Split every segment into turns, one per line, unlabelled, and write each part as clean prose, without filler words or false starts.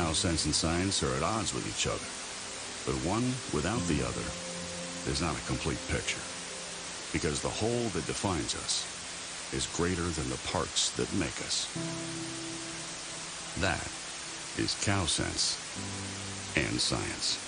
cow sense and science are at odds with each other, but one without the other is not a complete picture, because the whole that defines us is greater than the parts that make us. That is cow sense and science.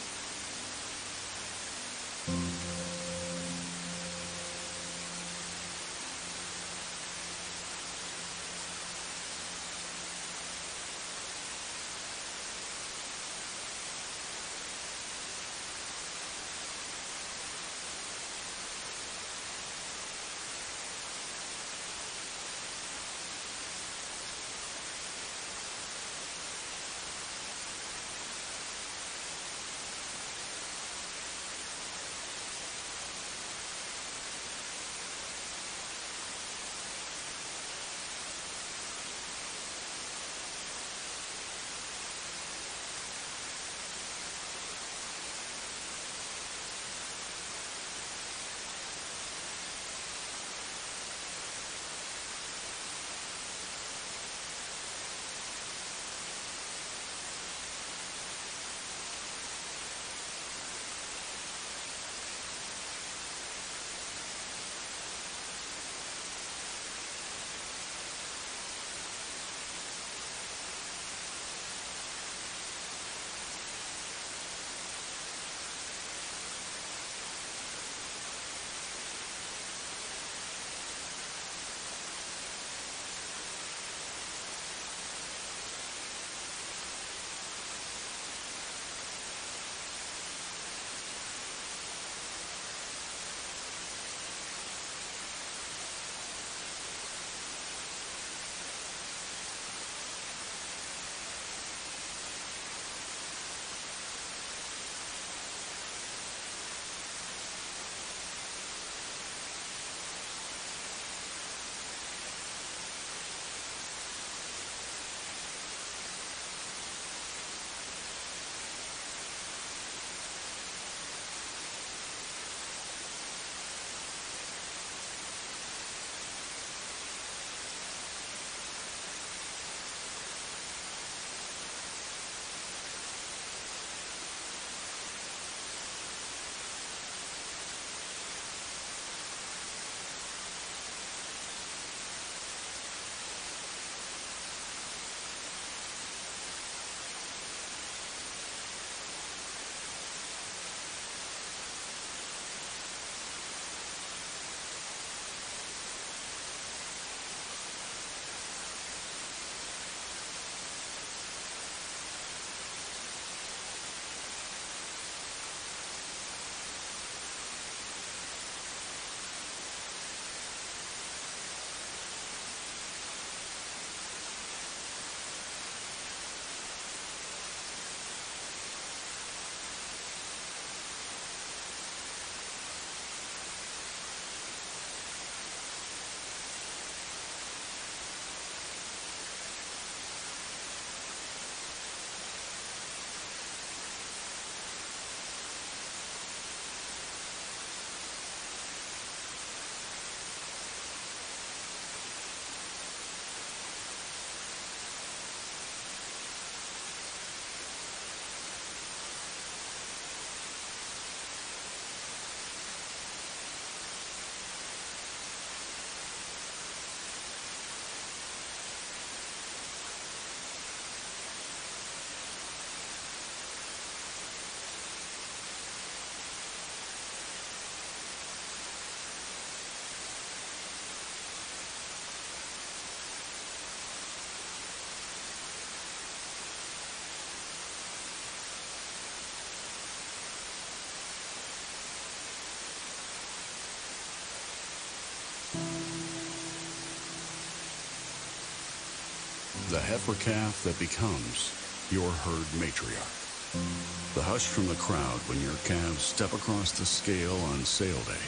The heifer calf that becomes your herd matriarch. The hush from the crowd when your calves step across the scale on sale day.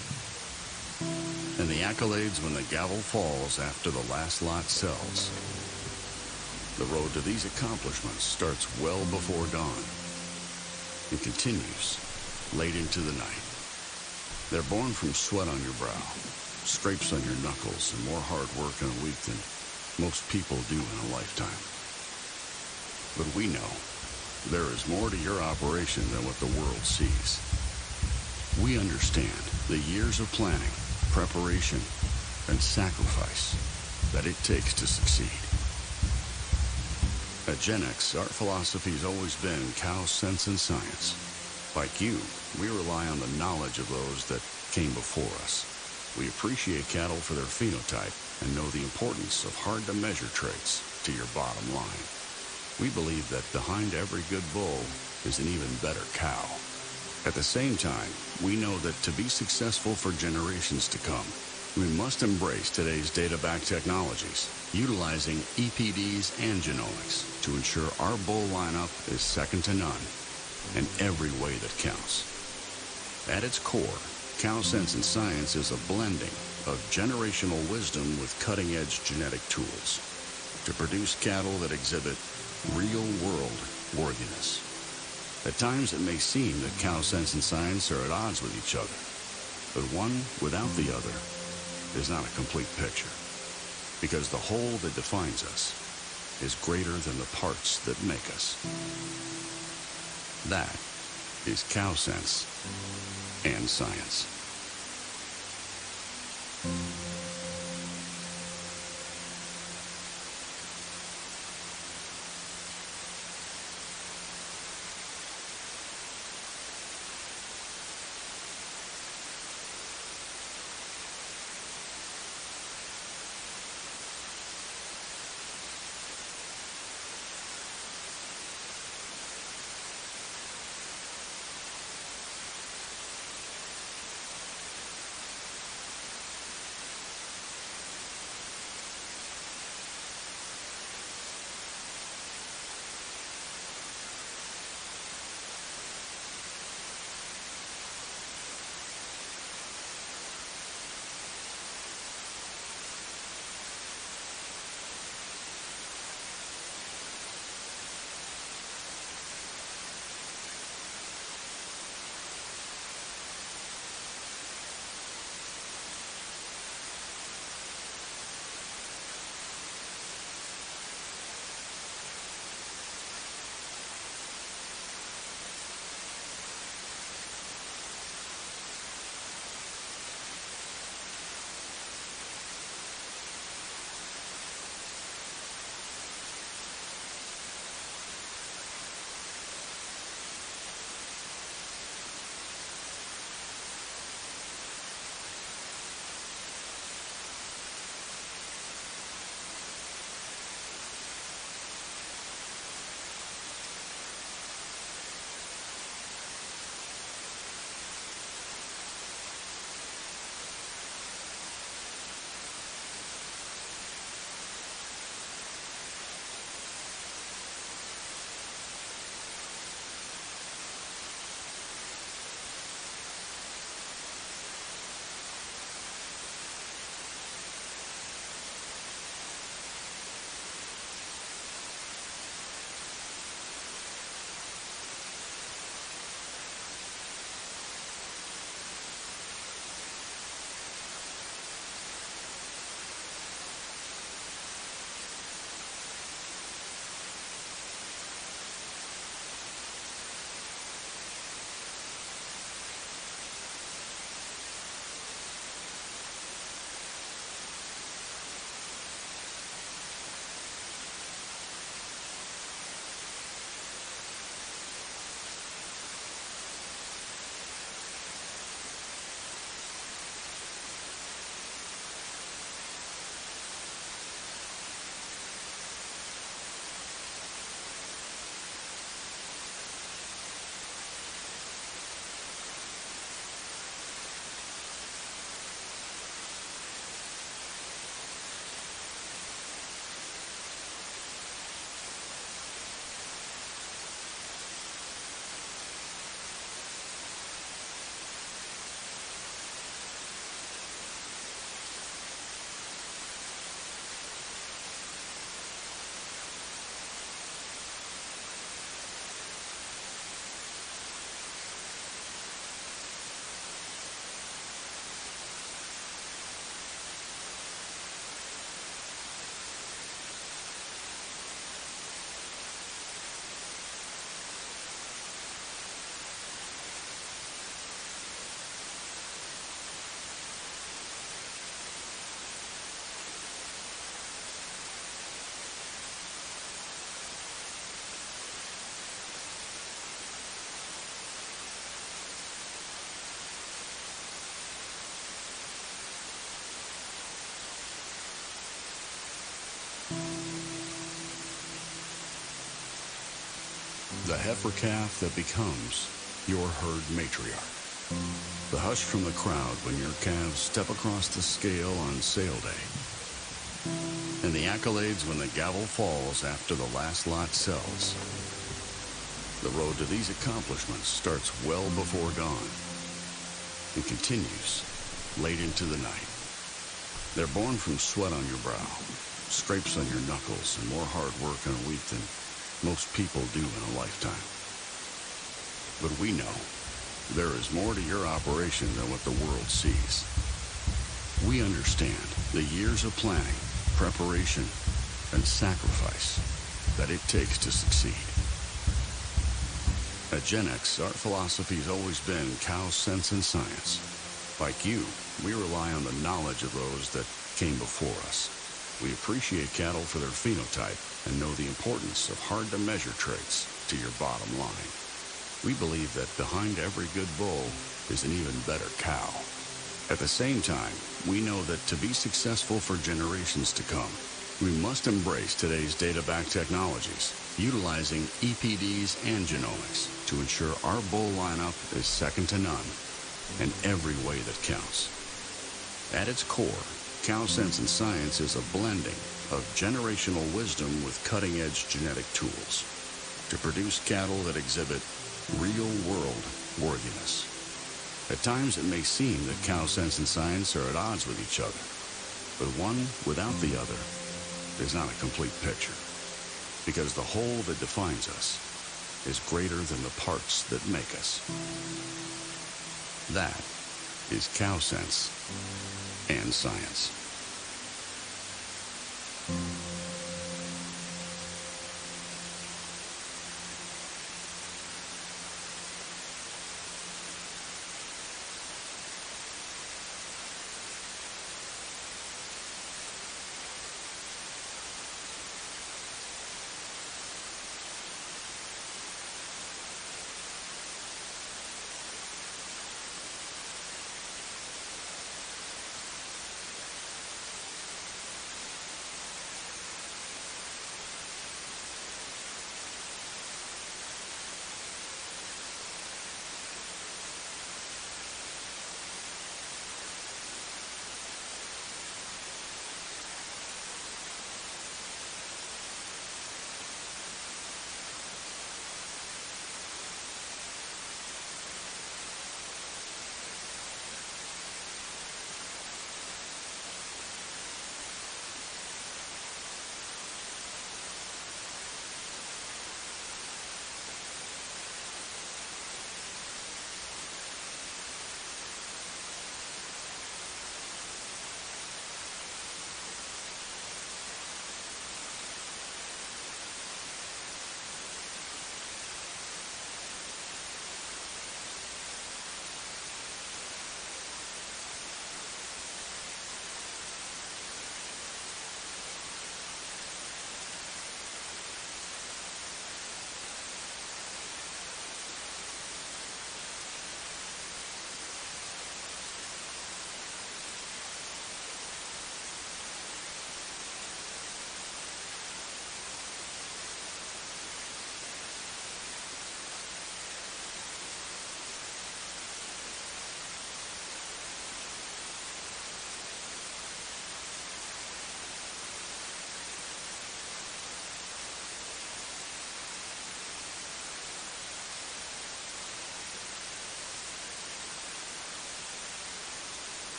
And the accolades when the gavel falls after the last lot sells. The road to these accomplishments starts well before dawn and continues late into the night. They're born from sweat on your brow, scrapes on your knuckles, and more hard work in a week than most people do in a lifetime. But we know there is more to your operation than what the world sees. We understand the years of planning, preparation, and sacrifice that it takes to succeed. At Gen X, our philosophy has always been cow sense and science. Like you, we rely on the knowledge of those that came before us. We appreciate cattle for their phenotype and know the importance of hard-to-measure traits to your bottom line. We believe that behind every good bull is an even better cow. At the same time, we know that to be successful for generations to come, we must embrace today's data-backed technologies, utilizing EPDs and genomics to ensure our bull lineup is second to none in every way that counts. At its core, Cow Sense and Science is a blending of generational wisdom with cutting-edge genetic tools to produce cattle that exhibit real-world worthiness. At times, it may seem that Cow Sense and Science are at odds with each other, but one without the other is not a complete picture, because the whole that defines us is greater than the parts that make us. That is Cow Sense and Science. The heifer calf that becomes your herd matriarch. The hush from the crowd when your calves step across the scale on sale day. And the accolades when the gavel falls after the last lot sells. The road to these accomplishments starts well before dawn and continues late into the night. They're born from sweat on your brow, scrapes on your knuckles, and more hard work in a week than most people do in a lifetime. But we know there is more to your operation than what the world sees. We understand the years of planning, preparation, and sacrifice that it takes to succeed. At Gen X, our philosophy has always been cow sense and science. Like you, we rely on the knowledge of those that came before us. We appreciate cattle for their phenotype and know the importance of hard-to-measure traits to your bottom line. We believe that behind every good bull is an even better cow. At the same time, we know that to be successful for generations to come, we must embrace today's data-backed technologies, utilizing EPDs and genomics to ensure our bull lineup is second to none in every way that counts. At its core, Cow Sense and Science is a blending of generational wisdom with cutting-edge genetic tools to produce cattle that exhibit real-world worthiness. At times, it may seem that Cow Sense and Science are at odds with each other, but one without the other is not a complete picture, because the whole that defines us is greater than the parts that make us. That is Cow Sense and Science.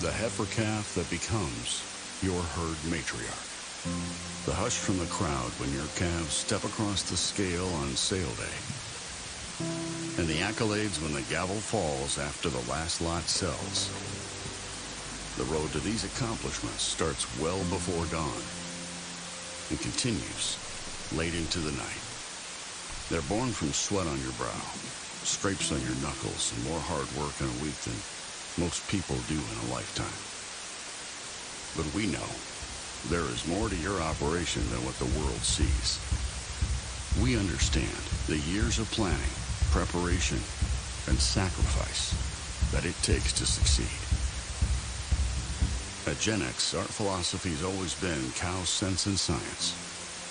The heifer calf that becomes your herd matriarch. The hush from the crowd when your calves step across the scale on sale day. And the accolades when the gavel falls after the last lot sells. The road to these accomplishments starts well before dawn and continues late into the night. They're born from sweat on your brow, scrapes on your knuckles, and more hard work in a week than most people do in a lifetime. But we know there is more to your operation than what the world sees. We understand the years of planning, preparation, and sacrifice that it takes to succeed. At Gen X, our philosophy has always been cow sense and science.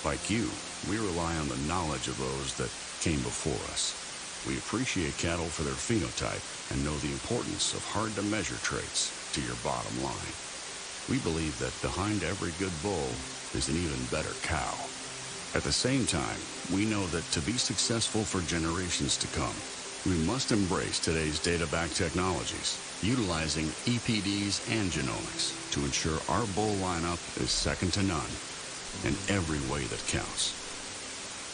Like you, we rely on the knowledge of those that came before us. We appreciate cattle for their phenotype and know the importance of hard-to-measure traits to your bottom line. We believe that behind every good bull is an even better cow. At the same time, we know that to be successful for generations to come, we must embrace today's data-backed technologies, utilizing EPDs and genomics to ensure our bull lineup is second to none in every way that counts.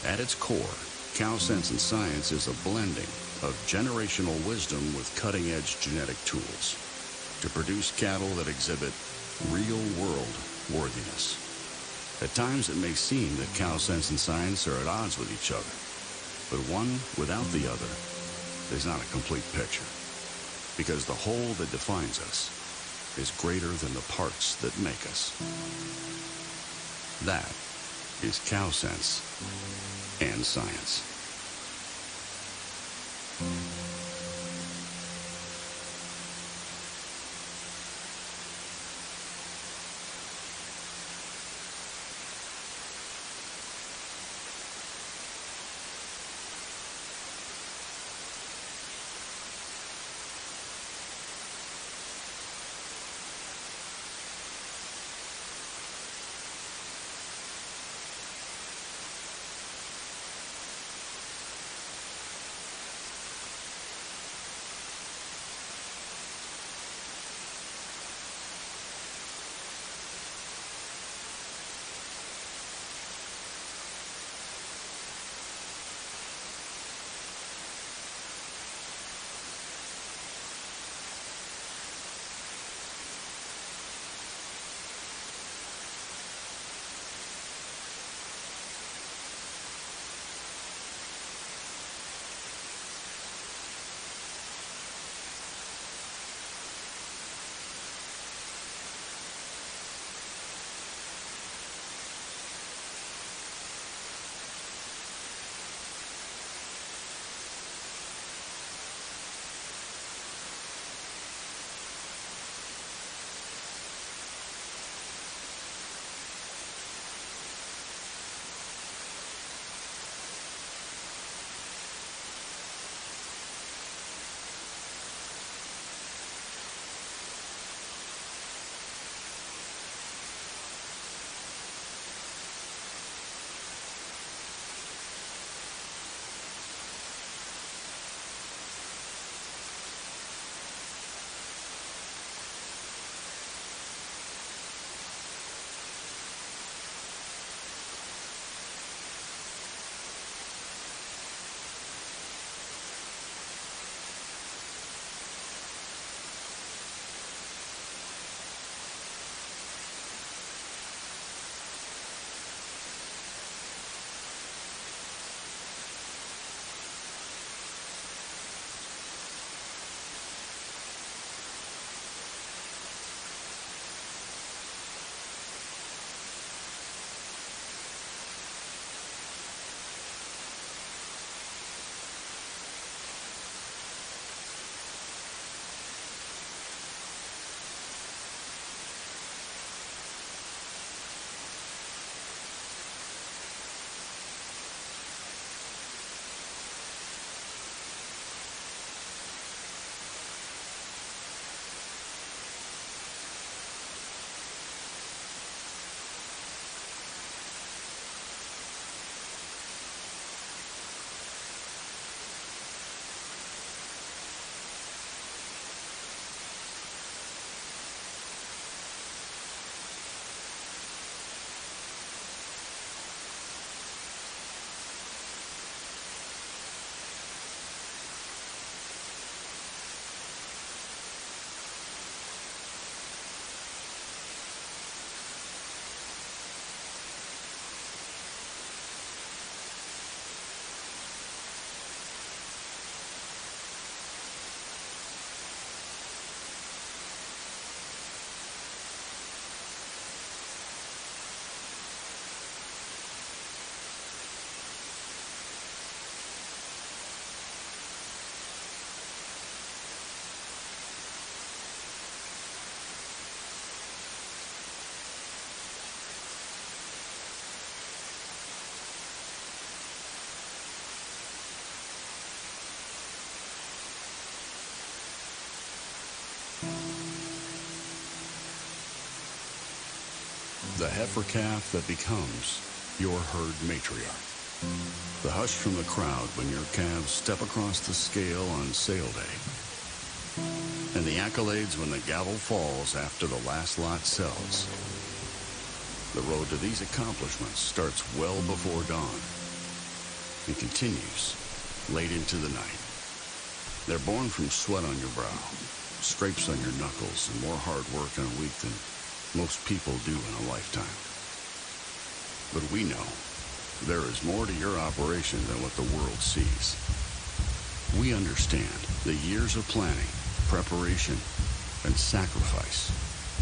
At its core, Cow Sense and Science is a blending of generational wisdom with cutting-edge genetic tools to produce cattle that exhibit real-world worthiness. At times, it may seem that Cow Sense and Science are at odds with each other, but one without the other is not a complete picture, because the whole that defines us is greater than the parts that make us. That is Cow Sense and Science. The heifer calf that becomes your herd matriarch. The hush from the crowd when your calves step across the scale on sale day. And the accolades when the gavel falls after the last lot sells. The road to these accomplishments starts well before dawn and continues late into the night. They're born from sweat on your brow, scrapes on your knuckles, and more hard work in a week than most people do in a lifetime. But we know there is more to your operation than what the world sees. We understand the years of planning, preparation, and sacrifice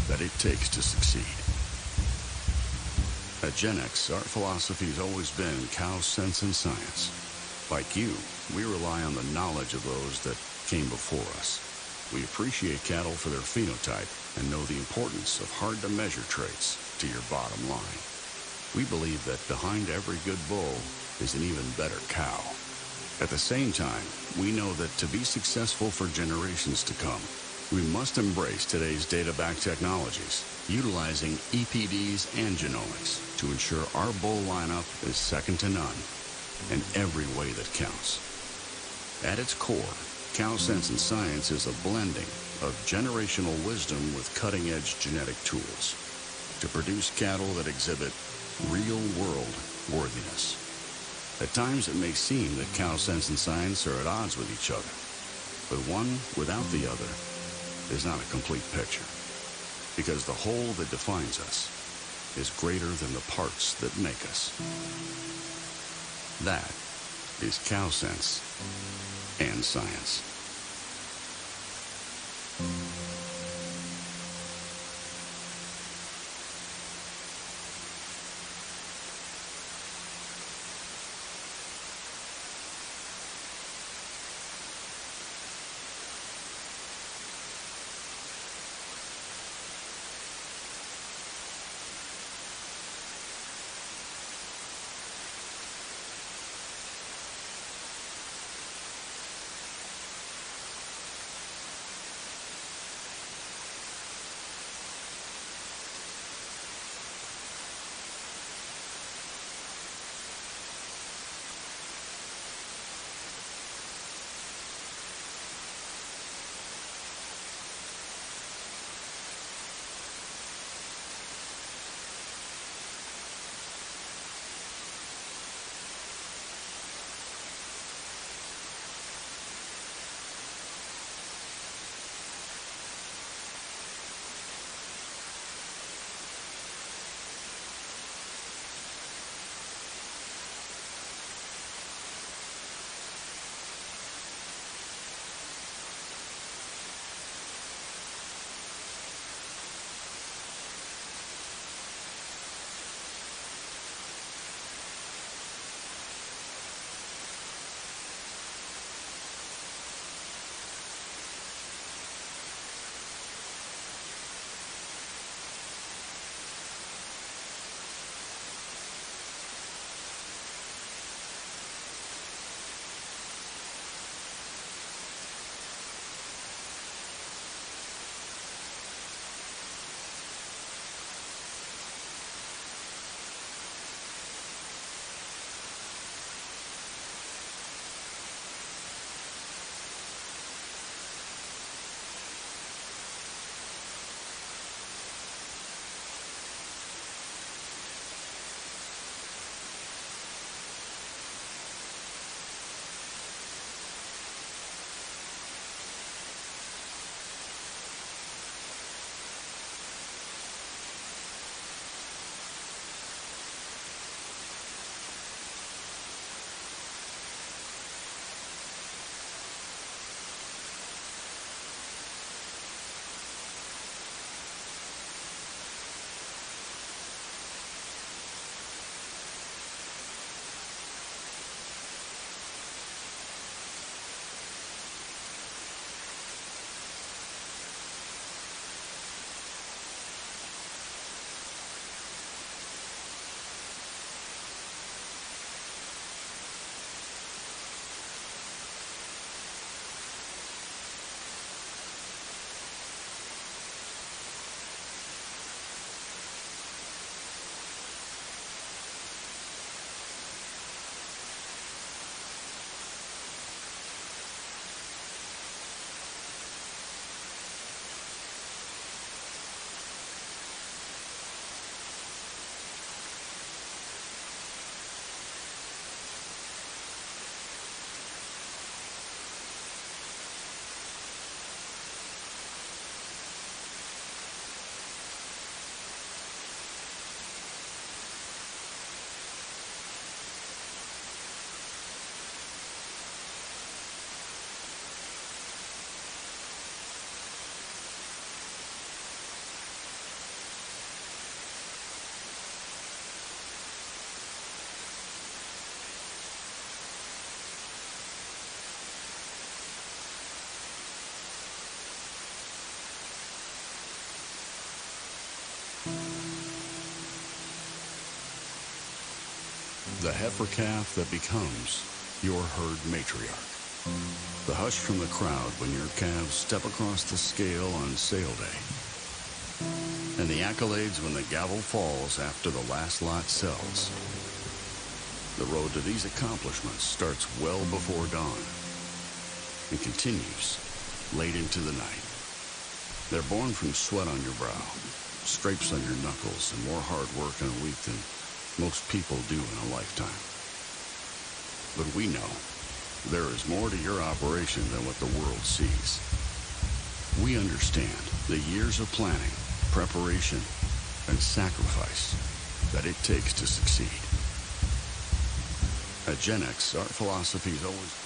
that it takes to succeed. At Gen X, our philosophy has always been cow sense and science. Like you, we rely on the knowledge of those that came before us. We appreciate cattle for their phenotype and know the importance of hard-to-measure traits to your bottom line. We believe that behind every good bull is an even better cow. At the same time, we know that to be successful for generations to come, we must embrace today's data-backed technologies, utilizing EPDs and genomics to ensure our bull lineup is second to none in every way that counts. At its core, Cow Sense and Science is a blending of generational wisdom with cutting-edge genetic tools to produce cattle that exhibit real-world worthiness. At times, it may seem that Cow Sense and Science are at odds with each other, but one without the other is not a complete picture, because the whole that defines us is greater than the parts that make us. That is Cow Sense and Science. The heifer calf that becomes your herd matriarch. The hush from the crowd when your calves step across the scale on sale day. And the accolades when the gavel falls after the last lot sells. The road to these accomplishments starts well before dawn and continues late into the night. They're born from sweat on your brow, scrapes on your knuckles, and more hard work in a week than most people do in a lifetime. But we know there is more to your operation than what the world sees. We understand the years of planning, preparation, and sacrifice that it takes to succeed. At Gen X, our philosophy is always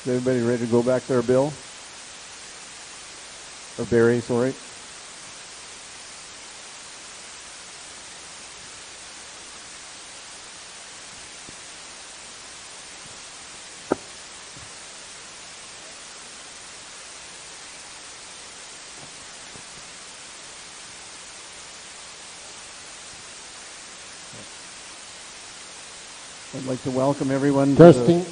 Is everybody ready to go back there, Bill? Or Barry, sorry. I'd like to welcome everyone
Testing.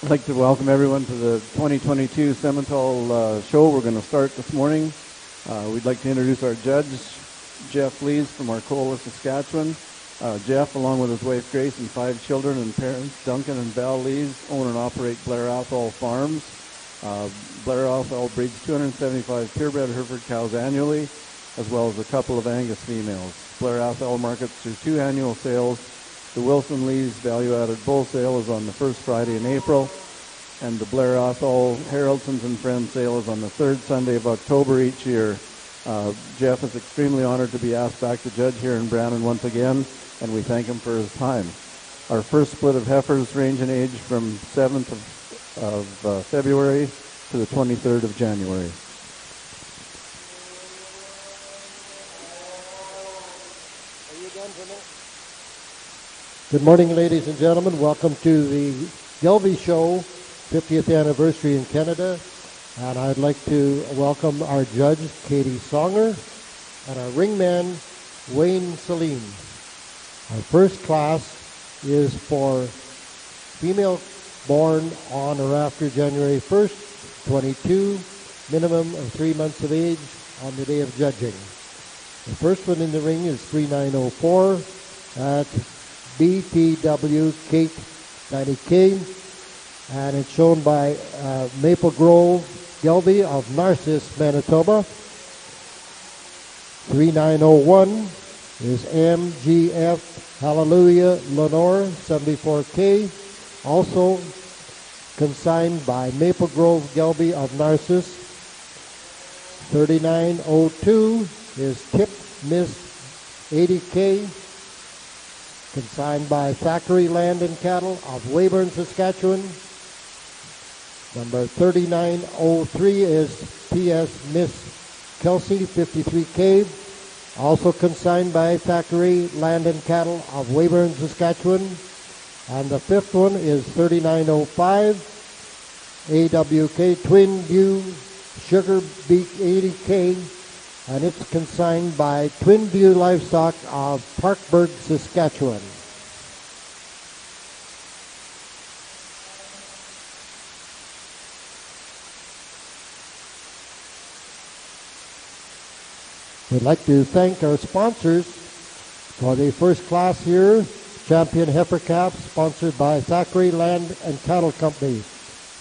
I'd like to welcome everyone to the 2022 Simmental show. We're going to start this morning. We'd like to introduce our judge, Jeff Lees from Arcola, Saskatchewan. Jeff, along with his wife Grace and 5 children and parents, Duncan and Val Lees, own and operate Blair Athol Farms. Blair Athol breeds 275 purebred Hereford cows annually, as well as a couple of Angus females. Blair Athol markets through 2 annual sales. The Wilson Lees value-added bull sale is on the first Friday in April, and the Blair Athol Haraldsons and Friends sale is on the 3rd Sunday of October each year. Jeff is extremely honored to be asked back to judge here in Brandon once again, and we thank him for his time. Our first split of heifers range in age from 7th of February to the 23rd of January.
Good morning, ladies and gentlemen. Welcome to the Gelby Show, 50th anniversary in Canada. And I'd like to welcome our judge, Katie Songer, and our ringman, Wayne Salim. Our first class is for female born on or after January 1st, 22, minimum of 3 months of age on the day of judging. The first one in the ring is 3904 at BTW Kate 90K, and it's shown by Maple Grove Gelby of Narcissus, Manitoba. 3901 is MGF Hallelujah Lenore 74K, also consigned by Maple Grove Gelby of Narcissus. 3902 is Tip Miss 80K, consigned by Thackeray Land and Cattle of Weyburn, Saskatchewan. Number 3903 is PS Miss Kelsey 53K, also consigned by Thackeray Land and Cattle of Weyburn, Saskatchewan. And the fifth one is 3905 AWK Twin View Sugar Beak 80K, and it's consigned by Twin View Livestock of Parkburg, Saskatchewan. We'd like to thank our sponsors for the first class here. Champion Heifer Calf, sponsored by Thackeray Land and Cattle Company.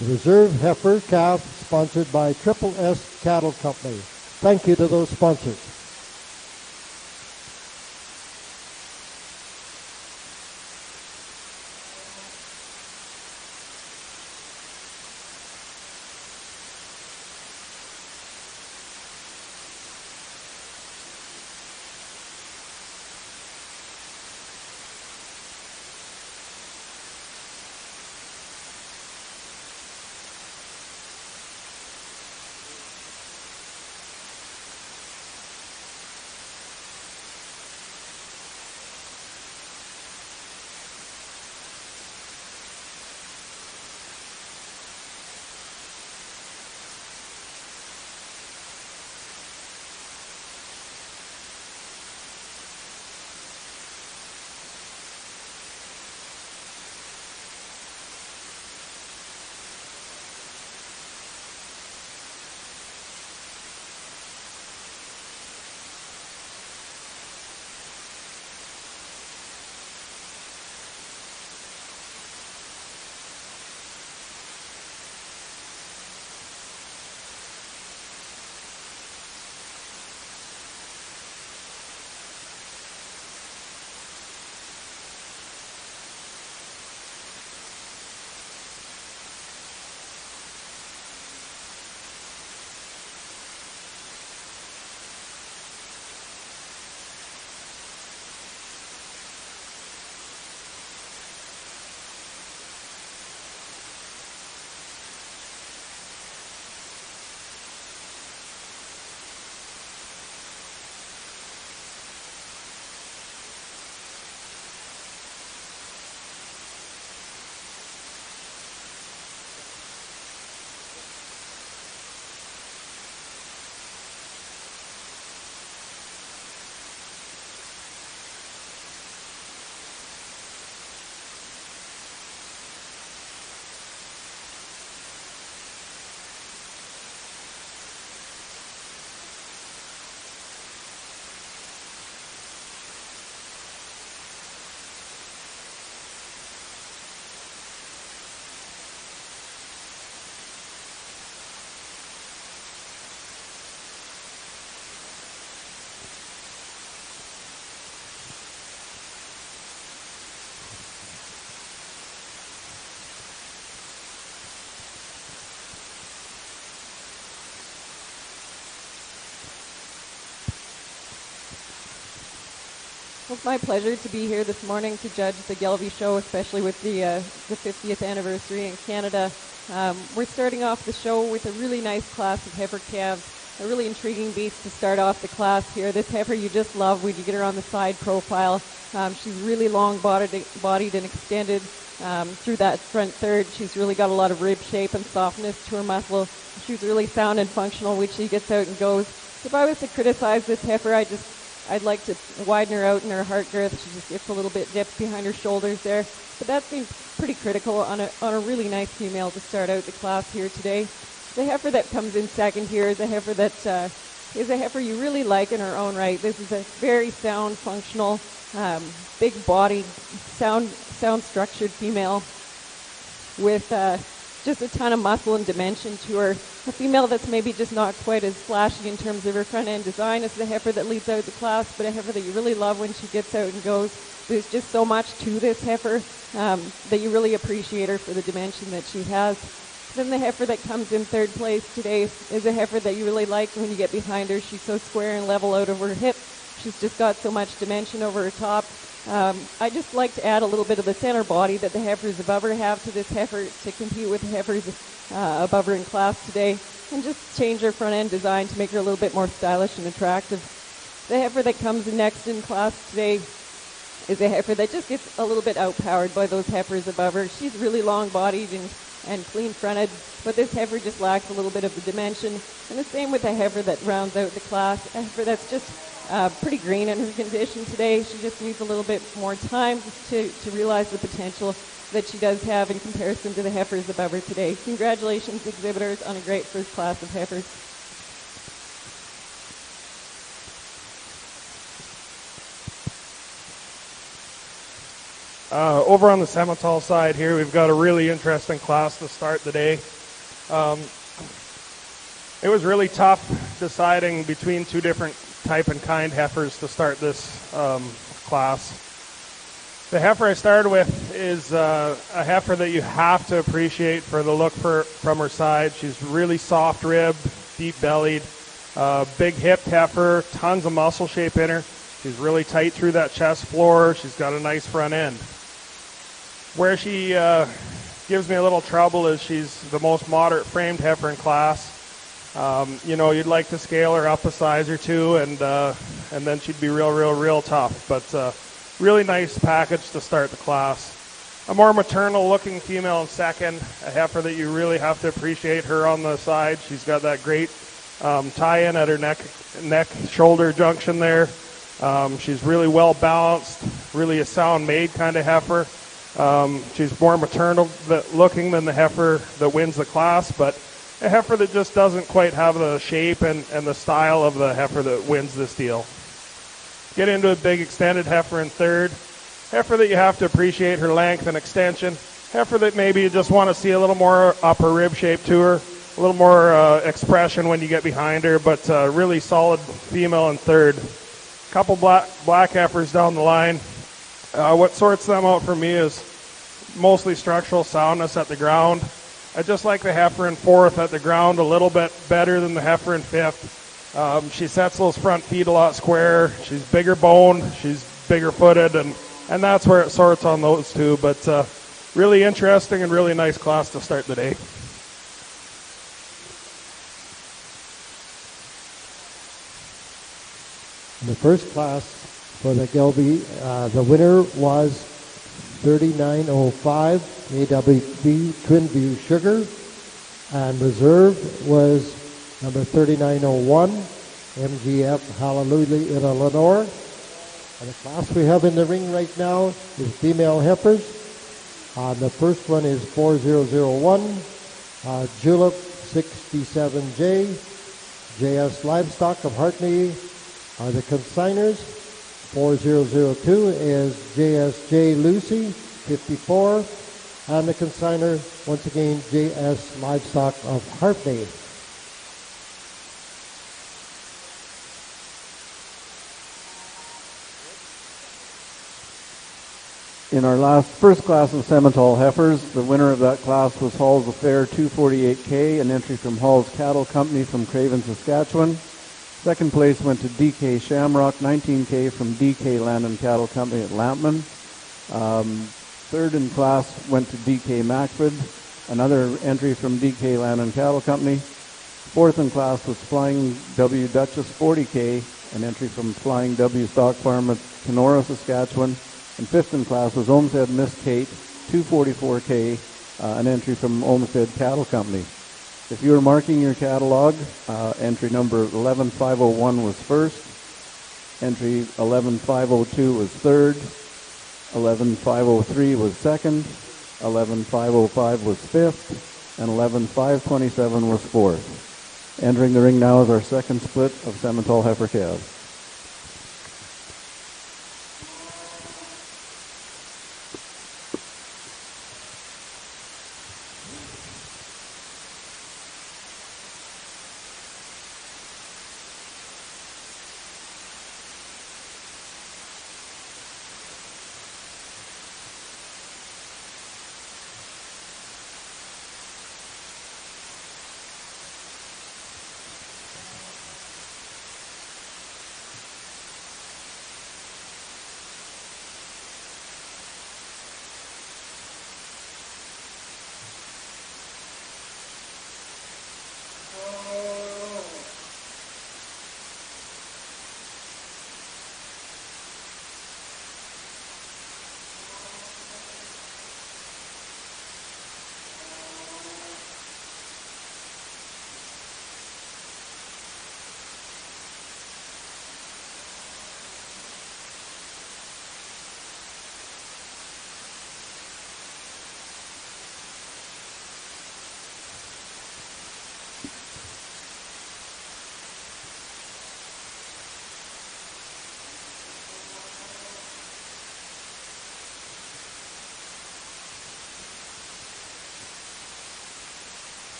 The Reserve Heifer Calf, sponsored by Triple S Cattle Company. Thank you to those sponsors.
Well, it's my pleasure to be here this morning to judge the Gelby show, especially with the 50th anniversary in Canada. We're starting off the show with a really nice class of heifer calves, a really intriguing beast to start off the class here. This heifer you just love when you get her on the side profile. She's really long-bodied and extended through that front third. She's really got a lot of rib shape and softness to her muscle. She's really sound and functional when she gets out and goes. If I was to criticize this heifer, I'd like to widen her out in her heart girth. She just gets a little bit dipped behind her shoulders there. But that seems pretty critical on a really nice female to start out the class here today. The heifer that comes in second here is a heifer that is a heifer you really like in her own right. This is a very sound, functional, big-bodied, sound-structured female with just a ton of muscle and dimension to her. A female that's maybe just not quite as flashy in terms of her front-end design as the heifer that leads out the class, but a heifer that you really love when she gets out and goes. There's just so much to this heifer that you really appreciate her for the dimension that she has. Then the heifer that comes in third place today is a heifer that you really like when you get behind her. She's so square and level out of her hip. She's just got so much dimension over her top. I just like to add a little bit of the center body that the heifers above her have to this heifer to compete with the heifers above her in class today, and just change her front end design to make her a little bit more stylish and attractive. The heifer that comes in next in class today is a heifer that just gets a little bit outpowered by those heifers above her. She's really long-bodied and clean-fronted, but this heifer just lacks a little bit of the dimension. And the same with the heifer that rounds out the class, a heifer that's just pretty green in her condition today. She just needs a little bit more time to realize the potential that she does have in comparison to the heifers above her today. Congratulations, exhibitors, on a great first class of heifers.
Over on the Simmental side here, we've got a really interesting class to start the day. It was really tough deciding between two different type and kind heifers to start this class. The heifer I started with is a heifer that you have to appreciate for the look from her side. She's really soft ribbed, deep bellied, big hipped heifer, tons of muscle shape in her. She's really tight through that chest floor. She's got a nice front end. Where she gives me a little trouble is she's the most moderate framed heifer in class. You'd like to scale her up a size or two, and then she'd be real tough. But really nice package to start the class. A more maternal-looking female in second, a heifer that you really have to appreciate her on the side. She's got that great tie-in at her neck-shoulder junction there. She's really well-balanced, really a sound-made kind of heifer. She's more maternal-looking than the heifer that wins the class, but a heifer that just doesn't quite have the shape and the style of the heifer that wins this deal. Get into a big extended heifer in third. Heifer that you have to appreciate her length and extension. Heifer that maybe you just want to see a little more upper rib shape to her, a little more expression when you get behind her, but really solid female in third. Couple black heifers down the line. What sorts them out for me is mostly structural soundness at the ground. I just like the heifer in fourth at the ground a little bit better than the heifer in fifth. She sets those front feet a lot square. She's bigger boned. She's bigger footed, and that's where it sorts on those two. But really interesting and really nice class to start the day.
In the first class for the Gelby, the winner was 3905 AWB Twin View Sugar, and reserve was number 3901 MGF Hallelujah in Eleanor. And the class we have in the ring right now is female heifers. The first one is 4001 Julep 67J. JS Livestock of Hartney are the consigners. 4002 is JSJ Lucy 54. And the consigner, once again, JS Livestock of Hartney.
In our first class of Simmental heifers, the winner of that class was Hall's Affair 248K, an entry from Hall's Cattle Company from Craven, Saskatchewan. Second place went to DK Shamrock, 19K from DK Land and Cattle Company at Lampman. Third in class went to DK Macford, another entry from DK Land and Cattle Company. Fourth in class was Flying W Duchess, 40K, an entry from Flying W Stock Farm at Kenora, Saskatchewan. And fifth in class was Olmsted Miss Kate, 244K, an entry from Olmsted Cattle Company. If you were marking your catalog, entry number 11501 was first, entry 11502 was third, 11503 was second, 11505 was fifth, and 11527 was fourth. Entering the ring now is our second split of Simmental heifer calves.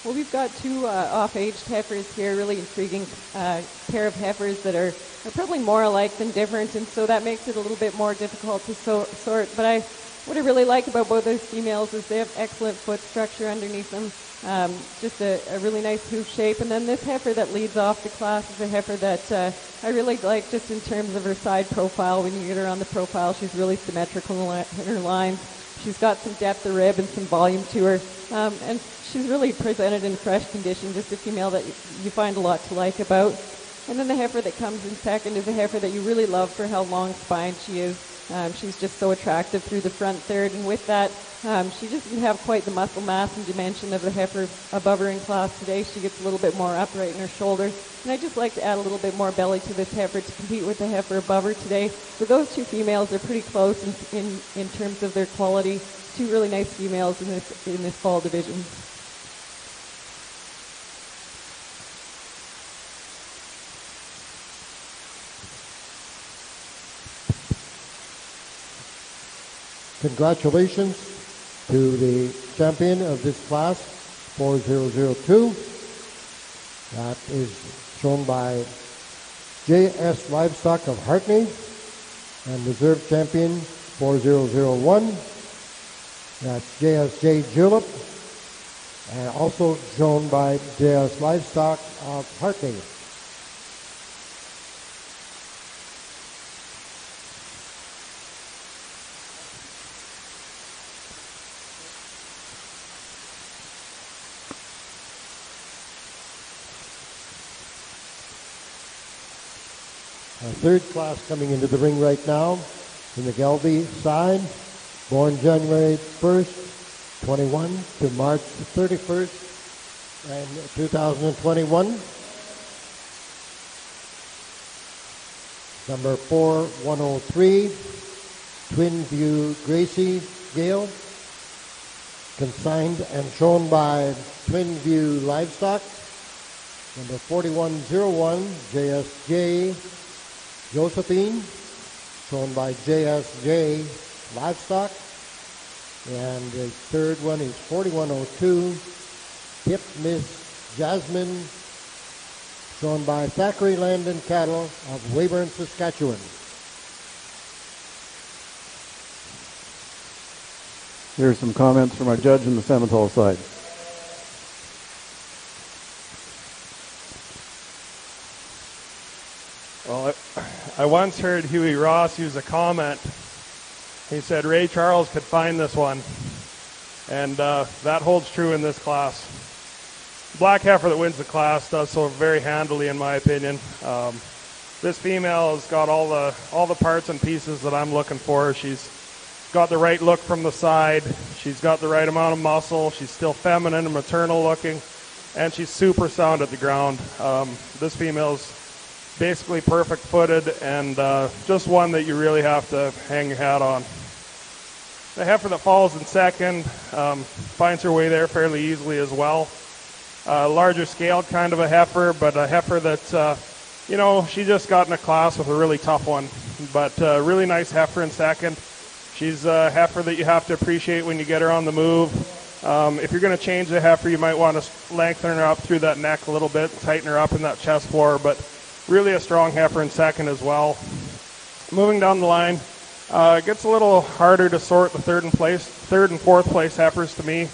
Well, we've got two off-aged heifers here, really intriguing pair of heifers that are probably more alike than different, and so that makes it a little bit more difficult to sort. But what I really like about both those females is they have excellent foot structure underneath them, just a really nice hoof shape. And then this heifer that leads off the class is a heifer that I really like just in terms of her side profile. When you get her on the profile, she's really symmetrical in her lines. She's got some depth of rib and some volume to her, and she's really presented in fresh condition, just a female that you find a lot to like about. And then the heifer that comes in second is a heifer that you really love for how long spined she is. She's just so attractive through the front third, and with that, she just doesn't have quite the muscle mass and dimension of the heifer above her in class today. She gets a little bit more upright in her shoulder, and I just like to add a little bit more belly to this heifer to compete with the heifer above her today. But those two females are pretty close in terms of their quality. Two really nice females in this fall division.
Congratulations to the champion of this class, 4002. That is shown by JS Livestock of Hartney, and reserve champion 4001. That's JSJ Julep, and also shown by JS Livestock of Hartney. Our third class coming into the ring right now in the Gelby side, born January 1st, 21 to March 31st, and 2021. Number 4103, Twin View Gracie Gale, consigned and shown by Twin View Livestock. Number 4101, JSJ Josephine, shown by JSJ Livestock. And the third one is 4102, Tip Miss Jasmine, shown by Thackeray Land and Cattle of Weyburn, Saskatchewan.
Here are some comments from our judge on the Simmental side.
Well, I once heard Huey Ross use a comment. He said Ray Charles could find this one, and that holds true in this class. Black heifer that wins the class does so very handily, in my opinion. This female has got all the parts and pieces that I'm looking for. She's got the right look from the side. She's got the right amount of muscle. She's still feminine and maternal looking, and she's super sound at the ground. This female's basically perfect footed, and just one that you really have to hang your hat on. The heifer that falls in second finds her way there fairly easily as well. Larger scale kind of a heifer, but a heifer that, she just got in a class with a really tough one. But really nice heifer in second. She's a heifer that you have to appreciate when you get her on the move. If you're going to change the heifer, you might want to lengthen her up through that neck a little bit, tighten her up in that chest floor, but really a strong heifer in second as well. Moving down the line, it gets a little harder to sort the third and fourth place heifers to me.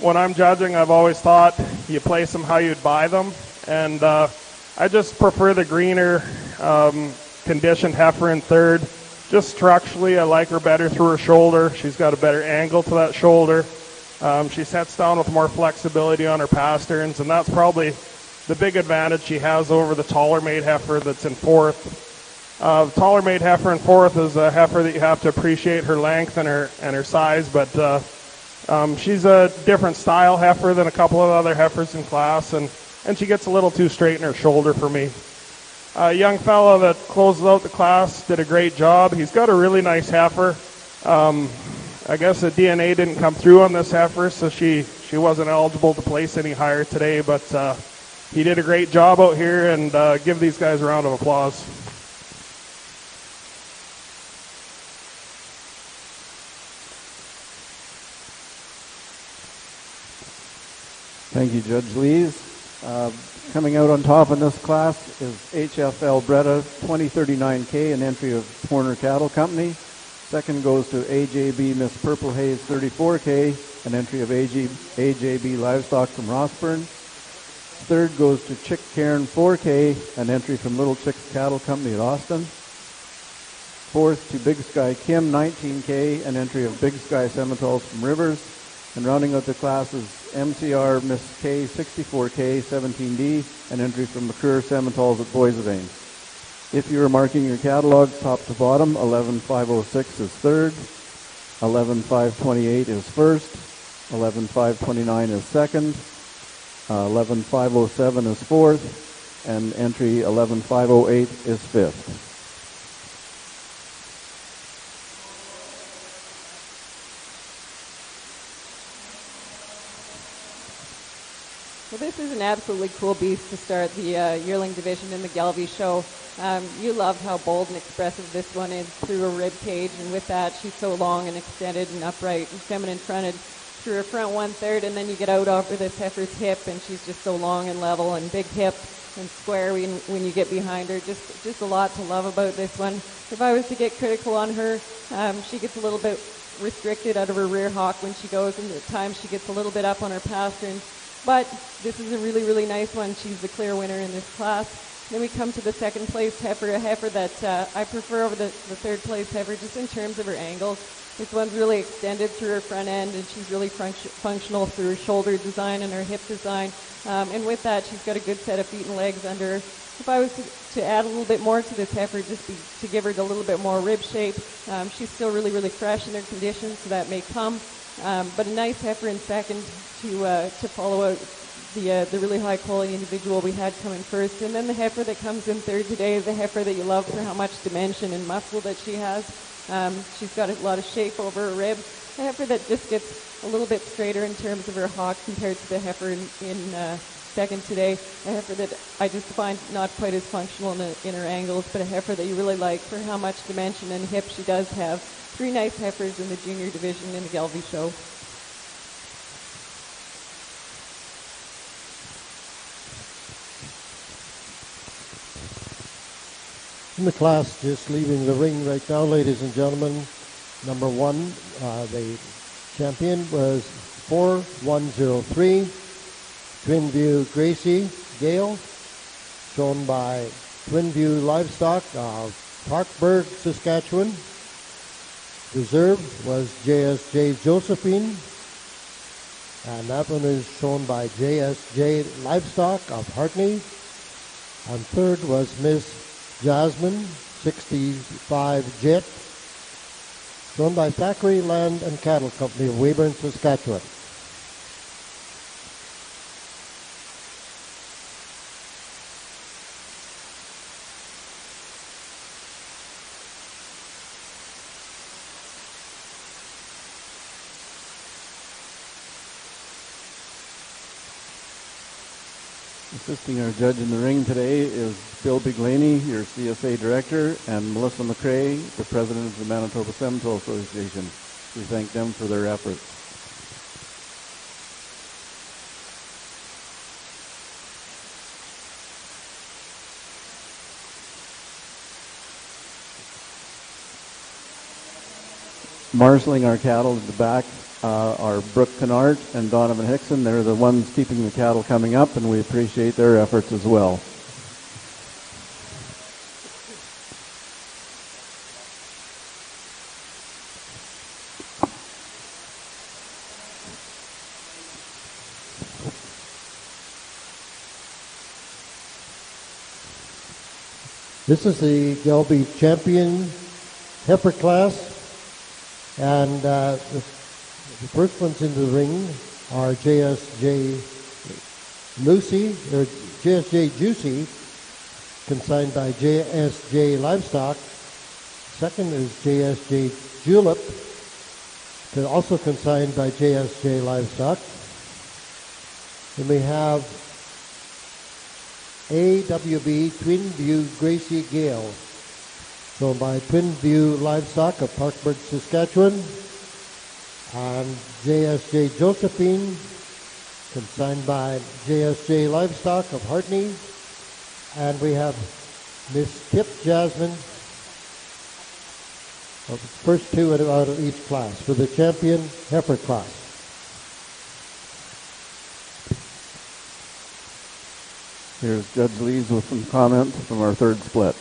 When I'm judging, I've always thought you place them how you'd buy them, and I just prefer the greener conditioned heifer in third. Just structurally, I like her better through her shoulder. She's got a better angle to that shoulder. She sets down with more flexibility on her pasterns, and that's probably the big advantage she has over the taller made heifer that's in fourth. The taller made heifer in fourth is a heifer that you have to appreciate her length and her size, but she's a different style heifer than a couple of other heifers in class, and she gets a little too straight in her shoulder for me. A young fellow that closes out the class did a great job. He's got a really nice heifer. I guess the DNA didn't come through on this heifer, so she wasn't eligible to place any higher today, but he did a great job out here, and give these guys a round of applause.
Thank you, Judge Lees. Coming out on top in this class is HF Alberta 2039K, an entry of Horner Cattle Company. Second goes to AJB Miss Purple Haze 34K, an entry of AJB Livestock from Rossburn. Third goes to Chick Cairn 4K, an entry from Little Chicks Cattle Company at Austin. Fourth to Big Sky Kim 19K, an entry of Big Sky Simmentals from Rivers. And rounding out the class is MCR Miss K 64K 17D, an entry from McClure Simmentals at Boissevain. If you are marking your catalogs top to bottom, 11506 is third, 11528 is first, 11529 is second, 11507 is fourth, and entry 11508 is fifth.
Well, this is an absolutely cool beast to start the yearling division in the Gelbvieh show. You love how bold and expressive this one is through a rib cage, and with that, she's so long and extended and upright and feminine-fronted through her front one-third, and then you get out over this heifer's hip, and she's just so long and level and big hip and square when you get behind her. Just a lot to love about this one. If I was to get critical on her, she gets a little bit restricted out of her rear hock when she goes, and at times she gets a little bit up on her pasterns. But this is a really, really nice one. She's the clear winner in this class. Then we come to the second place heifer, a heifer that I prefer over the third place heifer just in terms of her angles. This one's really extended through her front end, and she's really functional through her shoulder design and her hip design. And with that, she's got a good set of feet and legs under her. If I was to add a little bit more to this heifer, to give her a little bit more rib shape, she's still really, really fresh in her condition, so that may come. But a nice heifer in second to follow out the really high quality individual we had coming first. And then the heifer that comes in third today is the heifer that you love for how much dimension and muscle that she has. She's got a lot of shape over her rib. A heifer that just gets a little bit straighter in terms of her hock compared to the heifer in second today. A heifer that I just find not quite as functional in her angles, but a heifer that you really like for how much dimension and hip she does have. Three nice heifers in the junior division in the Gelbvieh show.
In the class just leaving the ring right now, ladies and gentlemen, Number one, the champion was 4103, Twin View Gracie Gale, shown by Twin View Livestock of Parkburg, Saskatchewan. Reserve was JSJ Josephine, and that one is shown by JSJ Livestock of Hartney. And third was Miss Jasmine, 65 Jet, shown by Thackeray Land and Cattle Company of Weyburn, Saskatchewan.
Assisting our judge in the ring today is Bill Biglaney, your CSA director, and Melissa McCrae, the president of the Manitoba Seminole Association. We thank them for their efforts. Marshalling our cattle at the back are Brooke Kennard and Donovan Hickson. They're the ones keeping the cattle coming up, and we appreciate their efforts as well.
This is the Gelby Champion heifer class, and the first ones into the ring are JSJ Lucy, or JSJ Juicy, consigned by JSJ Livestock. Second is JSJ Julep, also consigned by JSJ Livestock. Then we have AWB Twin View Gracie Gale, shown by Twin View Livestock of Parkburg, Saskatchewan, and JSJ Josephine, consigned by JSJ Livestock of Hartney. And we have Miss Tip Jasmine, the first two out of each class for the champion heifer class.
Here's Judge Lees with some comments from our third split.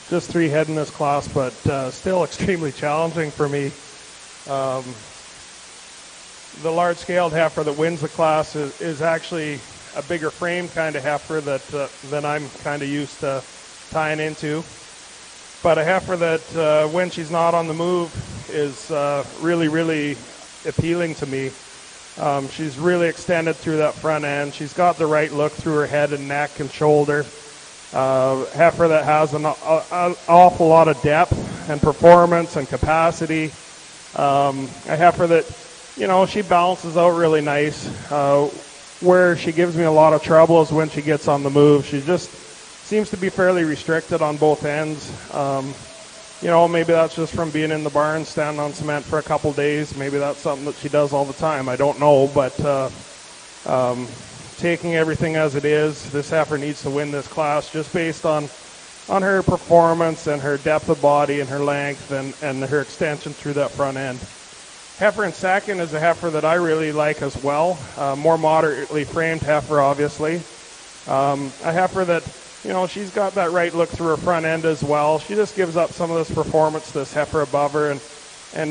Just 3 head in this class, but still extremely challenging for me. The large-scaled heifer that wins the class is actually a bigger frame kind of heifer than I'm kind of used to tying into. But a heifer that, when she's not on the move, is really, really appealing to me. She's really extended through that front end. She's got the right look through her head and neck and shoulder. Heifer that has an awful lot of depth and performance and capacity. A heifer that, she balances out really nice. Where she gives me a lot of trouble is when she gets on the move. She just seems to be fairly restricted on both ends. Maybe that's just from being in the barn, standing on cement for a couple days. Maybe that's something that she does all the time. I don't know, but taking everything as it is, this heifer needs to win this class just based on her performance and her depth of body and her length and her extension through that front end. Heifer in second is a heifer that I really like as well. More moderately framed heifer, obviously. A heifer that, she's got that right look through her front end as well. She just gives up some of this performance to this heifer above her, and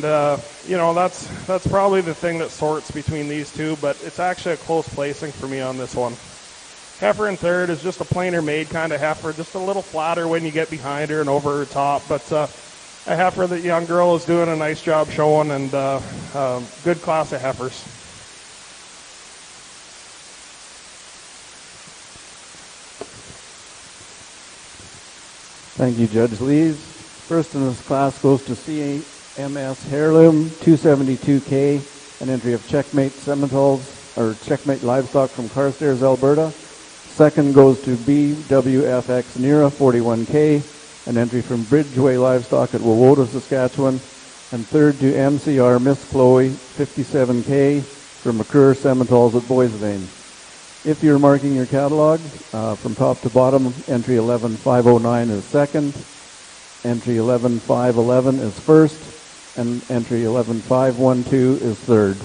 that's probably the thing that sorts between these two, but it's actually a close placing for me on this one. Heifer in third is just a plainer made kind of heifer, just a little flatter when you get behind her and over her top, but a heifer that young girl is doing a nice job showing, and good class of heifers.
Thank you, Judge Lees. First in this class goes to CMS Heirloom 272K, an entry of Checkmate Seminoles, or Checkmate Livestock from Carstairs, Alberta. Second goes to BWFX Nera 41K, an entry from Bridgeway Livestock at Wawota, Saskatchewan. And third to MCR Miss Chloe 57K from McClure Seminoles at Boisevane. If you're marking your catalog, from top to bottom, entry 11509 is second, entry 11511 is first, and entry 11512 is third.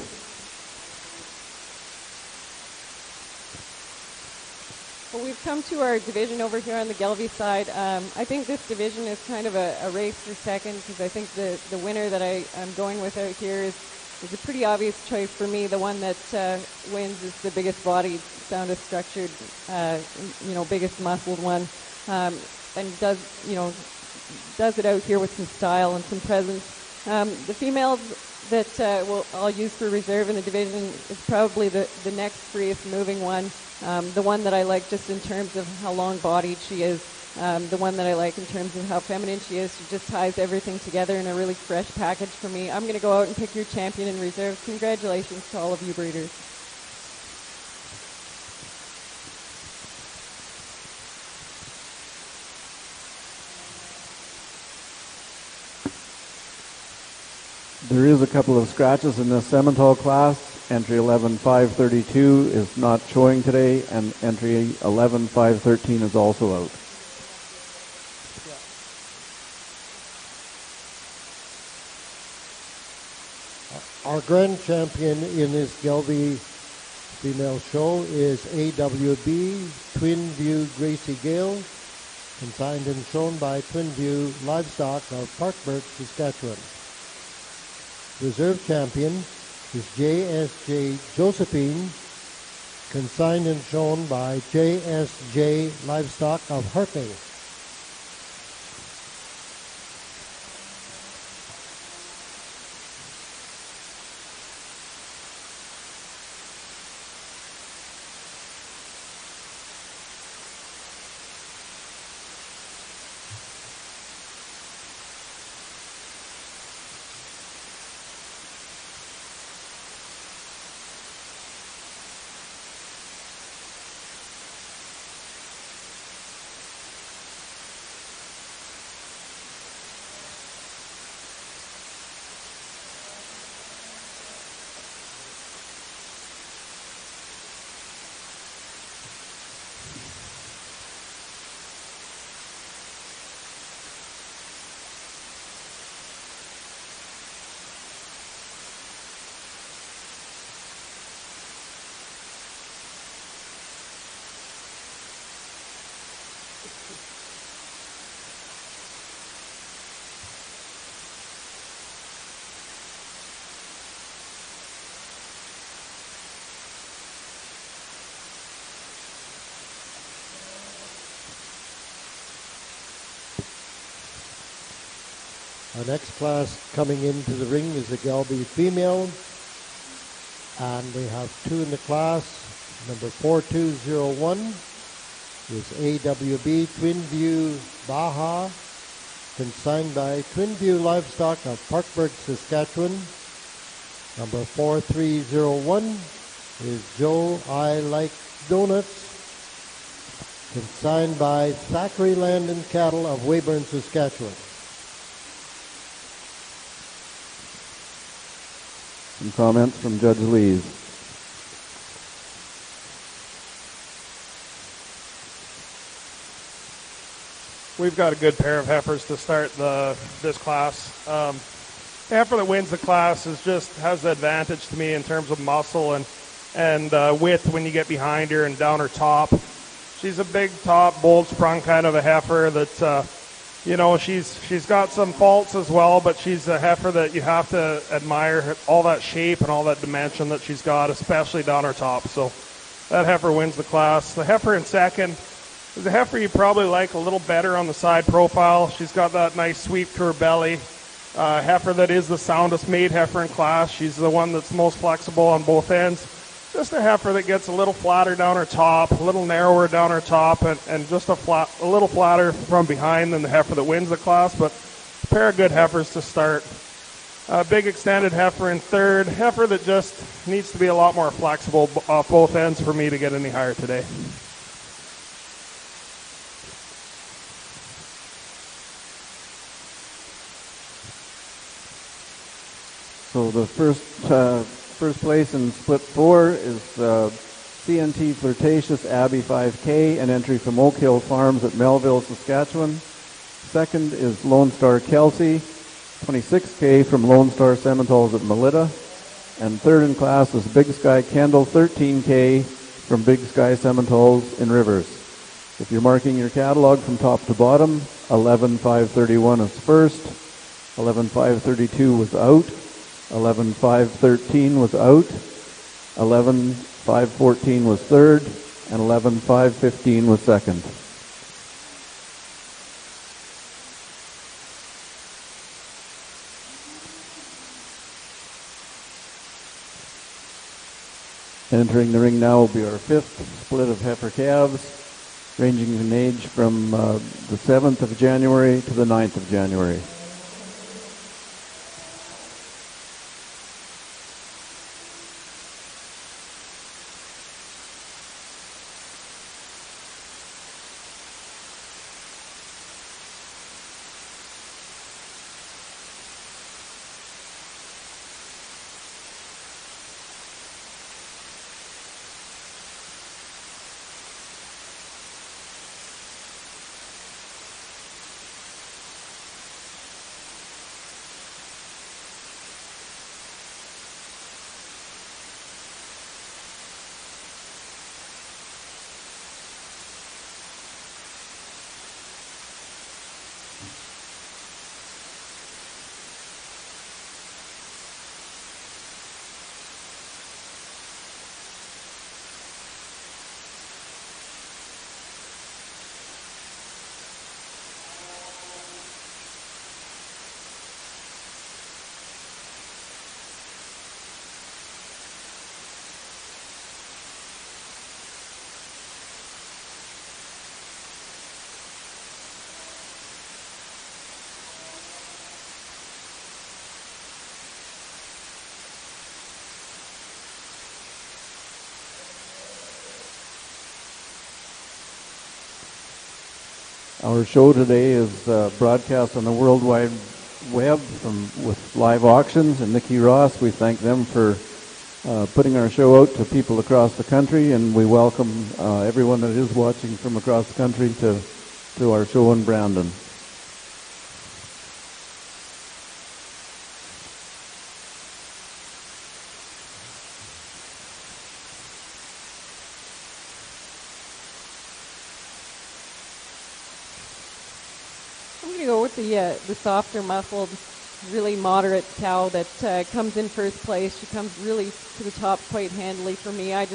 Well, we've come to our division over here on the Gelby side. I think this division is kind of a race for second, because I think the winner that I'm going with out here is a pretty obvious choice for me. The one that wins is the biggest bodied, soundest structured, biggest muscled one, and does it out here with some style and some presence. The females that I'll use for reserve in the division is probably the next freest moving one. The one that I like just in terms of how long-bodied she is. The one that I like in terms of how feminine she is. She just ties everything together in a really fresh package for me. I'm going to go out and pick your champion in reserve. Congratulations to all of you breeders.
There is a couple of scratches in this Simmental class. Entry 11532 is not showing today, and entry 11513 is also out.
Our grand champion in this Gelby female show is AWB Twin View Gracie Gale, consigned and shown by Twin View Livestock of Parkburg, Saskatchewan. Reserve champion is JSJ Josephine, consigned and shown by JSJ Livestock of Harping. Our next class coming into the ring is the Gelby female, and we have two in the class. Number 4201 is AWB Twin View Baja, consigned by Twin View Livestock of Parkburg, Saskatchewan. Number 4301 is Joe I Like Donuts, consigned by Thackeray Land and Cattle of Weyburn, Saskatchewan.
Some comments from Judge Lees.
We've got a good pair of heifers to start this class. The heifer that wins the class has the advantage to me in terms of muscle and width when you get behind her and down her top. She's a big top, bold sprung kind of a heifer that she's got some faults as well, but she's a heifer that you have to admire all that shape and all that dimension that she's got, especially down her top. So that heifer wins the class. The heifer in second is a heifer you probably like a little better on the side profile. She's got that nice sweep to her belly. Heifer that is the soundest made heifer in class. She's the one that's most flexible on both ends. Just a heifer that gets a little flatter down her top, a little narrower down her top, and just a little flatter from behind than the heifer that wins the class, but a pair of good heifers to start. Big extended heifer in third, heifer that just needs to be a lot more flexible off both ends for me to get any higher today.
So the first place in split 4 is CNT Flirtatious Abbey 5K, an entry from Oak Hill Farms at Melville, Saskatchewan. Second is Lone Star Kelsey, 26K from Lone Star Seminoles at Melita. And third in class is Big Sky Kendall, 13K from Big Sky Seminoles in Rivers. If you're marking your catalog from top to bottom, 11.531 is first, 11.532 was out, 11.513 was out, 11.514 was third, and 11.515 was second. Entering the ring now will be our fifth split of heifer calves, ranging in age from the 7th of January to the 9th of January. Our show today is broadcast on the World Wide Web with live auctions, and Nikki Ross, we thank them for putting our show out to people across the country, and we welcome everyone that is watching from across the country to our show in Brandon.
Go with the softer muscled, really moderate cow that comes in first place. She comes really to the top quite handily for me. I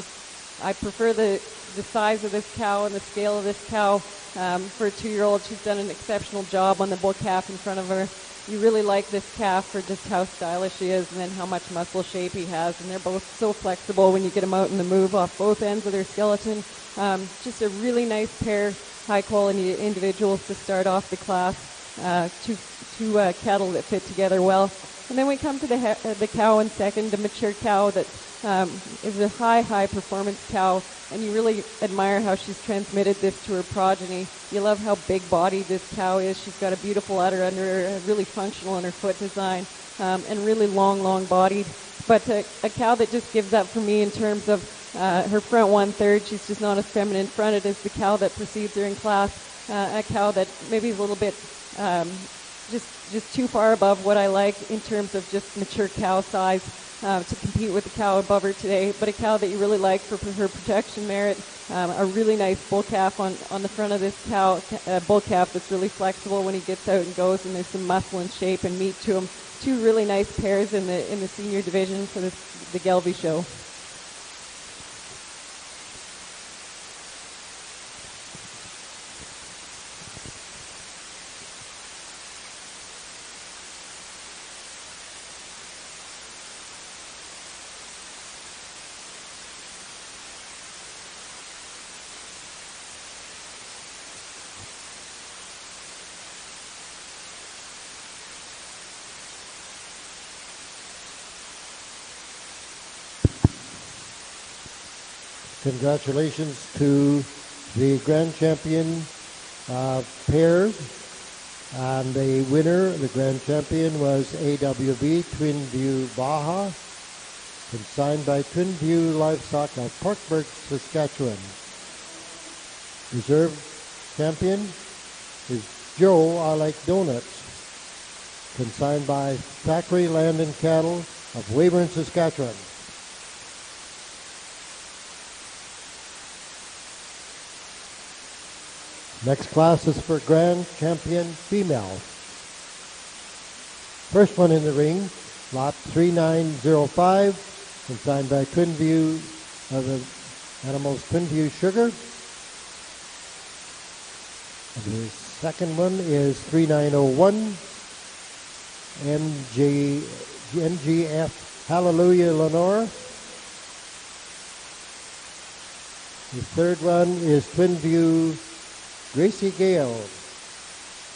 prefer the size of this cow and the scale of this cow. For a 2-year-old, she's done an exceptional job on the bull calf in front of her. You really like this calf for just how stylish she is and then how much muscle shape he has. And they're both so flexible when you get them out in the move off both ends of their skeleton. Just a really nice pair, high quality individuals to start off the class. Two cattle that fit together well. And then we come to the cow in second, the mature cow that is a high performance cow, and you really admire how she's transmitted this to her progeny. You love how big bodied this cow is. She's got a beautiful udder under her, really functional in her foot design, and really long bodied. But a cow that just gives up for me in terms of her front 1/3. She's just not as feminine fronted as the cow that precedes her in class. A cow that maybe is a little bit just too far above what I like in terms of just mature cow size to compete with the cow above her today, but a cow that you really like for her protection merit. A really nice bull calf on the front of this cow, a bull calf that's really flexible when he gets out and goes, and there's some muscle and shape and meat to him. Two really nice pairs in the senior division for the Gelby show.
Congratulations to the grand champion pairs. And the winner, the grand champion, was AWB Twin View Baja. consigned by Twin View Livestock of Parkburg, Saskatchewan. Reserve champion is Joe, I Like Donuts, consigned by Thackeray Land and Cattle of Weyburn, Saskatchewan. Next class is for Grand Champion Female. First one in the ring, lot 3905, consigned by Twin View of the animals Twin View Sugar. And the second one is 3901, NGF Hallelujah Lenore. The third one is Twin View Gracie Gale,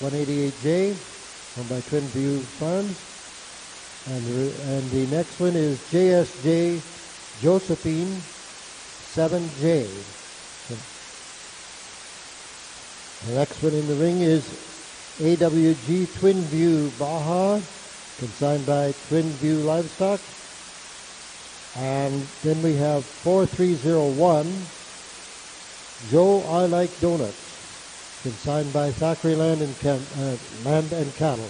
188J, owned by Twin View Farms. And the next one is JSJ Josephine, 7J. The next one in the ring is AWG Twin View Baja, consigned by Twin View Livestock. And then we have 4301, Joe I Like Donuts, consigned by Thackeray Land and Cattle.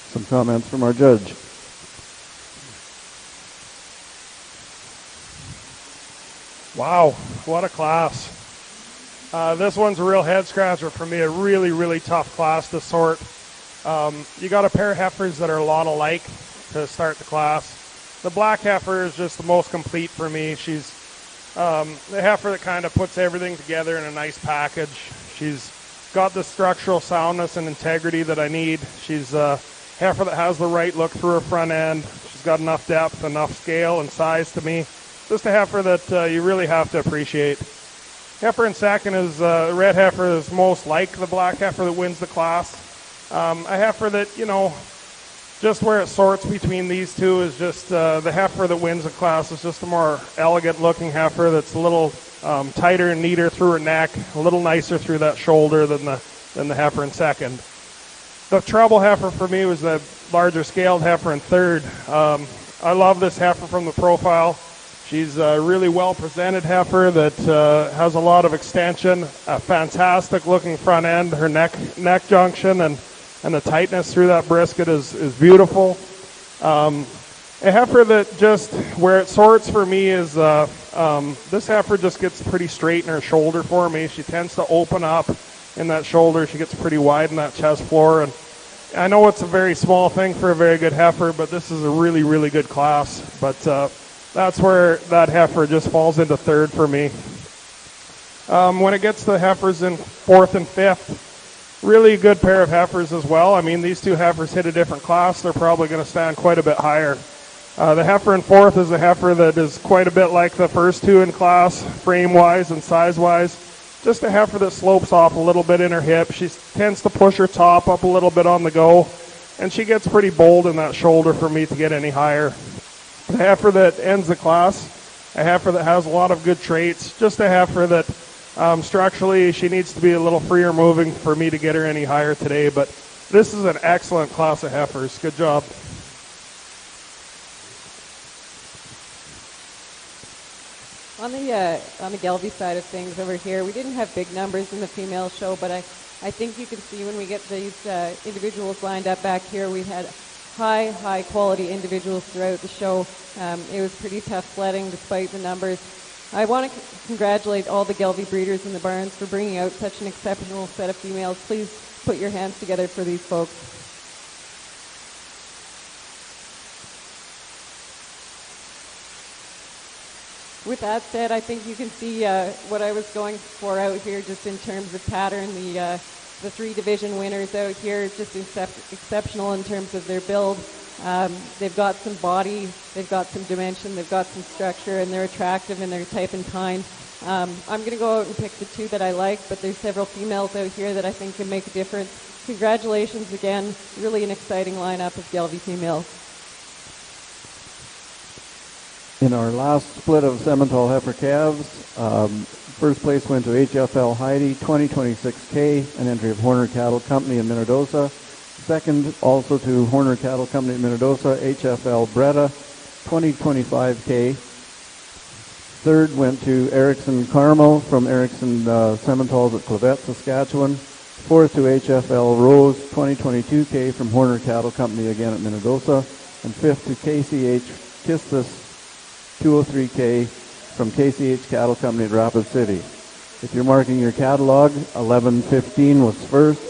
Some comments from our judge.
Wow, what a class. This one's a real head scratcher for me, a really, really tough class to sort. You got a pair of heifers that are a lot alike to start the class. The black heifer is just the most complete for me. She's the heifer that kind of puts everything together in a nice package. She's got the structural soundness and integrity that I need. She's a heifer that has the right look through her front end. She's got enough depth, enough scale and size to me. Just a heifer that you really have to appreciate. Heifer in second is a red heifer is most like the black heifer that wins the class. A heifer that, you know, just where it sorts between these two is just the heifer that wins the class is just a more elegant looking heifer that's a little tighter and neater through her neck, a little nicer through that shoulder than the heifer in second. The treble heifer for me was the larger scaled heifer in third. I love this heifer from the profile. She's a really well presented heifer that has a lot of extension, a fantastic looking front end. Her neck junction and the tightness through that brisket is beautiful. A heifer that just where it sorts for me is this heifer just gets pretty straight in her shoulder for me. She tends to open up in that shoulder. She gets pretty wide in that chest floor, and I know it's a very small thing for a very good heifer, but this is a really, really good class. But that's where that heifer just falls into third for me. When it gets to heifers in fourth and fifth, really good pair of heifers as well. I mean, these two heifers hit a different class. They're probably going to stand quite a bit higher. The heifer in fourth is a heifer that is quite a bit like the first two in class, frame-wise and size-wise. Just a heifer that slopes off a little bit in her hip. She tends to push her top up a little bit on the go, and she gets pretty bold in that shoulder for me to get any higher. The heifer that ends the class, a heifer that has a lot of good traits, just a heifer that structurally she needs to be a little freer moving for me to get her any higher today, but this is an excellent class of heifers. Good job.
On the Gelby side of things over here, we didn't have big numbers in the female show, but I think you can see when we get these individuals lined up back here, we had high quality individuals throughout the show. It was pretty tough sledding despite the numbers. I want to congratulate all the Gelbvieh breeders in the barns for bringing out such an exceptional set of females. Please put your hands together for these folks. With that said, I think you can see what I was going for out here just in terms of pattern. The 3 division winners out here, just exceptional in terms of their build. They've got some body, they've got some dimension, they've got some structure, and they're attractive in their type and kind. I'm going to go out and pick the 2 that I like, but there's several females out here that I think can make a difference. Congratulations again. Really an exciting lineup of Gelbvieh females.
In our last split of Simmental heifer calves, first place went to HFL Heidi, 2026K, an entry of Horner Cattle Company in Minnedosa. Second, also to Horner Cattle Company in Minnedosa, HFL Breda, 2025K. Third went to Erickson Carmel from Erickson Simmentals at Clavette, Saskatchewan. Fourth to HFL Rose, 2022K from Horner Cattle Company again at Minnedosa. And fifth to KCH Kistis, 203K from KCH Cattle Company at Rapid City. If you're marking your catalog, 11-5-16 was first,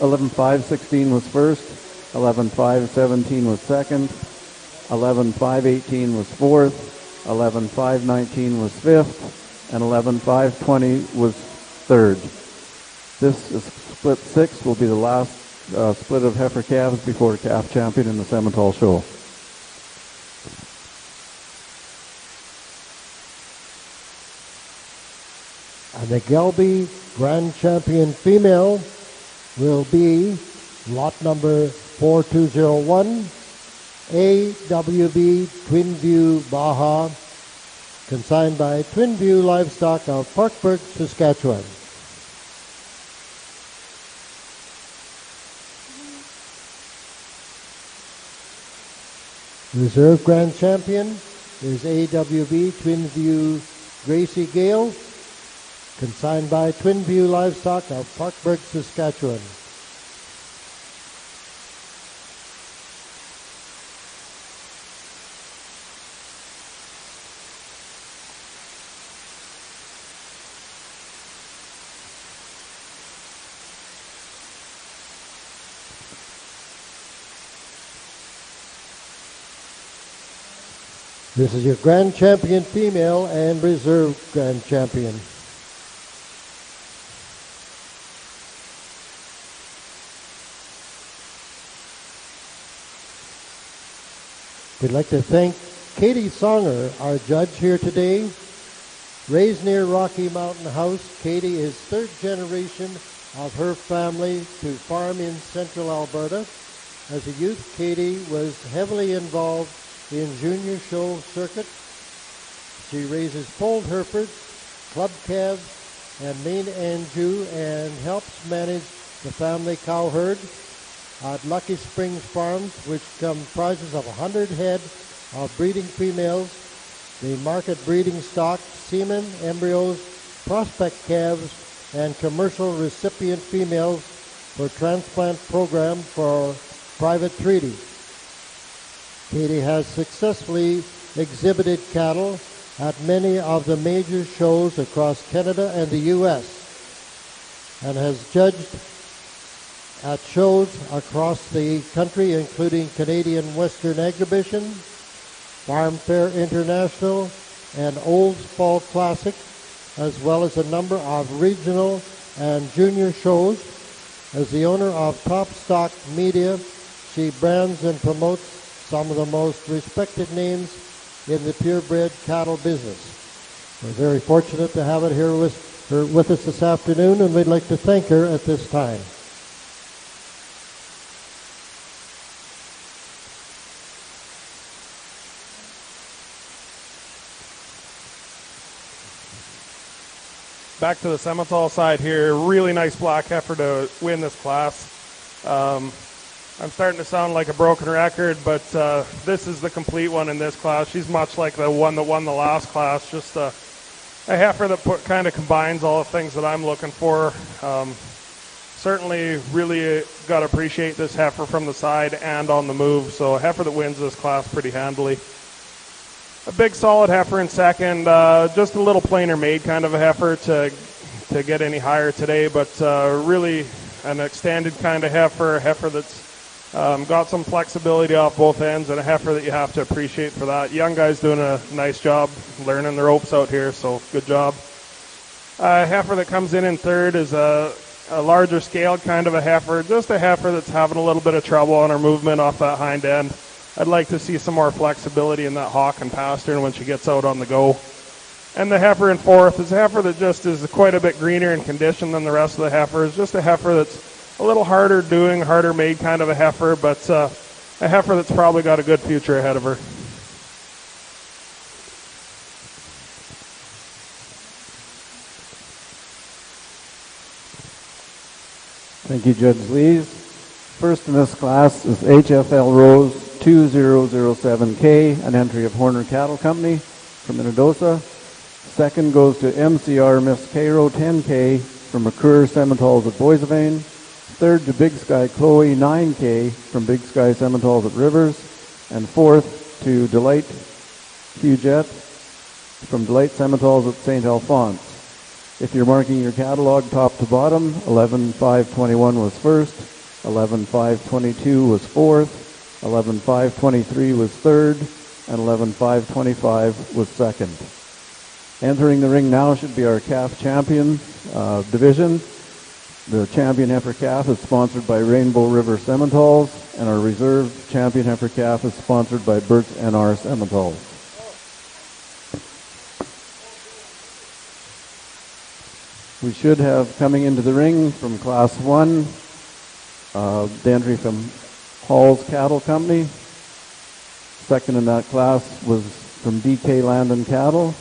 11-5-17 was second, 11-5-18 was fourth, 11-5-19 was fifth, and 11-5-20 was third. This is split 6 will be the last split of heifer calves before calf champion in the Simmental show.
And the Gelbvieh Grand Champion female will be lot number 4201, AWB Twinview Baja, consigned by Twinview Livestock of Parkburg, Saskatchewan. Reserve Grand Champion is AWB Twinview Gracie Gale, consigned by Twinview Livestock of Parkburg, Saskatchewan. This is your Grand Champion female and Reserve Grand Champion. We'd like to thank Katie Songer, our judge here today. Raised near Rocky Mountain House, Katie is 3rd generation of her family to farm in central Alberta. As a youth, Katie was heavily involved in junior show circuit. She raises foaled Herefords, club calves, and main Anjou, and helps manage the family cow herd at Lucky Springs Farms, which comprises of 100 head of breeding females. They market breeding stock, semen, embryos, prospect calves, and commercial recipient females for transplant program for private treaty. Katie has successfully exhibited cattle at many of the major shows across Canada and the U.S. and has judged at shows across the country, including Canadian Western Exhibition, Farm Fair International, and Olds Fall Classic, as well as a number of regional and junior shows. As the owner of Top Stock Media, she brands and promotes some of the most respected names in the purebred cattle business. We're very fortunate to have her here with us this afternoon, and we'd like to thank her at this time.
Back to the Simmental side here. Really nice black heifer to win this class. I'm starting to sound like a broken record, but this is the complete one in this class. She's much like the one that won the last class, just a heifer that kind of combines all the things that I'm looking for. certainly really got to appreciate this heifer from the side and on the move. So a heifer that wins this class pretty handily. A big solid heifer in second, just a little plainer made kind of a heifer to get any higher today, but really an extended kind of heifer, a heifer that's got some flexibility off both ends, and a heifer that you have to appreciate for that. Young guy's doing a nice job learning the ropes out here, so good job. A heifer that comes in third is a larger scaled kind of a heifer, just a heifer that's having a little bit of trouble on her movement off that hind end. I'd like to see some more flexibility in that hawk and pastern when she gets out on the go. And the heifer in fourth is a heifer that just is quite a bit greener in condition than the rest of the heifers. Just a heifer that's a little harder doing, harder made kind of a heifer, but a heifer that's probably got a good future ahead of her.
Thank you, Judge Lees. First in this class is HFL Rose 2007K, an entry of Horner Cattle Company from Minnedosa. Second goes to MCR Miss Cairo 10K from McClure Sementals at Boissevain. Third to Big Sky Chloe 9K from Big Sky Sementals at Rivers. And fourth to Delight Huget from Delight Sementals at St. Alphonse. If you're marking your catalog top to bottom, 11.521 was first, 11.522 was fourth, 11.523 was third, and 11.525 was second. Entering the ring now should be our calf champion division. The champion heifer calf is sponsored by Rainbow River Sementals, and our reserve champion heifer calf is sponsored by Burt's NR Sementals. We should have coming into the ring from Class 1, the entry from Hall's Cattle Company. Second in that class was from DK Land and Cattle.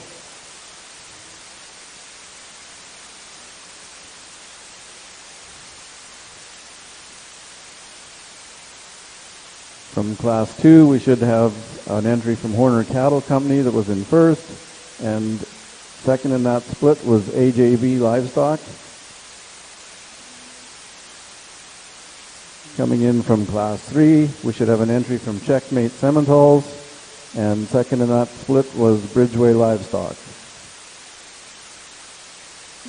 From Class 2, we should have an entry from Horner Cattle Company that was in first, and second in that split was AJB Livestock. Coming in from Class 3, we should have an entry from Checkmate Sementals, and second in that split was Bridgeway Livestock.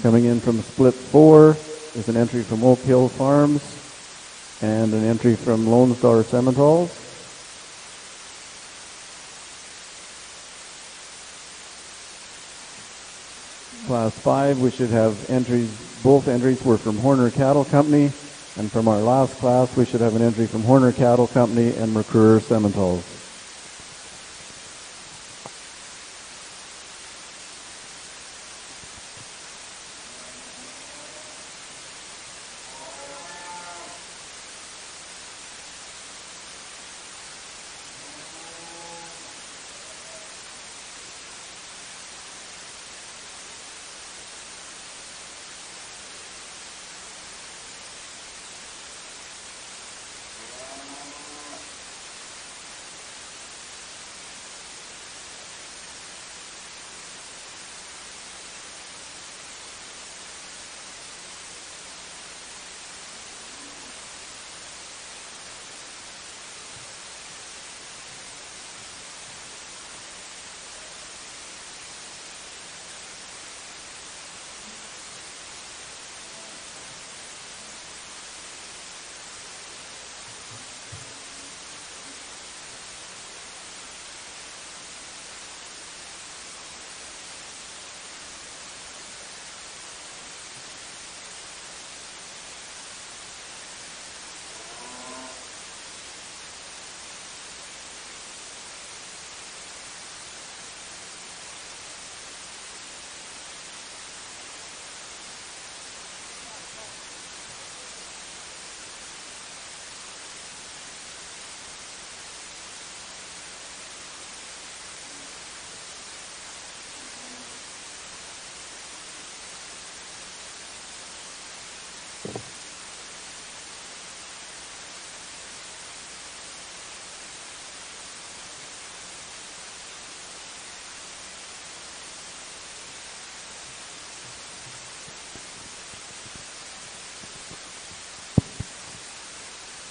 Coming in from Split 4 is an entry from Oak Hill Farms and an entry from Lone Star Sementals. Class 5, we should have entries, both entries were from Horner Cattle Company, and from our last class, we should have an entry from Horner Cattle Company and McClure Sementals.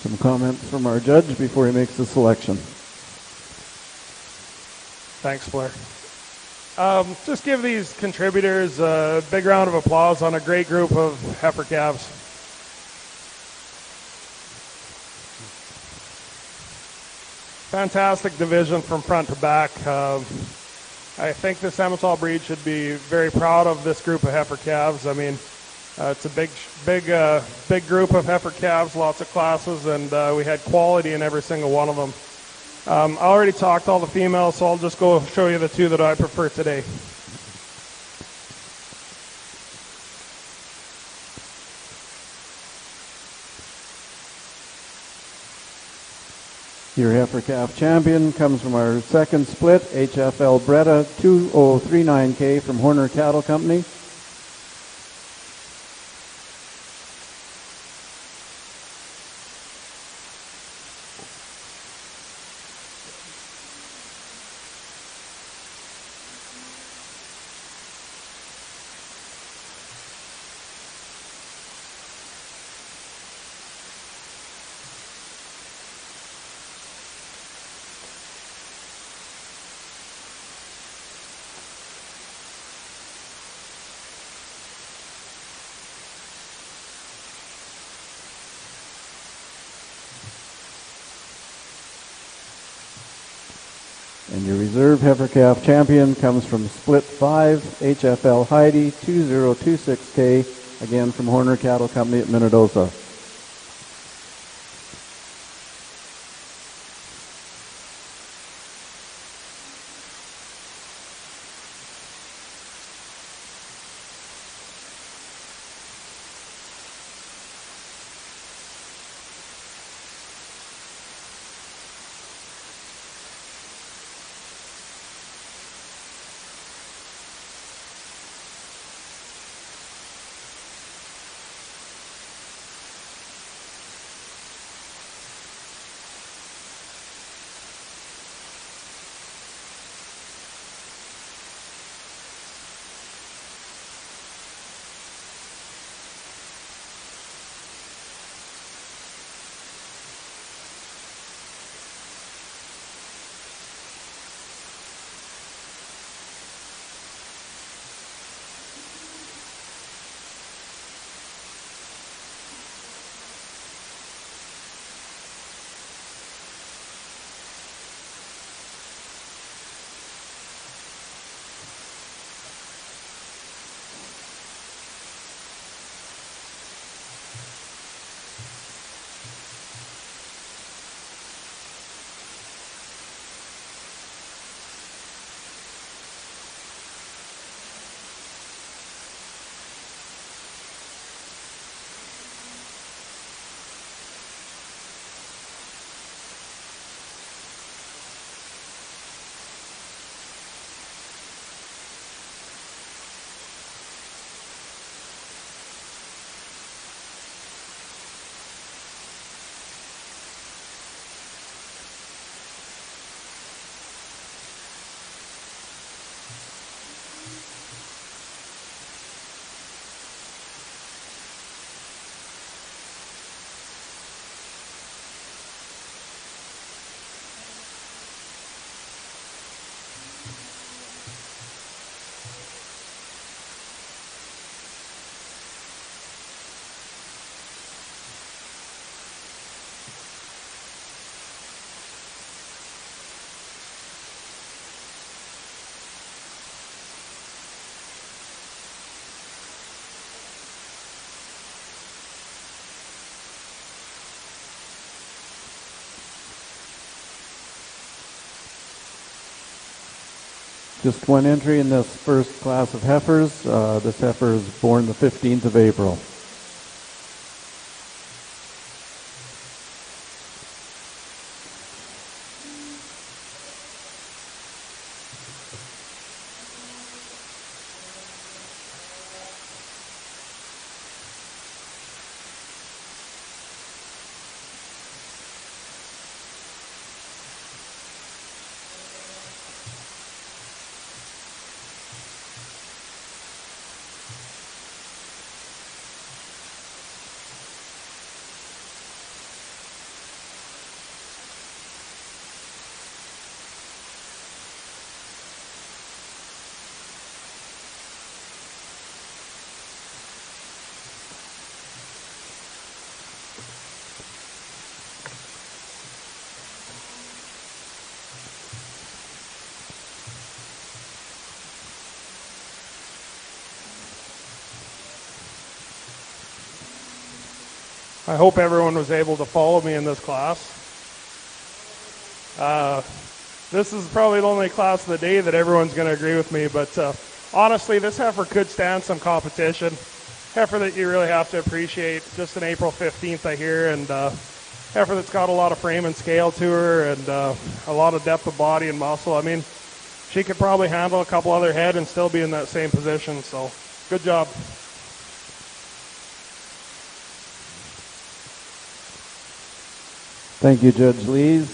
Some comments from our judge before he makes the selection.
Thanks, Blair. Just give these contributors a big round of applause on a great group of heifer calves. Fantastic division from front to back. I think the Simmental breed should be very proud of this group of heifer calves. I mean, it's a big group of heifer calves, lots of classes, and we had quality in every single one of them. I already talked to all the females, so I'll just go show you the two that I prefer today.
Your heifer calf champion comes from our second split, HFL Bretta 2039K from Horner Cattle Company. And your reserve heifer calf champion comes from Split 5, HFL Heidi 2026K, again from Horner Cattle Company at Minnedosa. Just one entry in this first class of heifers. This heifer is born the 15th of April.
I hope everyone was able to follow me in this class. This is probably the only class of the day that everyone's going to agree with me, but honestly, this heifer could stand some competition. Heifer that you really have to appreciate. Just an April 15th, I hear, and heifer that's got a lot of frame and scale to her, and a lot of depth of body and muscle. I mean, she could probably handle a couple other head and still be in that same position, so good job.
Thank you, Judge Lees.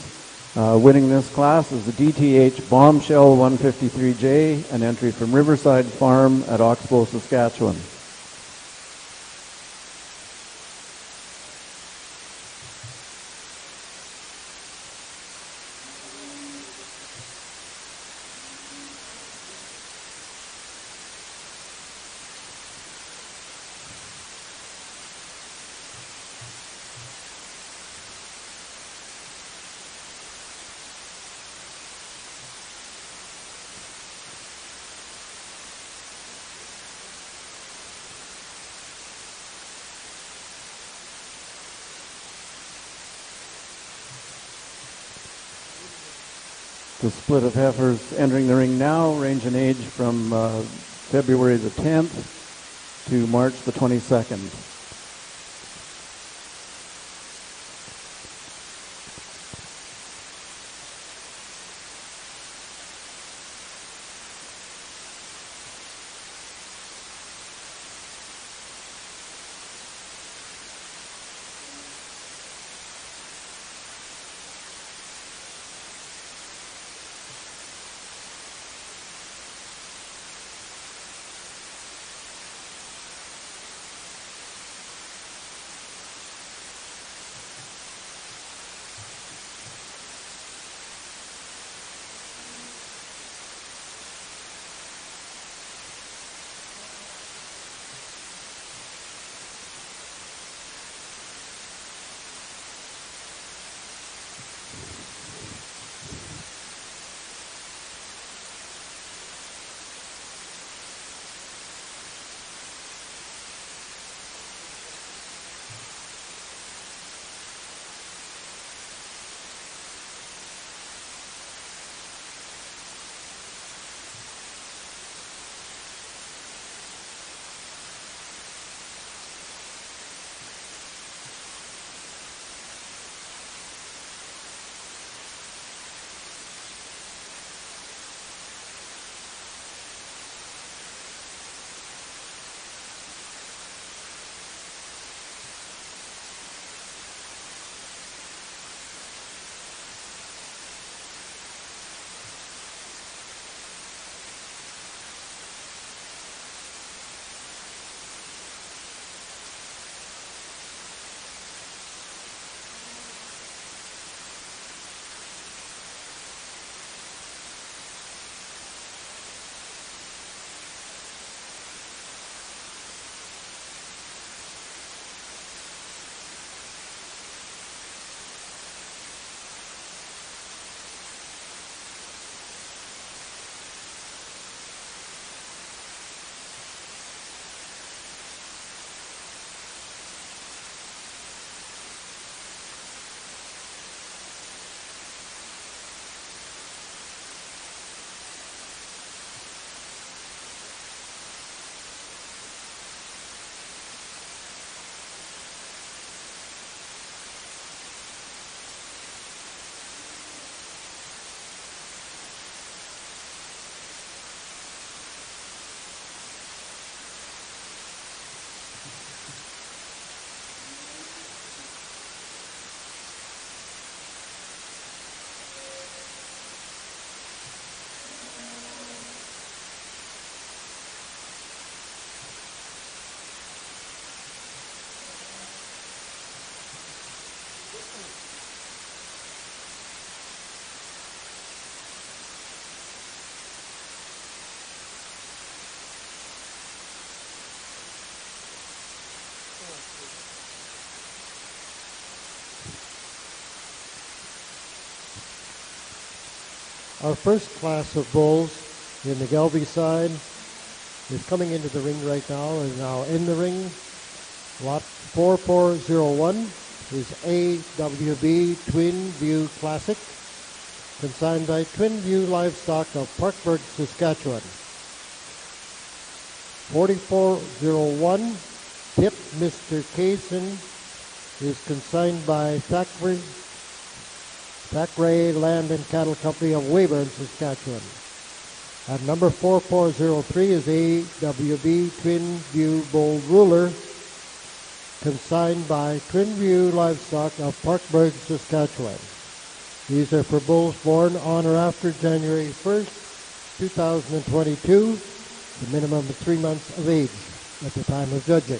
Winning this class is the DTH Bombshell 153J, an entry from Riverside Farm at Oxbow, Saskatchewan. The split of heifers entering the ring now range in age from February the 10th to March the 22nd.
Our first class of bulls in the Gelby side is coming into the ring right now, is now in the ring. Lot 4401 is AWB Twin View Classic, consigned by Twin View Livestock of Parkburg, Saskatchewan. 4401 Tip Mr. Kaysen is consigned by Thackeray Land and Cattle Company of Weyburn, Saskatchewan. And number 4403 is AWB Twin View Bull Ruler, consigned by Twin View Livestock of Parkburg, Saskatchewan. These are for bulls born on or after January 1st, 2022, the minimum of 3 months of age at the time of judging.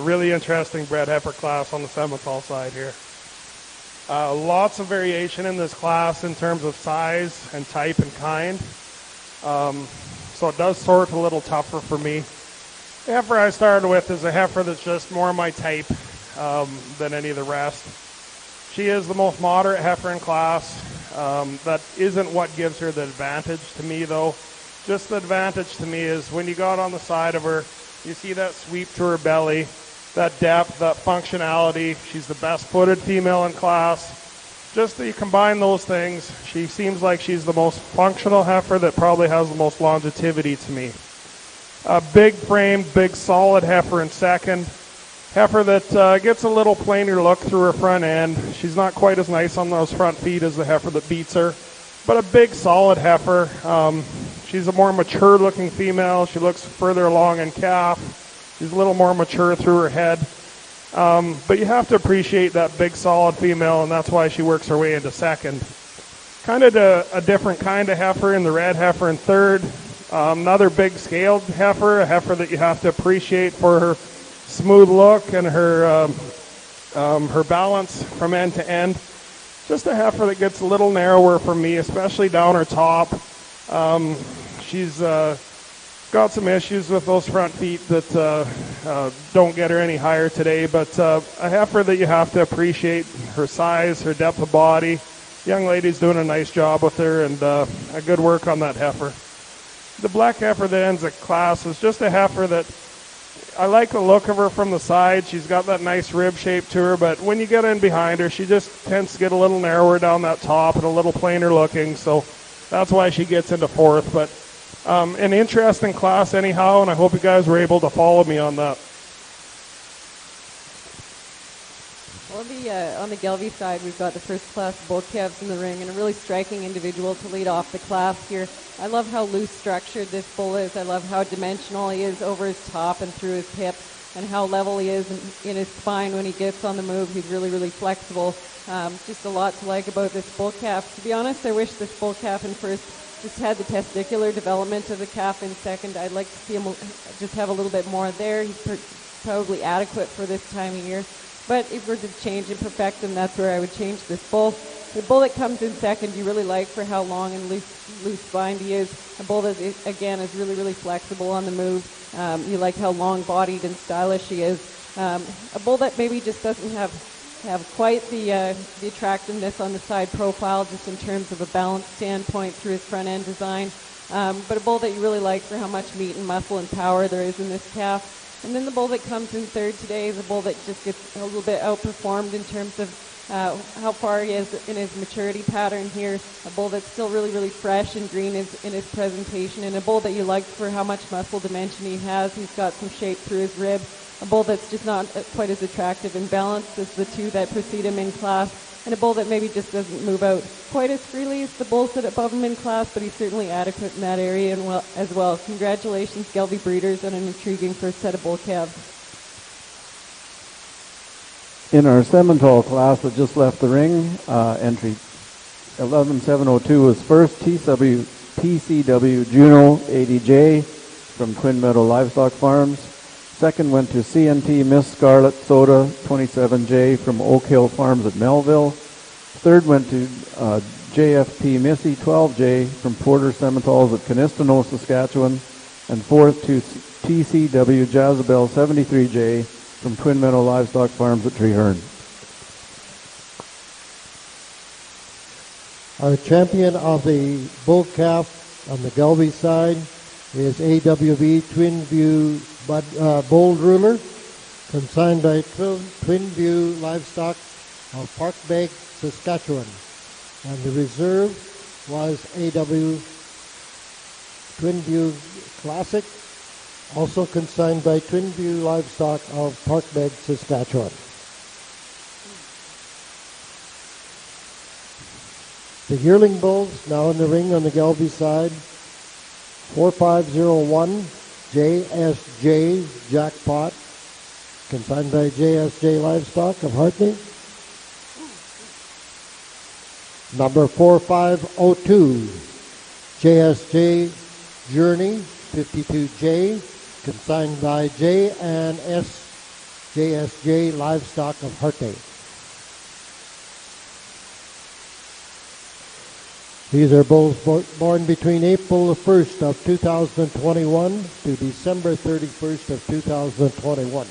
Really interesting bred heifer class on the Simmental side here. Lots of variation in this class in terms of size and type and kind. So it does sort a little tougher for me. The heifer I started with is a heifer that's just more my type than any of the rest. She is the most moderate heifer in class. That isn't what gives her the advantage to me, though. Just the advantage to me is when you got on the side of her, you see that sweep to her belly, that depth, that functionality. She's the best footed female in class. Just that you combine those things, she seems like she's the most functional heifer that probably has the most longevity to me. A big frame, big solid heifer in second. Heifer that gets a little plainer look through her front end. She's not quite as nice on those front feet as the heifer that beats her, but a big solid heifer. She's a more mature looking female. She looks further along in calf. She's a little more mature through her head. But you have to appreciate that big solid female, and that's why she works her way into second. Kind of a different kind of heifer in the red heifer in third. Another big scaled heifer, a heifer that you have to appreciate for her smooth look and her balance from end to end. Just a heifer that gets a little narrower for me, especially down her top. She's got some issues with those front feet that don't get her any higher today, but a heifer that you have to appreciate her size, her depth of body. Young lady's doing a nice job with her, and a good work on that heifer. The black heifer that ends the class is just a heifer that I like the look of her from the side. She's got that nice rib shape to her, but when you get in behind her, she just tends to get a little narrower down that top and a little plainer looking, so that's why she gets into fourth. But an interesting class anyhow, and I hope you guys were able to follow me on that.
Well, On the Gelby side, we've got the first class bull calves in the ring and a really striking individual to lead off the class here. I love how loose structured this bull is. I love how dimensional he is over his top and through his hip, and how level he is in his spine when he gets on the move. He's really, really flexible. Just a lot to like about this bull calf. To be honest, I wish this bull calf in first just had the testicular development of the calf in second. I'd like to see him just have a little bit more there. He's probably adequate for this time of year. But if we're to change and perfect him, that's where I would change this bull. The bull that comes in second, you really like for how long and loose-spined he is. A bull that, again, is really, really flexible on the move. You like how long-bodied and stylish he is. A bull that maybe just doesn't have quite the attractiveness on the side profile, just in terms of a balance standpoint through his front end design. But a bull that you really like for how much meat and muscle and power there is in this calf. And then the bull that comes in third today is a bull that just gets a little bit outperformed in terms of how far he is in his maturity pattern here. A bull that's still really, really fresh and green in his presentation, and a bull that you like for how much muscle dimension he has. He's got some shape through his rib. A bull that's just not quite as attractive and balanced as the two that precede him in class. And a bull that maybe just doesn't move out quite as freely as the bulls that above him in class, but he's certainly adequate in that area as well. Congratulations, Gelby breeders, on an intriguing first set of bull calves.
In our Simmental class that just left the ring, entry 11702 was first, PCW Juno 80J from Twin Meadow Livestock Farms. Second went to CNT Miss Scarlet Soda 27J from Oak Hill Farms at Melville. Third went to JFP Missy 12J from Porter Simmentals at Canistano, Saskatchewan. And fourth to TCW Jezebel 73J from Twin Meadow Livestock Farms at Treeherne.
Our champion of the bull calf on the Gelby side is AWV Twin View Bold Ruler, consigned by Twin View Livestock of Parkbeg, Saskatchewan. And the reserve was AW Twin View Classic, also consigned by Twin View Livestock of Parkbeg, Saskatchewan. The yearling bulls now in the ring on the Gelby side. 4501 JSJ Jackpot, consigned by JSJ Livestock of Hartney. Number 4502 JSJ Journey 52J, consigned by J&S JSJ Livestock of Hartney. These are bulls born between April 1st of 2021 to December 31st of 2021.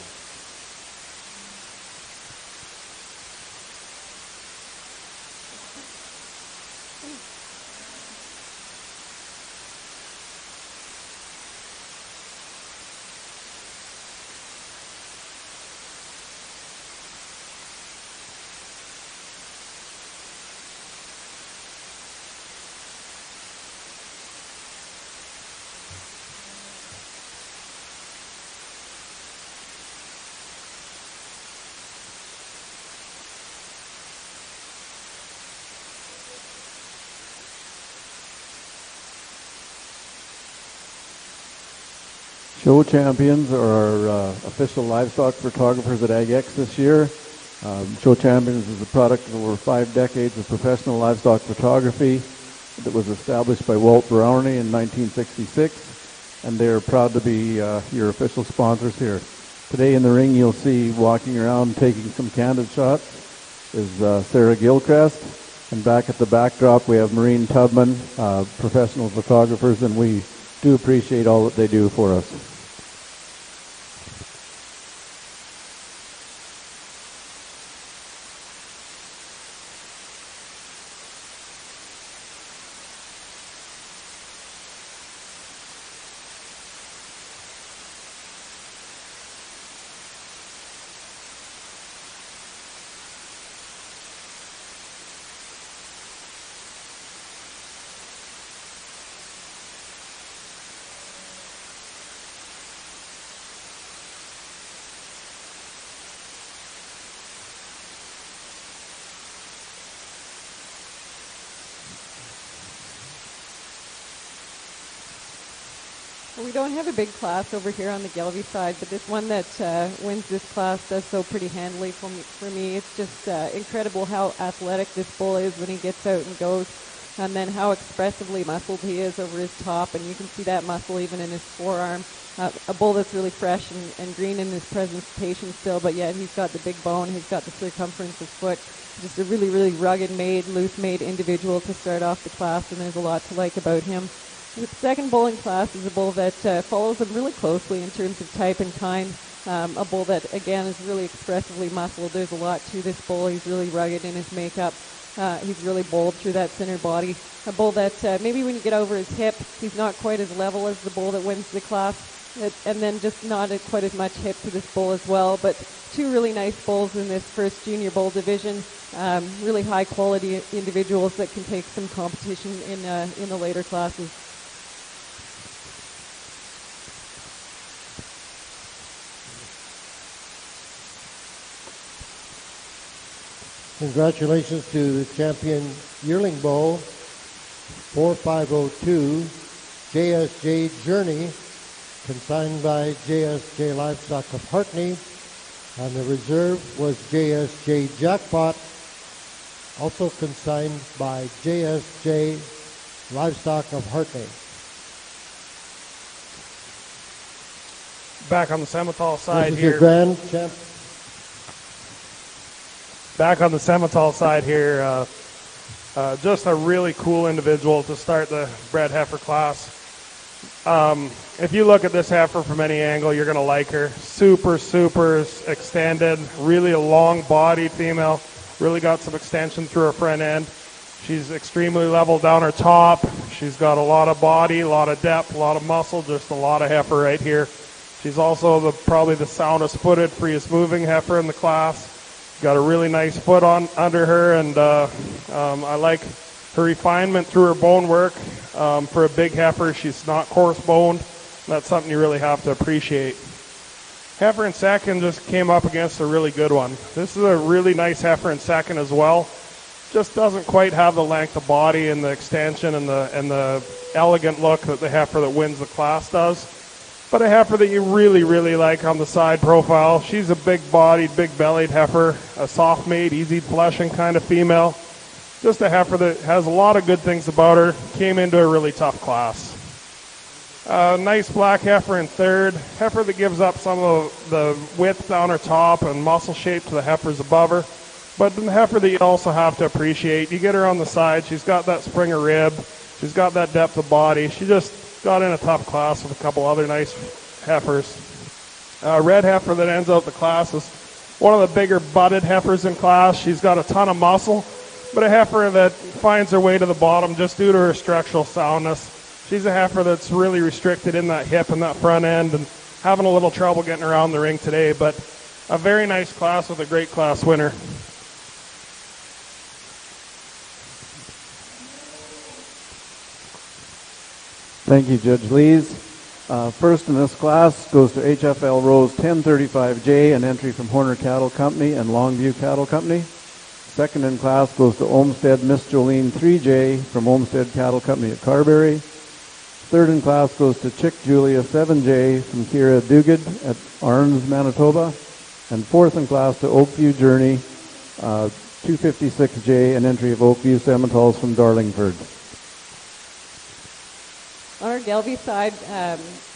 Show champions are our official livestock photographers at Ag Ex this year. Show champions is a product of over 5 decades of professional livestock photography that was established by Walt Brownlee in 1966, and they are proud to be your official sponsors here. Today in the ring you'll see walking around taking some candid shots is Sarah Gilchrist, and back at the backdrop we have Maureen Tubman, professional photographers, and we do appreciate all that they do for us.
We don't have a big class over here on the Gelby side, but this one that wins this class does so pretty handily for me. It's just incredible how athletic this bull is when he gets out and goes, and then how expressively muscled he is over his top, and you can see that muscle even in his forearm. A bull that's really fresh and green in his presentation still, but yet he's got the big bone, he's got the circumference of foot. Just a really, really rugged made, loose made individual to start off the class, and there's a lot to like about him. The second bull in class is a bull that follows him really closely in terms of type and kind. A bull that, again, is really expressively muscled. There's a lot to this bull. He's really rugged in his makeup. He's really bold through that center body. A bull that maybe when you get over his hip, he's not quite as level as the bull that wins the class. And then just not quite as much hip to this bull as well. But two really nice bulls in this first junior bull division. Really high quality individuals that can take some competition in the later classes.
Congratulations to the champion yearling bull, 4502, JSJ Journey, consigned by JSJ Livestock of Hartney, and the reserve was JSJ Jackpot, also consigned by JSJ Livestock of Hartney.
Back on the Simmental side
This is
here.
your grand champ.
Back on the Simmental side here, just a really cool individual to start the bred heifer class. If you look at this heifer from any angle, you're going to like her. Super, super extended, really a long-bodied female. Really got some extension through her front end. She's extremely level down her top. She's got a lot of body, a lot of depth, a lot of muscle, just a lot of heifer right here. She's also probably the soundest footed, freest moving heifer in the class. Got a really nice foot under her, and I like her refinement through her bone work. For a big heifer, she's not coarse boned. That's something you really have to appreciate. Heifer in second just came up against a really good one. This is a really nice heifer in second as well. Just doesn't quite have the length of body and the extension and the elegant look that the heifer that wins the class does. But a heifer that you really, really like on the side profile. She's a big-bodied, big-bellied heifer, a soft-made, easy-fleshing kind of female. Just a heifer that has a lot of good things about her. Came into a really tough class. Nice black heifer in third. Heifer that gives up some of the width down her top and muscle shape to the heifers above her. But the heifer that you also have to appreciate. You get her on the side. She's got that Springer rib. She's got that depth of body. She just got in a tough class with a couple other nice heifers. Red heifer that ends out the class is one of the bigger butted heifers in class. She's got a ton of muscle, but a heifer that finds her way to the bottom just due to her structural soundness. She's a heifer that's really restricted in that hip and that front end and having a little trouble getting around the ring today, but a very nice class with a great class winner.
Thank you, Judge Lees. First in this class goes to HFL Rose 1035J, an entry from Horner Cattle Company and Longview Cattle Company. Second in class goes to Olmsted Miss Jolene 3J from Olmsted Cattle Company at Carberry. Third in class goes to Chick Julia 7J from Kira Dugard at Arns, Manitoba. And fourth in class to Oakview Journey 256J, an entry of Oakview Simmentals from Darlingford.
On our Gelby side,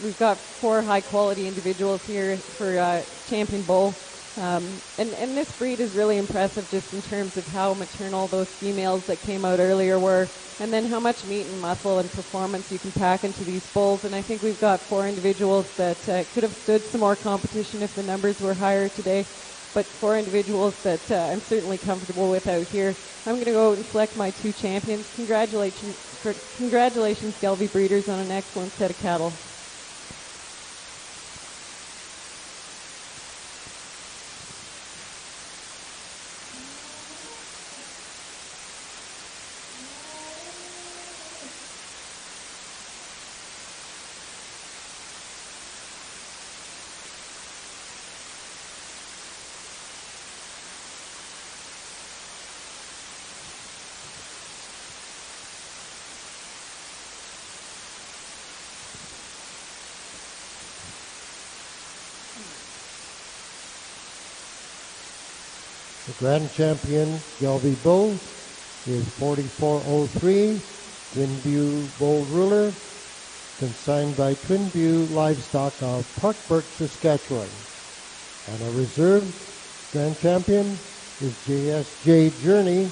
we've got 4 high-quality individuals here for Champion Bull. And this breed is really impressive just in terms of how maternal those females that came out earlier were, and then how much meat and muscle and performance you can pack into these bulls. And I think we've got 4 individuals that could have stood some more competition if the numbers were higher today, but 4 individuals that I'm certainly comfortable with out here. I'm going to go and select my 2 champions. Congratulations, Gelby breeders, on an excellent set of cattle.
The grand champion, Gelby Bull, is 4403, Twinview Bold Ruler, consigned by Twinview Livestock of Parkburg, Saskatchewan. And a reserve grand champion is JSJ Journey,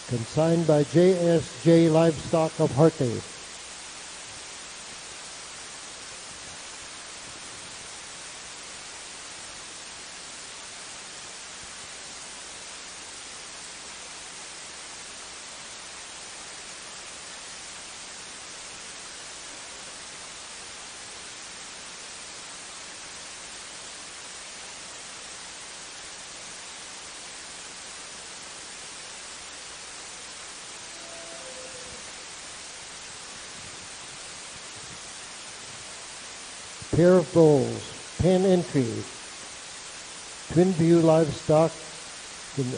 consigned by JSJ Livestock of Hartley. Pair of bulls, 10 entries, Twinview Livestock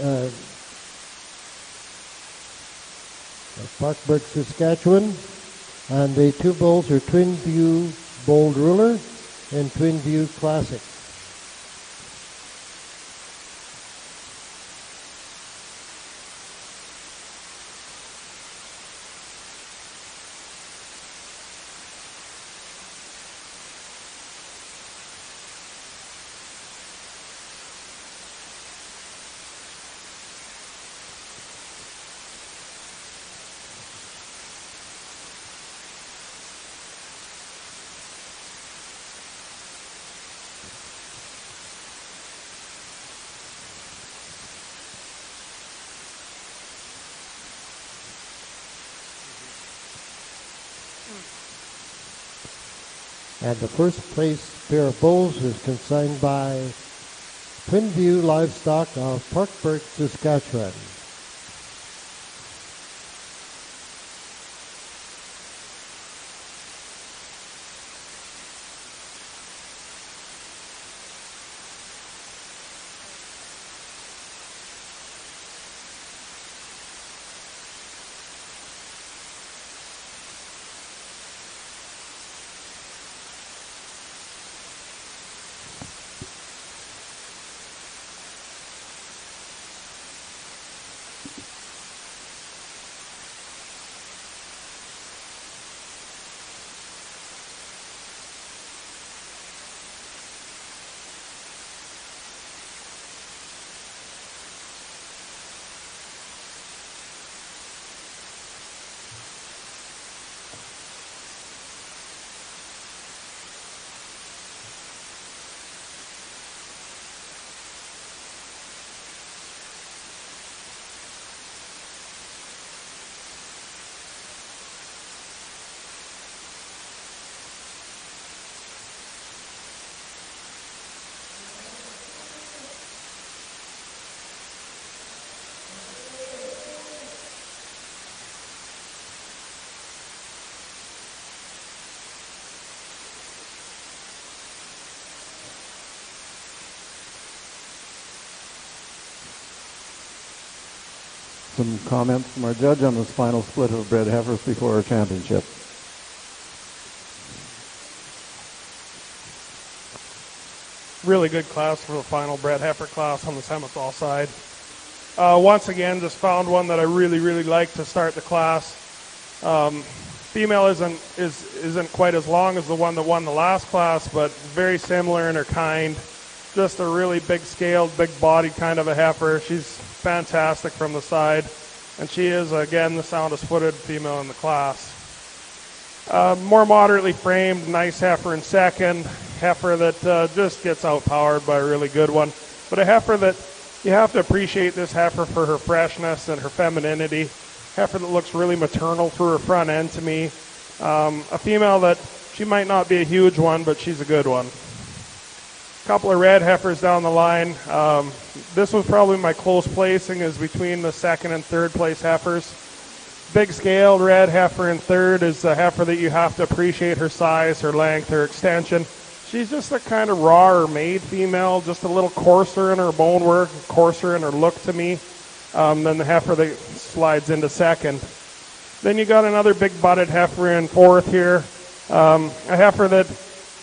of Parkburg, Saskatchewan, and the two bulls are Twinview Bold Ruler and Twinview Classic. And the first place pair of bulls is consigned by Twinview Livestock of Parkburg, Saskatchewan.
Some comments from our judge on this final split of bred heifers before our championship.
Really good class for the final bred heifer class on the Simmenthal side. Once again, just found one that I really like to start the class. Female isn't quite as long as the one that won the last class, but very similar in her kind. Just a really big scaled, big bodied kind of a heifer. She's fantastic from the side, and she is again the soundest footed female in the class. More moderately framed, nice heifer in second, heifer that just gets outpowered by a really good one, but a heifer that you have to appreciate this heifer for her freshness and her femininity. Heifer that looks really maternal through her front end to me. A female that she might not be a huge one, but she's a good one. Couple of red heifers down the line. This was probably my close placing, is between the second and third place heifers. Big scaled red heifer in third is a heifer that you have to appreciate her size, her length, her extension. She's just a kind of raw or made female, just a little coarser in her bone work, coarser in her look to me than the heifer that slides into second. Then you got another big butted heifer in fourth here. A heifer that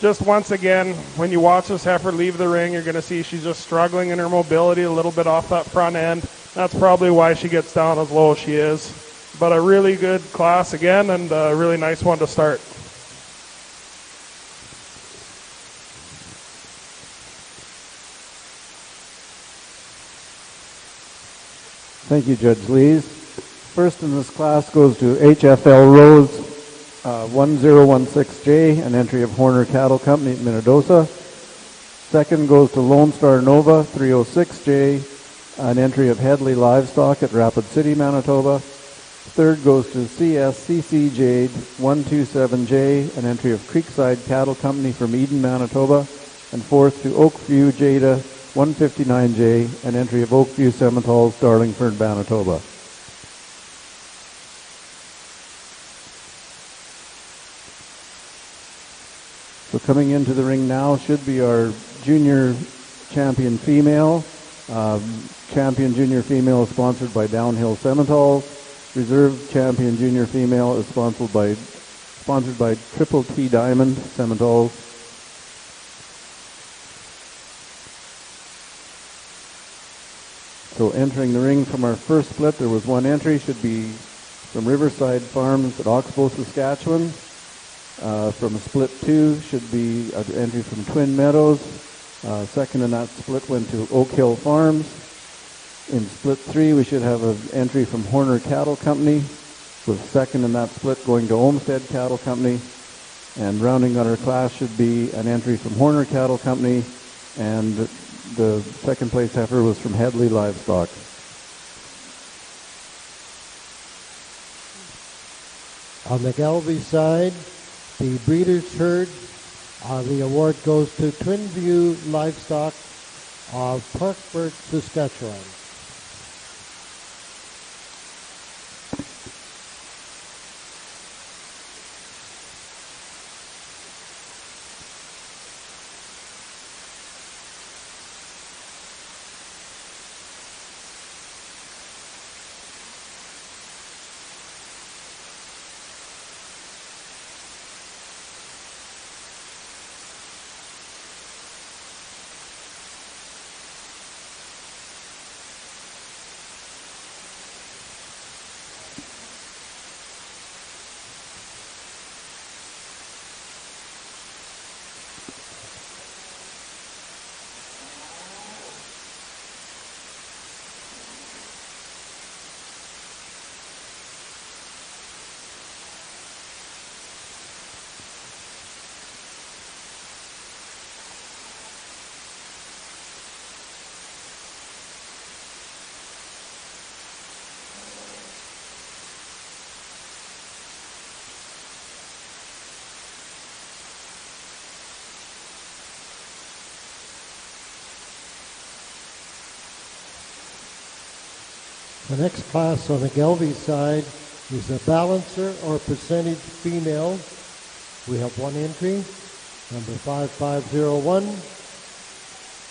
just once again, when you watch this heifer leave the ring, you're going to see she's just struggling in her mobility a little bit off that front end. That's probably why she gets down as low as she is. But a really good class again, and a really nice one to start.
Thank you, Judge Lees. First in this class goes to HFL Rose 1016J, an entry of Horner Cattle Company at Minnedosa. Second goes to Lone Star Nova 306J, an entry of Headley Livestock at Rapid City, Manitoba. Third goes to CSCC Jade 127J, an entry of Creekside Cattle Company from Eden, Manitoba. And fourth to Oakview Jada 159J, an entry of Oakview Simmentals, Darlingford, Manitoba. So coming into the ring now should be our junior champion female. Champion junior female is sponsored by Downhill Simmentals. Reserve champion junior female is sponsored by Triple T Diamond Simmentals. So entering the ring from our first split, there was one entry, should be from Riverside Farms at Oxbow, Saskatchewan. From split 2 should be an entry from Twin Meadows. Second in that split went to Oak Hill Farms. In split 3 we should have an entry from Horner Cattle Company, with second in that split going to Olmsted Cattle Company. And rounding out our class should be an entry from Horner Cattle Company, and the second place heifer was from Headley Livestock.
On the Galvey side, the breeders' herd, the award goes to Twinview Livestock of Parkburg, Saskatchewan. The next class on the Galvey side is a balancer or percentage female. We have one entry, number 5501.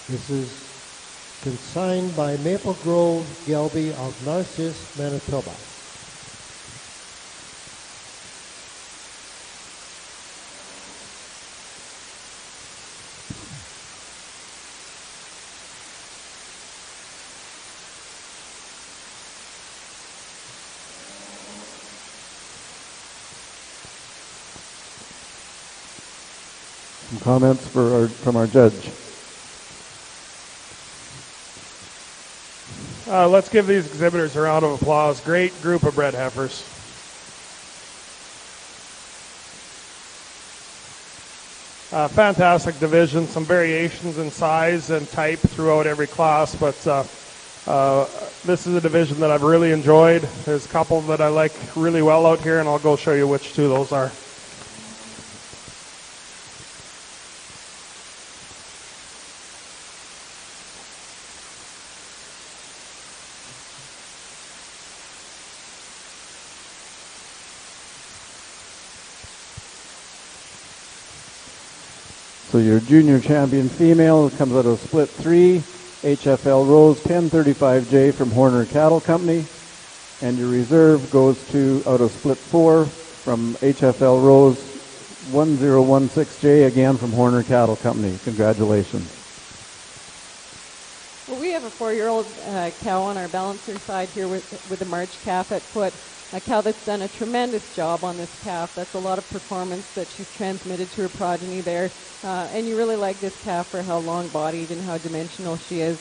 This is consigned by Maple Grove Galvey of Narcissus, Manitoba.
Some comments from our judge.
Let's give these exhibitors a round of applause. Great group of bred heifers. Fantastic division, some variations in size and type throughout every class, but this is a division that I've really enjoyed. There's a couple that I like really well out here, and I'll go show you which two those are.
So your junior champion female comes out of split 3, HFL Rose 1035J from Horner Cattle Company. And your reserve goes to out of split 4 from HFL Rose 1016J, again from Horner Cattle Company. Congratulations.
Well, we have a 4-year-old cow on our balancer side here with a March calf at foot. A cow that's done a tremendous job on this calf. That's a lot of performance that she's transmitted to her progeny there. And you really like this calf for how long-bodied and how dimensional she is.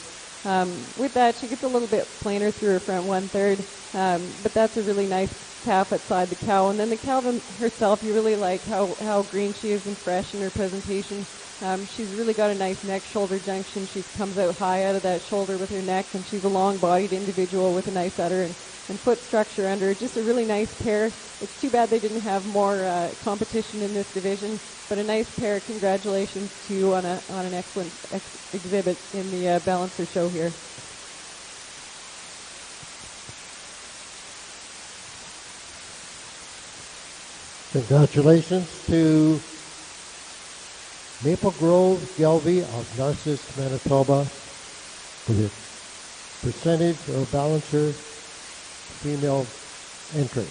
With that, she gets a little bit plainer through her front 1/3, but that's a really nice calf outside the cow. And then the cow herself, you really like how green she is and fresh in her presentation. She's really got a nice neck-shoulder junction. She comes out high out of that shoulder with her neck, and she's a long-bodied individual with a nice udder and foot structure under her. Just a really nice pair. It's too bad they didn't have more competition in this division, but a nice pair. Congratulations to you on an excellent exhibit in the balancer show here.
Congratulations to Maple Grove Gelby of Narcissus, Manitoba, for the percentage or balancer female entry.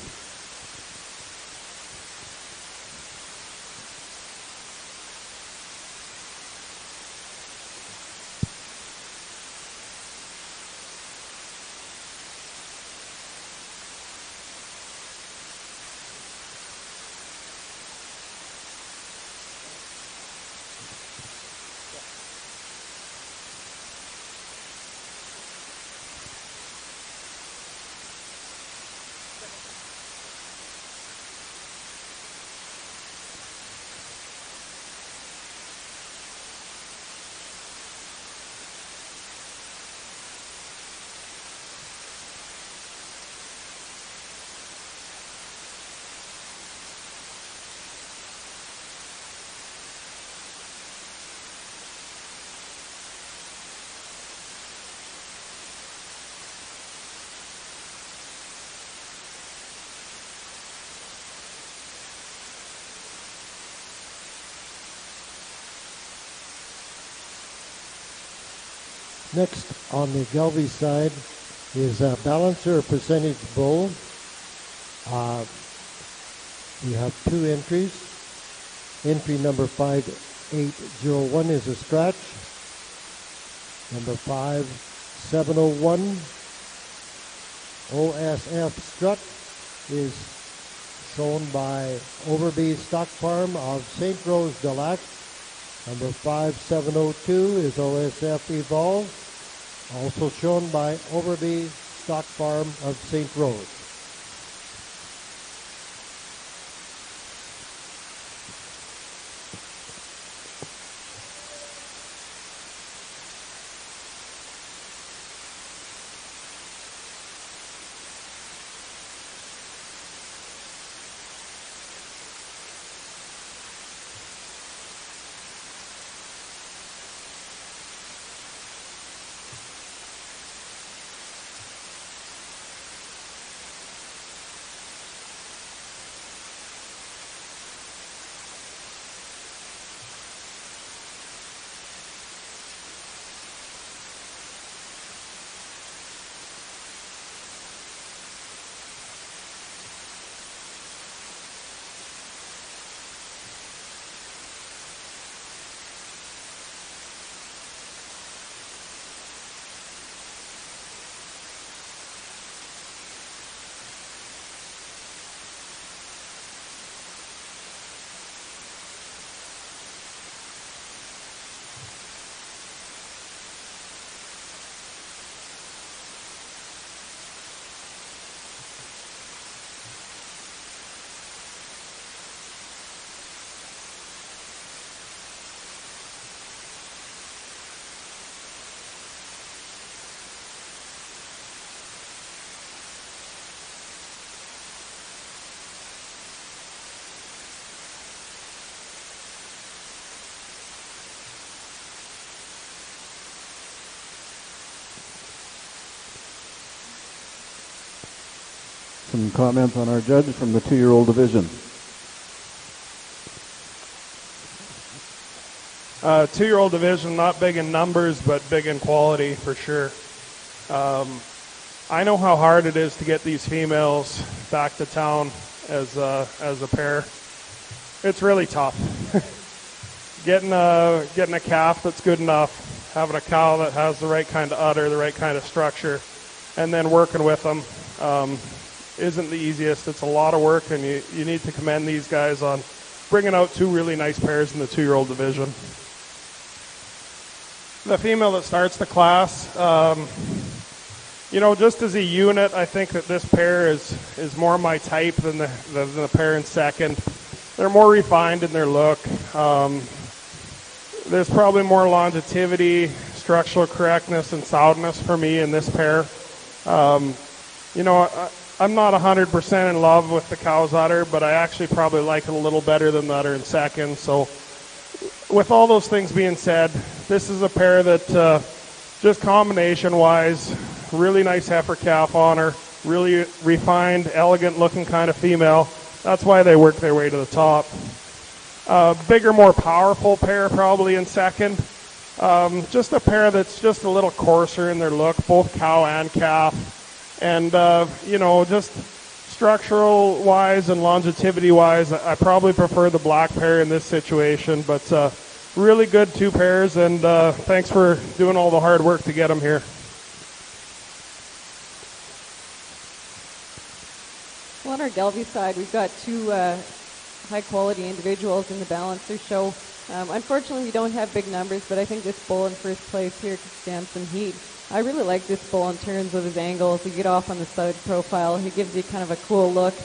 Next on the Gelby side is a balancer or percentage bull. We have 2 entries. Entry number 5801 is a scratch. Number 5701 OSF strut is shown by Overby Stock Farm of St. Rose de Lac. Number 5702 is OSF Evolve, also shown by Overby Stock Farm of St. Rose.
Some comments on our judge from the 2-year-old division.
2-year-old division, not big in numbers, but big in quality for sure. I know how hard it is to get these females back to town as a pair. it's really tough. Getting a calf that's good enough, having a cow that has the right kind of udder, the right kind of structure, and then working with them isn't the easiest. It's a lot of work, and you need to commend these guys on bringing out two really nice pairs in the 2-year-old division. The female that starts the class, just as a unit, I think that this pair is more my type than the pair in second. They're more refined in their look. There's probably more longevity, structural correctness, and soundness for me in this pair. I'm not 100% in love with the cow's udder, but I actually probably like it a little better than the udder in second. So with all those things being said, this is a pair that just combination-wise, really nice heifer calf on her, really refined, elegant-looking kind of female. That's why they work their way to the top. Bigger, more powerful pair probably in second. Just a pair that's just a little coarser in their look, both cow and calf. And, just structural-wise and longevity-wise, I probably prefer the black pair in this situation. But really good two pairs, and thanks for doing all the hard work to get them here.
Well, on our Gelbvieh side, we've got two high-quality individuals in the balancer show. Unfortunately, we don't have big numbers, but I think this bull in first place here could stand some heat. I really like this bull in terms of his angles. You get off on the side profile. He gives you kind of a cool look.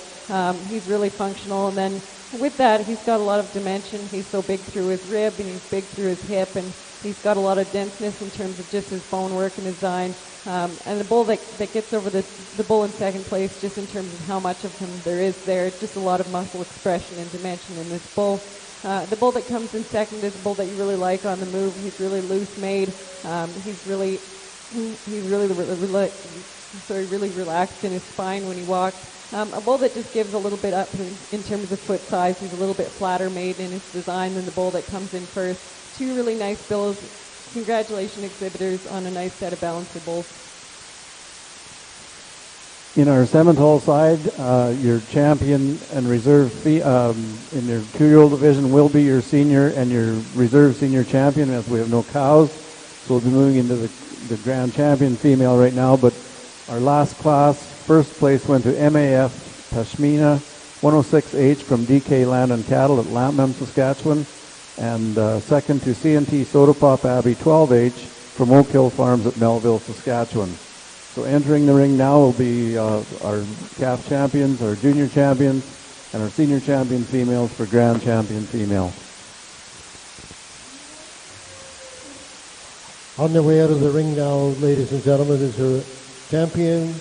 He's really functional, and then with that, he's got a lot of dimension. He's so big through his rib, and he's big through his hip, and he's got a lot of denseness in terms of just his bone work and design. And the bull that gets over the bull in second place, just in terms of how much of him there is there, just a lot of muscle expression and dimension in this bull. The bull that comes in second is a bull that you really like on the move. He's really loose-made. He's really relaxed in his spine when he walks. A bull that just gives a little bit up in terms of foot size. He's a little bit flatter made in his design than the bull that comes in first. Two really nice bulls. Congratulations, exhibitors, on a nice set of balancer bulls.
In our Simmental side, your champion and reserve in your 2-year-old division will be your senior and your reserve senior champion, as we have no cows. So we'll be moving into the grand champion female right now. But our last class, first place went to MAF Pashmina 106H from DK Land and Cattle at Lampman, Saskatchewan. And second to CNT Soda Pop Abbey 12H from Oak Hill Farms at Melville, Saskatchewan. So entering the ring now will be our calf champions, our junior champions, and our senior champion females for grand champion female.
On their way out of the ring now, ladies and gentlemen, is her champion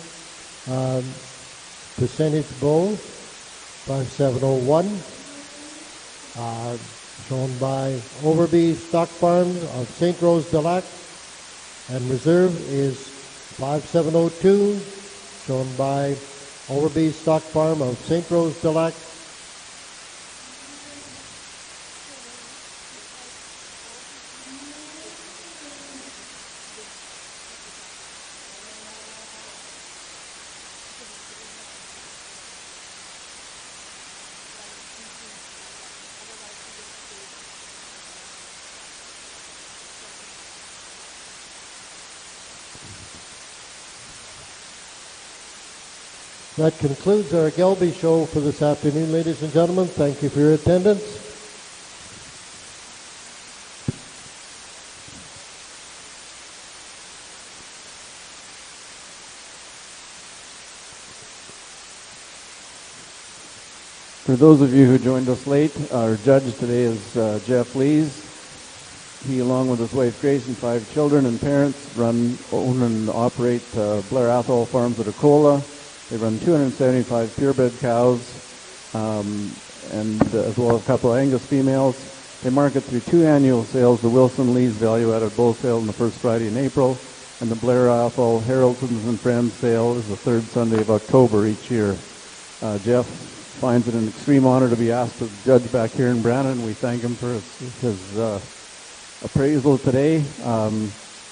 percentage bull, 5701. Shown by Overby Stock Farms of St. Rose de Lac, and reserve is 5702, shown by Overby Stock Farm of St. Rose de Lac. That concludes our Gelbvieh show for this afternoon, ladies and gentlemen. Thank you for your attendance.
For those of you who joined us late, our judge today is Jeff Lees. He, along with his wife Grace and 5 children and parents, own and operate Blair Athol Farms at Arcola. They run 275 purebred cows, and as well as a couple of Angus females. They market through 2 annual sales, the Wilson Lees Value-Added Bull Sale on the first Friday in April, and the Blair Athol Haroldsons and Friends Sale is the 3rd Sunday of October each year. Jeff finds it an extreme honor to be asked to judge back here in Brandon. We thank him for his appraisal today.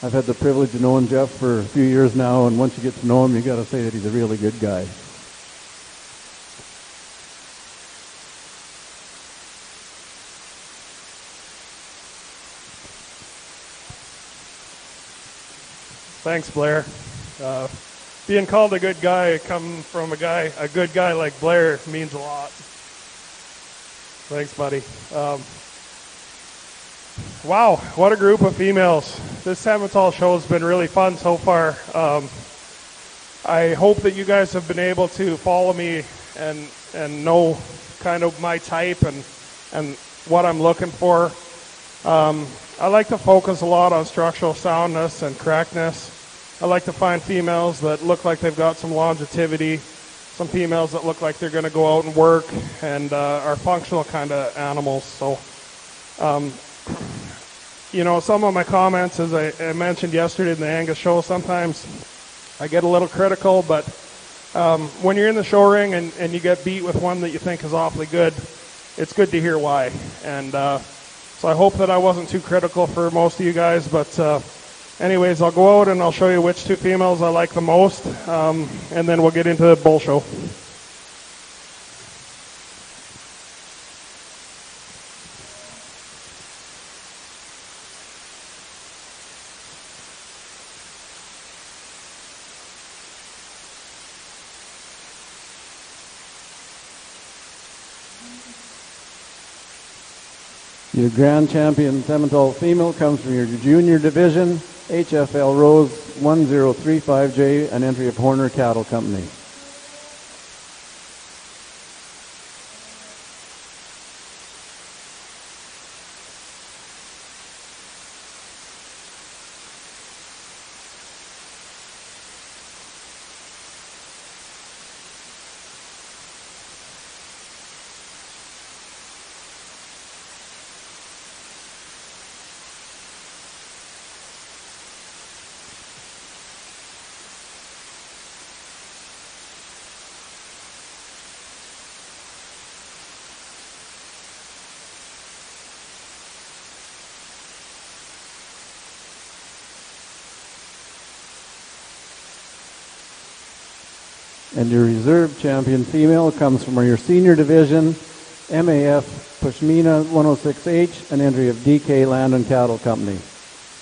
I've had the privilege of knowing Jeff for a few years now, and once you get to know him, you got to say that he's a really good guy.
Thanks, Blair. Being called a good guy, coming from a good guy like Blair, means a lot. Thanks, buddy. Wow, what a group of females. This Simmental show has been really fun so far. I hope that you guys have been able to follow me and know kind of my type and what I'm looking for. I like to focus a lot on structural soundness and correctness. I like to find females that look like they've got some longevity, some females that look like they're going to go out and work and are functional kind of animals. So, some of my comments, as I mentioned yesterday in the Angus show, sometimes I get a little critical, but when you're in the show ring and you get beat with one that you think is awfully good, it's good to hear why. And so I hope that I wasn't too critical for most of you guys, but anyways, I'll go out and I'll show you which two females I like the most, and then we'll get into the bull show.
Your grand champion Simmental female comes from your junior division, HFL Rose 1035J, an entry of Horner Cattle Company. And your reserve champion female comes from your senior division, MAF Pushmina 106H, an entry of DK Land and Cattle Company.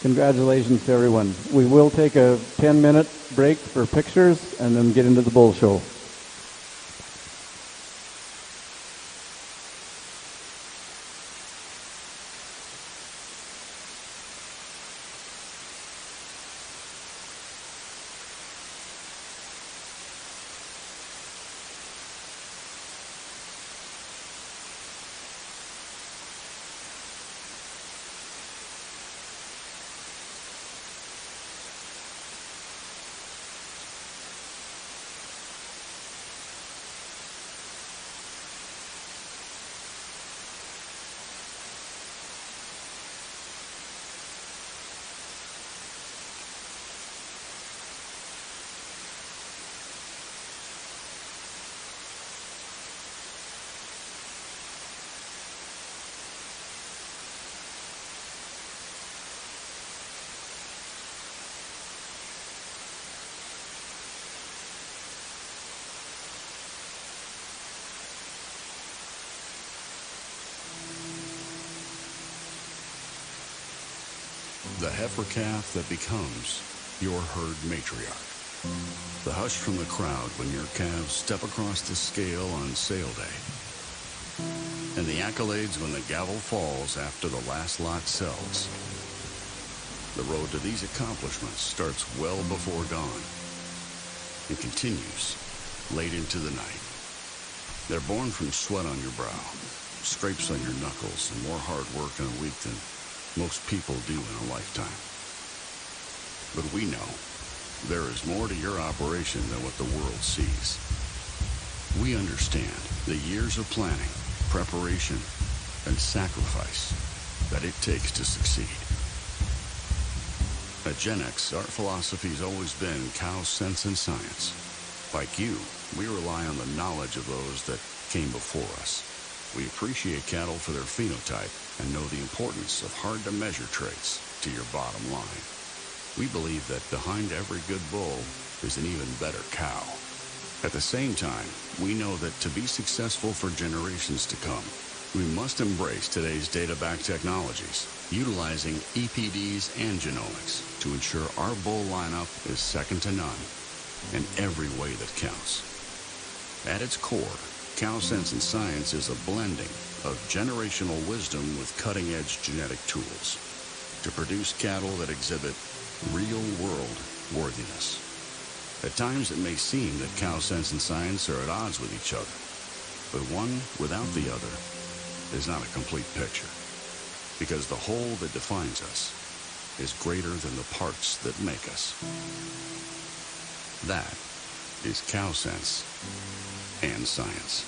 Congratulations to everyone. We will take a 10-minute break for pictures and then get into the bull show.
The heifer calf that becomes your herd matriarch. The hush from the crowd when your calves step across the scale on sale day. And the accolades when the gavel falls after the last lot sells. The road to these accomplishments starts well before dawn and continues late into the night. They're born from sweat on your brow, scrapes on your knuckles, and more hard work in a week than most people do in a lifetime. But we know there is more to your operation than what the world sees. We understand the years of planning, preparation, and sacrifice that it takes to succeed. At Gen X, our philosophy has always been cow sense and science. Like you, we rely on the knowledge of those that came before us. We appreciate cattle for their phenotype and know the importance of hard-to-measure traits to your bottom line. We believe that behind every good bull is an even better cow. At the same time, we know that to be successful for generations to come, We must embrace today's data-backed technologies, utilizing EPDs and genomics to ensure our bull lineup is second to none in every way that counts. At its core, Cow Sense and Science is a blending of generational wisdom with cutting-edge genetic tools to produce cattle that exhibit real-world worthiness. At times it may seem that Cow Sense and Science are at odds with each other, but one without the other is not a complete picture, because the whole that defines us is greater than the parts that make us. That is Cow Sense and Science.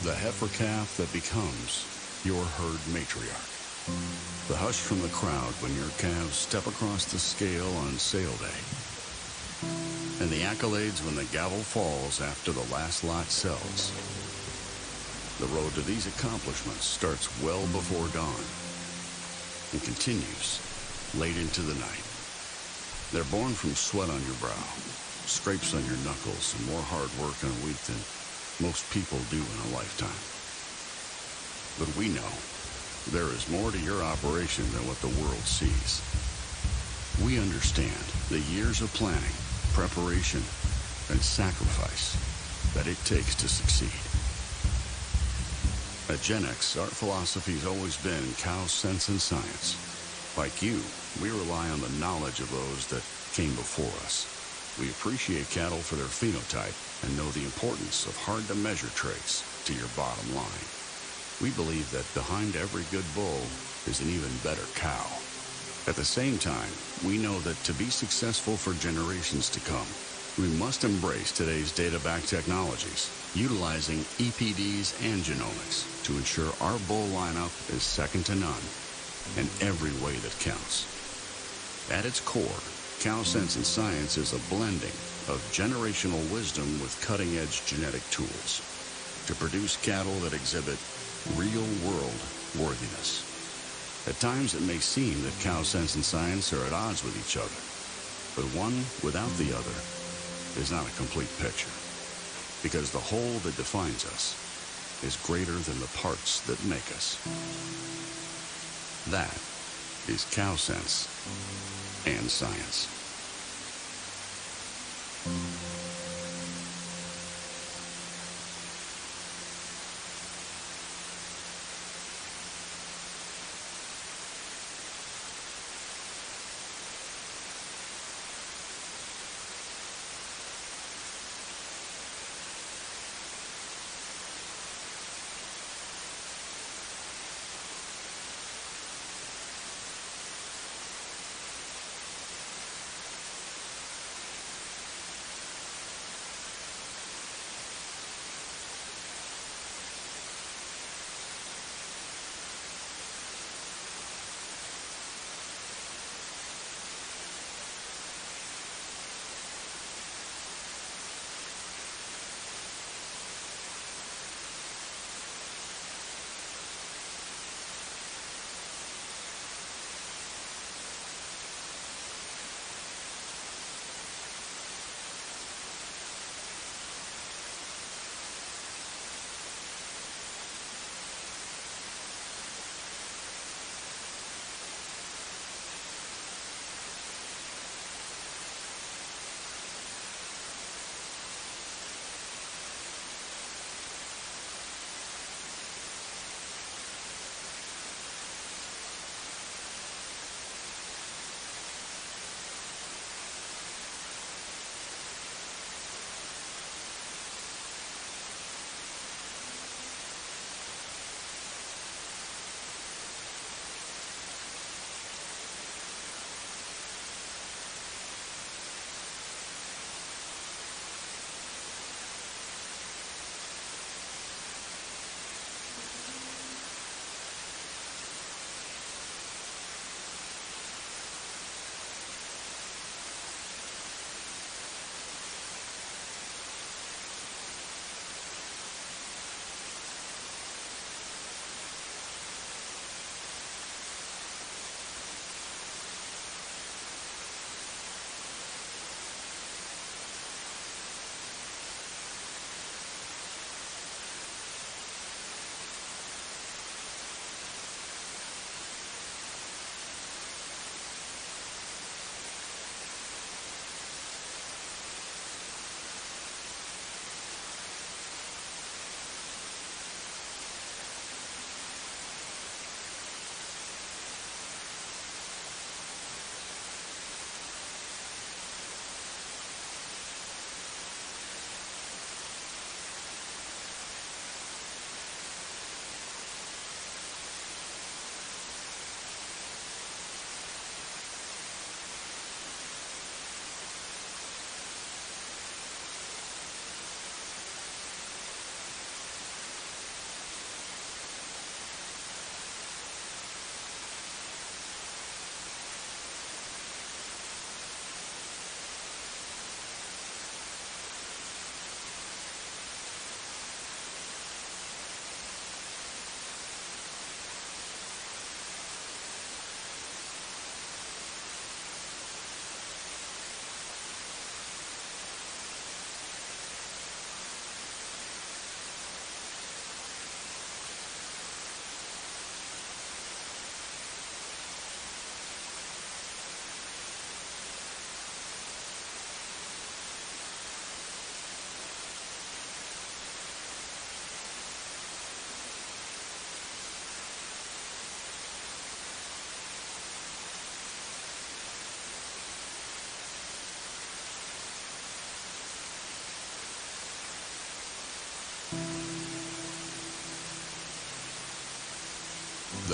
The heifer calf that becomes your herd matriarch. The hush from the crowd when your calves step across the scale on sale day. And the accolades when the gavel falls after the last lot sells. The road to these accomplishments starts well before dawn and continues late into the night. They're born from sweat on your brow, scrapes on your knuckles, and more hard work in a week than most people do in a lifetime. But we know there is more to your operation than what the world sees. We understand the years of planning, preparation, and sacrifice that it takes to succeed. At Gen X, our philosophy has always been cow sense and science. Like you, we rely on the knowledge of those that came before us. We appreciate cattle for their phenotype and know the importance of hard-to-measure traits to your bottom line. We believe that behind every good bull is an even better cow. At the same time, we know that to be successful for generations to come, we must embrace today's data-backed technologies, utilizing EPDs and genomics to ensure our bull lineup is second to none in every way that counts. At its core, Cow Sense and Science is a blending of generational wisdom with cutting-edge genetic tools to produce cattle that exhibit real-world worthiness. At times, it may seem that Cow Sense and Science are at odds with each other, but one without the other is not a complete picture, because the whole that defines us is greater than the parts that make us. That is Cow Sense and Science.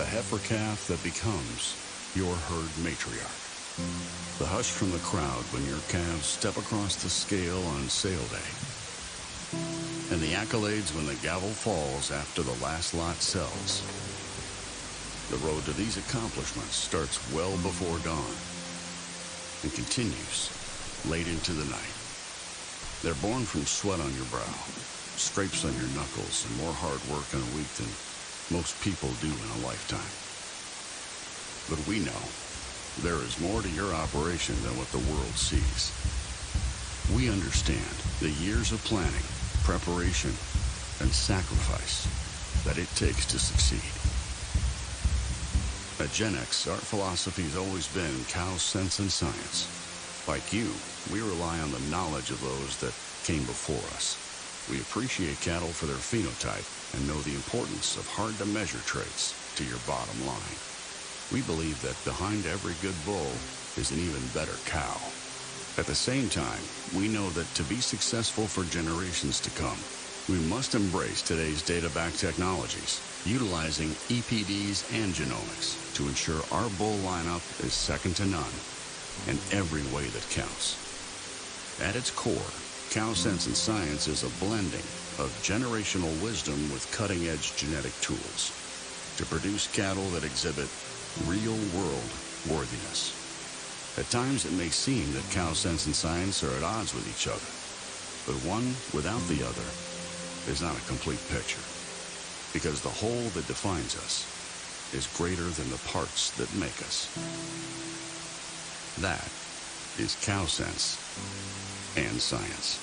heifer calf that becomes your herd matriarch. The hush from the crowd when your calves step across the scale on sale day. And the accolades when the gavel falls after the last lot sells. The road to these accomplishments starts well before dawn and continues late into the night. They're born from sweat on your brow, scrapes on your knuckles, and more hard work in a week than most people do in a lifetime. But we know there is more to your operation than what the world sees. We understand the years of planning, preparation, and sacrifice that it takes to succeed. At Gen X, our philosophy has always been cow sense and science. Like you, we rely on the knowledge of those that came before us. We appreciate cattle for their phenotype and know the importance of hard-to-measure traits to your bottom line. We believe that behind every good bull is an even better cow. At the same time, we know that to be successful for generations to come, we must embrace today's data-backed technologies, utilizing EPDs and genomics to ensure our bull lineup is second to none in every way that counts. At its core, Cow Sense and Science is a blending of generational wisdom with cutting-edge genetic tools to produce cattle that exhibit real-world worthiness. At times, it may seem that Cow Sense and Science are at odds with each other, but one without the other is not a complete picture, because the whole that defines us is greater than the parts that make us. That is Cow Sense and Science.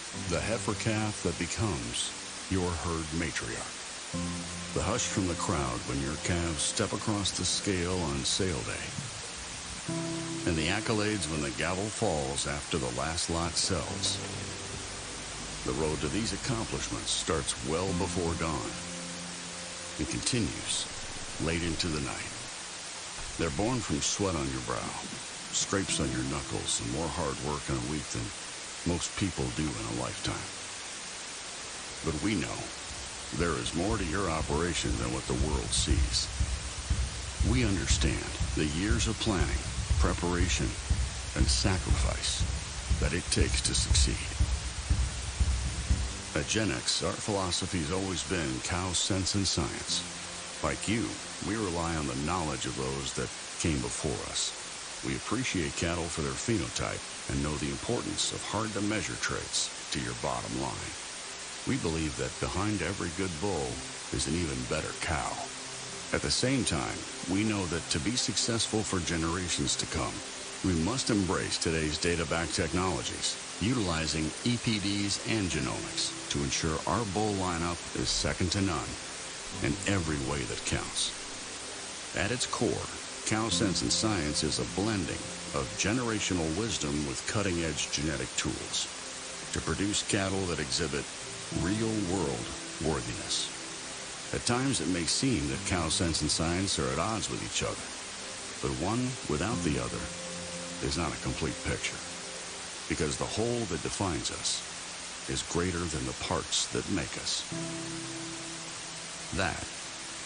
The heifer calf that becomes your herd matriarch. The hush from the crowd when your calves step across the scale on sale day. And the accolades when the gavel falls after the last lot sells. The road to these accomplishments starts well before dawn and continues late into the night. They're born from sweat on your brow, scrapes on your knuckles, and more hard work in a week than most people do in a lifetime. But we know there is more to your operation than what the world sees. We understand the years of planning, preparation, and sacrifice that it takes to succeed. At Gen X, our philosophy has always been cow sense and science. Like you, we rely on the knowledge of those that came before us. We appreciate cattle for their phenotype and know the importance of hard-to-measure traits to your bottom line. We believe that behind every good bull is an even better cow. At the same time, we know that to be successful for generations to come, we must embrace today's data-backed technologies, utilizing EPDs and genomics to ensure our bull lineup is second to none in every way that counts. At its core, Cow Sense and Science is a blending of generational wisdom with cutting-edge genetic tools to produce cattle that exhibit real-world worthiness. At times, it may seem that Cow Sense and Science are at odds with each other, but one without the other is not a complete picture, because the whole that defines us is greater than the parts that make us. That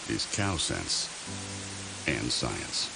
is Cow Sense and Science.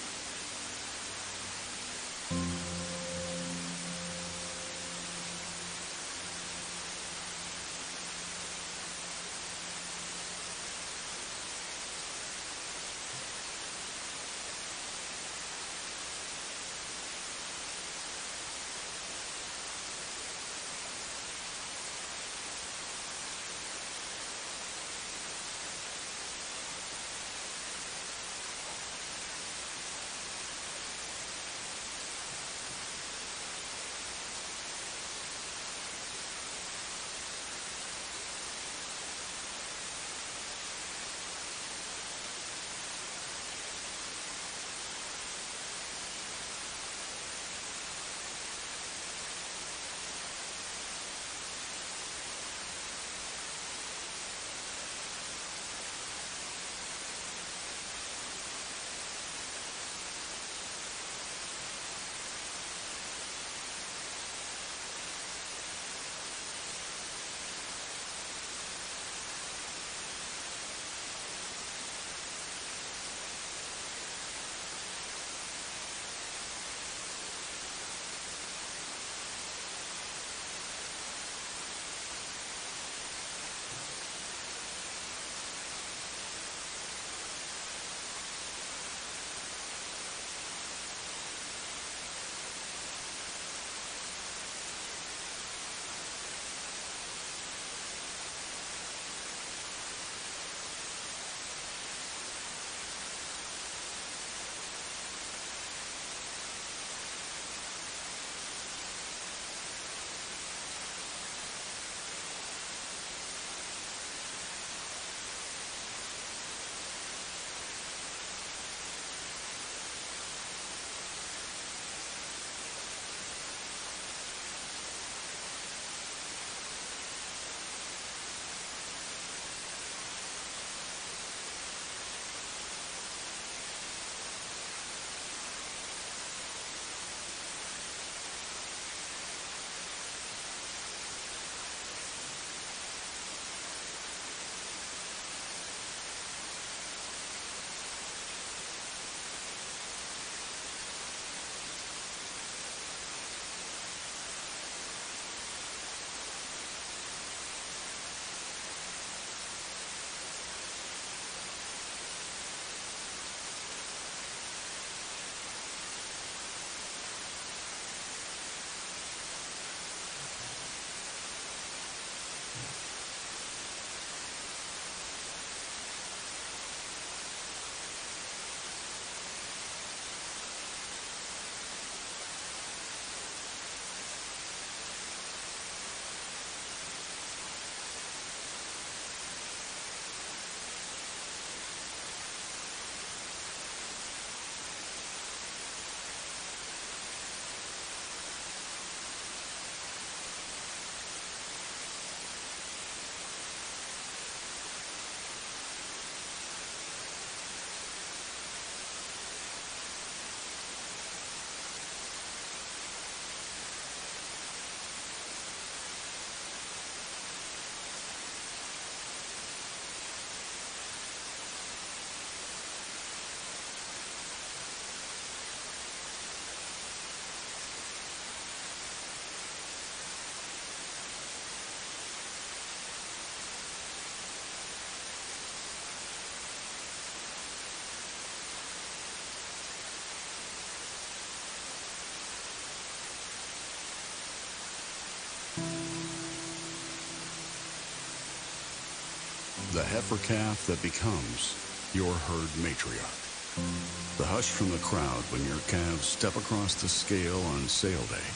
The heifer calf that becomes your herd matriarch. The hush from the crowd when your calves step across the scale on sale day.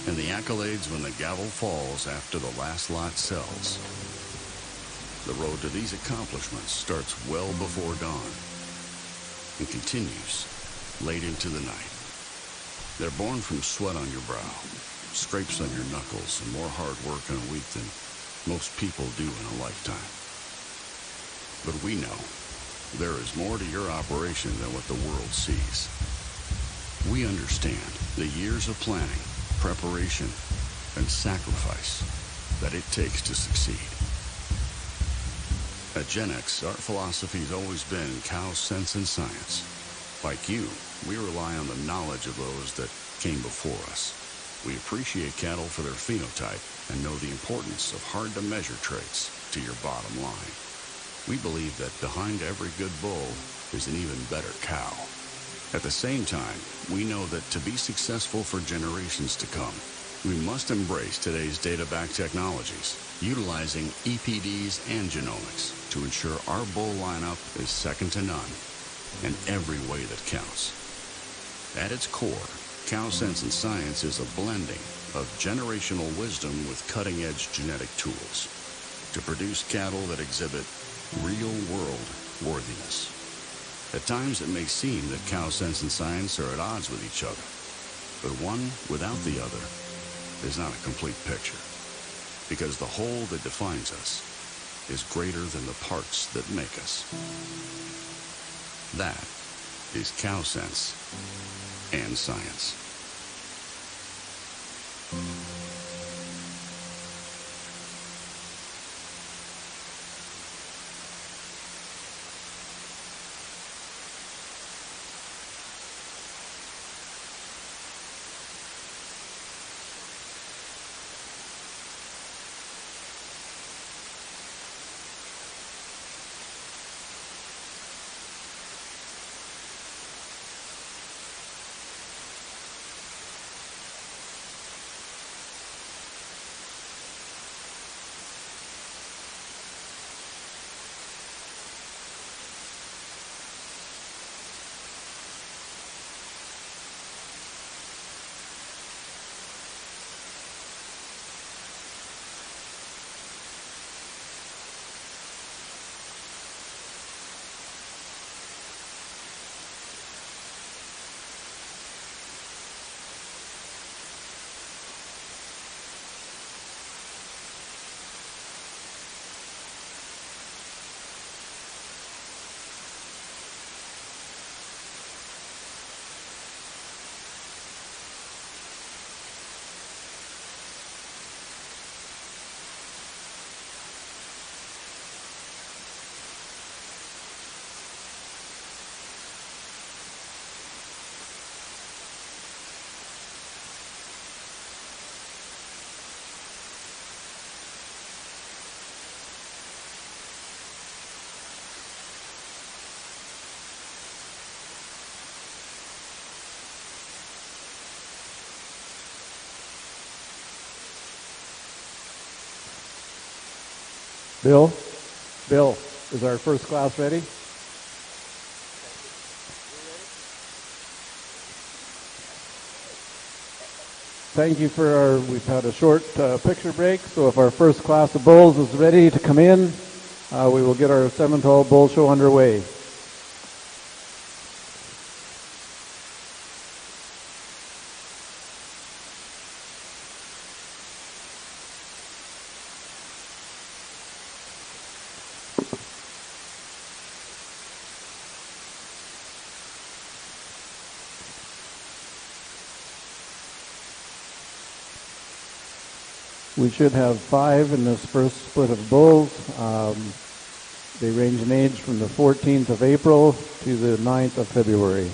And the accolades when the gavel falls after the last lot sells. The road to these accomplishments starts well before dawn and continues late into the night. They're born from sweat on your brow, scrapes on your knuckles, and more hard work in a week than most people do in a lifetime. But we know there is more to your operation than what the world sees. We understand the years of planning, preparation, and sacrifice that it takes to succeed. At Gen X, our philosophy has always been cow sense and science. Like you, we rely on the knowledge of those that came before us. We appreciate cattle for their phenotype and know the importance of hard-to-measure traits to your bottom line. We believe that behind every good bull is an even better cow. At the same time, we know that to be successful for generations to come, we must embrace today's data-backed technologies, utilizing EPDs and genomics to ensure our bull lineup is second to none in every way that counts. At its core, Cow Sense and Science is a blending of generational wisdom with cutting-edge genetic tools to produce cattle that exhibit real-world worthiness. At times, it may seem that Cow Sense and Science are at odds with each other, but one without the other is not a complete picture, because the whole that defines us is greater than the parts that make us. That is Cow Sense and Science.
Bill, is our first class ready? Thank you for we've had a short picture break, so if our first class of bulls is ready to come in, we will get our Simmental Bull Show underway. We should have 5 in this first split of bulls. They range in age from the 14th of April to the 9th of February.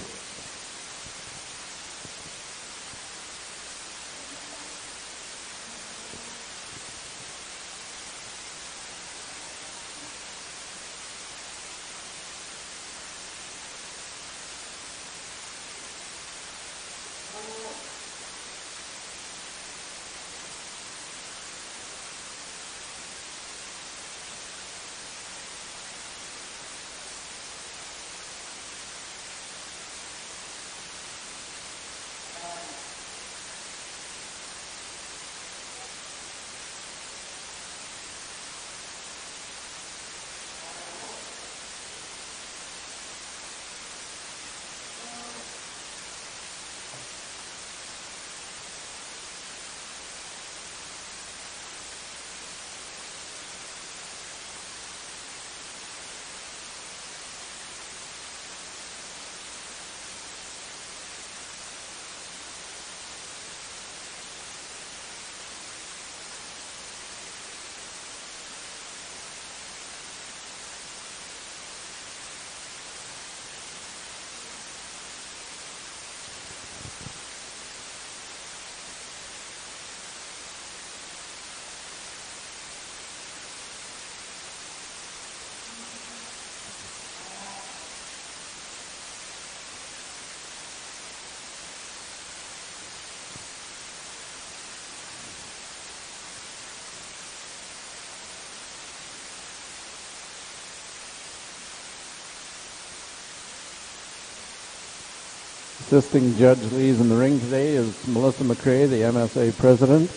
Assisting Judge Lees in the ring today is Melissa McCrae, the MSA President,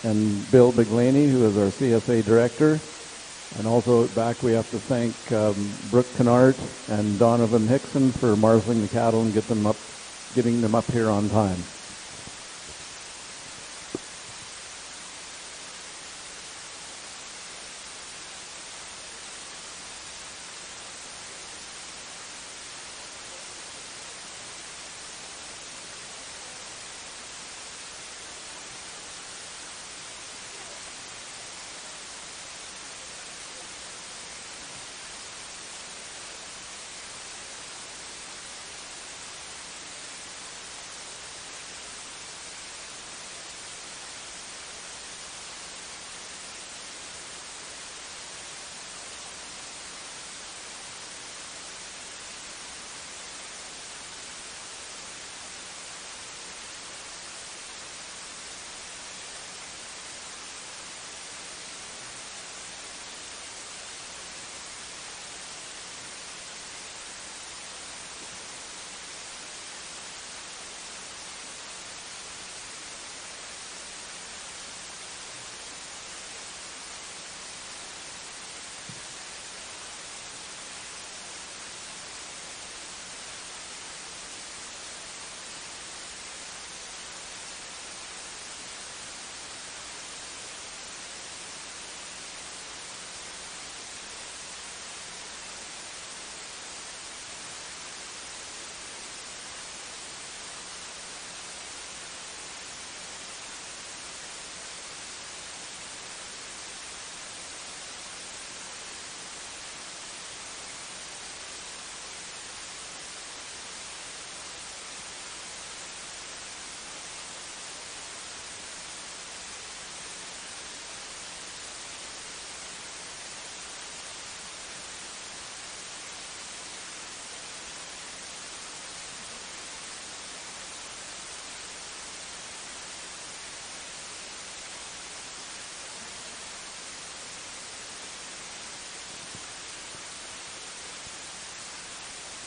and Bill Biglaney, who is our CSA Director. And also back we have to thank Brooke Kennard and Donovan Hickson for marshalling the cattle and getting them up here on time.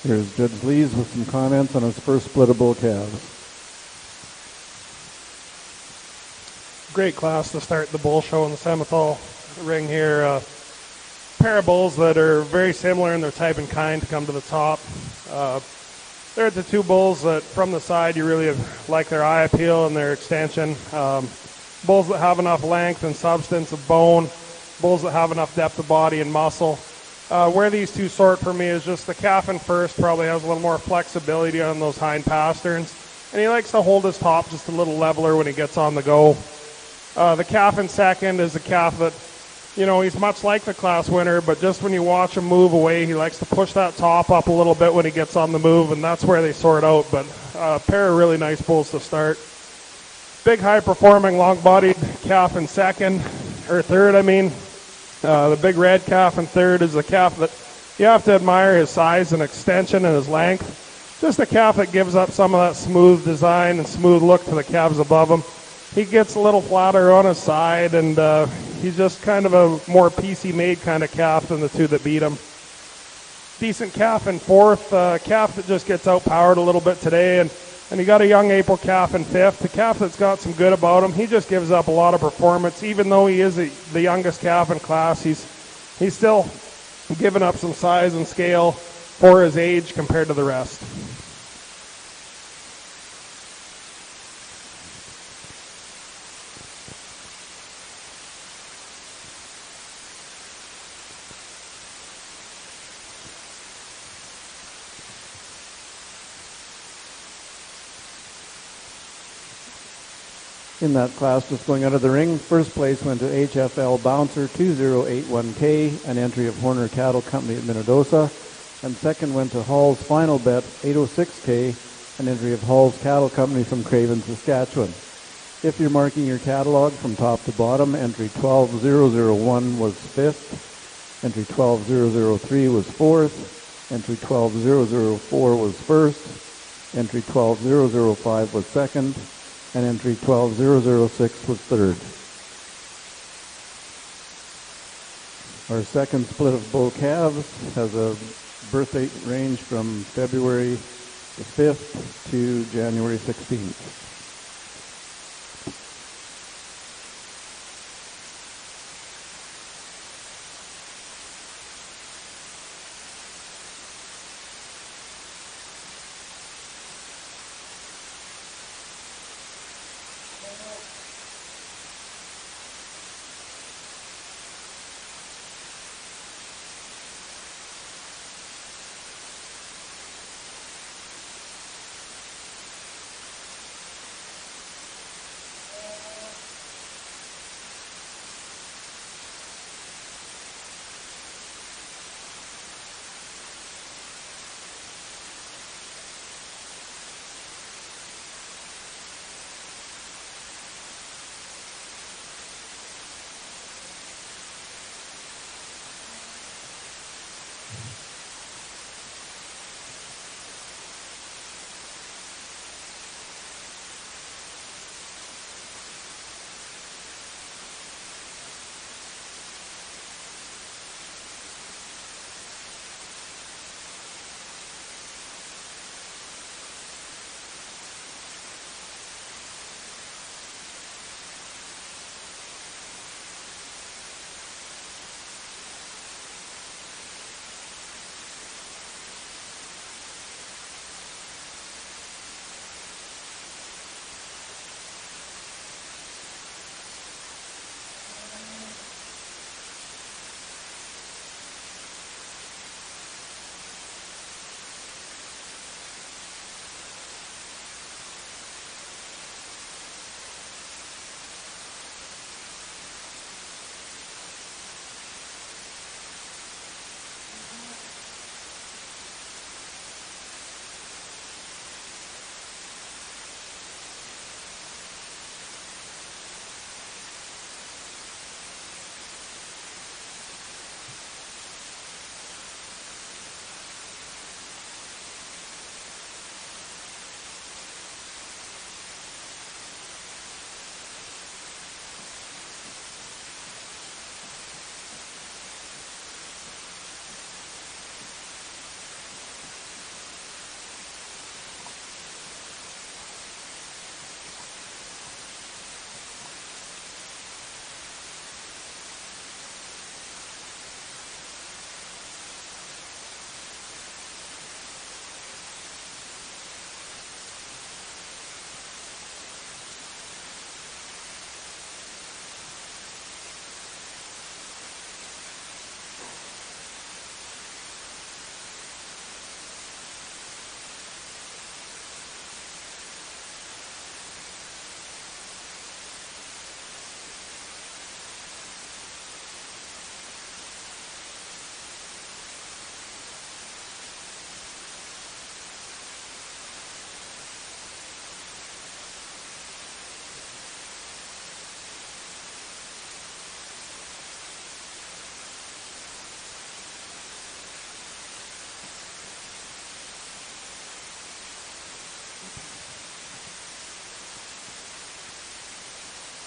Here's Judge Lees with some comments on his first split of bull calves.
Great class to start the bull show in the Simmental ring here. Pair of bulls that are very similar in their type and kind to come to the top. They're the two bulls that from the side you really like their eye appeal and their extension. Bulls that have enough length and substance of bone. Bulls that have enough depth of body and muscle. Where these two sort for me is just the calf in first probably has a little more flexibility on those hind pasterns. And he likes to hold his top just a little leveler when he gets on the go. The calf in second is a calf that, you know, he's much like the class winner, but just when you watch him move away, he likes to push that top up a little bit when he gets on the move, and that's where they sort out. But a pair of really nice bulls to start. Big, high-performing, long-bodied calf in second, or third, I mean. The big red calf in third is a calf that you have to admire his size and extension and his length. Just a calf that gives up some of that smooth design and smooth look to the calves above him. He gets a little flatter on his side, and he's just kind of a more PC-made kind of calf than the two that beat him. Decent calf in fourth, calf that just gets outpowered a little bit today, and you got a young April calf in fifth, a calf that's got some good about him. He just gives up a lot of performance. Even though he is the youngest calf in class, he's still giving up some size and scale for his age compared to the rest.
In that class, just going out of the ring, first place went to HFL Bouncer 2081K, an entry of Horner Cattle Company at Minnedosa, and second went to Hall's Final Bet 806K, an entry of Hall's Cattle Company from Craven, Saskatchewan. If you're marking your catalog from top to bottom, entry 12001 was fifth, entry 12003 was fourth, entry 12004 was first, entry 12005 was second, and entry 12006 was third. Our second split of bull calves has a birth date range from February the 5th to January 16th.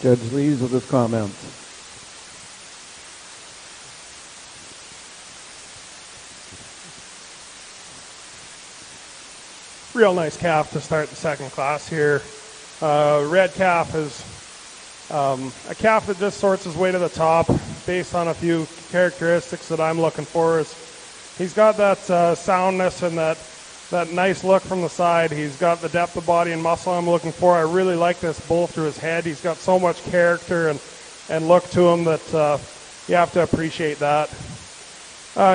Judge Lees with his comments.
Real nice calf to start the second class here. Red calf is a calf that just sorts his way to the top based on a few characteristics that I'm looking for. He's got that soundness and that nice look from the side. He's got the depth of body and muscle I'm looking for. I really like this bull through his head. He's got so much character and look to him that you have to appreciate that.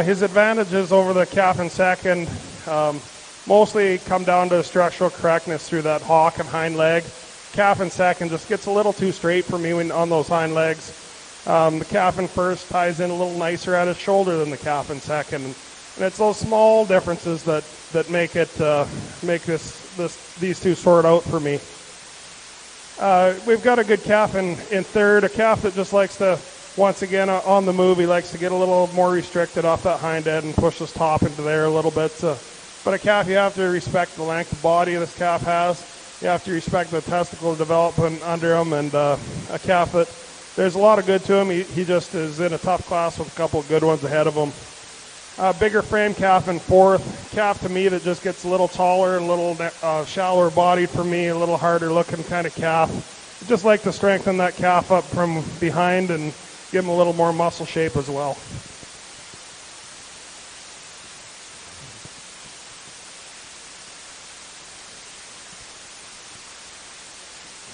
His advantages over the calf in second mostly come down to structural correctness through that hock and hind leg. Calf in second just gets a little too straight for me on those hind legs. The calf in first ties in a little nicer at his shoulder than the calf in second. And it's those small differences that make these two sort out for me. We've got a good calf in third, a calf that just likes to, once again, on the move, he likes to get a little more restricted off that hind end and push his top into there a little bit. But a calf, you have to respect the length of body this calf has. You have to respect the testicle development under him, and a calf that there's a lot of good to him. He just is in a tough class with a couple of good ones ahead of him. bigger frame calf in fourth. Calf to me that just gets a little taller, a little shallower bodied for me, a little harder looking kind of calf. I just like to strengthen that calf up from behind and give him a little more muscle shape as well.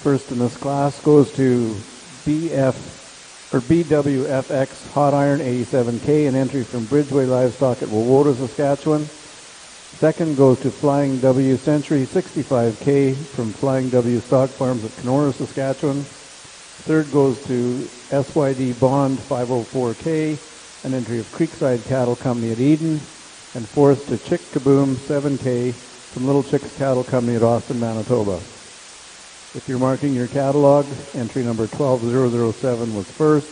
First in this class goes to BWFX Hot Iron 87K, an entry from Bridgeway Livestock at Wawota, Saskatchewan. Second goes to Flying W Century 65K from Flying W Stock Farms at Kenora, Saskatchewan. Third goes to SYD Bond 504K, an entry of Creekside Cattle Company at Eden. And fourth to Chick Kaboom 7K from Little Chicks Cattle Company at Austin, Manitoba. If you're marking your catalog, entry number 12007 was first,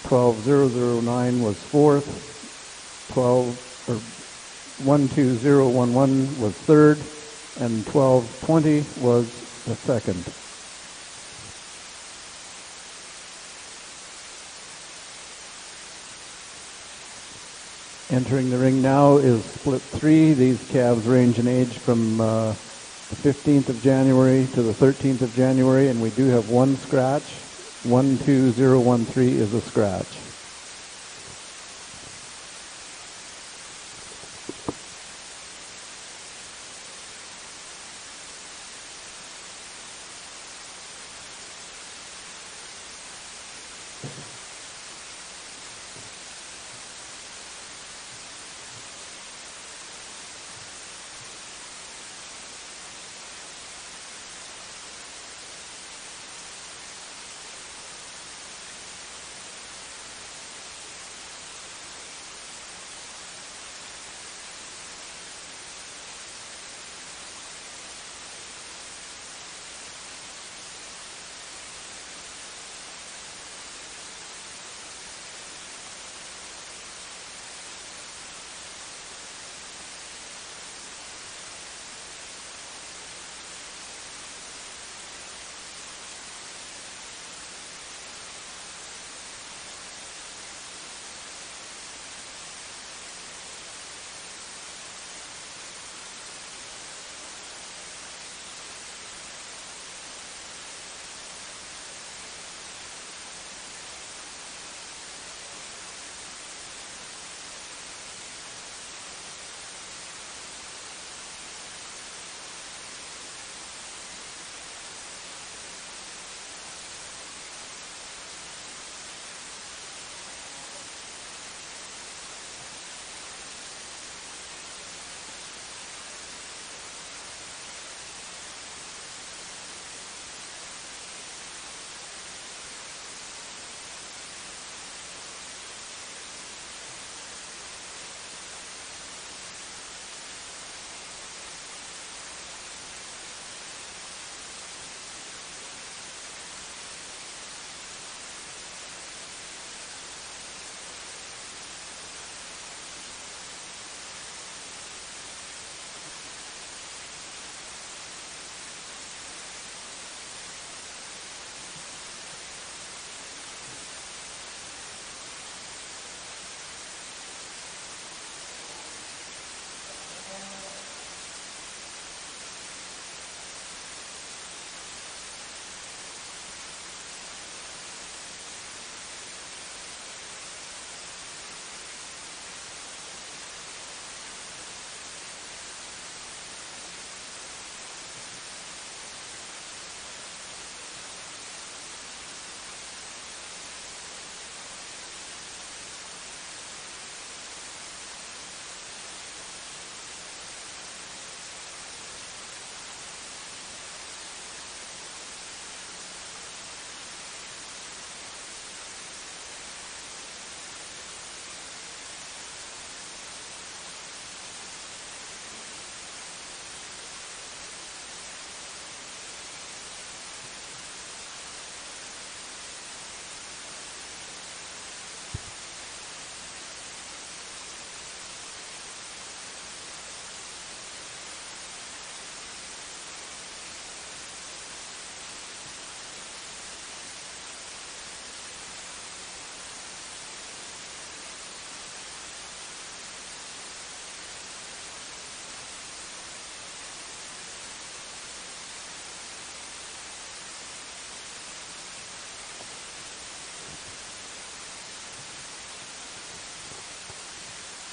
12009 was fourth, 12011 was third, and 1220 was the second. Entering the ring now is split 3. These calves range in age from the 15th of January to the 13th of January, and we do have one scratch. 12013 is a scratch.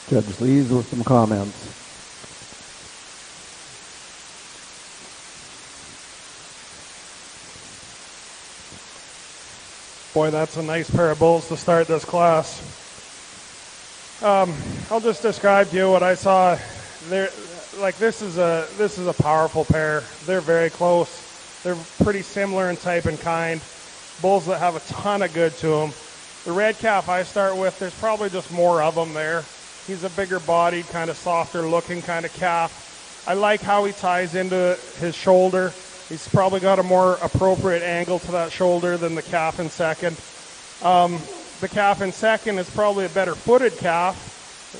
Judge Lees with some comments.
Boy, that's a nice pair of bulls to start this class. I'll just describe to you what I saw. There, like this is a powerful pair. They're very close. They're pretty similar in type and kind. Bulls that have a ton of good to them. The red calf I start with, there's probably just more of them there. He's a bigger bodied, kind of softer looking kind of calf. I like how he ties into his shoulder. He's probably got a more appropriate angle to that shoulder than the calf in second. The calf in second is probably a better footed calf,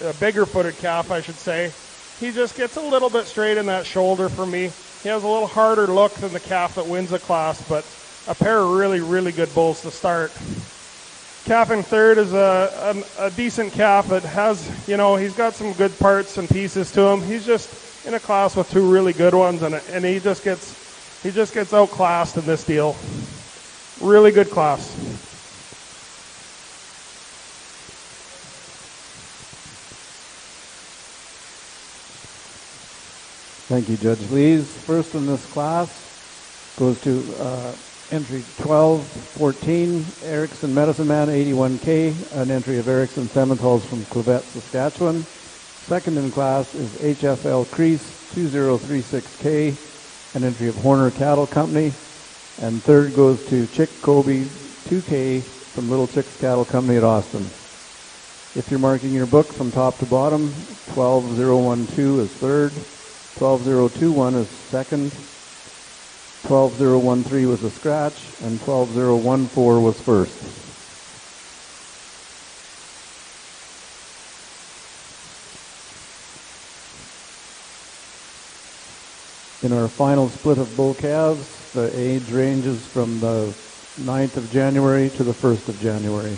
a bigger footed calf, I should say. He just gets a little bit straight in that shoulder for me. He has a little harder look than the calf that wins the class, but a pair of really, really good bulls to start. Calf in third is a decent calf that has, he's got some good parts and pieces to him. He's just in a class with two really good ones, and he just gets outclassed in this deal. Really good class.
Thank you, Judge Lees. First in this class goes to entry 1214, Erickson Medicine Man 81K, an entry of Erickson Simmentals from Quebec, Saskatchewan. Second in class is HFL Crease 2036K, an entry of Horner Cattle Company. And third goes to Chick Kobe 2K from Little Chicks Cattle Company at Austin. If you're marking your book from top to bottom, 12012 is third, 12021 is second, 12013 was a scratch, and 12014 was first. In our final split of bull calves, the age ranges from the 9th of January to the 1st of January.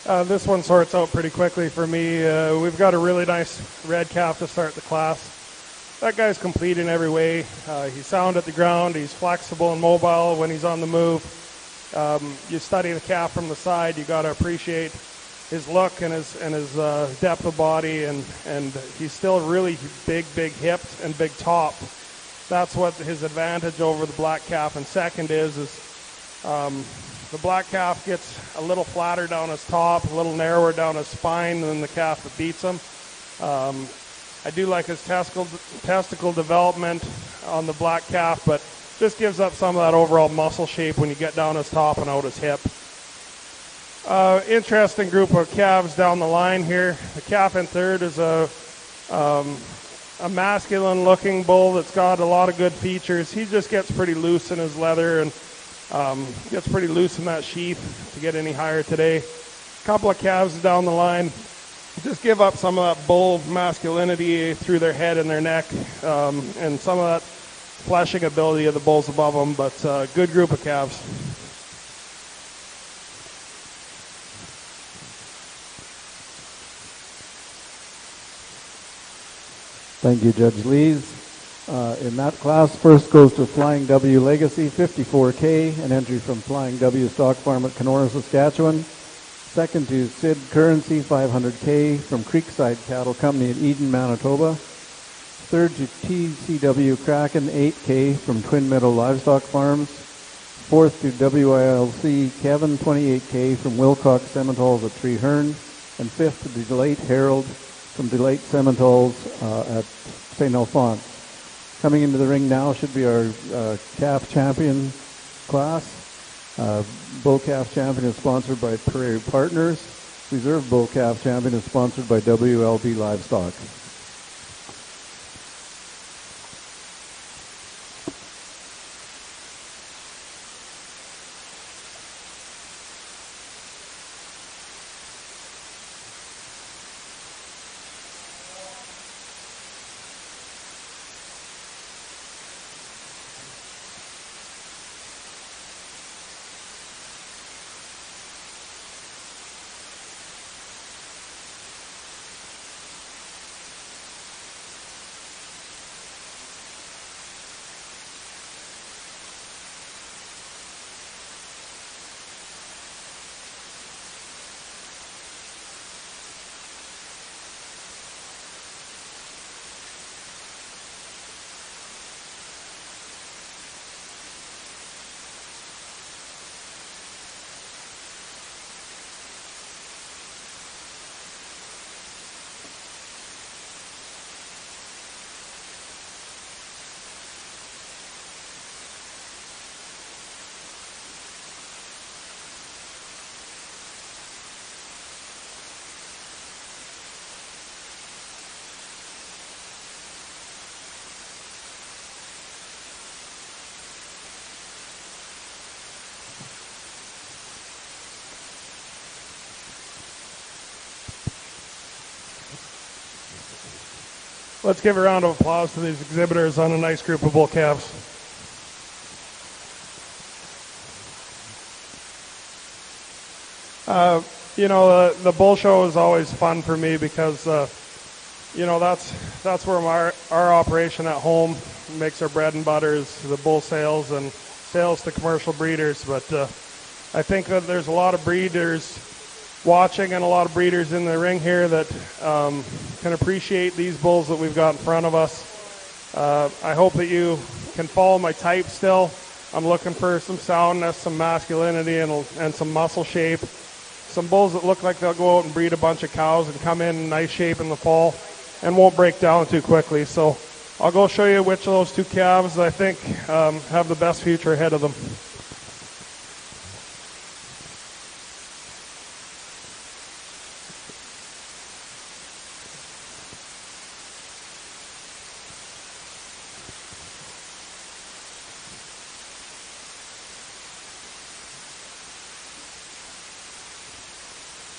This one sorts out pretty quickly for me. We've got a really nice red calf to start the class. That guy's complete in every way. He's sound at the ground. He's flexible and mobile when he's on the move. You study the calf from the side. You got to appreciate his look and his depth of body, and he's still really big hipped and big top. That's what his advantage over the black calf. And second is the black calf gets a little flatter down his top, a little narrower down his spine than the calf that beats him. I do like his testicle development on the black calf, but just gives up some of that overall muscle shape when you get down his top and out his hip. Interesting group of calves down the line here. The calf in third is a masculine-looking bull that's got a lot of good features. He just gets pretty loose in his leather and gets pretty loose in that sheath to get any higher today. A couple of calves down the line just give up some of that bull masculinity through their head and their neck, and some of that fleshing ability of the bulls above them, but good group of calves.
Thank you, Judge Lees. In that class, first goes to Flying W Legacy, 54K, an entry from Flying W Stock Farm at Kenora, Saskatchewan. Second to Sid Currency, 500K, from Creekside Cattle Company at Eden, Manitoba. Third to TCW Kraken, 8K, from Twin Meadow Livestock Farms. Fourth to WILC Kevin, 28K, from Wilcox Sementals at Tree Hearn. And fifth to Delate Herald from Delate Sementals at St. Alphonse. Coming into the ring now should be our calf champion class. Bull Calf Champion is sponsored by Prairie Partners. Reserve Bull Calf Champion is sponsored by WLB Livestock.
Let's give a round of applause to these exhibitors on a nice group of bull calves. The bull show is always fun for me because, that's where our operation at home makes our bread and butter is the bull sales and sales to commercial breeders. But I think that there's a lot of breeders watching and a lot of breeders in the ring here that can appreciate these bulls that we've got in front of us. I hope that you can follow my type still. I'm looking for some soundness, some masculinity, and some muscle shape. Some bulls that look like they'll go out and breed a bunch of cows and come in nice shape in the fall and won't break down too quickly. So I'll go show you which of those two calves I think have the best future ahead of them.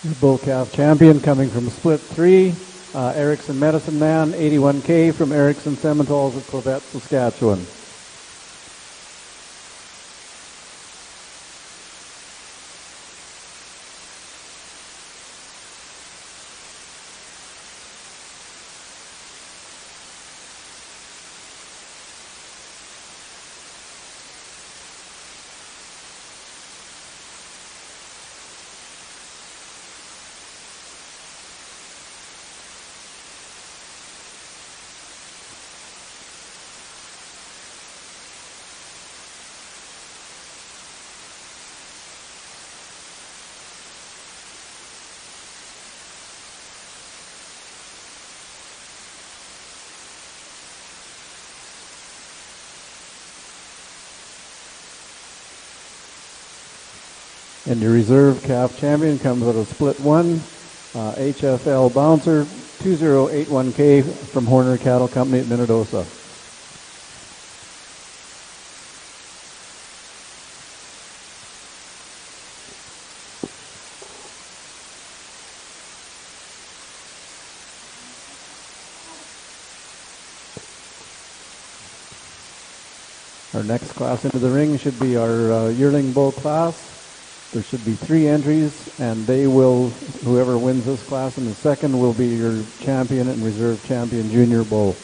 Your Bull Calf Champion coming from Split 3, Erickson Medicine Man, 81K, from Erickson Sementals at Quebec, Saskatchewan. And your reserve calf champion comes out of split 1, HFL Bouncer 2081K from Horner Cattle Company at Minnedosa. Our next class into the ring should be our yearling bull class. There should be 3 entries, and whoever wins this class in the second will be your champion and reserve champion junior bull.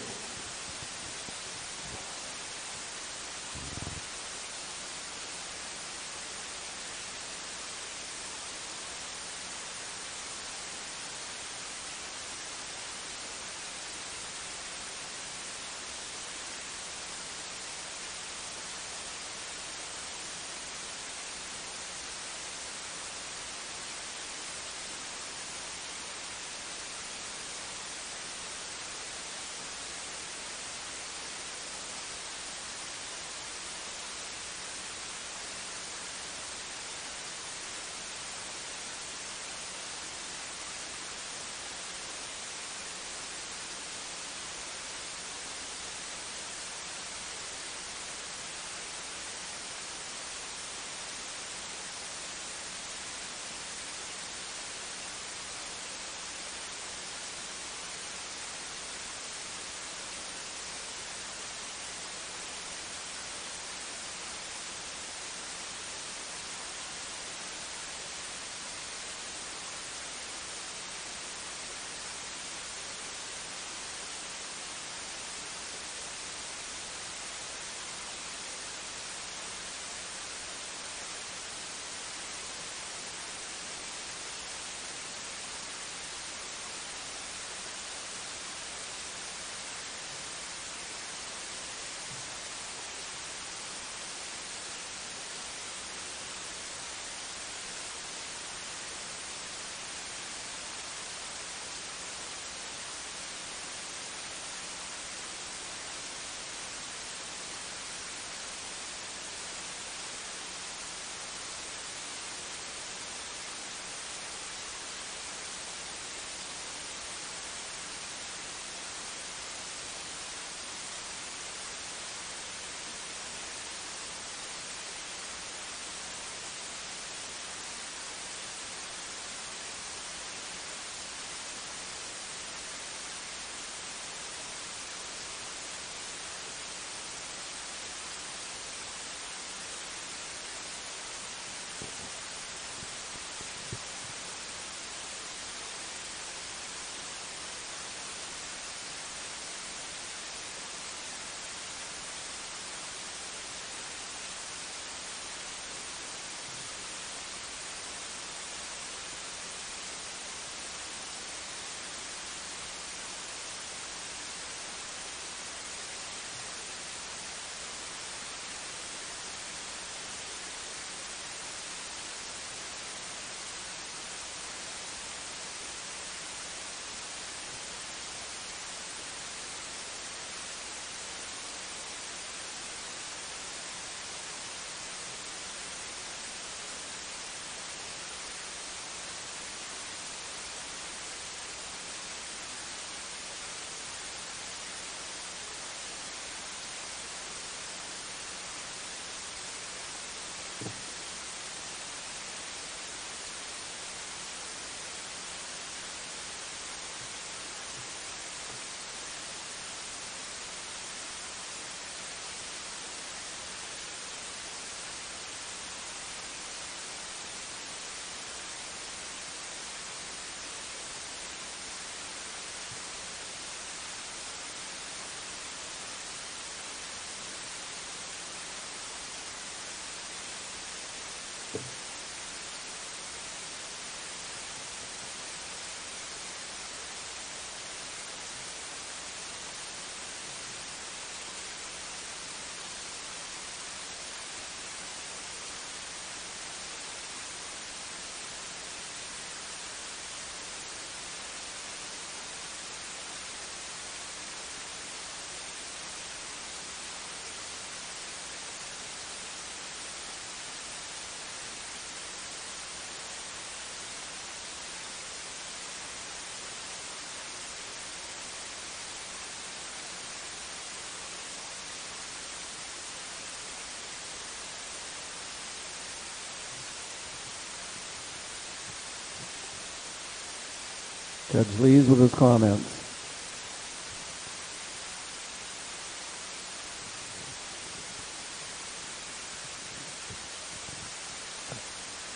Judge Lees with his comments.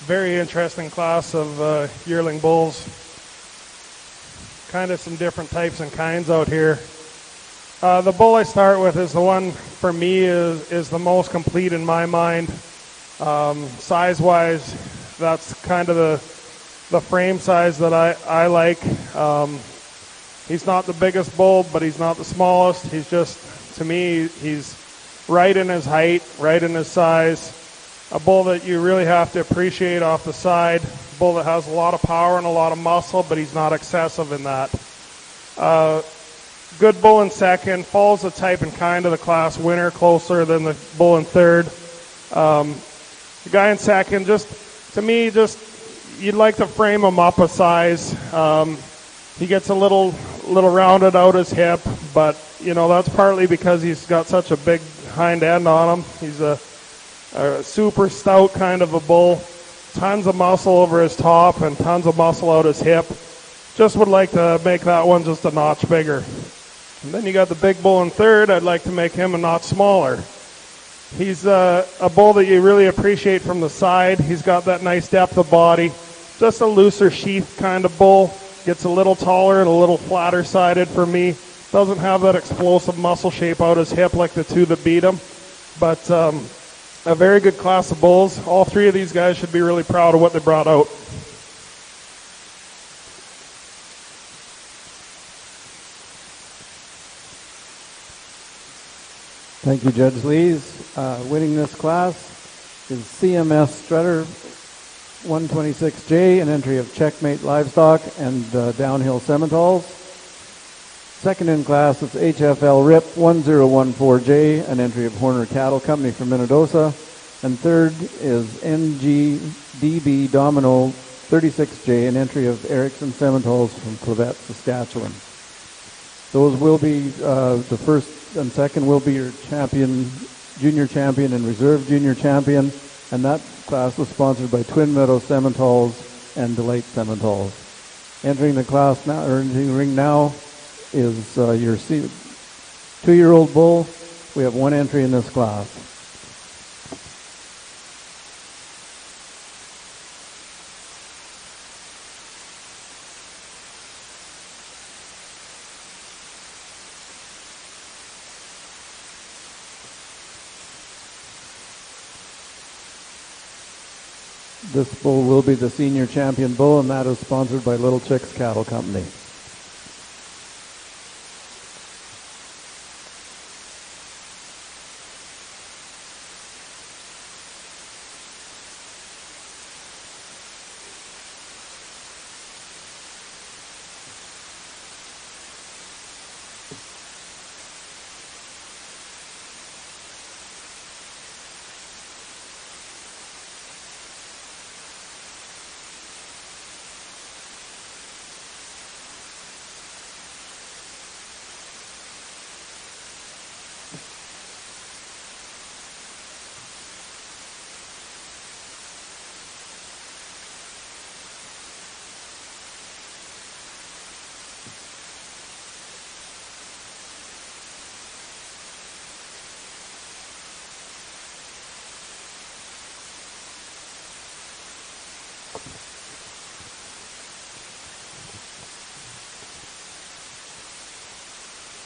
Very interesting class of yearling bulls. Kind of some different types and kinds out here. The bull I start with is the one for me is the most complete in my mind. Size-wise, that's kind of the frame size that I like. He's not the biggest bull, but he's not the smallest. He's just, to me, he's right in his height, right in his size. A bull that you really have to appreciate off the side. A bull that has a lot of power and a lot of muscle, but he's not excessive in that. Good bull in second, follows the type and kind of the class winner, closer than the bull in third. The guy in second, just to me, just you'd like to frame him up a size. He gets a little rounded out his hip, but you know that's partly because he's got such a big hind end on him. He's a super stout kind of a bull, tons of muscle over his top and tons of muscle out his hip. Just would like to make that one just a notch bigger. And then you got the big bull in third. I'd like to make him a notch smaller. He's a bull that you really appreciate from the side. He's got that nice depth of body. Just a looser sheath kind of bull. Gets a little taller and a little flatter sided for me. Doesn't have that explosive muscle shape out his hip like the two that beat him. But a very good class of bulls. All three of these guys should be really proud of what they brought out.
Thank you, Judge Lees. Winning this class is CMS Strutter 126J, an entry of Checkmate Livestock and Downhill Simmentals. Second in class is HFL RIP 1014J, an entry of Horner Cattle Company from Minnedosa. And third is NGDB Domino 36J, an entry of Erickson Simmentals from Clavette, Saskatchewan. Those will be, the first and second will be your champion, junior champion and reserve junior champion. And that class was sponsored by Twin Meadows Simmentals and Delight Simmentals. Entering the class now, or entering the ring now, is your 2-year-old bull. We have one entry in this class. This bull will be the senior champion bull, and that is sponsored by Little Chicks Cattle Company.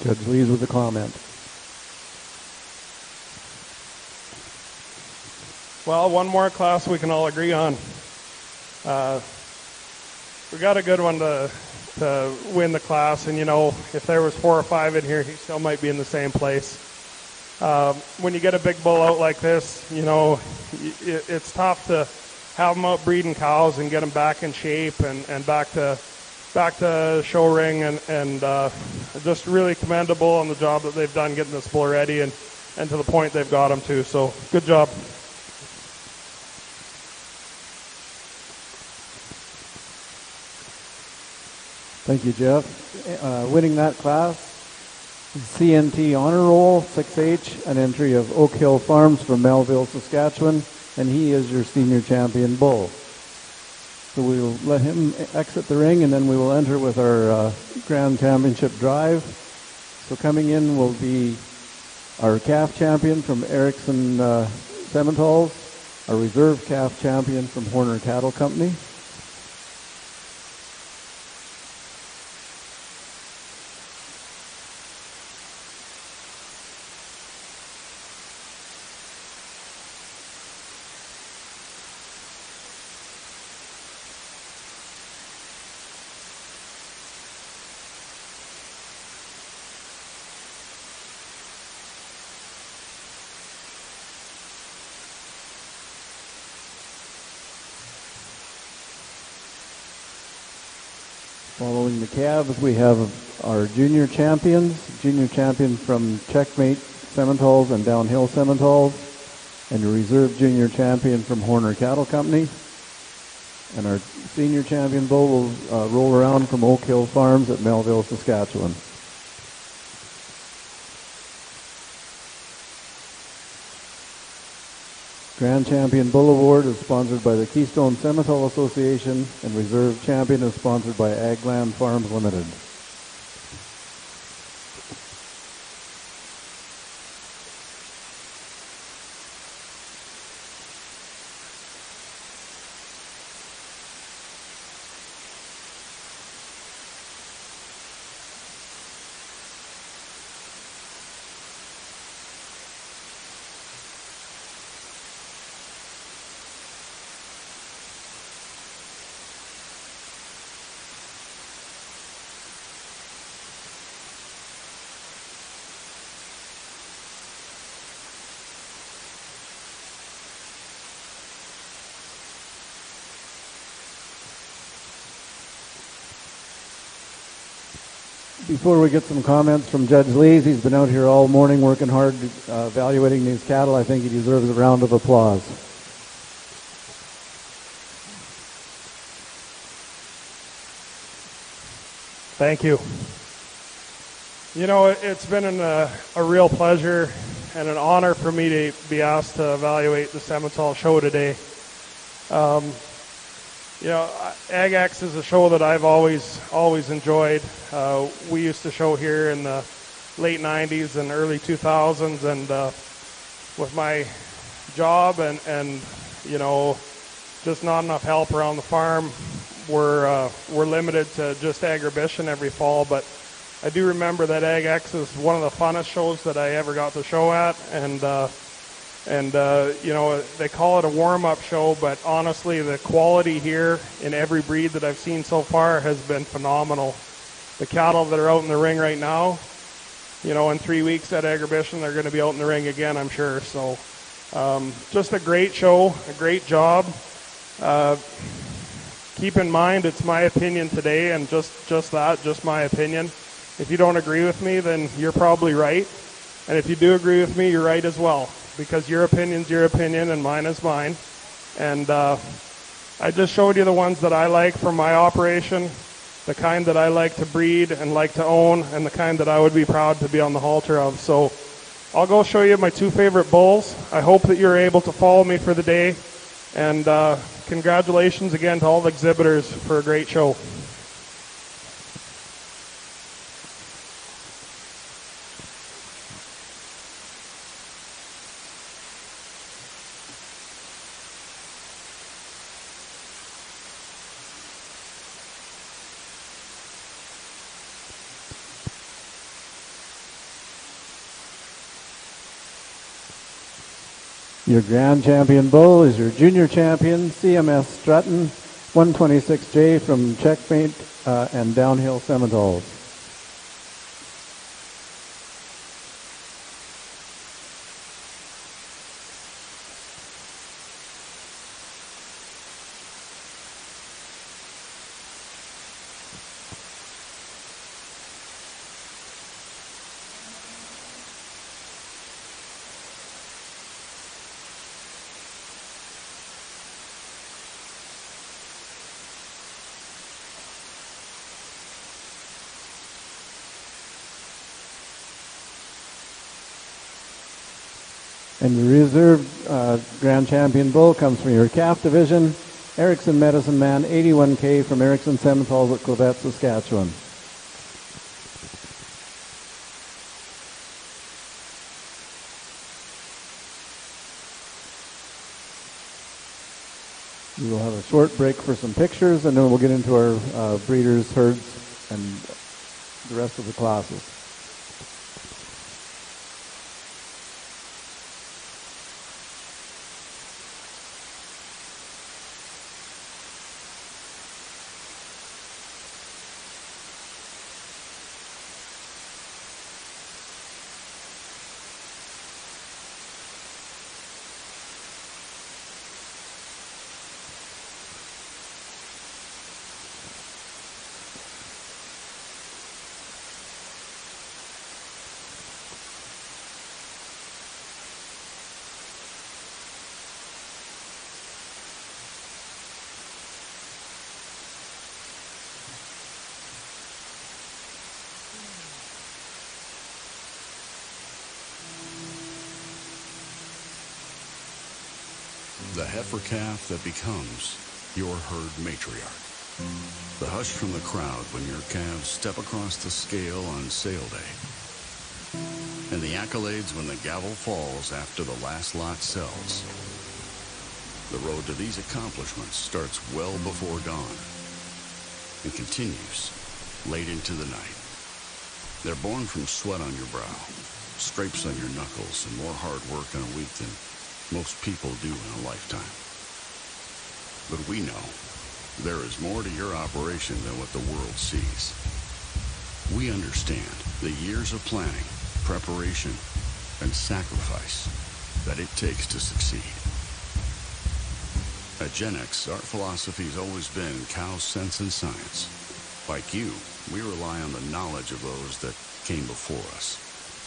Judge Lees with a comment.
Well, one more class we can all agree on. We got a good one to win the class, and you know, if there was 4 or 5 in here, he still might be in the same place. When you get a big bull out like this, you know, it's tough to have them out breeding cows and get them back in shape and back to show ring, and just really commendable on the job that they've done getting this bull ready and to the point they've got him to. So good job.
Thank you, Jeff. Winning that class, CNT Honor Roll 6H, an entry of Oak Hill Farms from Melville, Saskatchewan, and he is your senior champion bull. So we will let him exit the ring, and then we will enter with our Grand Championship drive. So coming in will be our calf champion from Erickson Simmentals, our reserve calf champion from Horner Cattle Company. Following the calves, we have our junior champions. Junior champion from Checkmate Simmentals and Downhill Simmentals, and a reserve junior champion from Horner Cattle Company. And our senior champion bull will roll around from Oak Hill Farms at Melville, Saskatchewan. Grand Champion Bull Award is sponsored by the Keystone Simmental Association, and Reserve Champion is sponsored by Agland Farms Limited. Before we get some comments from Judge Lees, he's been out here all morning working hard, evaluating these cattle. I think he deserves a round of applause.
Thank you. You know, it's been a real pleasure and an honor for me to be asked to evaluate the Simmental show today. You know, Ag Ex is a show that I've always enjoyed. We used to show here in the late 90s and early 2000s, and with my job and you know, just not enough help around the farm, we're limited to just agribition every fall. But I do remember that Ag Ex is one of the funnest shows that I ever got to show at, and you know, they call it a warm-up show, but honestly, the quality here in every breed that I've seen so far has been phenomenal. The cattle that are out in the ring right now, you know, in 3 weeks at Agribition, they're going to be out in the ring again, I'm sure. So just a great show, a great job. Keep in mind, it's my opinion today, and just my opinion. If you don't agree with me, then you're probably right. And if you do agree with me, you're right as well, because your opinion's your opinion and mine is mine. And I just showed you the ones that I like from my operation, the kind that I like to breed and like to own, and the kind that I would be proud to be on the halter of. So I'll go show you my two favorite bulls. I hope that you're able to follow me for the day. And congratulations again to all the exhibitors for a great show.
Your Grand Champion bull is your junior champion, CMS Stratton, 126J from Checkmate and Downhill Simmentals. And your reserve Grand Champion bull comes from your calf division. Erickson Medicine Man 81K from Erickson Simmental at Quebec, Saskatchewan. We will have a short break for some pictures, and then we'll get into our breeders, herds, and the rest of the classes.
The heifer calf that becomes your herd matriarch. The hush from the crowd when your calves step across the scale on sale day. And the accolades when the gavel falls after the last lot sells. The road to these accomplishments starts well before dawn and continues late into the night. They're born from sweat on your brow, scrapes on your knuckles, and more hard work in a week than most people do in a lifetime. But we know there is more to your operation than what the world sees. We understand the years of planning, preparation, and sacrifice that it takes to succeed. At Gen X, our philosophy has always been cow sense and science. Like you, we rely on the knowledge of those that came before us.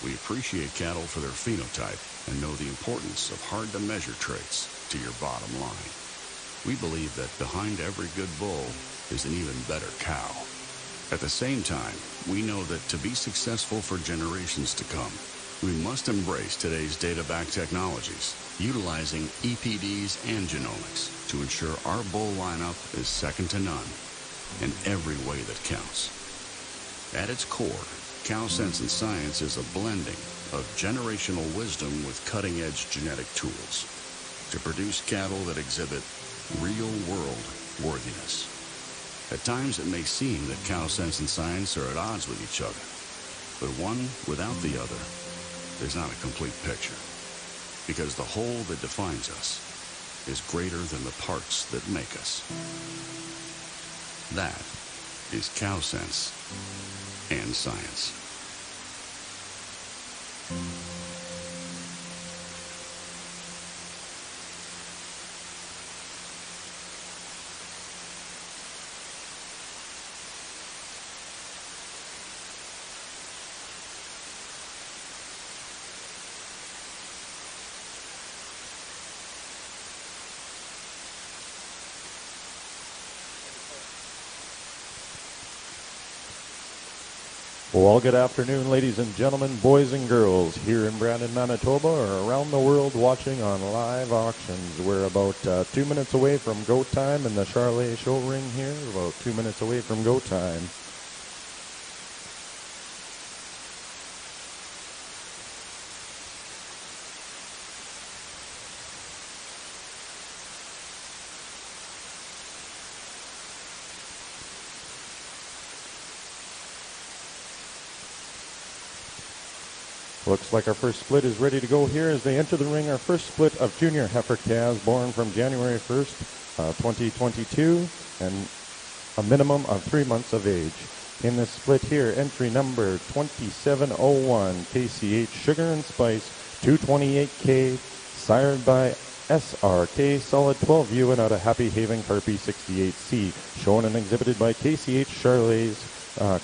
We appreciate cattle for their phenotype and know the importance of hard-to-measure traits to your bottom line. We believe that behind every good bull is an even better cow. At the same time, we know that to be successful for generations to come, we must embrace today's data-backed technologies, utilizing EPDs and genomics to ensure our bull lineup is second to none in every way that counts. At its core, Cow Sense and Science is a blending of generational wisdom with cutting-edge genetic tools to produce cattle that exhibit real-world worthiness. At times it may seem that Cow Sense and Science are at odds with each other, but one without the other is not a complete picture, because the whole that defines us is greater than the parts that make us. That is Cow Sense and Science.
Well, good afternoon, ladies and gentlemen, boys and girls, here in Brandon, Manitoba, or around the world watching on live auctions. We're about 2 minutes away from go time in the Charlet show ring here, about 2 minutes away from go time. Looks like our first split is ready to go here as they enter the ring. Our first split of junior heifer calves born from January 1st, 2022, and a minimum of 3 months of age. In this split here, entry number 2701, KCH Sugar and Spice, 228K, sired by SRK Solid 12 U and out of Happy Haven Carpy 68C, shown and exhibited by KCH Charlet's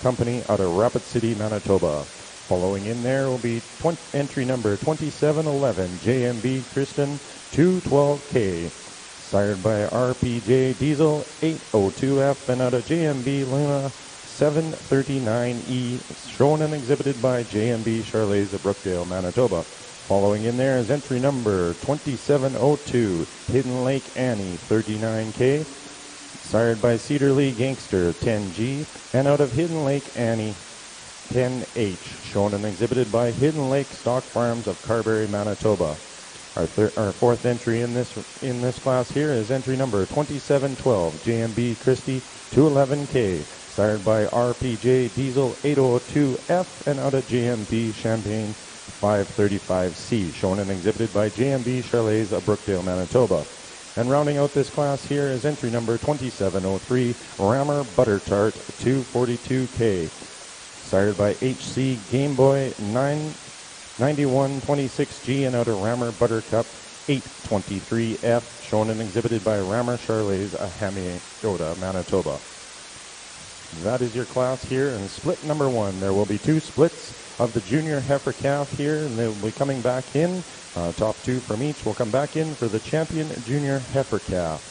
company out of Rapid City, Manitoba. Following in there will be entry number 2711, JMB Kristen 212K, sired by RPJ Diesel 802F and out of JMB Luna 739E, shown and exhibited by JMB Charlet's of Brookdale, Manitoba. Following in there is entry number 2702, Hidden Lake Annie, 39K. Sired by Cedar Lee Gangster, 10G. And out of Hidden Lake Annie, 10H. Shown and exhibited by Hidden Lake Stock Farms of Carberry, Manitoba. Our fourth entry in this class here is entry number 2712, JMB Christie, 211K. Sired by RPJ Diesel 802F and out of JMB Champagne 535C, shown and exhibited by JMB Charlets of Brookdale, Manitoba. And rounding out this class here is entry number 2703, Rammer Butter Tart 242K. Sired by HC Game Boy 9126G and out of Rammer Buttercup 823F, shown and exhibited by Rammer Charlets of Hamiota, Manitoba. That is your class here in split number 1. There will be 2 splits of the junior heifer calf here, and they will be coming back in. Top 2 from each will come back in for the champion junior heifer calf.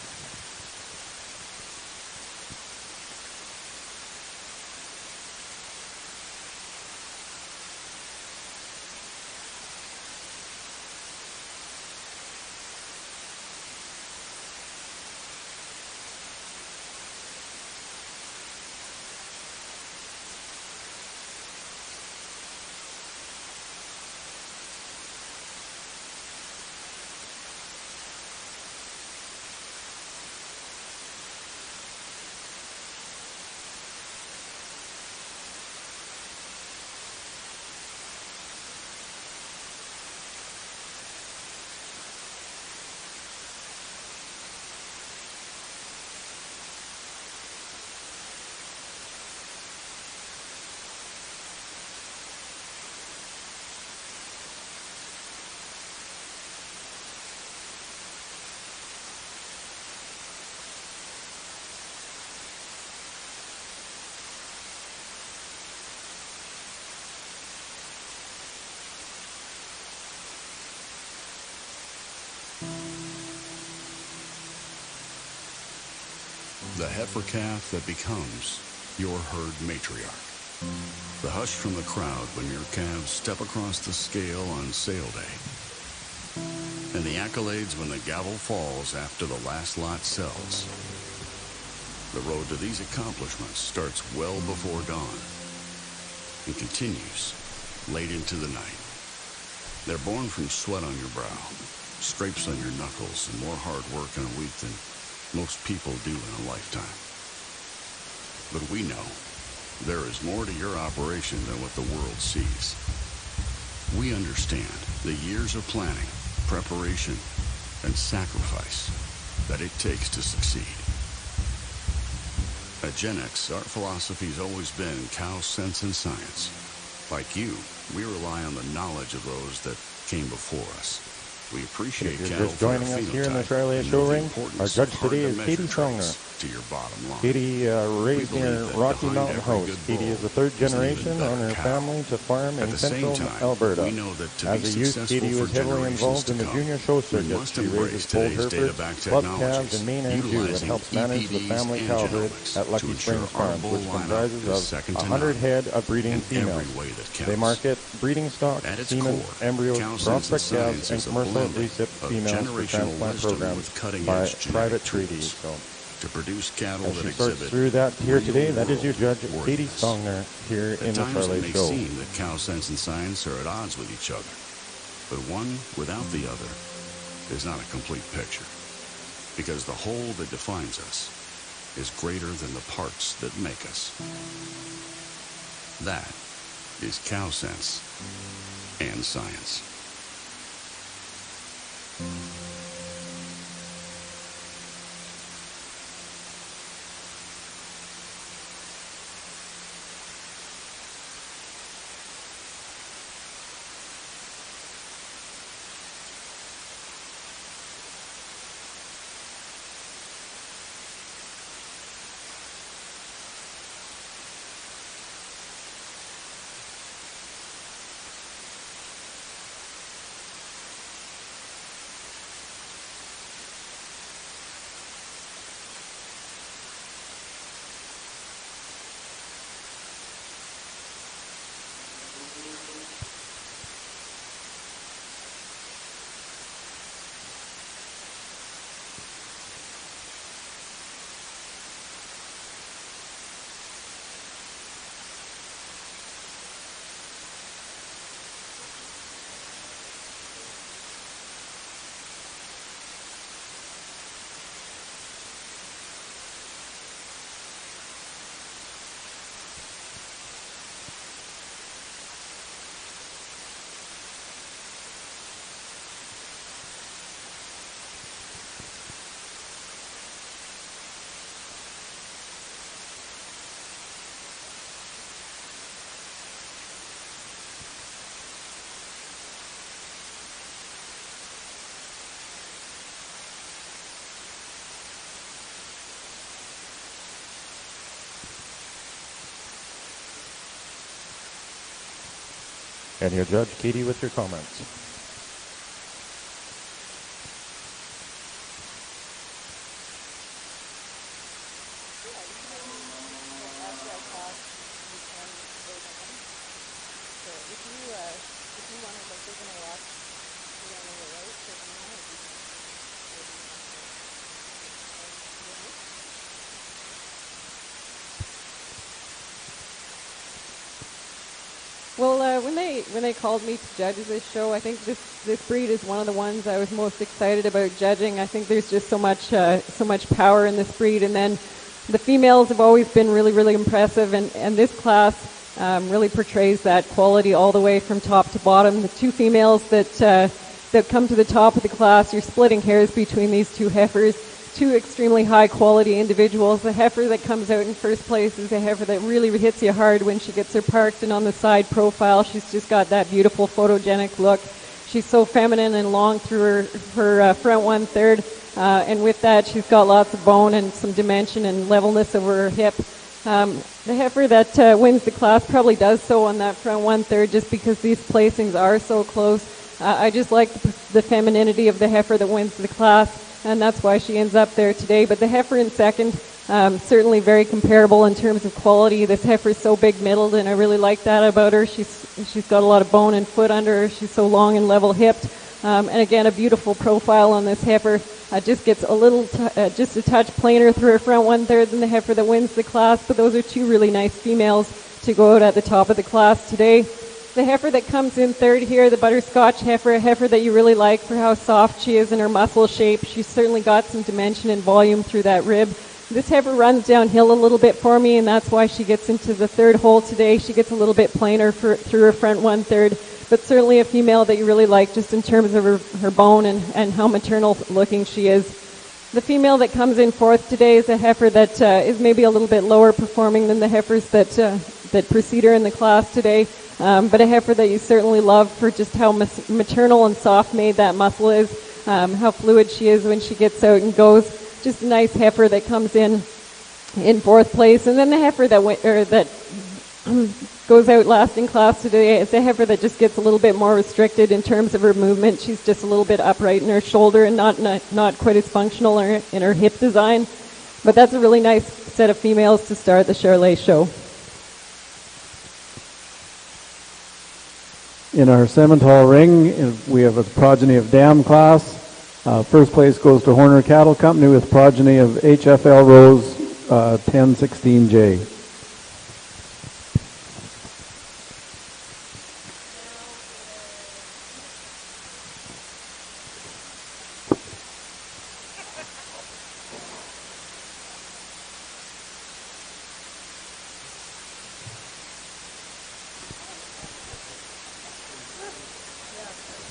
The heifer calf that becomes your herd matriarch. The hush from the crowd when your calves step across the scale on sale day. And the accolades when the gavel falls after the last lot sells. The road to these accomplishments starts well before dawn and continues late into the night. They're born from sweat on your brow, scrapes on your knuckles, and more hard work in a week than most people do in a lifetime. But we know there is more to your operation than what the world sees. We understand the years of planning, preparation, and sacrifice that it takes to succeed. At Gen X, our philosophy's always been cow sense and science. Like you, we rely on the knowledge of those that came before us. We appreciate
If you're
cattle
just joining us here in the Charolais Show Ring, our judge today is Katie Songner.
To your bottom line.
Katie raised near Rocky Mountain House. Katie is the third generation on her family to farm in central Alberta. As a youth, Katie was heavily involved in the junior show circuit. She raises bull herefords, club calves in Maine and Jew, and helps manage the family cow herd at Lucky Springs Farms, which comprises of 100 head of breeding females. They market breeding stock, semen, embryos, prospect calves, and commercial recip females for transplant programs by private treaties.
To produce cattle
as
that
she sorts
exhibit
through that here today, that is your judge, Katie
worthiness.
Songner, here in the
At times
Charolais
it may
Show.
seem that cow sense and science are at odds with each other, but one without the other is not a complete picture, because the whole that defines us is greater than the parts that make us. That is cow sense and science.
And your judge, Katie, with your comments.
Well, when they called me to judge this show, I think this breed is one of the ones I was most excited about judging. I think there's just so much power in this breed, and then the females have always been really impressive, and this class really portrays that quality all the way from top to bottom. The two females that come to the top of the class, you're splitting hairs between these two heifers. Two extremely high quality individuals. The heifer that comes out in first place is a heifer that really hits you hard when she gets her parked and on the side profile. She's just got that beautiful photogenic look. She's so feminine and long through her front 1/3, and with that she's got lots of bone and some dimension and levelness over her hip. The heifer that wins the class probably does so on that front 1/3 just because these placings are so close. I just like the femininity of the heifer that wins the class, and that's why she ends up there today. But the heifer in second, certainly very comparable in terms of quality. This heifer is so big-middled, and I really like that about her. She's got a lot of bone and foot under her. She's so long and level-hipped. And again, a beautiful profile on this heifer. Just gets a little, just a touch plainer through her front 1/3 than the heifer that wins the class. But those are two really nice females to go out at the top of the class today. The heifer that comes in third here, the butterscotch heifer, a heifer that you really like for how soft she is in her muscle shape. She's certainly got some dimension and volume through that rib. This heifer runs downhill a little bit for me, and that's why she gets into the third hole today. She gets a little bit plainer through her front 1/3, but certainly a female that you really like just in terms of her bone and how maternal looking she is. The female that comes in fourth today is a heifer that is maybe a little bit lower performing than the heifers that precede her in the class today. But a heifer that you certainly love for just how maternal and soft-made that muscle is, how fluid she is when she gets out and goes. Just a nice heifer that comes in fourth place. And then the heifer that goes out last in class today is a heifer that just gets a little bit more restricted in terms of her movement. She's just a little bit upright in her shoulder and not quite as functional in her hip design. But that's a really nice set of females to start the Charlet show.
In our Simmental ring, we have a progeny of dam class. First place goes to Horner Cattle Company with progeny of HFL Rose 1016J.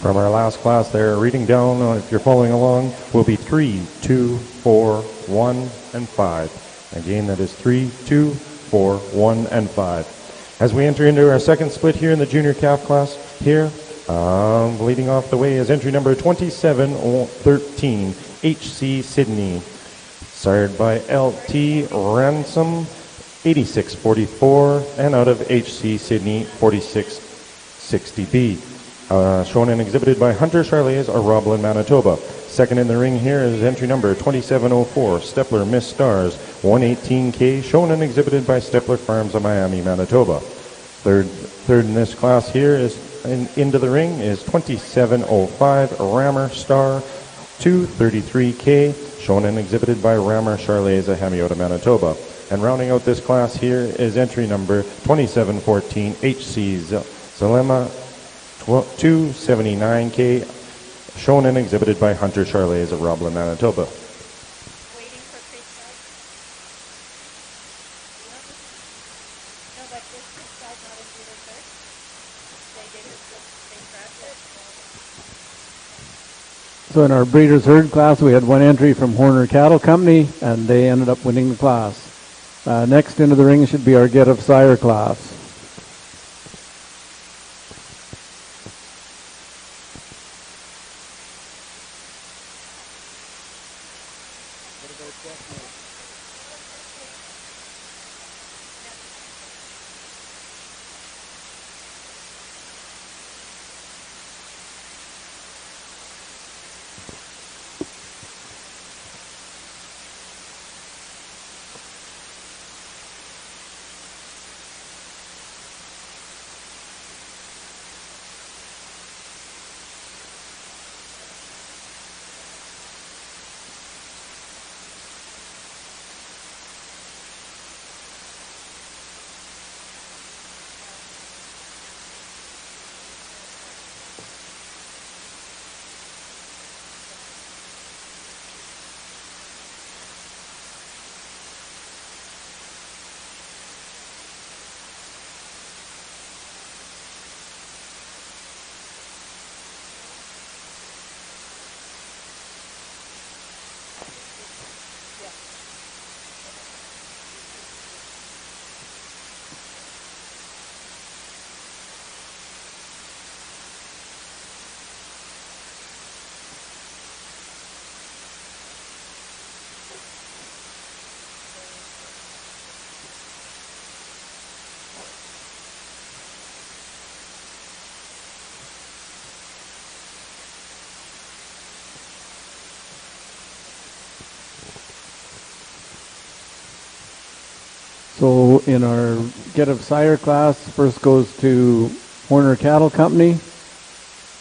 From our last class there, reading down, if you're following along, will be 3, 2, 4, 1, and 5. Again, that is 3, 2, 4, 1, and 5. As we enter into our second split here in the junior calf class, here, leading off the way is entry number 2713, HC Sydney, sired by LT Ransom, 8644, and out of HC Sydney, 4660B. Shown and exhibited by Hunter Charles of Roblin, Manitoba. Second in the ring here is entry number 2704, Stepler Miss Stars, 118K, shown and exhibited by Stepler Farms of Miami, Manitoba. Third in this class here is into the ring is 2705, Rammer Star, 233K, shown and exhibited by Rammer Charles of Hamiota, Manitoba. And rounding out this class here is entry number 2714, HC Zalema, 279K, shown and exhibited by Hunter Charles of Roblin, Manitoba.
Waiting for Creekside. No, but this Creekside not included first. They scratched it.
So in our breeders herd class, we had one entry from Horner Cattle Company, and they ended up winning the class. Next into the ring should be our Get of Sire class. So in our Get of Sire class, first goes to Horner Cattle Company.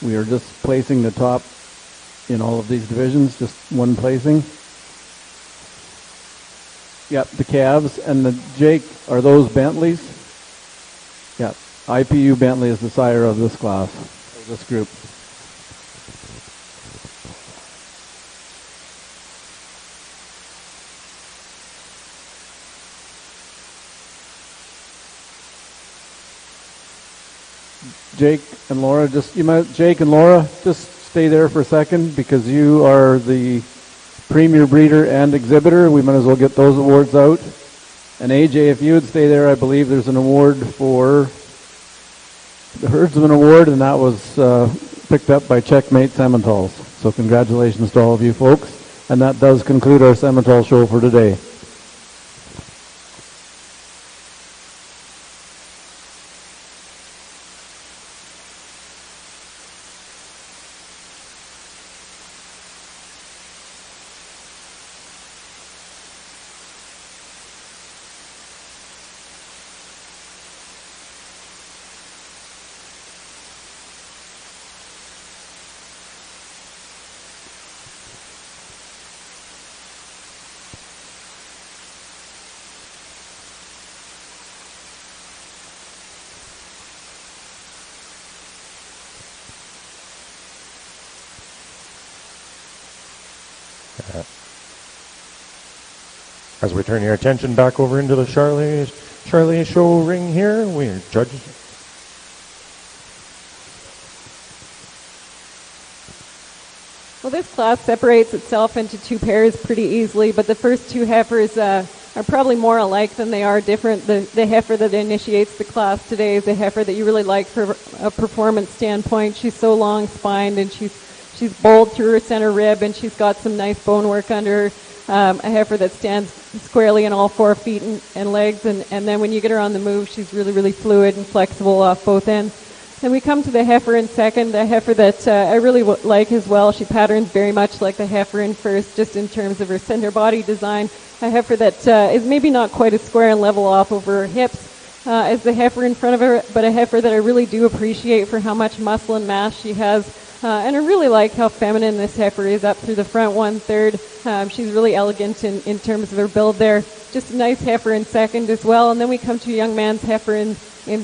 We are just placing the top in all of these divisions, just one placing. Yep, the calves and the Jake, are those Bentleys? Yep, IPU Bentley is the sire of this class, or this group. Jake and Laura, Jake and Laura, just stay there for a second because you are the premier breeder and exhibitor. We might as well get those awards out. And AJ, if you would stay there, I believe there's an award for the Herdsman Award, and that was picked up by Checkmate Simmentals. So congratulations to all of you folks. And that does conclude our Simmental show for today.
As we turn your attention back over into the Charlie Show ring here, we're judging.
Well, this class separates itself into two pairs pretty easily, but the first two heifers are probably more alike than they are different. The heifer that initiates the class today is a heifer that you really like for a performance standpoint. She's so long-spined, and she's bold through her center rib, and she's got some nice bone work under her. A heifer that stands squarely on all 4 feet and legs, and then when you get her on the move, she's really, really fluid and flexible off both ends. Then we come to the heifer in second, a heifer that I really like as well. She patterns very much like the heifer in first, just in terms of her center body design. A heifer that is maybe not quite as square and level off over her hips as the heifer in front of her, but a heifer that I really do appreciate for how much muscle and mass she has. And I really like how feminine this heifer is up through the front 1/3. She's really elegant in terms of her build there. Just a nice heifer in second as well. And then we come to a young man's heifer in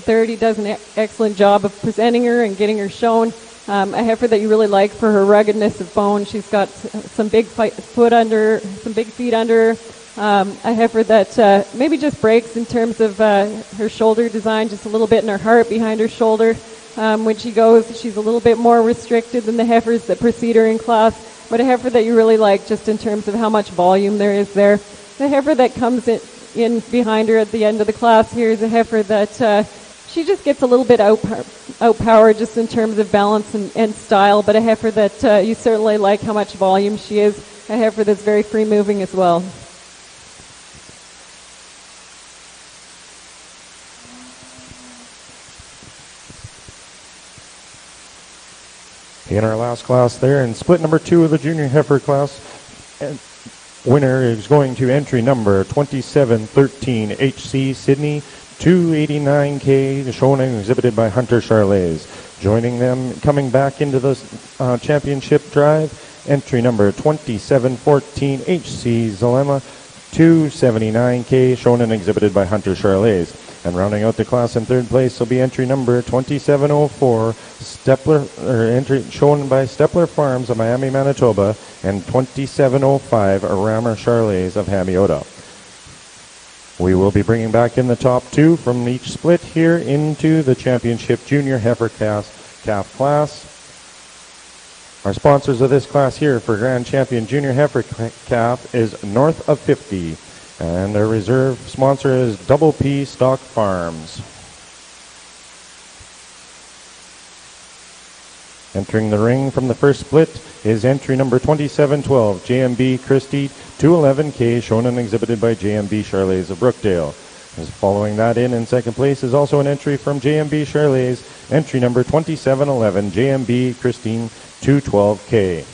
third. He does an excellent job of presenting her and getting her shown. A heifer that you really like for her ruggedness of bone. She's got some big feet under her. A heifer that maybe just breaks in terms of her shoulder design, just a little bit in her heart behind her shoulder. When she goes, she's a little bit more restricted than the heifers that precede her in class, but a heifer that you really like just in terms of how much volume there is there. The heifer that comes in behind her at the end of the class here is a heifer that she just gets a little bit outpowered just in terms of balance and style, but a heifer that you certainly like how much volume she is, a heifer that's very free-moving as well.
In our last class there, in split number 2 of the junior heifer class, winner is going to entry number 2713 HC Sydney 289K, shown and exhibited by Hunter Charles. Joining them, coming back into the championship drive, entry number 2714 HC Zalema 279K, shown and exhibited by Hunter Charles. And rounding out the class in third place will be entry number 2704, entry shown by Stepler Farms of Miami, Manitoba, and 2705, Rammer Charles of Hamiota. We will be bringing back in the top 2 from each split here into the championship junior heifer calf class. Our sponsors of this class here for Grand Champion Junior Heifer Calf is North of 50. And their reserve sponsor is Double P Stock Farms. Entering the ring from the first split is entry number 2712, JMB Christie 211K, shown and exhibited by JMB Charles of Brookdale. As following that in second place is also an entry from JMB Charles, entry number 2711, JMB Christine 212K.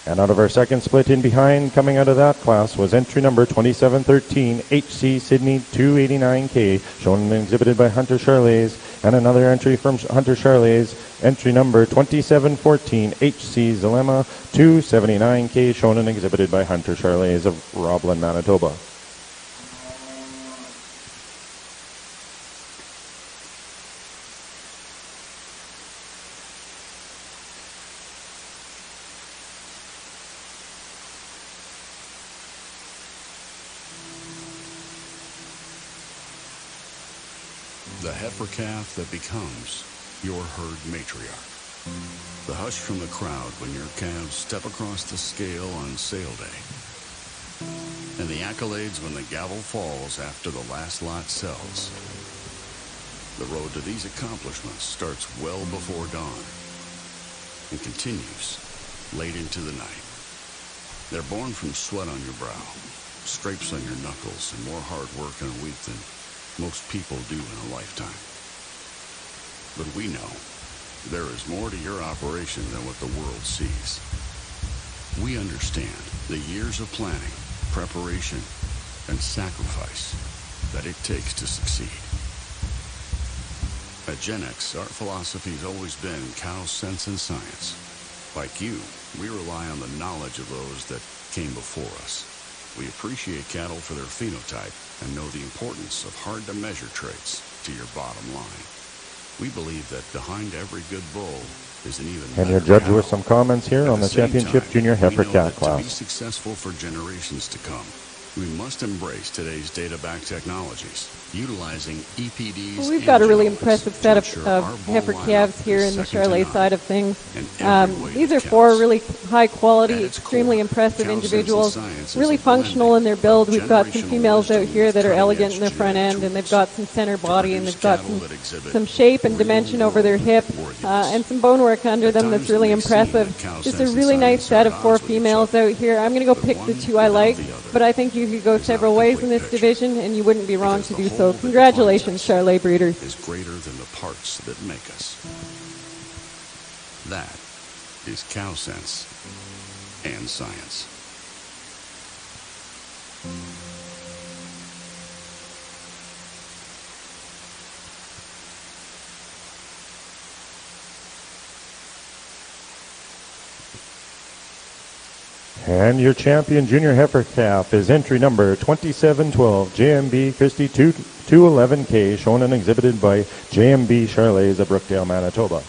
And out of our second split in behind, coming out of that class, was entry number 2713, HC Sydney 289K, shown and exhibited by Hunter Charlays, and another entry from Hunter Charlays, entry number 2714, HC Zalema 279K, shown and exhibited by Hunter Charlays of Roblin, Manitoba.
The heifer calf that becomes your herd matriarch. The hush from the crowd when your calves step across the scale on sale day. And the accolades when the gavel falls after the last lot sells. The road to these accomplishments starts well before dawn and continues late into the night. They're born from sweat on your brow, scrapes on your knuckles, and more hard work in a week than most people do in a lifetime. But we know there is more to your operation than what the world sees. We understand the years of planning, preparation, and sacrifice that it takes to succeed. At Gen X, our philosophy has always been cow sense and science. Like you, we rely on the knowledge of those that came before us. We appreciate cattle for their phenotype and know the importance of hard-to-measure traits to your bottom line. We believe that behind every good bull is an even
And your
better
judge
cow.
with some comments here
At
on the
same
championship
time,
junior heifer
we know
calf
that to be
class.
successful for generations to come, we must embrace today's data-backed technologies, utilizing EPDs.
Well, we've got a really
and genomics
impressive
to
set
ensure our
of
bull
heifer
lineup
calves here
is
in the
second to
Charlet
none.
side of things.
And every way
These
that
are four
counts.
really high quality,
At its
extremely
core,
impressive
cow sense and
individuals,
science is
really
a
functional in their
blending
build.
of
We've got some
generational
females out
wisdom
here
with
that are elegant
cutting-edge
in their front
genetic
end, and they've
tools
got some center
to
body, and
produce
they've got
cattle
some
that exhibit
some shape and
real
dimension over their hip,
worthiness.
and some bone work under
At
them
times
that's
it
really
may seem
impressive.
that cow
Just a
sense and
really nice
science
set
are
of
at
four
odds with each
females
other.
out here. I'm going to go
But
pick the
one
two I
without
like,
the other
but I think you could go
is not
several
a
ways in
complete
this
picture.
division, and you wouldn't be wrong
Because
to
the
do
whole
so.
that
Congratulations,
defines us
Charlet breeders.
is greater than the parts that make us. That is cow sense and science.
And your champion junior heifer calf is entry number 2712, JMB Christie 211K, shown and exhibited by JMB Charlays of Brookdale, Manitoba.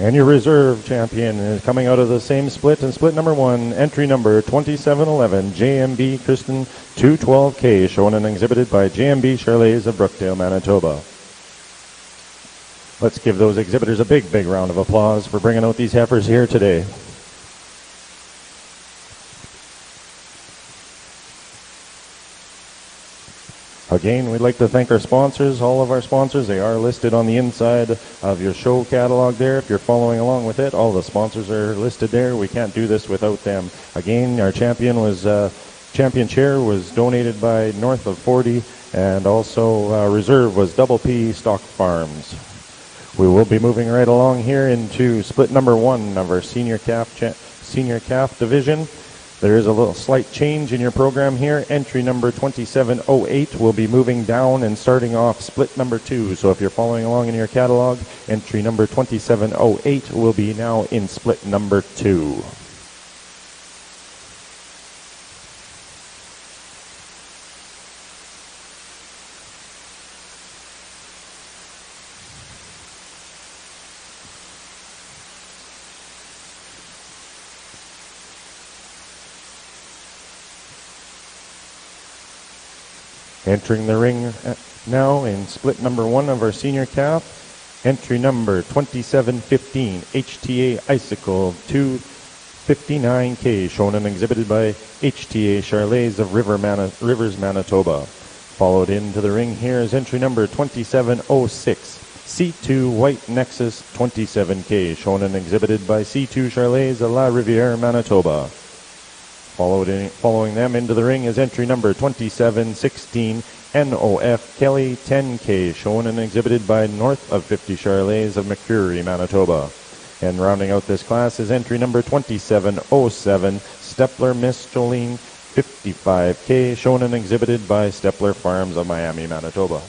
And your reserve champion is coming out of the same split, and split number one, entry number 2711, JMB Kristen 212K, shown and exhibited by JMB Charlays of Brookdale, Manitoba. Let's give those exhibitors a big, big round of applause for bringing out these heifers here today. Again, we'd like to thank our sponsors, all of our sponsors. They are listed on the inside of your show catalog there. If you're following along with it, all the sponsors are listed there. We can't do this without them. Again, our champion chair was donated by North of 40, and also reserve was Double P Stock Farms. We will be moving right along here into split number one of our senior calf division. There is a little slight change in your program here. Entry number 2708 will be moving down and starting off split number two. So if you're following along in your catalog, entry number 2708 will be now in split number two. Entering the ring now in split number one of our senior calf, entry number 2715, HTA Icicle 259K, shown and exhibited by HTA Charlays of Rivers, Manitoba. Followed into the ring here is entry number 2706, C2 White Nexus 27K, shown and exhibited by C2 Charlays of La Riviere, Manitoba. Following them into the ring is entry number 2716, NOF Kelly 10K, shown and exhibited by North of 50 Charolais of McCreary, Manitoba. And rounding out this class is entry number 2707, Stepler Miss Jolene 55K, shown and exhibited by Stepler Farms of Miami, Manitoba.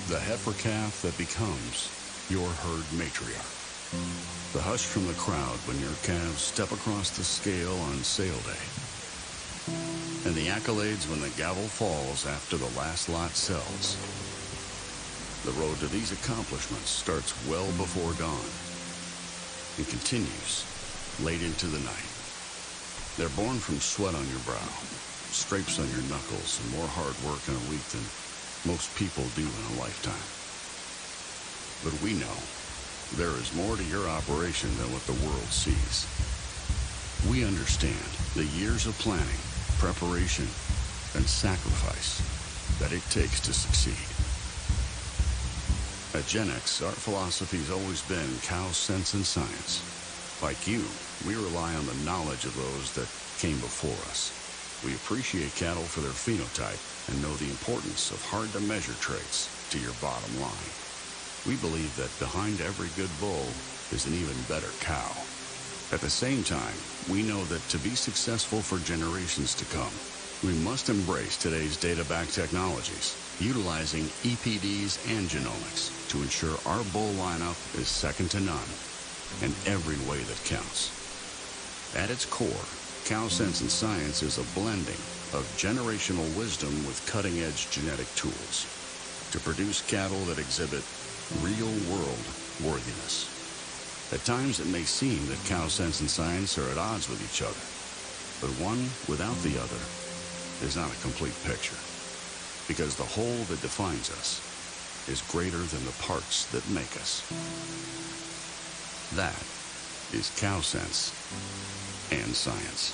The heifer calf that becomes your herd matriarch. The hush from the crowd when your calves step across the scale on sale day. And the accolades when the gavel falls after the last lot sells. The road to these accomplishments starts well before dawn and continues late into the night. They're born from sweat on your brow, scrapes on your knuckles, and more hard work in a week than most people do in a lifetime. But we know there is more to your operation than what the world sees. We understand the years of planning, preparation, and sacrifice that it takes to succeed. At Gen X, our philosophy has always been cow sense and science. Like you, we rely on the knowledge of those that came before us. We appreciate cattle for their phenotype and know the importance of hard-to-measure traits to your bottom line. We believe that behind every good bull is an even better cow. At the same time, we know that to be successful for generations to come, we must embrace today's data-backed technologies, utilizing EPDs and genomics to ensure our bull lineup is second to none in every way that counts. At its core, Cow Sense and Science is a blending of generational wisdom with cutting-edge genetic tools to produce cattle that exhibit real-world worthiness. At times it may seem that Cow Sense and Science are at odds with each other, but one without the other is not a complete picture, because the whole that defines us is greater than the parts that make us. That is Cow Sense and Science.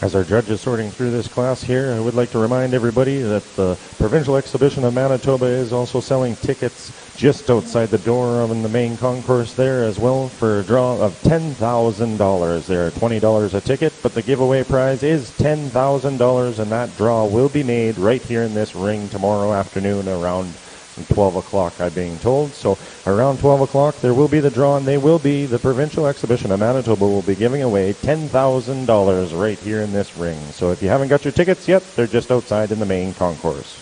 As our judge is sorting through this class here, I would like to remind everybody that the Provincial Exhibition of Manitoba is also selling tickets just outside the door of the main concourse there as well for a draw of $10,000. They're $20 a ticket, but the giveaway prize is $10,000, and that draw will be made right here in this ring tomorrow afternoon around 12 o'clock, I'm being told. So around 12 o'clock, there will be the draw, and the Provincial Exhibition of Manitoba will be giving away $10,000 right here in this ring. So if you haven't got your tickets yet, they're just outside in the main concourse.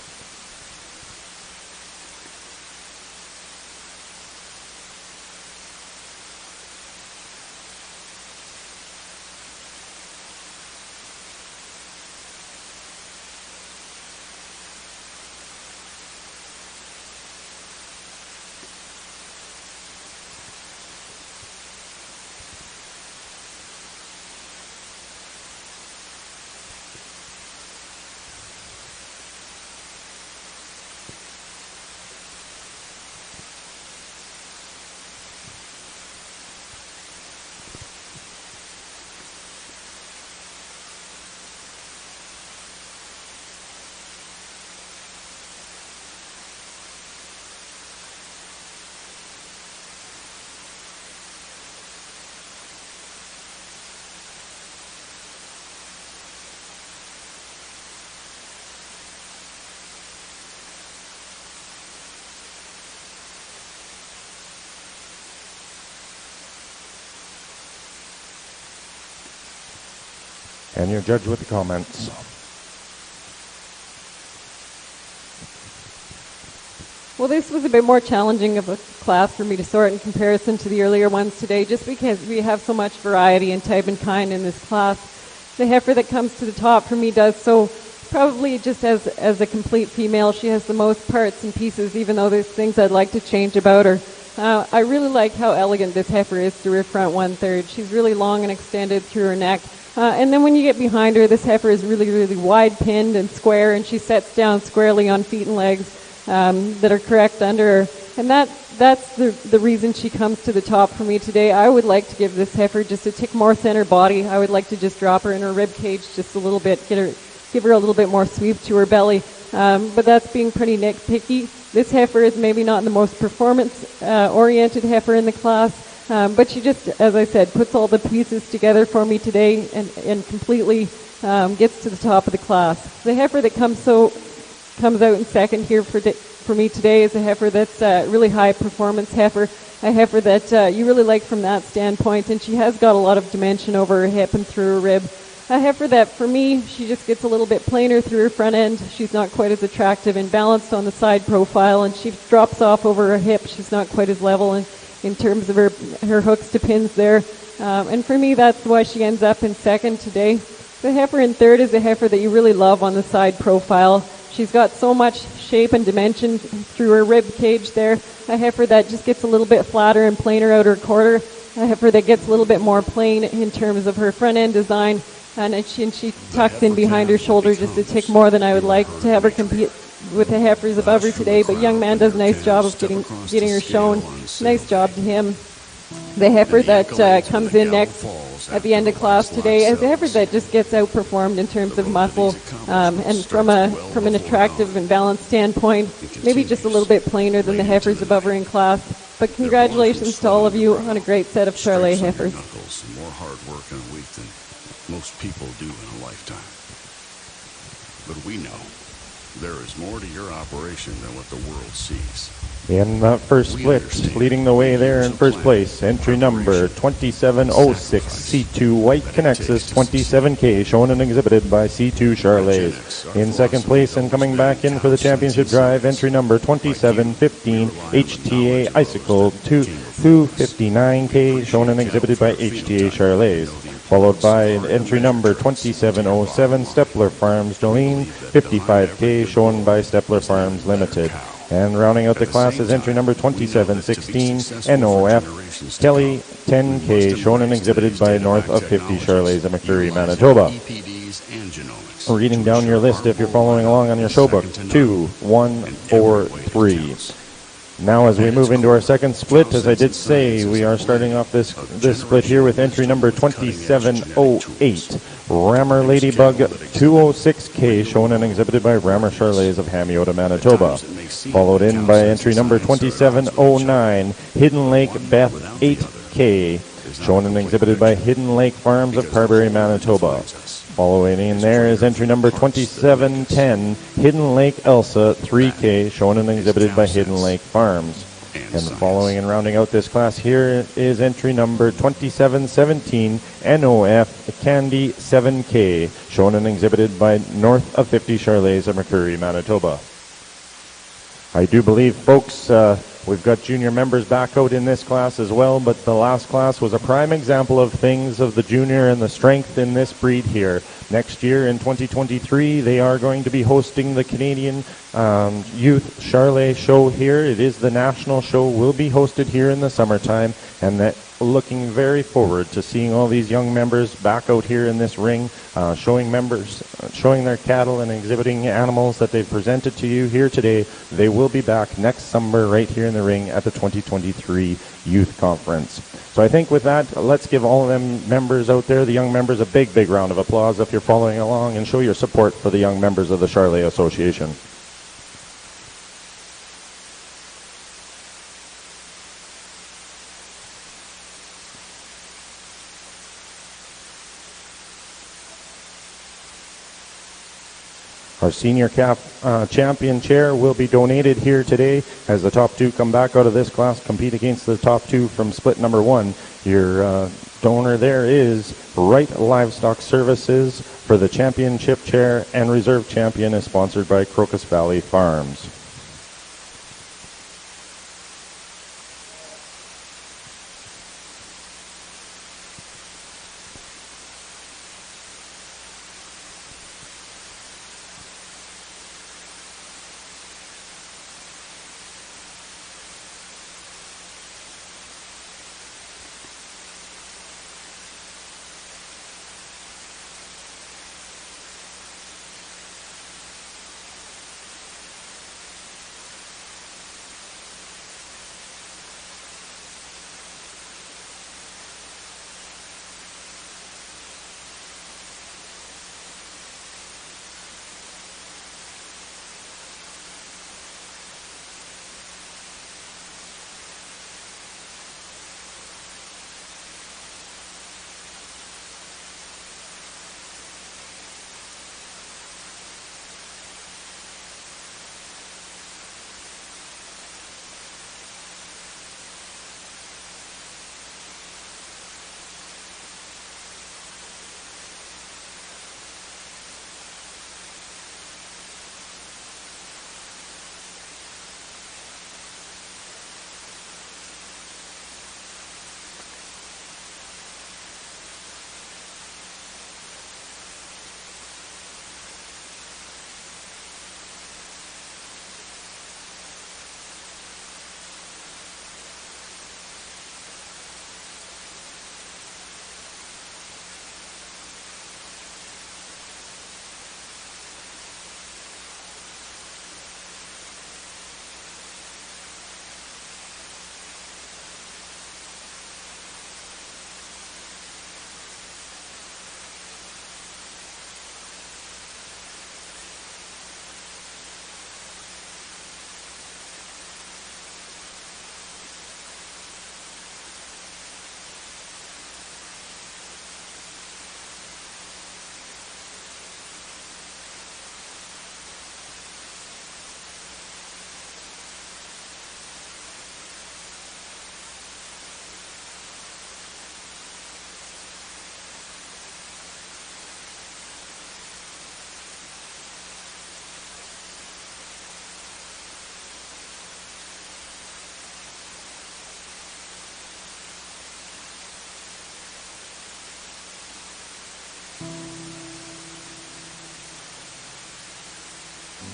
And your judge with the comments.
Well, this was a bit more challenging of a class for me to sort in comparison to the earlier ones today, just because we have so much variety and type and kind in this class. The heifer that comes to the top for me does so probably just as a complete female. She has the most parts and pieces, even though there's things I'd like to change about her. I really like how elegant this heifer is through her front 1/3. She's really long and extended through her neck. And then when you get behind her, this heifer is really, really wide pinned and square, and she sets down squarely on feet and legs that are correct under her. And that's the reason she comes to the top for me today. I would like to give this heifer just a tick more center body. I would like to just drop her in her rib cage just a little bit, give her a little bit more sweep to her belly. But that's being pretty nitpicky. This heifer is maybe not the most performance-oriented heifer in the class, but she just, as I said, puts all the pieces together for me today and completely gets to the top of the class. The heifer that comes out in second here for me today is a heifer that's a really high-performance heifer, a heifer that you really like from that standpoint, and she has got a lot of dimension over her hip and through her rib. A heifer that, for me, she just gets a little bit plainer through her front end. She's not quite as attractive and balanced on the side profile, and she drops off over her hip. She's not quite as level in terms of her hooks to pins there. And for me, that's why she ends up in second today. The heifer in third is a heifer that you really love on the side profile. She's got so much shape and dimension through her rib cage there. A heifer that just gets a little bit flatter and plainer out her quarter. A heifer that gets a little bit more plain in terms of her front end design. And she tucks in behind her shoulder just a tick more than I would like to have her compete with the heifers above her today. But young man does a nice job of getting her shown. Nice job to him. The heifer that comes in next at the end of class today is a heifer that just gets outperformed in terms of muscle, and from an attractive and balanced standpoint, maybe just a little bit plainer than the heifers above her in class. But congratulations to all of you on a great set of Charolais heifers.
More hard work in a week than most people do in a lifetime. But we know there is more to your operation than what the world sees.
In that first split, leading the way there in first place, entry number 2706, C2 White Connexus 27K, shown and exhibited by C2 Charolais. In second place and coming back in for the championship drive, entry number 2715, HTA Icicle 259K, shown and exhibited by HTA Charolais. Followed by entry number 2707, Stepler Farms Jolene 55K, shown by Stepler Farms Limited. And rounding out the class is entry number 2716, NOF Kelly 10K, shown and exhibited by North of 50 Charolais of McCreary, Manitoba. Reading down your list if you're following along on your show book, 2, 1, 4, 3. Now as we move into our second split, as I did say, we are starting off this split here with entry number 2708, Rammer Ladybug 206K, shown and exhibited by Rammer Charolais of Hamiota, Manitoba. Followed in by entry number 2709, Hidden Lake Beth 8K, shown and exhibited by Hidden Lake Farms of Carberry, Manitoba. Following in there is entry number 2710, Hidden Lake Elsa 3K, shown and exhibited by Hidden Lake Farms. And following and rounding out this class here is entry number 2717, NOF Candy 7K, shown and exhibited by North of 50 Charolais of McCreary, Manitoba. I do believe, folks, we've got junior members back out in this class as well, but the last class was a prime example of things of the junior and the strength in this breed here. Next year in 2023, they are going to be hosting the Canadian Youth Charolais show here. It is the national show, will be hosted here in the summertime, and that looking very forward to seeing all these young members back out here in this ring, showing their cattle and exhibiting animals that they've presented to you here today. They will be back next summer right here in the ring at the 2023 Youth Conference. So I think with that, let's give all of them members out there, the young members, a big, big round of applause if you're following along, and show your support for the young members of the Charolais Association. Our senior champion chair will be donated here today as the top two come back out of this class, compete against the top two from split number one. Your donor there is Right Livestock Services for the championship chair, and reserve champion is sponsored by Crocus Valley Farms.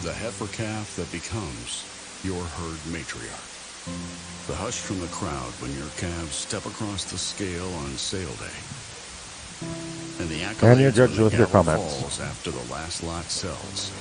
The heifer calf that becomes your herd matriarch. The hush from the crowd when your calves step across the scale on sale day. And the accolades
And your judge
when the
with your
gavel
comments.
falls after the last lot sells.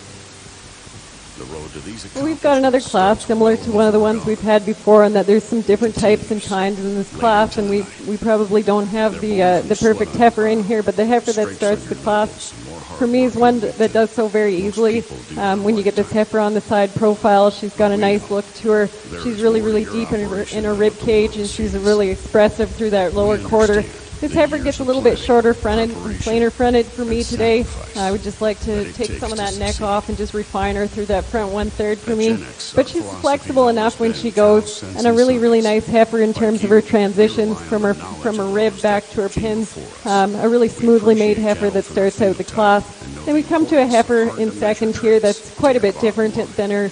The road to these
Well, we've got another class similar to one of the ones we've had before, and that there's some different types and kinds in this class, and we probably don't have the perfect heifer in here, but the heifer that starts the class for me is one that does so very easily. When you get this heifer on the side profile, she's got a nice look to her. She's really, really deep in her rib cage, and she's really expressive through that lower quarter. This heifer gets a little bit shorter fronted and plainer fronted for me today. I would just like to take some of that neck off and just refine her through that front 1/3 for me. But she's flexible enough when she goes, and a really, really nice heifer in terms of her transitions from her rib back to her pins. A really smoothly made heifer that starts out the class. Then we come to a heifer in second here that's quite a bit different than her,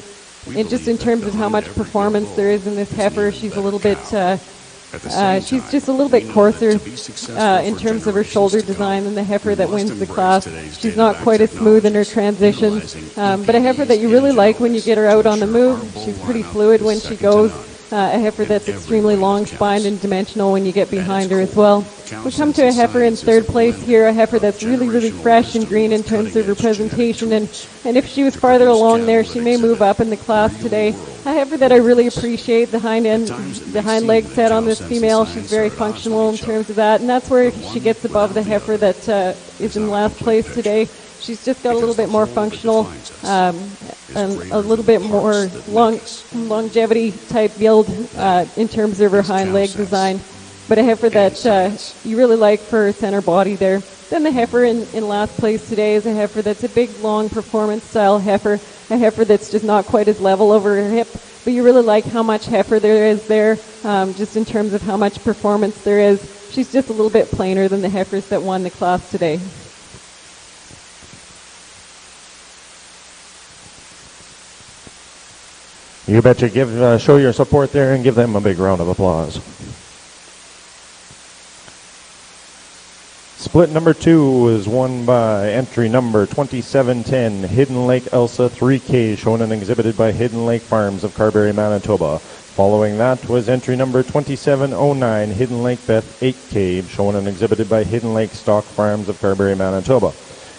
just in terms of how much performance there is in this heifer. She's a little bit... she's just a little bit coarser in terms of her shoulder design than the heifer that wins the class. She's not quite as smooth in her transitions, but a heifer that you really like when you get her out on the move. She's pretty fluid when she goes. A heifer that's extremely long-spined and dimensional when you get behind her as well. We come to a heifer in third place here, a heifer that's really, really fresh and green in terms of her presentation, and if she was farther along there, she may move up in the class today. A heifer that I really appreciate, the hind leg set on this female. She's very functional in terms of that, and that's where she gets above the heifer that is in last place today. She's just got a little bit more functional, and a little bit more longevity type build in terms of her hind leg design. But a heifer that you really like for her center body there. Then the heifer in last place today is a heifer that's a big, long performance style heifer, a heifer that's just not quite as level over her hip. but you really like how much heifer there is there, just in terms of how much performance there is. She's just a little bit plainer than the heifers that won the class today.
You betcha. Show your support there and give them a big round of applause. Split number 2 was won by entry number 2710, Hidden Lake Elsa 3K, shown and exhibited by Hidden Lake Farms of Carberry, Manitoba. Following that was entry number 2709, Hidden Lake Beth 8K, shown and exhibited by Hidden Lake Stock Farms of Carberry, Manitoba.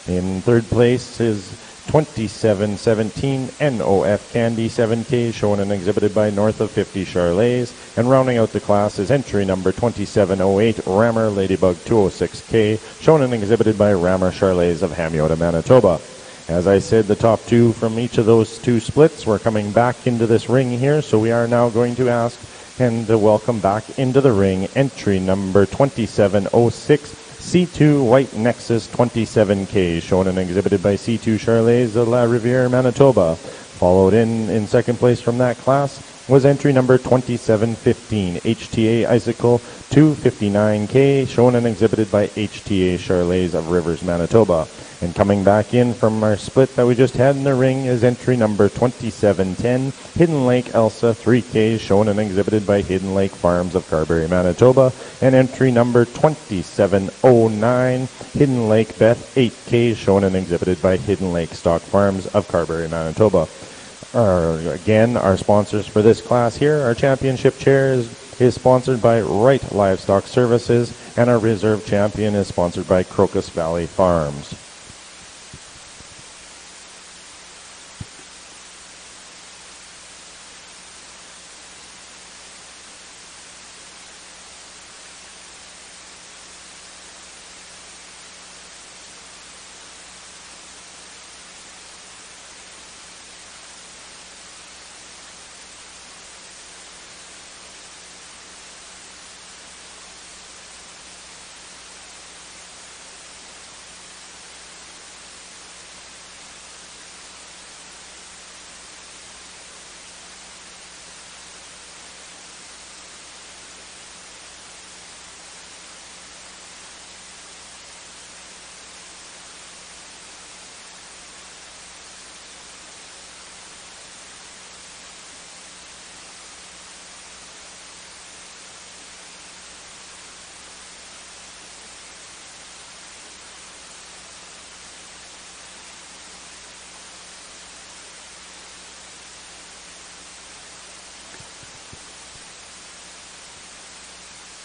In third place is 2717 NOF Candy 7K, shown and exhibited by North of 50 Charlais. And rounding out the class is entry number 2708 Rammer Ladybug 206K, shown and exhibited by Rammer Charlais of Hamiota, Manitoba. As I said, the top two from each of those two splits were coming back into this ring here, so we are now going to ask and welcome back into the ring entry number 2706 C2 White Nexus 27K, shown and exhibited by C2 Charlais de la Riviere, Manitoba. Followed in second place from that class was entry number 2715 HTA Icicle 259K, shown and exhibited by HTA Charlais of Rivers, Manitoba. And coming back in from our split that we just had in the ring is entry number 2710, Hidden Lake Elsa 3K, shown and exhibited by Hidden Lake Farms of Carberry, Manitoba. And entry number 2709, Hidden Lake Beth 8K, shown and exhibited by Hidden Lake Stock Farms of Carberry, Manitoba. Again, our sponsors for this class here, our championship chair is sponsored by Wright Livestock Services, and our reserve champion is sponsored by Crocus Valley Farms.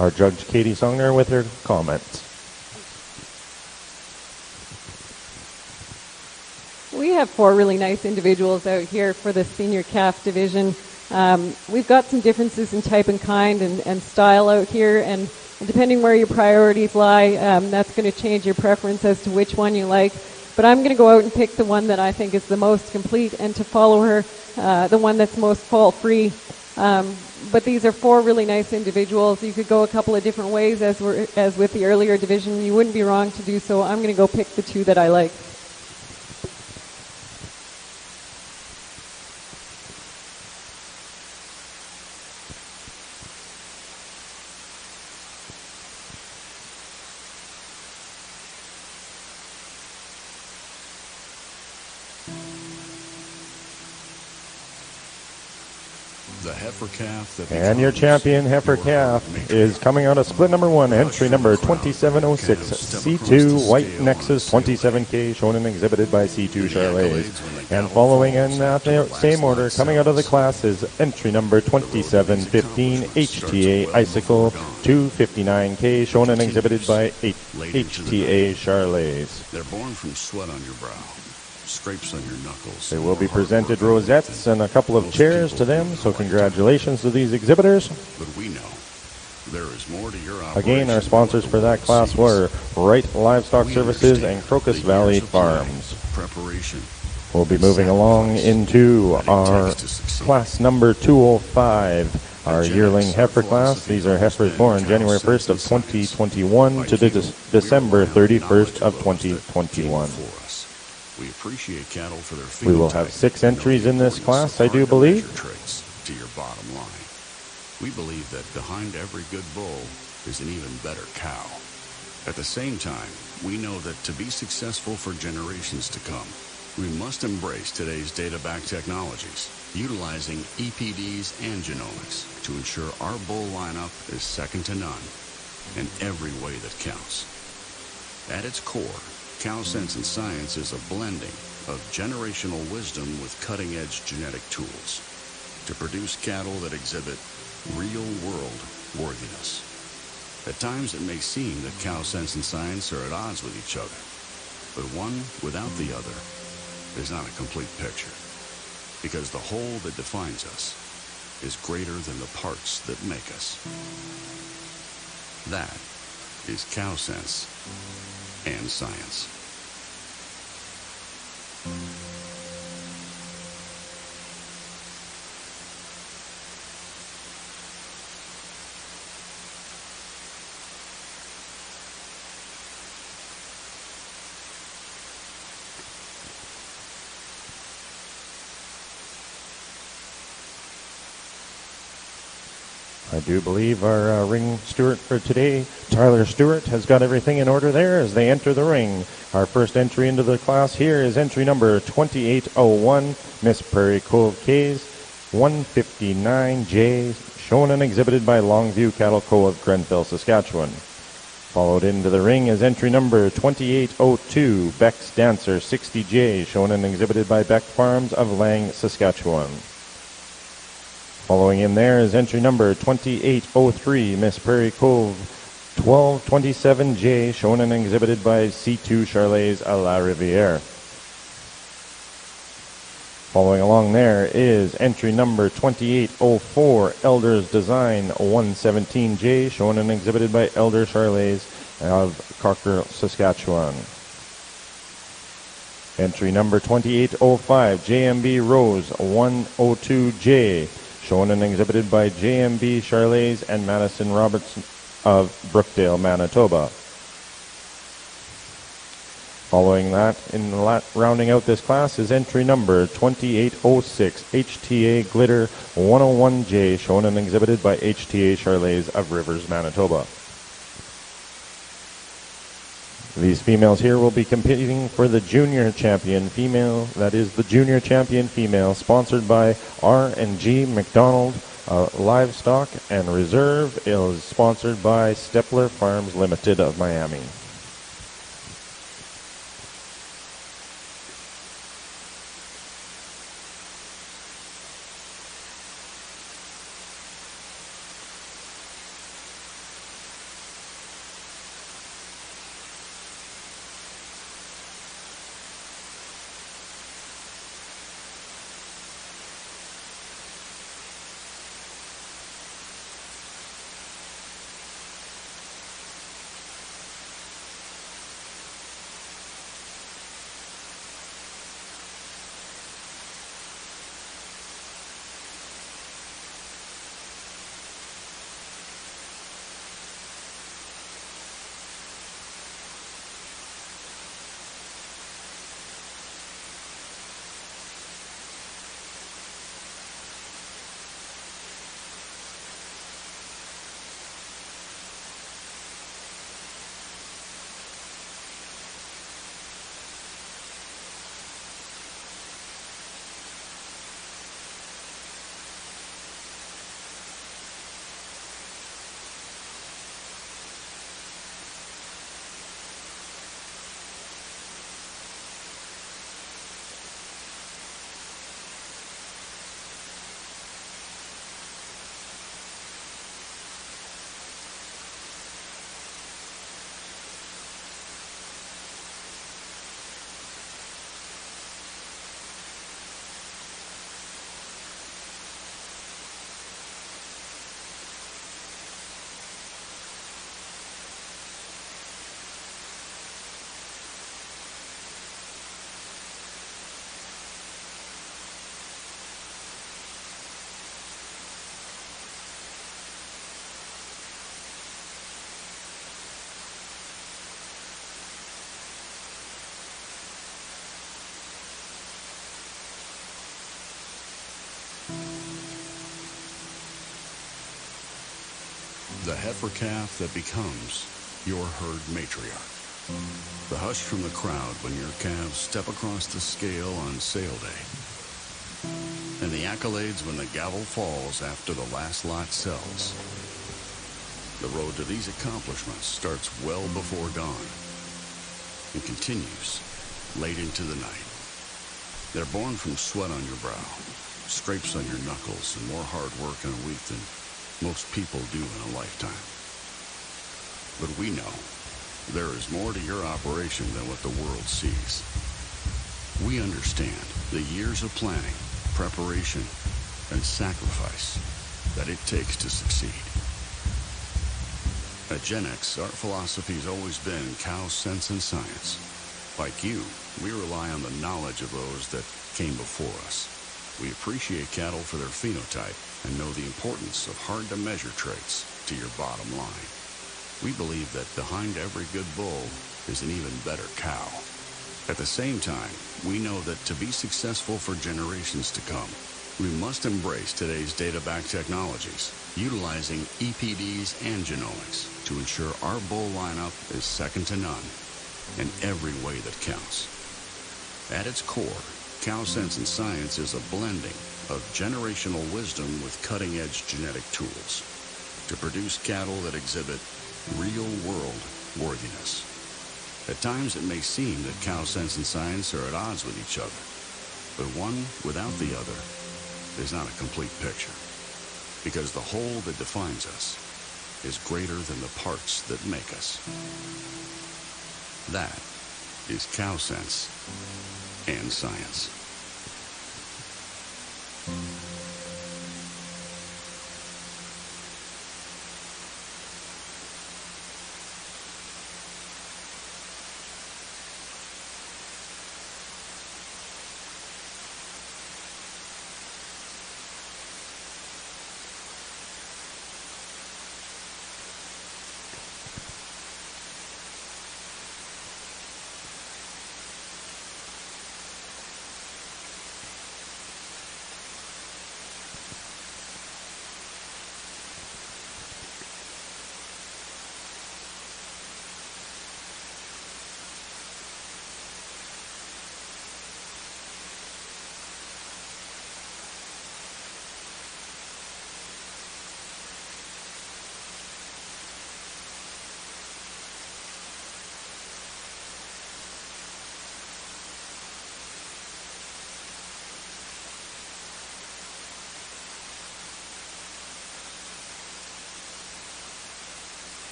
Our judge, Katie Songner, with her comments.
We have 4 really nice individuals out here for the senior calf division. We've got some differences in type and kind and style out here, and depending where your priorities lie, that's going to change your preference as to which one you like. But I'm going to go out and pick the one that I think is the most complete, and to follow her, the one that's most fault-free. But these are 4 really nice individuals. You could go a couple of different ways, as with the earlier division. You wouldn't be wrong to do so. I'm going to go pick the 2 that I like.
The heifer calf that
And your champion heifer calf is coming out of split number 1, entry number 2706, C2 White Nexus 27K, shown and exhibited by C2 Charlais. And following in that same order, coming out of the class is entry number 2715, HTA Icicle 259K, shown and exhibited by HTA Charlais.
They're born from sweat on your brow, scrapes on your knuckles.
They will be presented rosettes and a couple of chairs to them, so congratulations to these exhibitors.
But we know there is more to your operation.
Again, our sponsors for that class were Wright Livestock Services and Crocus Valley Farms.
Preparation.
We'll be moving along into our class number 205, our yearling heifer class. These are heifers born January 1st of 2021 to December 31st of 2021.
We appreciate cattle for their
We will have 6 entries in this class, I do believe.
to your bottom line. We believe that behind every good bull is an even better cow. At the same time, we know that to be successful for generations to come, we must embrace today's data-backed technologies, utilizing EPDs and genomics to ensure our bull lineup is second to none in every way that counts. At its core, Cow Sense and Science is a blending of generational wisdom with cutting-edge genetic tools to produce cattle that exhibit real-world worthiness. At times, it may seem that Cow Sense and Science are at odds with each other, but one without the other is not a complete picture, because the whole that defines us is greater than the parts that make us. That is Cow Sense and Science.
I do believe our ring steward for today, Tyler Stewart, has got everything in order there as they enter the ring. Our first entry into the class here is entry number 2801, Miss Prairie Cove K's 159J, shown and exhibited by Longview Cattle Co. of Grenfell, Saskatchewan. Followed into the ring is entry number 2802, Beck's Dancer 60J, shown and exhibited by Beck Farms of Lang, Saskatchewan. Following in there is entry number 2803, Miss Prairie Cove 1227J, shown and exhibited by C2 Charlais à la Rivière. Following along there is entry number 2804, Elders Design 117J, shown and exhibited by Elder Charlais of Cockrell, Saskatchewan. Entry number 2805, JMB Rose 102J, shown and exhibited by JMB Charlais and Madison Robertson of Brookdale, Manitoba. Following that, rounding out this class is entry number 2806, HTA Glitter 101J, shown and exhibited by HTA Charlais of Rivers, Manitoba. These females here will be competing for the junior champion female, that is the junior champion female, sponsored by R&G McDonald Livestock, and Reserve is sponsored by Stepler Farms Limited of Miami.
The heifer calf that becomes your herd matriarch. The hush from the crowd when your calves step across the scale on sale day. And the accolades when the gavel falls after the last lot sells. The road to these accomplishments starts well before dawn and continues late into the night. They're born from sweat on your brow, scrapes on your knuckles, and more hard work in a week than most people do in a lifetime. But we know there is more to your operation than what the world sees. We understand the years of planning, preparation, and sacrifice that it takes to succeed. At Gen X, our philosophy has always been cow sense and science. Like you, we rely on the knowledge of those that came before us. We appreciate cattle for their phenotype and know the importance of hard-to-measure traits to your bottom line. We believe that behind every good bull is an even better cow. At the same time, we know that to be successful for generations to come, we must embrace today's data-backed technologies, utilizing EPDs and genomics to ensure our bull lineup is second to none in every way that counts. At its core, Cow Sense and Science is a blending of generational wisdom with cutting-edge genetic tools to produce cattle that exhibit real-world worthiness. At times, it may seem that Cow Sense and Science are at odds with each other, but one without the other is not a complete picture, because the whole that defines us is greater than the parts that make us. That is Cow Sense and Science.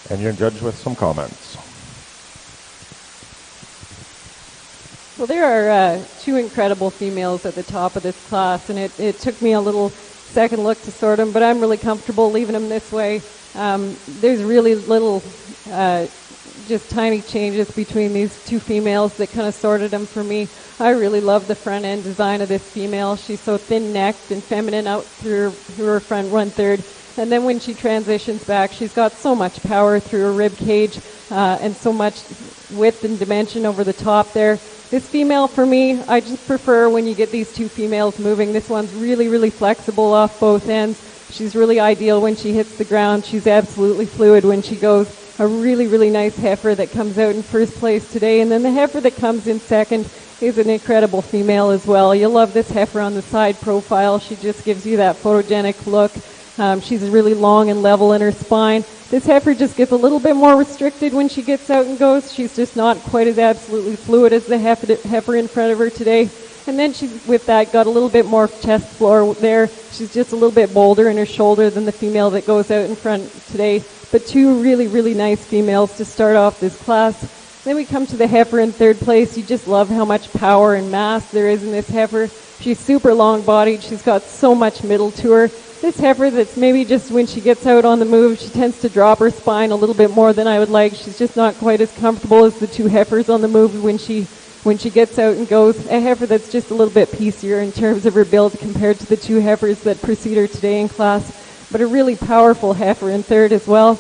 And you're judged with some comments.
Well, there are two incredible females at the top of this class, and it took me a little second look to sort them, but I'm really comfortable leaving them this way. There's really little, just tiny changes between these two females that kind of sorted them for me. I really love the front end design of this female. She's so thin-necked and feminine out through her front one-third. And then when she transitions back, she's got so much power through her rib cage and so much width and dimension over the top there. This female, for me, I just prefer when you get these two females moving. This one's really, really flexible off both ends. She's really ideal when she hits the ground. She's absolutely fluid when she goes. A really, really nice heifer that comes out in first place today. And then the heifer that comes in second is an incredible female as well. You'll love this heifer on the side profile. She just gives you that photogenic look. She's really long and level in her spine. This heifer just gets a little bit more restricted when she gets out and goes. She's just not quite as absolutely fluid as the heifer in front of her today. And then she's, with that, got a little bit more chest floor there. She's just a little bit bolder in her shoulder than the female that goes out in front today. But two really, really nice females to start off this class. Then we come to the heifer in third place. You just love how much power and mass there is in this heifer. She's super long-bodied. She's got so much middle to her. This heifer that's maybe just when she gets out on the move, she tends to drop her spine a little bit more than I would like. She's just not quite as comfortable as the two heifers on the move when she gets out and goes. A heifer that's just a little bit piecier in terms of her build compared to the two heifers that precede her today in class, but a really powerful heifer in third as well.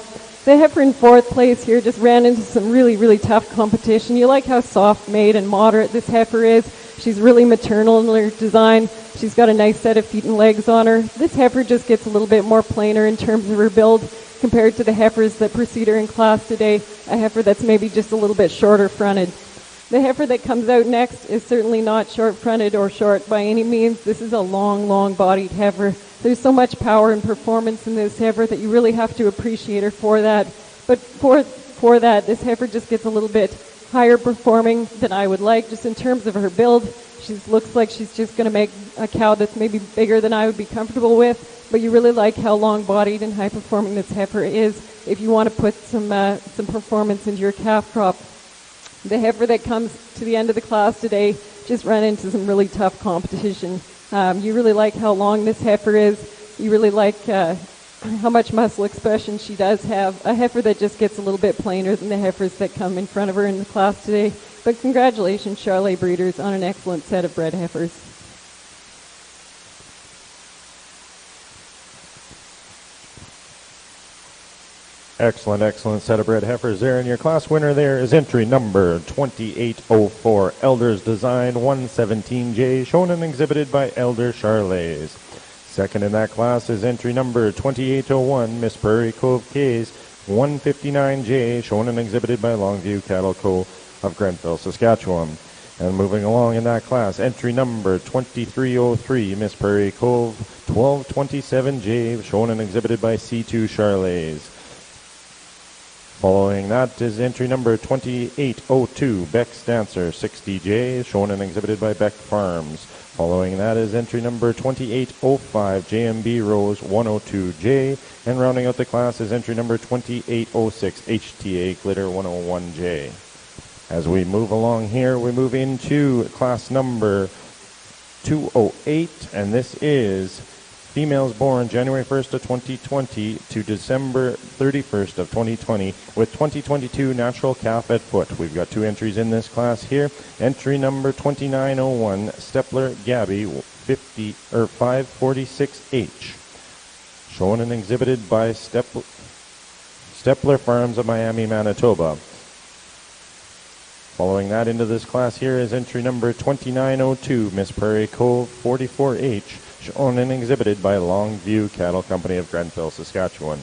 The heifer in fourth place here just ran into some really, really tough competition. You like how soft-made and moderate this heifer is. She's really maternal in her design. She's got a nice set of feet and legs on her. This heifer just gets a little bit more plainer in terms of her build compared to the heifers that precede her in class today, a heifer that's maybe just a little bit shorter fronted. The heifer that comes out next is certainly not short-fronted or short by any means. This is a long, long-bodied heifer. There's so much power and performance in this heifer that you really have to appreciate her for that. But for that, this heifer just gets a little bit higher performing than I would like, just in terms of her build. She looks like she's just going to make a cow that's maybe bigger than I would be comfortable with, but you really like how long-bodied and high-performing this heifer is if you want to put some performance into your calf crop. The heifer that comes to the end of the class today just ran into some really tough competition. You really like how long this heifer is. You really like how much muscle expression she does have. A heifer that just gets a little bit plainer than the heifers that come in front of her in the class today. But congratulations, Charlet breeders, on an excellent set of bred heifers.
Excellent set of bred heifers there. And your class winner there is entry number 2804, Elders Design 117J, shown and exhibited by Elder Charles. Second in that class is entry number 2801, Miss Prairie Cove K's 159J, shown and exhibited by Longview Cattle Co. of Grenfell, Saskatchewan. And moving along in that class, entry number 2303, Miss Prairie Cove 1227J, shown and exhibited by C2 Charles. Following that is entry number 2802, Beck's Dancer 60J, shown and exhibited by Beck Farms. Following that is entry number 2805, JMB Rose 102J, and rounding out the class is entry number 2806, HTA Glitter 101J. As we move along here, we move into class number 208, and this is females born January 1st of 2020 to December 31st of 2020 with 2022 natural calf at foot. We've got two entries in this class here. Entry number 2901, Stepler Gabby 546H, shown and exhibited by Stepler Farms of Miami, Manitoba. Following that into this class here is entry number 2902, Miss Prairie Cove 44H, shown and exhibited by Longview Cattle Company of Grenfell, Saskatchewan.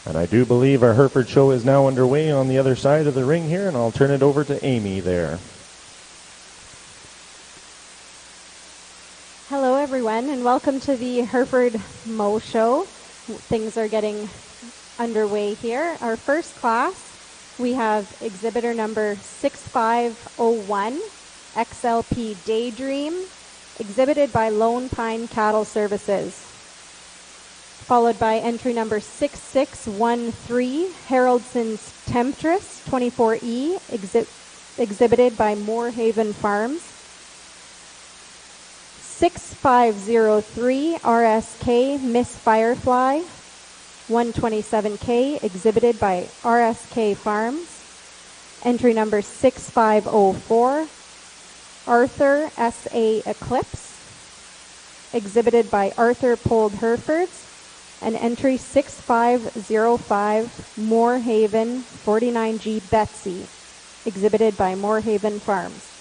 And I do believe our Hereford show is now underway on the other side of the ring here, and I'll turn it over to Amy there.
Hello, everyone, and welcome to the Hereford Mo Show. Things are getting underway here. Our first class, we have exhibitor number 6501, XLP Daydream, exhibited by Lone Pine Cattle Services. Followed by entry number 6613, Haraldson's Temptress 24E, exhibited by Moorhaven Farms. 6503, RSK Miss Firefly 127K, exhibited by RSK Farms. Entry number 6504, Arthur S.A. Eclipse, exhibited by Arthur Polled Herefords. And entry 6505, Moorhaven 49G Betsy, exhibited by Moorhaven Farms.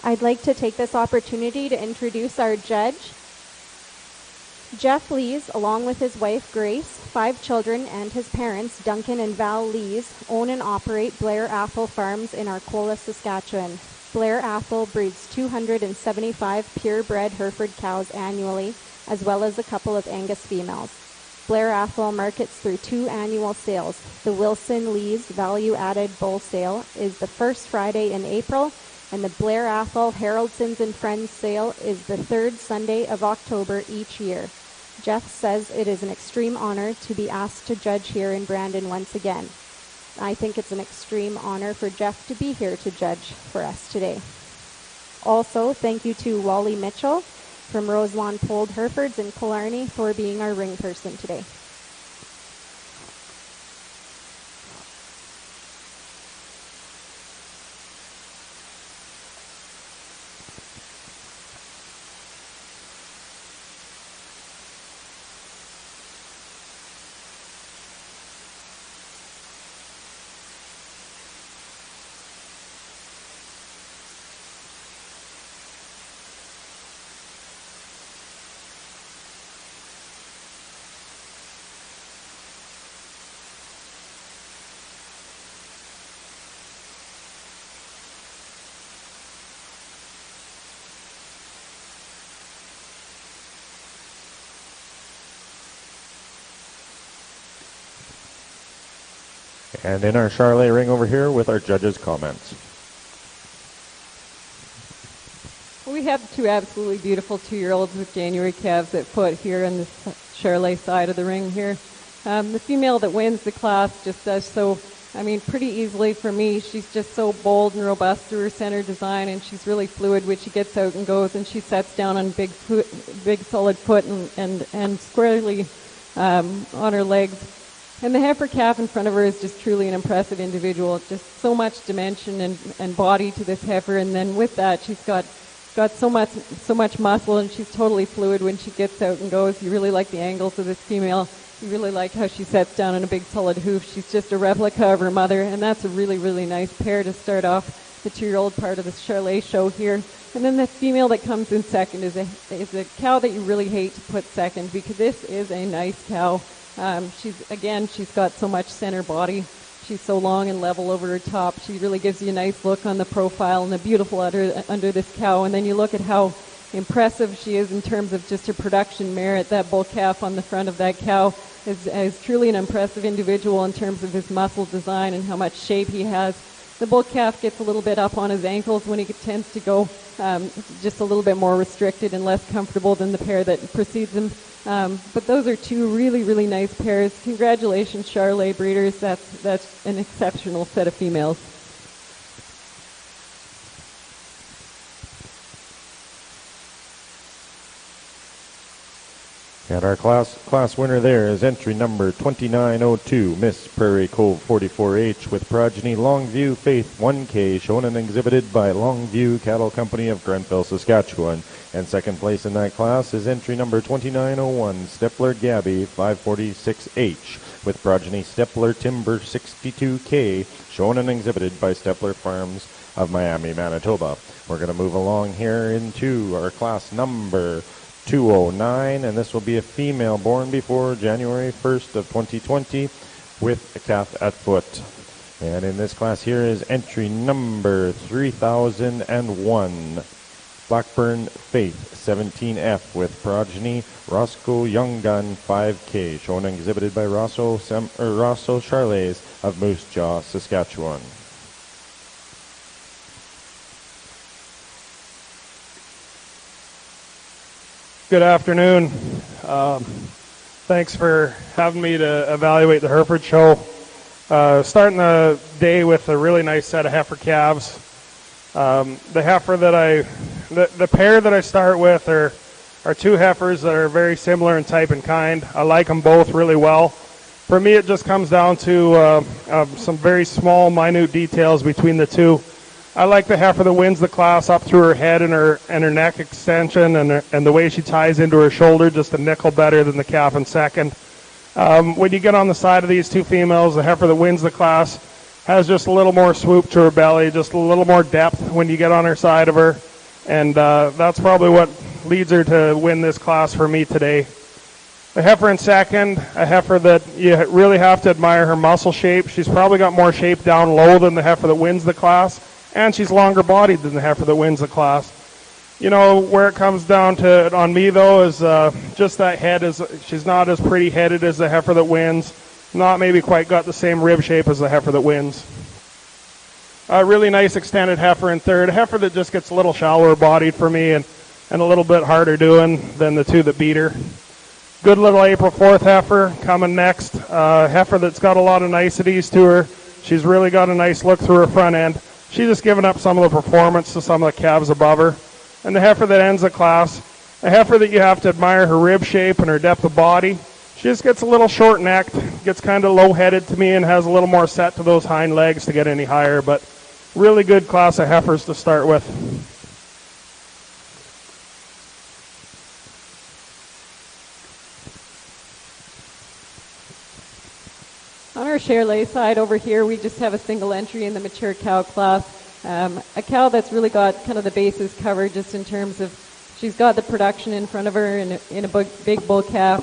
I'd like to take this opportunity to introduce our judge. Jeff Lees, along with his wife Grace, 5 children, and his parents, Duncan and Val Lees, own and operate Blair Athol Farms in Arcola, Saskatchewan. Blair Athol breeds 275 purebred Hereford cows annually, as well as a couple of Angus females. Blair Athol markets through 2 annual sales. The Wilson Lees Value Added Bull Sale is the first Friday in April, And the Blair Athol Haroldsons and Friends sale is the third Sunday of October each year. Jeff says it is an extreme honor to be asked to judge here in Brandon once again. I think it's an extreme honor for Jeff to be here to judge for us today. Also, thank you to Wally Mitchell from Roselawn Polled Herefords in Killarney for being our ring person today.
And in our Charlet ring over here with our judges' comments.
We have two absolutely beautiful 2-year-olds with January calves at foot here on the Charlet side of the ring here. The female that wins the class just does so, pretty easily for me. She's just so bold and robust through her center design, and she's really fluid when she gets out and goes, and she sets down on big solid foot and squarely on her legs. And the heifer calf in front of her is just truly an impressive individual. Just so much dimension and body to this heifer, and then with that, she's got so much muscle, and she's totally fluid when she gets out and goes. You really like the angles of this female. You really like how she sets down on a big solid hoof. She's just a replica of her mother, and that's a really, really nice pair to start off the 2-year-old part of the Charlet show here. And then the female that comes in second is a cow that you really hate to put second, because this is a nice cow. She's got so much center body. She's so long and level over her top. She really gives you a nice look on the profile and a beautiful under this cow. And then you look at how impressive she is in terms of just her production merit. That bull calf on the front of that cow is truly an impressive individual in terms of his muscle design and how much shape he has. The bull calf gets a little bit up on his ankles when he tends to go just a little bit more restricted and less comfortable than the pair that precedes him. But those are two really, really nice pairs. Congratulations, Charlet breeders. That's an exceptional set of females.
And our class winner there is entry number 2902, Miss Prairie Cove 44H, with progeny Longview Faith 1K, shown and exhibited by Longview Cattle Company of Grenfell, Saskatchewan. And second place in that class is entry number 2901, Stepler Gabby 546H, with progeny Stepler Timber 62K, shown and exhibited by Stepler Farms of Miami, Manitoba. We're going to move along here into our class number 209, and this will be a female born before January 1st of 2020 with a calf at foot. And in this class here is entry number 3001, Blackburn Faith 17F, with progeny Roscoe Young Gun 5K, shown and exhibited by Rosso Charles of Moose Jaw, Saskatchewan.
Good afternoon. Thanks for having me to evaluate the Hereford show. Starting the day with a really nice set of heifer calves. The pair that I start with are two heifers that are very similar in type and kind. I like them both really well. For me, it just comes down to some very small, minute details between the two. I like the heifer that wins the class up through her head and her neck extension and the way she ties into her shoulder, just a nickel better than the calf in second. When you get on the side of these two females, the heifer that wins the class has just a little more swoop to her belly, just a little more depth when you get on her side of her. And that's probably what leads her to win this class for me today. The heifer in second, a heifer that you really have to admire her muscle shape. She's probably got more shape down low than the heifer that wins the class. And she's longer bodied than the heifer that wins the class. You know, where it comes down to it on me, though, is just that head. She's not as pretty headed as the heifer that wins. Not maybe quite got the same rib shape as the heifer that wins. A really nice extended heifer in third. A heifer that just gets a little shallower bodied for me and a little bit harder doing than the two that beat her. Good little April 4th heifer coming next. Heifer that's got a lot of niceties to her. She's really got a nice look through her front end. She's just giving up some of the performance to some of the calves above her. And the heifer that ends the class, a heifer that you have to admire her rib shape and her depth of body. She just gets a little short-necked, gets kind of low-headed to me, and has a little more set to those hind legs to get any higher. But really good class of heifers to start with.
On our Charolais side over here, we just have a single entry in the mature cow class. A cow that's really got kind of the bases covered just in terms of she's got the production in front of her in a big bull calf.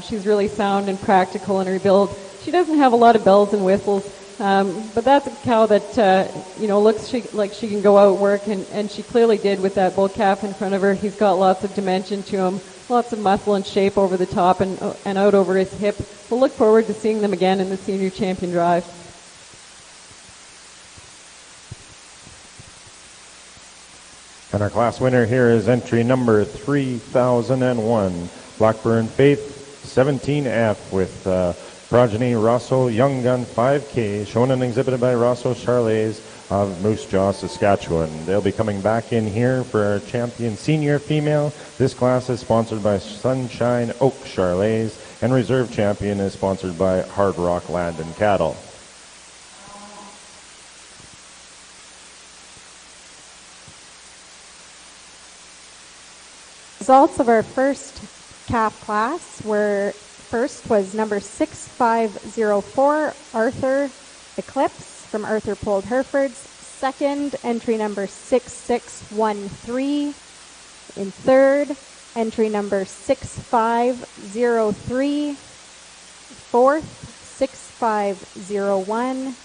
She's really sound and practical in her build. She doesn't have a lot of bells and whistles, but that's a cow that looks like she can go out and work, and she clearly did with that bull calf in front of her. He's got lots of dimension to him. Lots of muscle and shape over the top and out over his hip. We'll look forward to seeing them again in the Senior Champion Drive.
And our class winner here is entry number 3001, Blackburn Faith 17F with Progeny Rosso Young Gun 5K, shown and exhibited by Rosso Charolais of Moose Jaw, Saskatchewan. They'll be coming back in here for our champion senior female. This class is sponsored by Sunshine Oak Charolais, and reserve champion is sponsored by Hard Rock Land and Cattle.
Results of our first calf class were, first was number 6504, Arthur Eclipse from Arthur Polled Herefords. Second, entry number 6613. In third, entry number 6503. Fourth, 6501.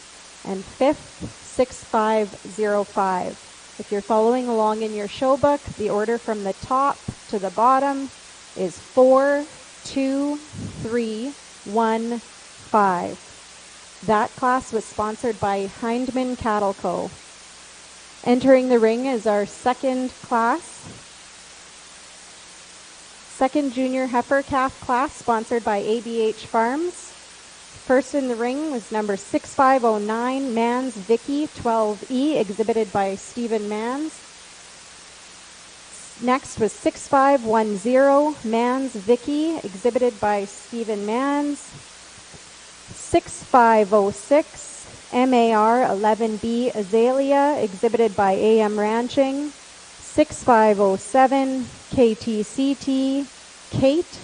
And fifth, 6505. If you're following along in your show book, the order from the top to the bottom is 4, 2, 3, 1, 5. That class was sponsored by Hindman Cattle Co. Entering the ring is our second class. Second junior heifer calf class sponsored by ABH Farms. First in the ring was number 6509, Mans Vicky 12E, exhibited by Stephen Mans. Next was 6510, Mans Vicky, exhibited by Stephen Mans. 6506, MAR 11B Azalea, exhibited by AM Ranching. 6507, KTCT Kate,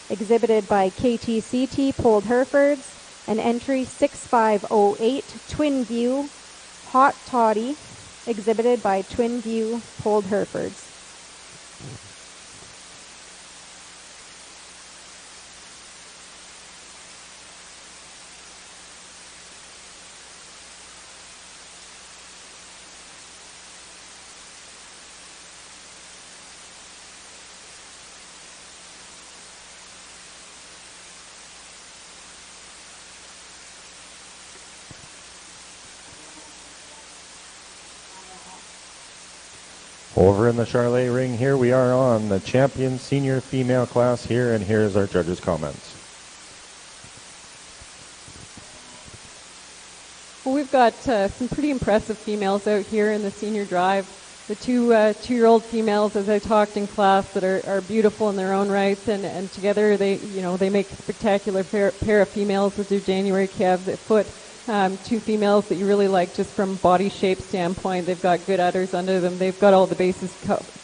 exhibited by KTCT Polled Herefords. And entry 6508, Twin View Hot Toddy, exhibited by Twin View Polled Herefords.
Over in the Charolais ring here, we are on the champion senior female class here, and here's our judges' comments.
Well, we've got some pretty impressive females out here in the senior drive. The two-year-old females, as I talked in class, that are beautiful in their own rights, and together they make a spectacular pair of females with their January calves at foot. Two females that you really like just from body shape standpoint. They've got good udders under them. They've got all the bases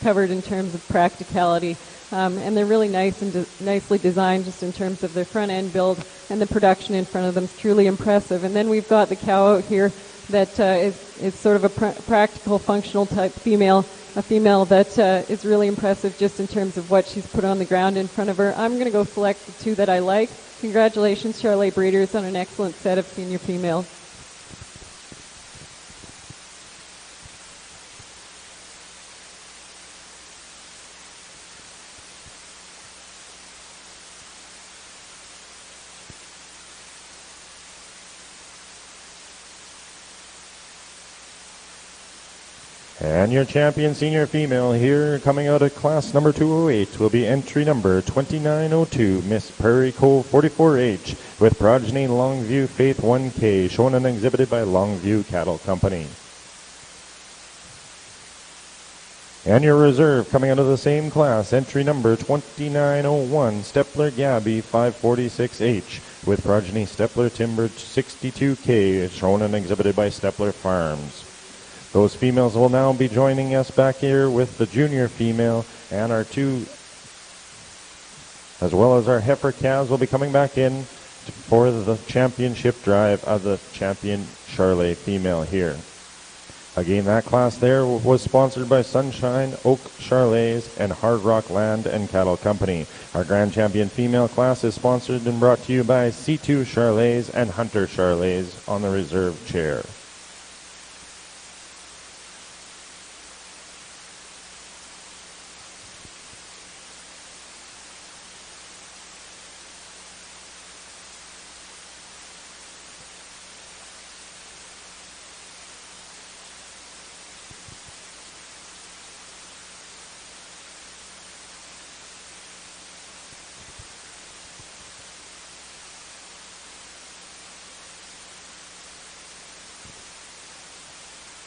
covered in terms of practicality. And they're really nice and nicely designed just in terms of their front end build, and the production in front of them is truly impressive. And then we've got the cow out here that is sort of a practical, functional type female, a female that is really impressive just in terms of what she's put on the ground in front of her. I'm going to go select the two that I like. Congratulations, Charolais breeders, on an excellent set of senior females.
And your champion senior female here coming out of class number 208 will be entry number 2902, Miss Prairie Cove 44H, with progeny Longview Faith 1K, shown and exhibited by Longview Cattle Company. And your reserve coming out of the same class, entry number 2901, Stepler Gabby 546H, with progeny Stepler Timber 62K, shown and exhibited by Stepler Farms. Those females will now be joining us back here with the junior female, and our two, as well as our heifer calves, will be coming back in for the championship drive of the champion Charlet female here. Again, that class there was sponsored by Sunshine, Oak Charlets, and Hard Rock Land and Cattle Company. Our grand champion female class is sponsored and brought to you by C2 Charlets and Hunter Charlets on the reserve chair.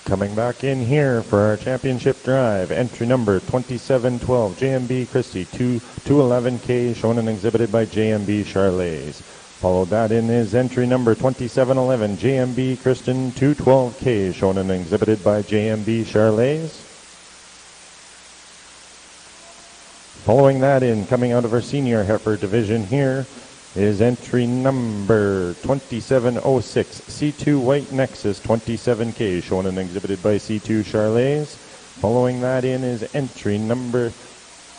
Coming back in here for our championship drive, entry number 2712, JMB Christie 211K, shown and exhibited by JMB Charlets. Followed that in is entry number 2711, JMB Kristen 212K, shown and exhibited by JMB Charlets. Following that in, coming out of our senior heifer division here, is entry number 2706, C2 White Nexus 27K, shown and exhibited by C2 Charlets. Following that in is entry number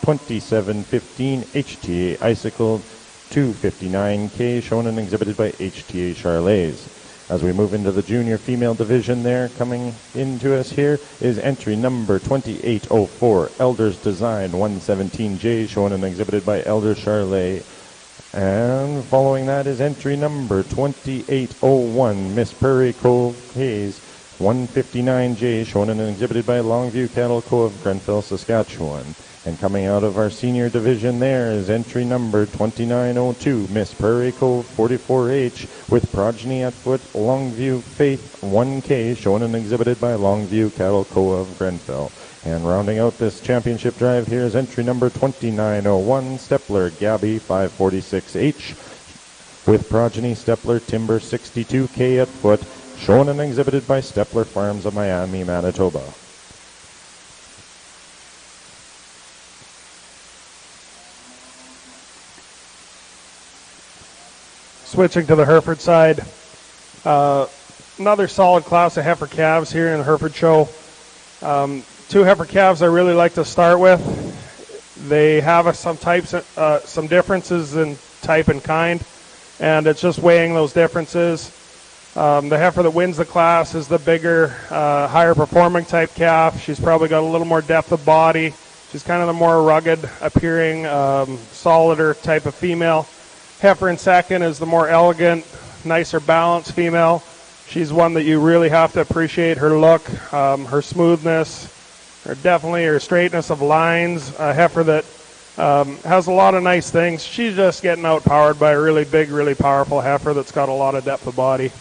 2715, HTA Icicle 259K, shown and exhibited by HTA Charlets. As we move into the junior female division there, coming into us here is entry number 2804, Elders Design 117J, shown and exhibited by Elder Charlet. And following that is entry number 2801, Miss Prairie Cove Hayes 159J, shown and exhibited by Longview Cattle Co. of Grenfell, Saskatchewan. And coming out of our senior division there is entry number 2902, Miss Prairie Cove 44H, with progeny at foot Longview Faith 1K, shown and exhibited by Longview Cattle Co. of Grenfell. And rounding out this championship drive here is entry number 2901, Stepler Gabby 546H, with progeny Stepler Timber 62K at foot, shown and exhibited by Stepler Farms of Miami, Manitoba.
Switching to the Hereford side, another solid class of heifer calves here in the Hereford show. Two heifer calves I really like to start with. They have some differences in type and kind, and it's just weighing those differences. The heifer that wins the class is the bigger, higher performing type calf. She's probably got a little more depth of body. She's kind of the more rugged appearing, solider type of female. Heifer in second is the more elegant, nicer balanced female. She's one that you really have to appreciate her look, her smoothness, her straightness of lines. A heifer that has a lot of nice things. She's just getting outpowered by a really big, really powerful heifer that's got a lot of depth of body.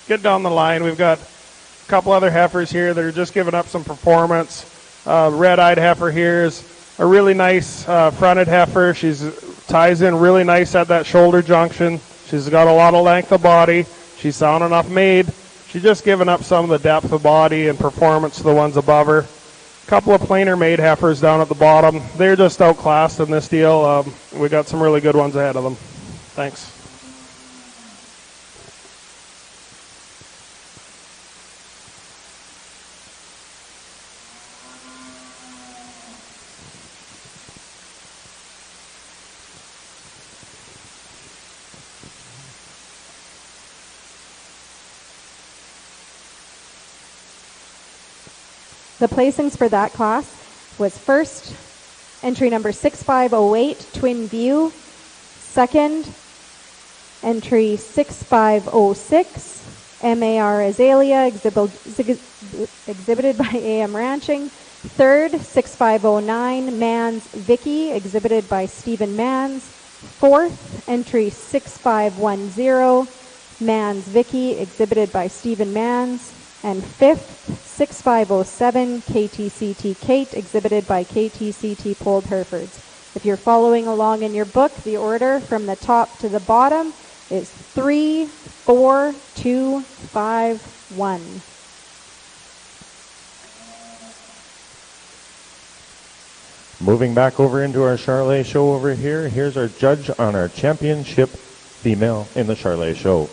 Get down the line. We've got a couple other heifers here that are just giving up some performance. Red-eyed heifer here is a really nice fronted heifer. She's ties in really nice at that shoulder junction. She's got a lot of length of body. She's sound enough made. She's just giving up some of the depth of body and performance to the ones above her. A couple of plainer made heifers down at the bottom. They're just outclassed in this deal. We got some really good ones ahead of them. Thanks.
The placings for that class was first, entry number 6508, Twin View. Second, entry 6506, MAR Azalea, exhibited by AM Ranching. Third, 6509 Mans Vicky, exhibited by Stephen Mans. Fourth, entry 6510 Mans Vicky, exhibited by Stephen Mans. And fifth, 6507 KTCT Kate, exhibited by KTCT Polled Herefords. If you're following along in your book, the order from the top to the bottom is 3, 4, 2, 5, 1.
Moving back over into our Charlet show over here, here's our judge on our championship female in the Charlet show.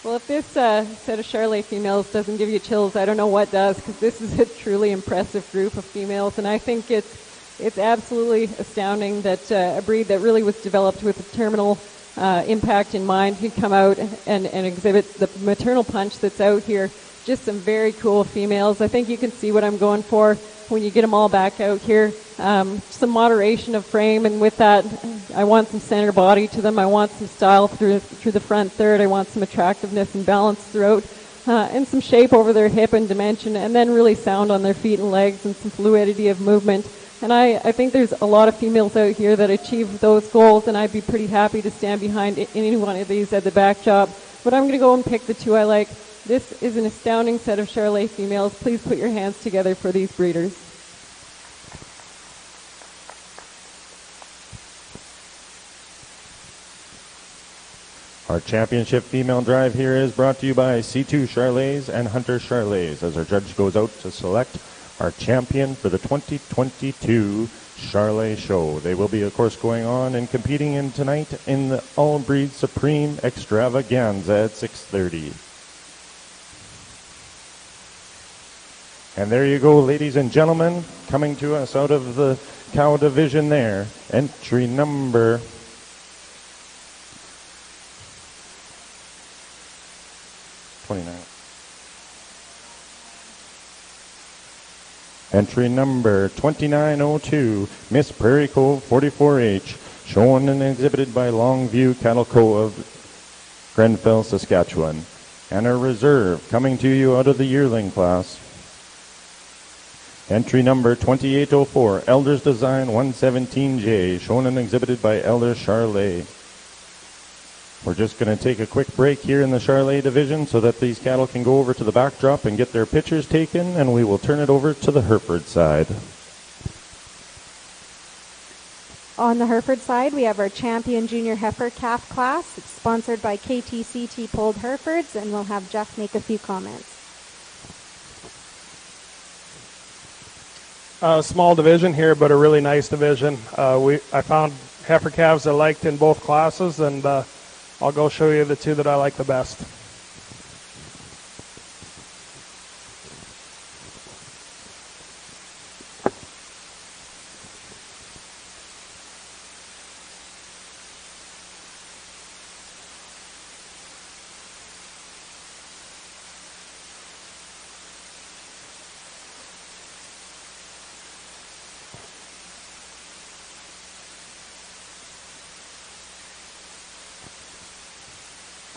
Well, if this set of Charlet females doesn't give you chills, I don't know what does, because this is a truly impressive group of females, and I think it's absolutely astounding that a breed that really was developed with a terminal impact in mind could come out and exhibit the maternal punch that's out here. Just some very cool females. I think you can see what I'm going for when you get them all back out here. Some moderation of frame, and with that, I want some center body to them. I want some style through the front third. I want some attractiveness and balance throughout, and some shape over their hip and dimension, and then really sound on their feet and legs and some fluidity of movement. And I think there's a lot of females out here that achieve those goals, and I'd be pretty happy to stand behind any one of these at the back job. But I'm going to go and pick the two I like. This is an astounding set of Charlet females. Please put your hands together for these breeders.
Our championship female drive here is brought to you by C2 Charlets and Hunter Charlets as our judge goes out to select our champion for the 2022 Charlet show. They will be, of course, going on and competing in tonight in the All Breed Supreme Extravaganza at 6:30. And there you go, ladies and gentlemen, coming to us out of the cow division there, entry number 29. Entry number 2902, Miss Prairie Cove 44H, shown and exhibited by Longview Cattle Co. of Grenfell, Saskatchewan. And a reserve coming to you out of the yearling class. Entry number 2804, Elders Design 117J, shown and exhibited by Elder Charlet. We're just going to take a quick break here in the Charlet division so that these cattle can go over to the backdrop and get their pictures taken, and we will turn it over to the Hereford side.
On the Hereford side, we have our champion junior heifer calf class. It's sponsored by KTCT Polled Herefords, and we'll have Jeff make a few comments.
Small division here, but a really nice division. I found heifer calves I liked in both classes, and I'll go show you the two that I like the best.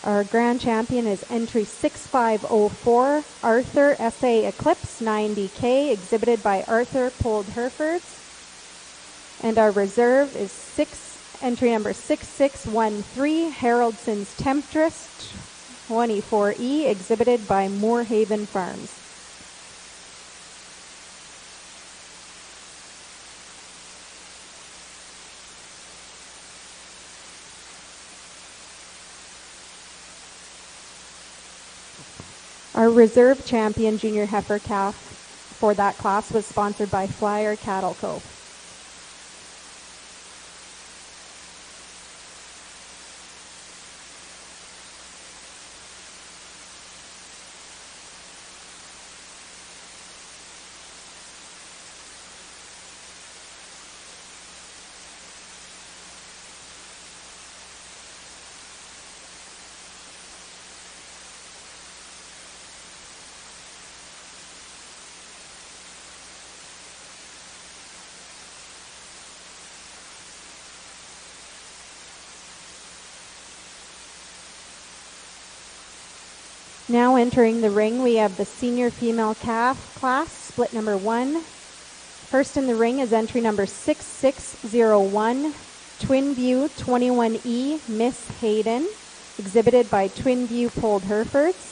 Our grand champion is entry 6504, Arthur SA Eclipse 90K, exhibited by Arthur Polled Herefords. And our reserve is entry number 6613, Haraldson's Temptress 24E, exhibited by Moorhaven Farms. Our reserve champion junior heifer calf for that class was sponsored by Flyer Cattle Co. Now entering the ring, we have the senior female calf class, split number 1. First in the ring is entry number 6601, Twin View 21E, Miss Hayden, exhibited by Twin View Polled Herefords.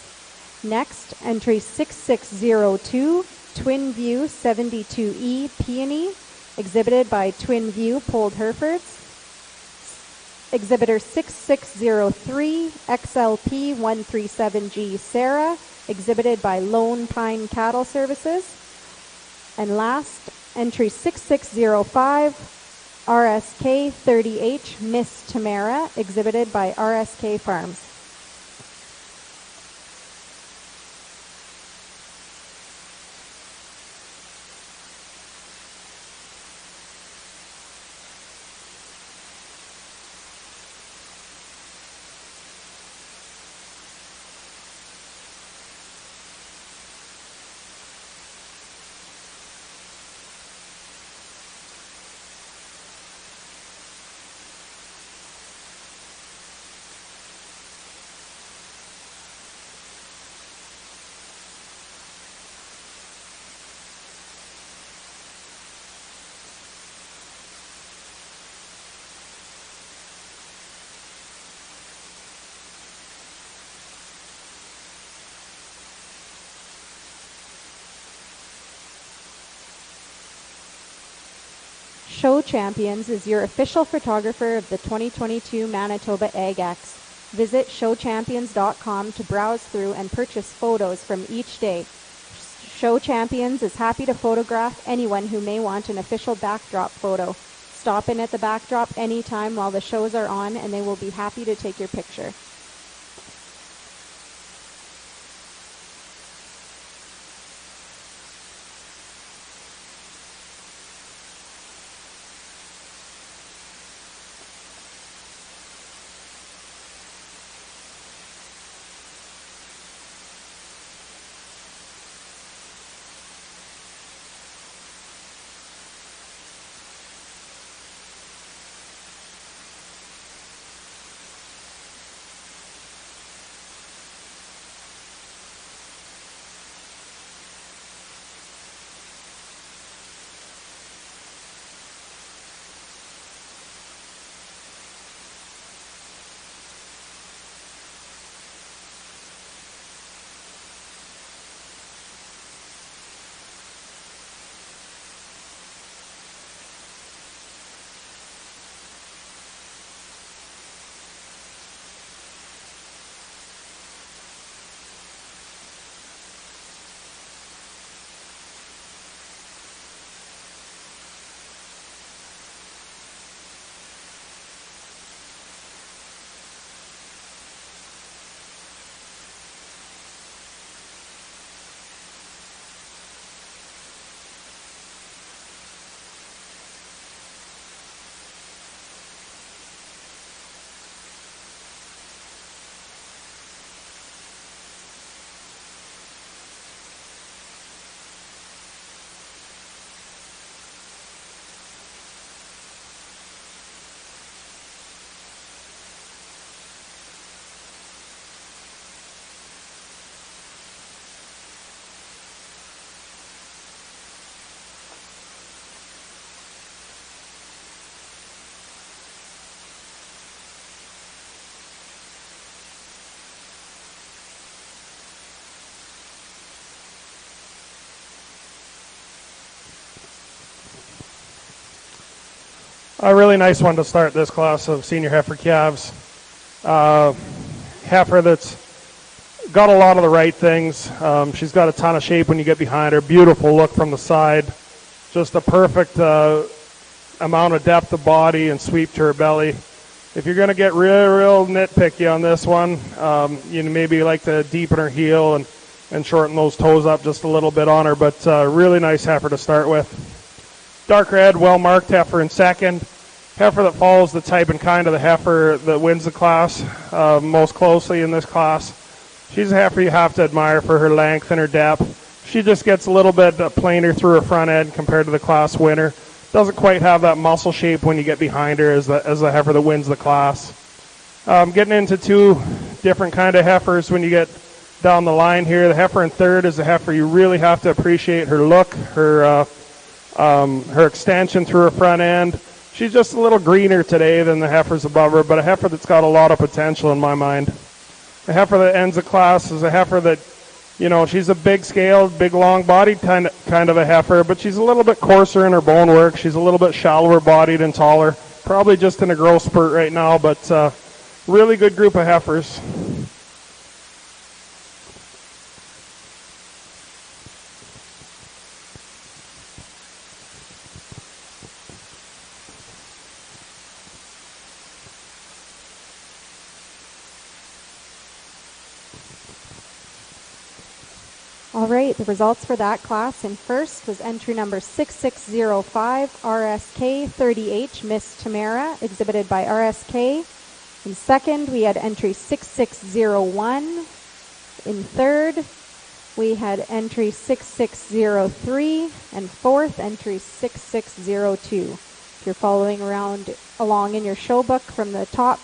Next, entry 6602, Twin View 72E, Peony, exhibited by Twin View Polled Herefords. Exhibitor 6603, XLP 137G, Sarah, exhibited by Lone Pine Cattle Services. And last, entry 6605, RSK 30H, Miss Tamara, exhibited by RSK Farms. Show Champions is your official photographer of the 2022 Manitoba Ag Ex. Visit showchampions.com to browse through and purchase photos from each day. Show Champions is happy to photograph anyone who may want an official backdrop photo. Stop in at the backdrop anytime while the shows are on and they will be happy to take your picture.
A really nice one to start this class of senior heifer calves. Heifer that's got a lot of the right things. She's got a ton of shape when you get behind her. Beautiful look from the side. Just a perfect amount of depth of body and sweep to her belly. If you're going to get real nitpicky on this one, you maybe like to deepen her heel and shorten those toes up just a little bit on her, but really nice heifer to start with. Dark red, well-marked heifer in second. Heifer that follows the type and kind of the heifer that wins the class most closely in this class. She's a heifer you have to admire for her length and her depth. She just gets a little bit plainer through her front end compared to the class winner. Doesn't quite have that muscle shape when you get behind her as the heifer that wins the class. Getting into two different kind of heifers when you get down the line here. The heifer in third is a heifer you really have to appreciate her look, her extension through her front end. She's just a little greener today than the heifers above her, but a heifer that's got a lot of potential in my mind. A heifer that ends the class is a heifer that, she's a big-scaled, big, long-bodied kind of a heifer, but she's a little bit coarser in her bone work. She's a little bit shallower-bodied and taller. Probably just in a growth spurt right now, but really good group of heifers.
All right, the results for that class in first was entry number 6605, RSK 30H, Miss Tamara, exhibited by RSK. In second, we had entry 6601. In third, we had entry 6603. And fourth, entry 6602. If you're following along in your show book from the top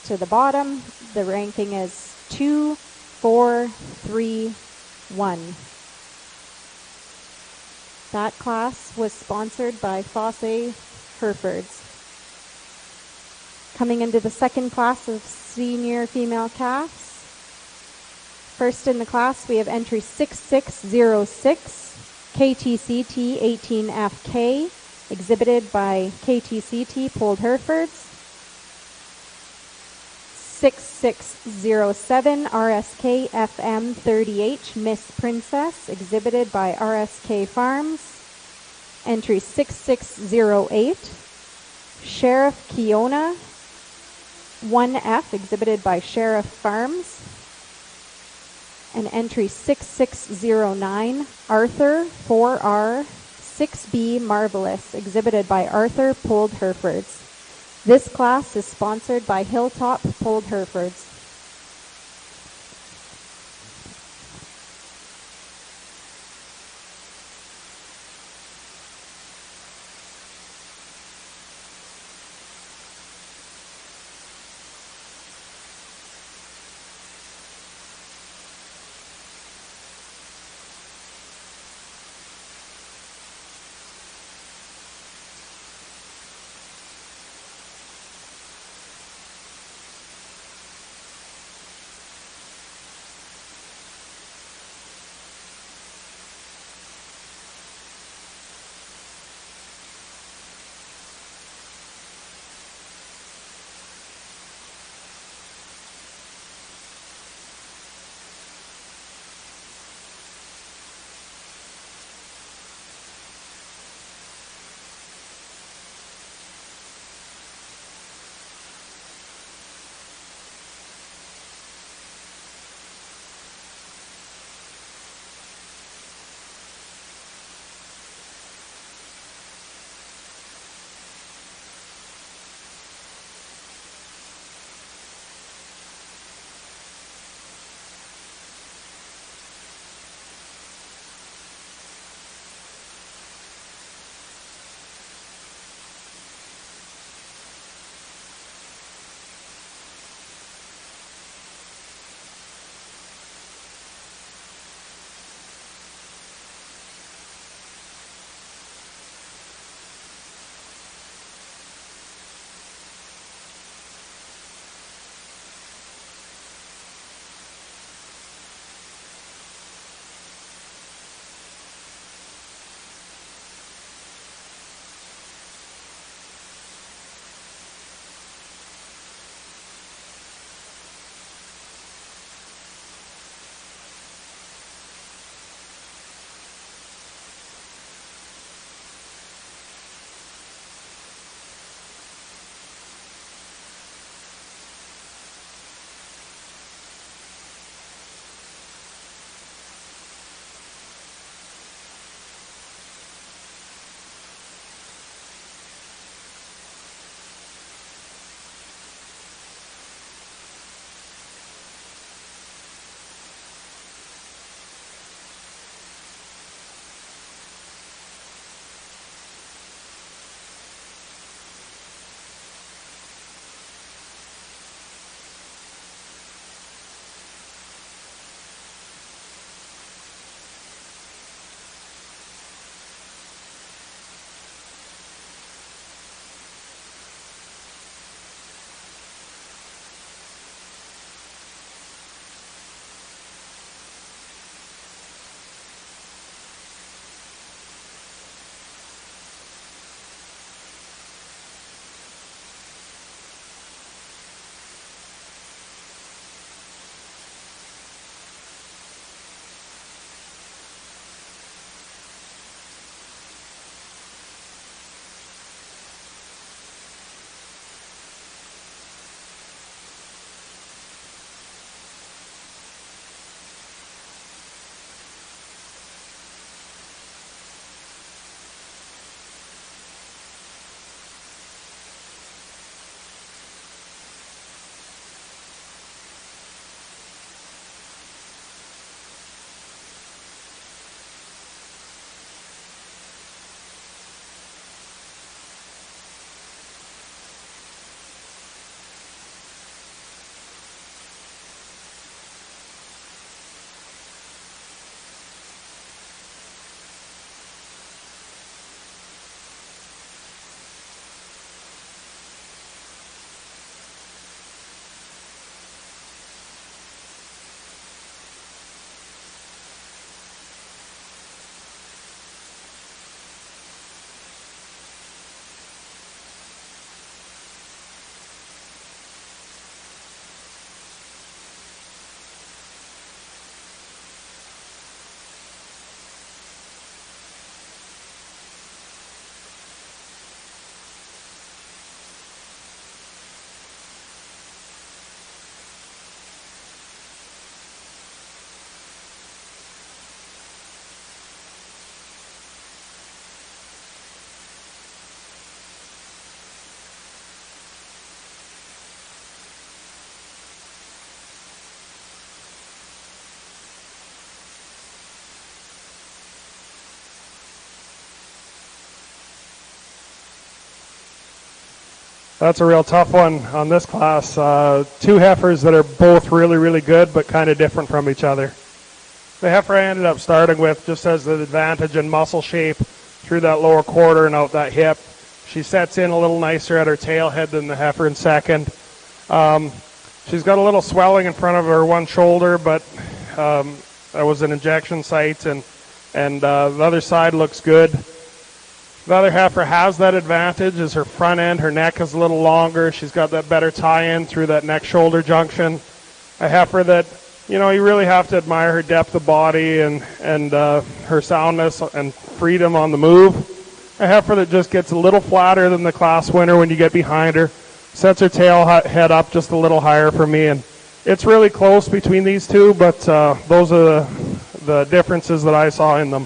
to the bottom, the ranking is 2, 4, 3, 1. That class was sponsored by Fosse Herefords. Coming into the second class of senior female calves. First in the class, we have entry 6606, KTCT 18FK, exhibited by KTCT Polled Herefords. 6607 RSK FM 30H Miss Princess, exhibited by RSK Farms. Entry 6608 Sheriff Kiona 1F, exhibited by Sheriff Farms. And entry 6609 Arthur 4R 6B Marvelous, exhibited by Arthur Polled Herefords. This class is sponsored by Hilltop Polled Herefords.
That's a real tough one on this class. Two heifers that are both really, really good, but kind of different from each other. The heifer I ended up starting with just has the advantage in muscle shape through that lower quarter and out that hip. She sets in a little nicer at her tail head than the heifer in second. She's got a little swelling in front of her one shoulder, but that was an injection site, and the other side looks good. The other heifer has that advantage as her front end, her neck is a little longer. She's got that better tie-in through that neck-shoulder junction. A heifer that, you really have to admire her depth of body and her soundness and freedom on the move. A heifer that just gets a little flatter than the class winner when you get behind her. Sets her tail head up just a little higher for me. And it's really close between these two, but those are the differences that I saw in them.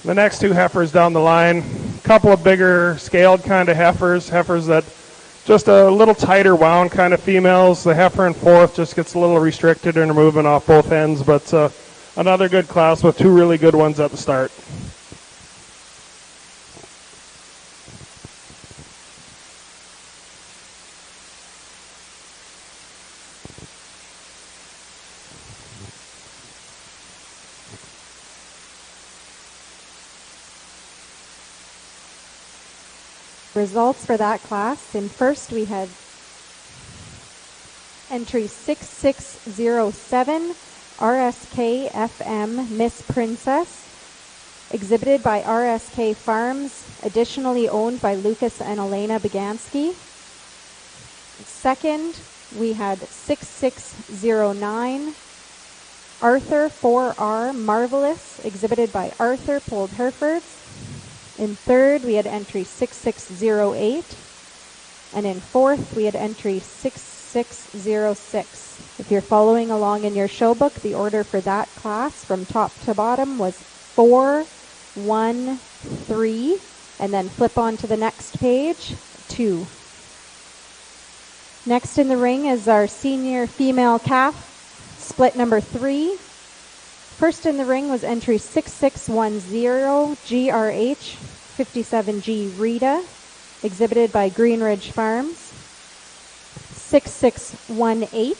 The next two heifers down the line, a couple of bigger scaled kind of heifers that just a little tighter wound kind of females. The heifer in fourth just gets a little restricted in her movement off both ends, but another good class with two really good ones at the start.
Results for that class. In first, we had entry 6607, RSK FM Miss Princess, exhibited by RSK Farms, additionally owned by Lucas and Elena Bagansky. Second, we had 6609, Arthur 4R Marvelous, exhibited by Arthur Polled Herefords. In third, we had entry 6608. And in fourth, we had entry 6606. If you're following along in your show book, the order for that class from top to bottom was 4, 1, 3, and then flip on to the next page, 2. Next in the ring is our senior female calf, split number 3. First in the ring was entry 6610, GRH 57G Rita, exhibited by Greenridge Farms. 6618,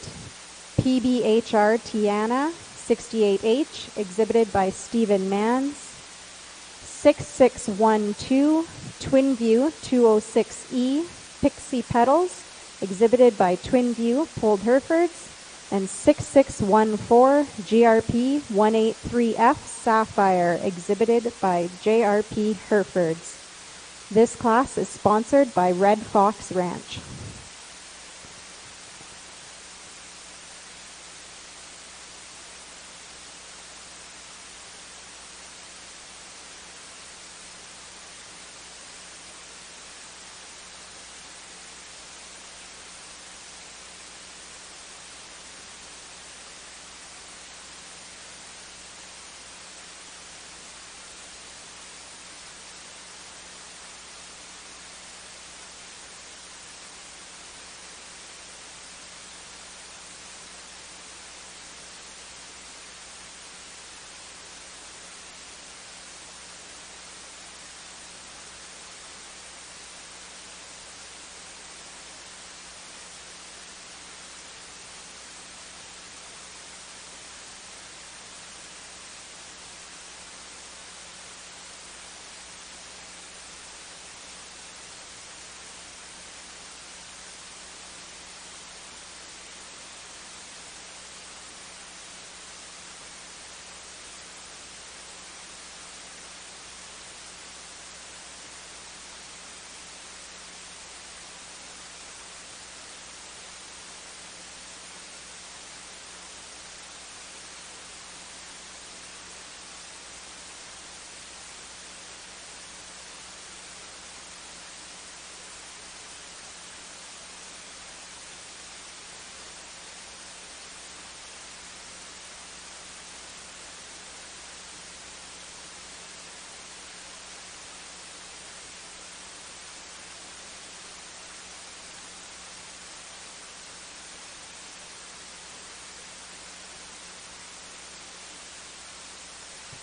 PBHR Tiana 68H, exhibited by Stephen Mans. 6612, Twinview 206E, Pixie Petals, exhibited by Twinview Polled Herefords. And 6614 GRP 183F Sapphire, exhibited by JRP Herefords. This class is sponsored by Red Fox Ranch.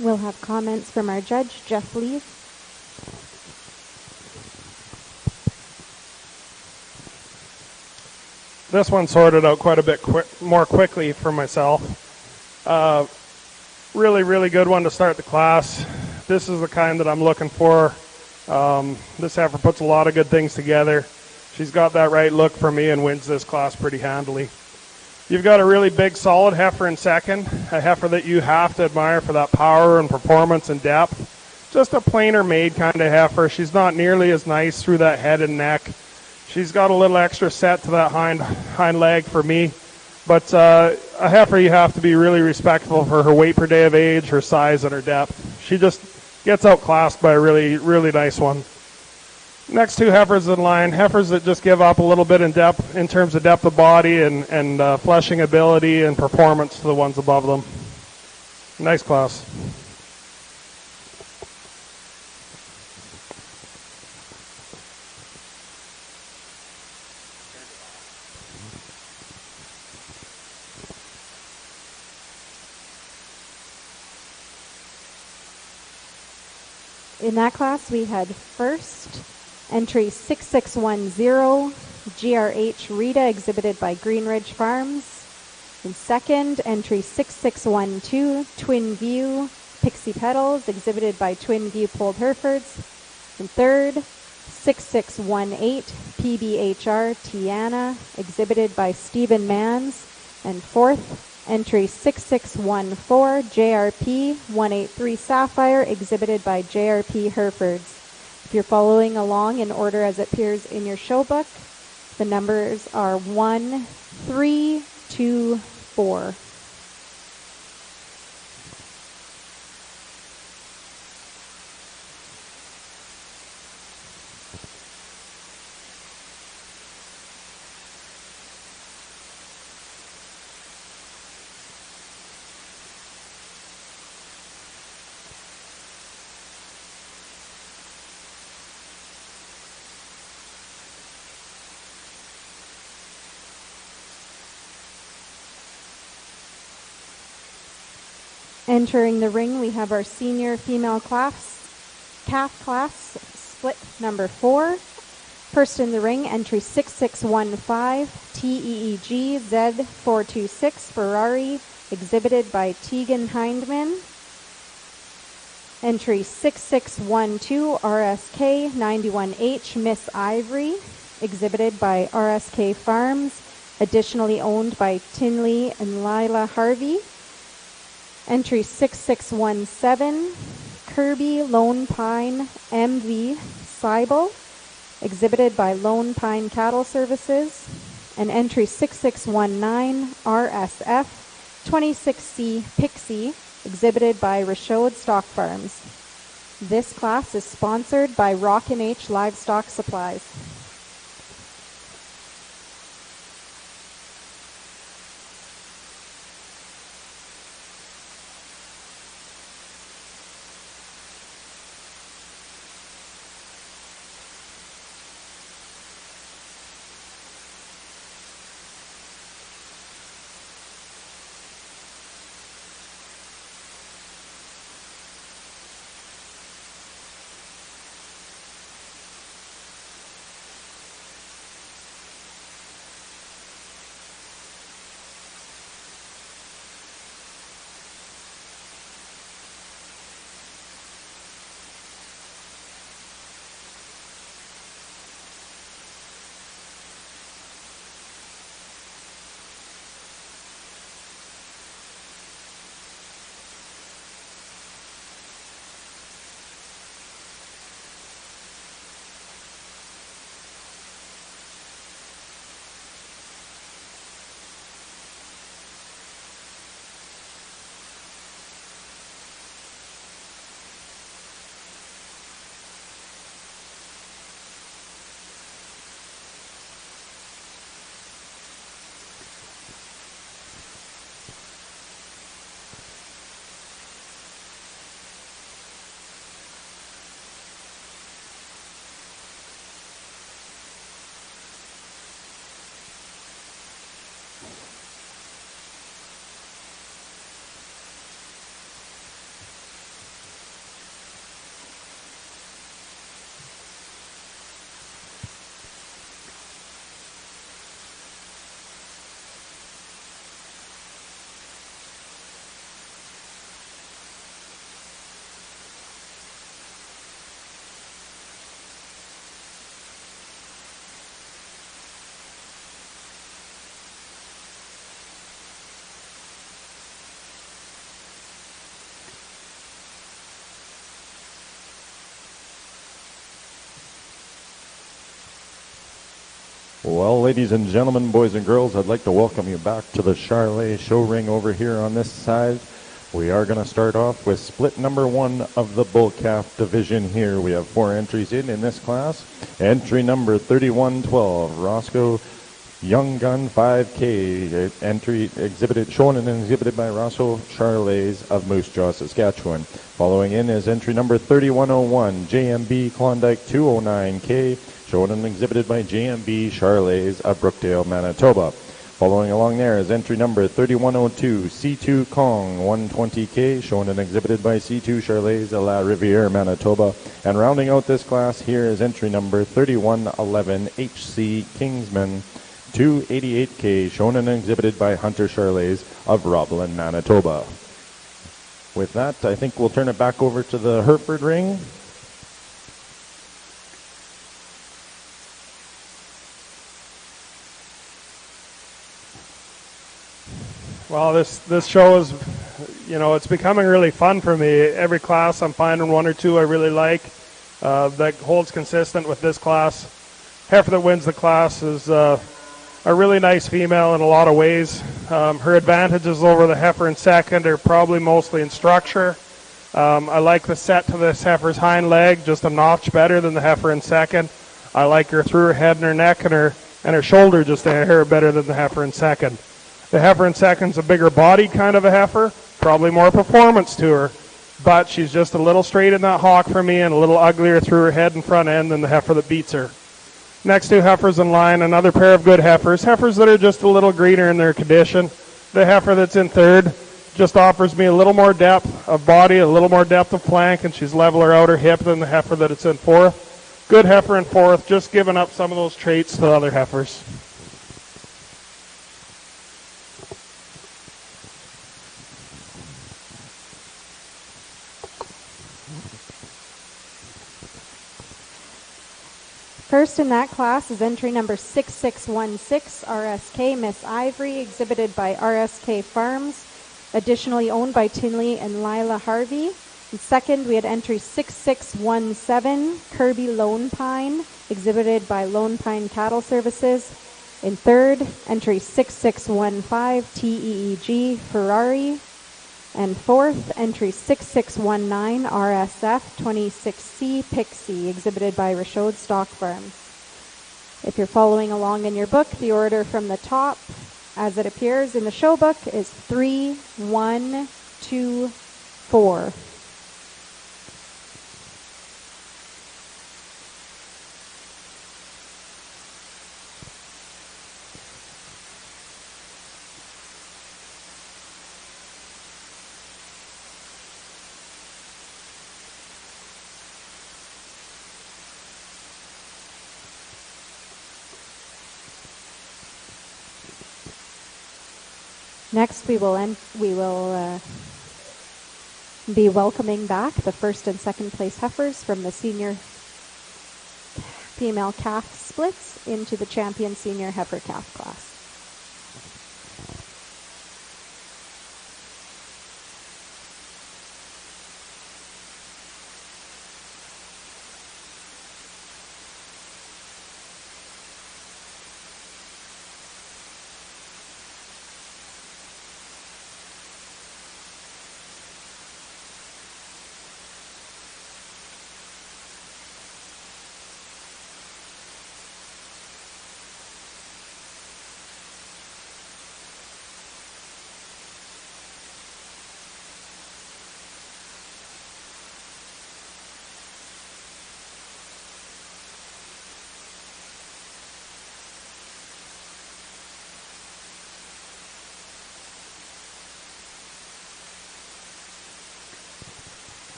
We'll have comments from our judge, Jeff Lees.
This one sorted out quite a bit more quickly for myself. Really, really good one to start the class. This is the kind that I'm looking for. This heifer puts a lot of good things together. She's got that right look for me and wins this class pretty handily. You've got a really big, solid heifer in second, a heifer that you have to admire for that power and performance and depth. Just a plainer made kind of heifer. She's not nearly as nice through that head and neck. She's got a little extra set to that hind leg for me. But a heifer you have to be really respectful for her weight per day of age, her size, and her depth. She just gets outclassed by a really, really nice one. Next two heifers in line, heifers that just give up a little bit in depth, in terms of depth of body and fleshing ability and performance to the ones above them. Nice class.
In that class, we had first entry 6610, GRH Rita, exhibited by Green Ridge Farms. And second, entry 6612, Twin View Pixie Petals, exhibited by Twin View Polled Herefords. And third, 6618, PBHR Tiana, exhibited by Stephen Mans. And fourth, entry 6614, JRP 183 Sapphire, exhibited by JRP Herefords. If you're following along in order as it appears in your show book, the numbers are 1, 3, 2, 4. Entering the ring, we have our senior female calf class, split number 4. First in the ring, entry 6615, TEEG Z426 Ferrari, exhibited by Tegan Hindman. Entry 6612, RSK 91H Miss Ivory, exhibited by RSK Farms, additionally owned by Tinley and Lila Harvey. Entry 6617, Kirby Lone Pine MV Seibel, exhibited by Lone Pine Cattle Services. And entry 6619, RSF 26C Pixie, exhibited by Richaud Stock Farms. This class is sponsored by Rockin' H Livestock Supplies.
Well, ladies and gentlemen, boys and girls, I'd like to welcome you back to the Charlet show ring over here on this side. We are going to start off with split number 1 of the bull calf division here. We have 4 entries in this class. Entry number 3112, Roscoe Young Gun 5K, entry shown and exhibited by Roscoe Charles of Moose Jaw, Saskatchewan. Following in is entry number 3101, JMB Klondike 209K, shown and exhibited by JMB Charles of Brookdale, Manitoba. Following along there is entry number 3102, C2 Kong 120K, shown and exhibited by C2 Charles de la Riviere, Manitoba. And rounding out this class here is entry number 3111, HC Kingsman 288K, shown and exhibited by Hunter Charles of Roblin, Manitoba. With that, I think we'll turn it back over to the Hereford ring.
Well, this show is, it's becoming really fun for me. Every class I'm finding 1 or 2 I really like that holds consistent with this class. Heifer that wins the class is a really nice female in a lot of ways. Her advantages over the heifer in second are probably mostly in structure. I like the set to this heifer's hind leg just a notch better than the heifer in second. I like her through her head and her neck and her shoulder just a hair better than the heifer in second. The heifer in second's a bigger body kind of a heifer, probably more performance to her, but she's just a little straight in that hock for me and a little uglier through her head and front end than the heifer that beats her. Next 2 heifers in line, another pair of good heifers that are just a little greener in their condition. The heifer that's in third just offers me a little more depth of body, a little more depth of flank, and she's leveler outer hip than the heifer that it's in fourth. Good heifer in fourth, just giving up some of those traits to the other heifers.
First in that class is entry number 6616, RSK Miss Ivory, exhibited by RSK Farms, additionally owned by Tinley and Lila Harvey. In second, we had entry 6617, Kirby Lone Pine, exhibited by Lone Pine Cattle Services. In third, entry 6615, TEEG Ferrari. And fourth, entry 6619, RSF 26C Pixie, exhibited by Rashod Stock Farms. If you're following along in your book, the order from the top, as it appears in the show book, is 3, 1, 2, 4. Next, we will be welcoming back the first and second place heifers from the senior female calf splits into the champion senior heifer calf class.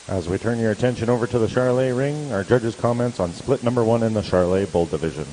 As we turn your attention over to the Charlet ring, our judges' comments on split number 1 in the Charlet Bull Division.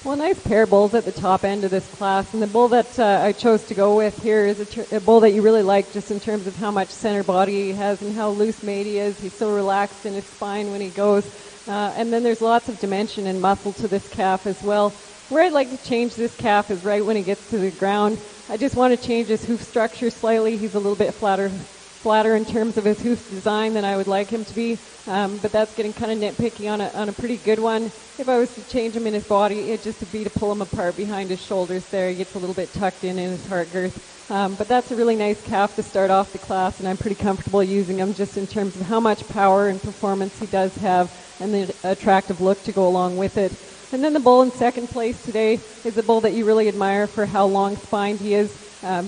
Well, nice pair of bulls at the top end of this class, and the bull that I chose to go with here is a bull that you really like just in terms of how much center body he has and how loose made he is. He's so relaxed in his spine when he goes, and then there's lots of dimension and muscle to this calf as well. Where I'd like to change this calf is right when he gets to the ground. I just want to change his hoof structure slightly. He's a little bit flatter flatter in terms of his hoof design than I would like him to be, but that's getting kind of nitpicky on a pretty good one. If I was to change him in his body, it'd just be to pull him apart behind his shoulders there. He gets a little bit tucked in his heart girth. But that's a really nice calf to start off the class, and I'm pretty comfortable using him just in terms of how much power and performance he does have and the attractive look to go along with it. And then the bull in second place today is a bull that you really admire for how long-spined he is.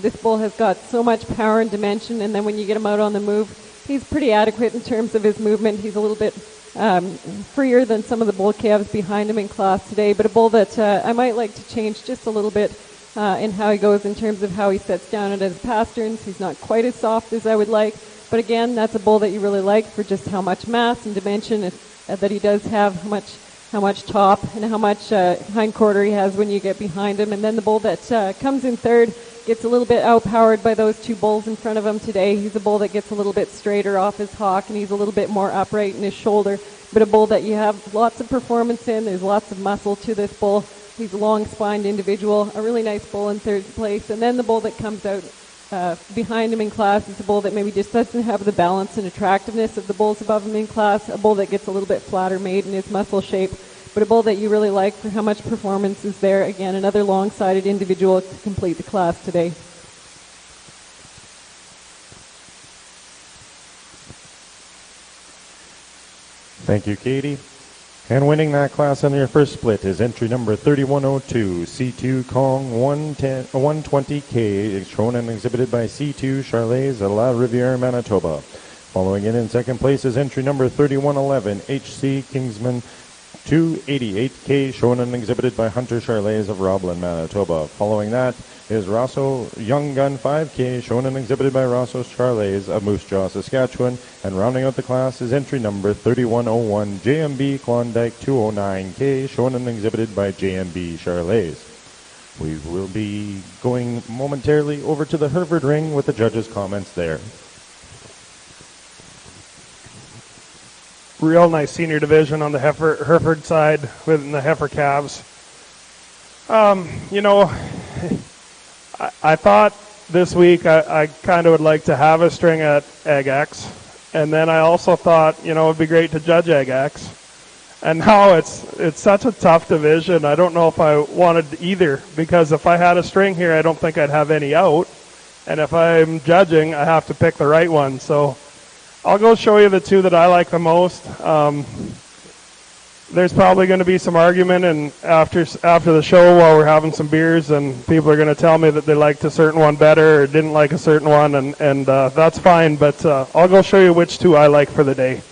This bull has got so much power and dimension, and then when you get him out on the move, he's pretty adequate in terms of his movement. He's a little bit freer than some of the bull calves behind him in class today, but a bull that I might like to change just a little bit in how he goes in terms of how he sets down at his pasterns. He's not quite as soft as I would like, but again, that's a bull that you really like for just how much mass and dimension that he does have, how much top and how much hind quarter he has when you get behind him. And then the bull that comes in third gets a little bit outpowered by those two bulls in front of him today. He's a bull that gets a little bit straighter off his hock, and he's a little bit more upright in his shoulder, but a bull that you have lots of performance in. There's lots of muscle to this bull. He's a long-spined individual, a really nice bull in third place. And then the bull that comes out behind him in class is a bull that maybe just doesn't have the balance and attractiveness of the bulls above him in class, a bull that gets a little bit flatter made in his muscle shape, but a bull that you really like for how much performance is there. Again, another long-sided individual to complete the class today.
Thank you, Katie. And winning that class on your first split is entry number 3102, C2 Kong 120K, shown and exhibited by C2 Charles at La Riviere, Manitoba. Following it in second place is entry number 3111, HC Kingsman 288K, shown and exhibited by Hunter Charles of Roblin, Manitoba. Following that is Rosso Young Gun 5K, shown and exhibited by Rosso Charles of Moose Jaw, Saskatchewan. And rounding out the class is entry number 3101, JMB Klondike 209K, shown and exhibited by JMB Charles. We will be going momentarily over to the Hereford ring with the judges' comments there.
Real nice senior division on the Hereford side with the heifer calves. I thought this week I kind of would like to have a string at Ag Ex, and then I also thought, it'd be great to judge Ag Ex. And now it's such a tough division. I don't know if I wanted either, because if I had a string here, I don't think I'd have any out. And if I'm judging, I have to pick the right one. So I'll go show you the two that I like the most. There's probably going to be some argument, and after the show while we're having some beers, and people are going to tell me that they liked a certain one better or didn't like a certain one, and that's fine, but I'll go show you which two I like for the day.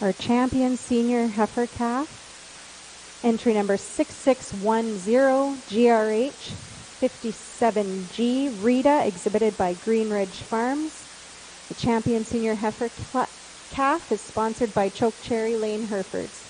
Our champion senior heifer calf, entry number 6610, GRH 57G, Rita, exhibited by Green Ridge Farms. The champion senior heifer calf is sponsored by Choke Cherry Lane Herefords.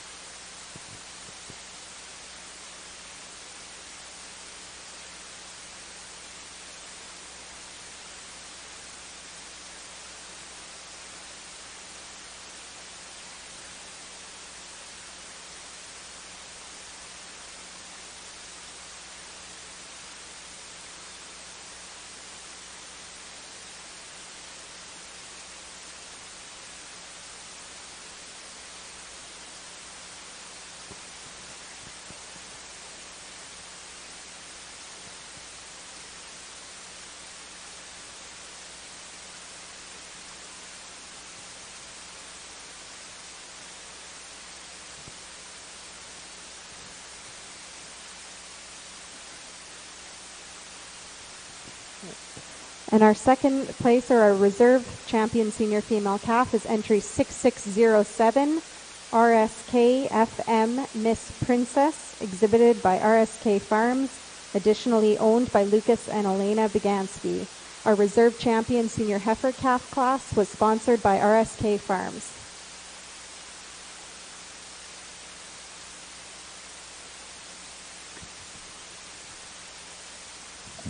And our second place, or our reserve champion senior female calf, is entry 6607, RSK FM Miss Princess, exhibited by RSK Farms, additionally owned by Lucas and Elena Begansky. Our reserve champion senior heifer calf class was sponsored by RSK Farms.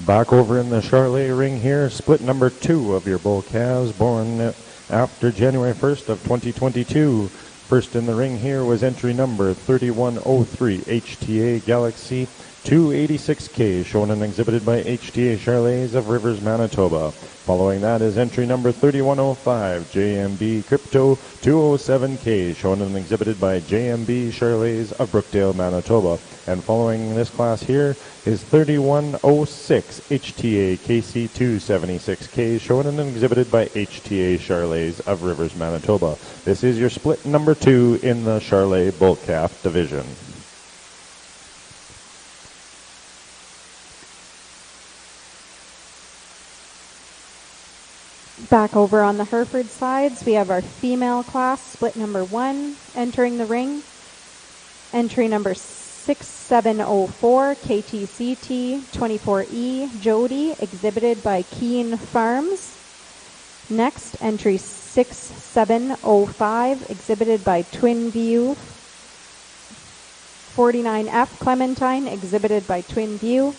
Back over in the Charlet ring here, split number 2 of your bull calves born after January 1st of 2022. First in the ring here was entry number 3103 HTA Galaxy 286K, shown and exhibited by HTA Charlets of Rivers, Manitoba. Following that is entry number 3105 JMB Crypto 207K, shown and exhibited by JMB Charlets of Brookdale, Manitoba. And following this class here is 3106 HTA KC 276K, shown and exhibited by HTA Charlets of Rivers, Manitoba. This is your split number 2 in the Charlet Bull Calf division.
Back over on the Hereford sides, we have our female class, split number 1, entering the ring. Entry number 6704, KTCT 24E, Jody, exhibited by Keene Farms. Next, entry 6705, exhibited by Twin View. 49F, Clementine, exhibited by Twin View.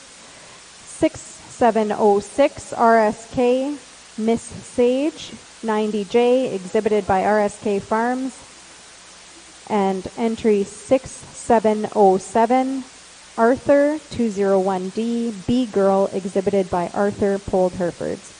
6706, RSK, Miss Sage, 90J, exhibited by RSK Farms. And entry 6707, Arthur, 201D, B Girl, exhibited by Arthur Polled Herefords.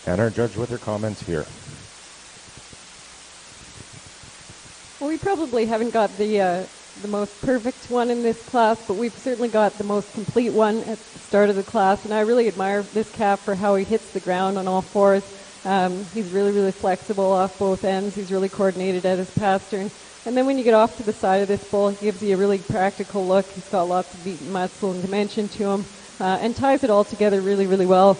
And our judge with her comments here.
Well, we probably haven't got the most perfect one in this class, but we've certainly got the most complete one at the start of the class, and I really admire this calf for how he hits the ground on all fours. He's really, really flexible off both ends. He's really coordinated at his pastern. And then when you get off to the side of this bull, he gives you a really practical look. He's got lots of beaten muscle and dimension to him, and ties it all together really, really well,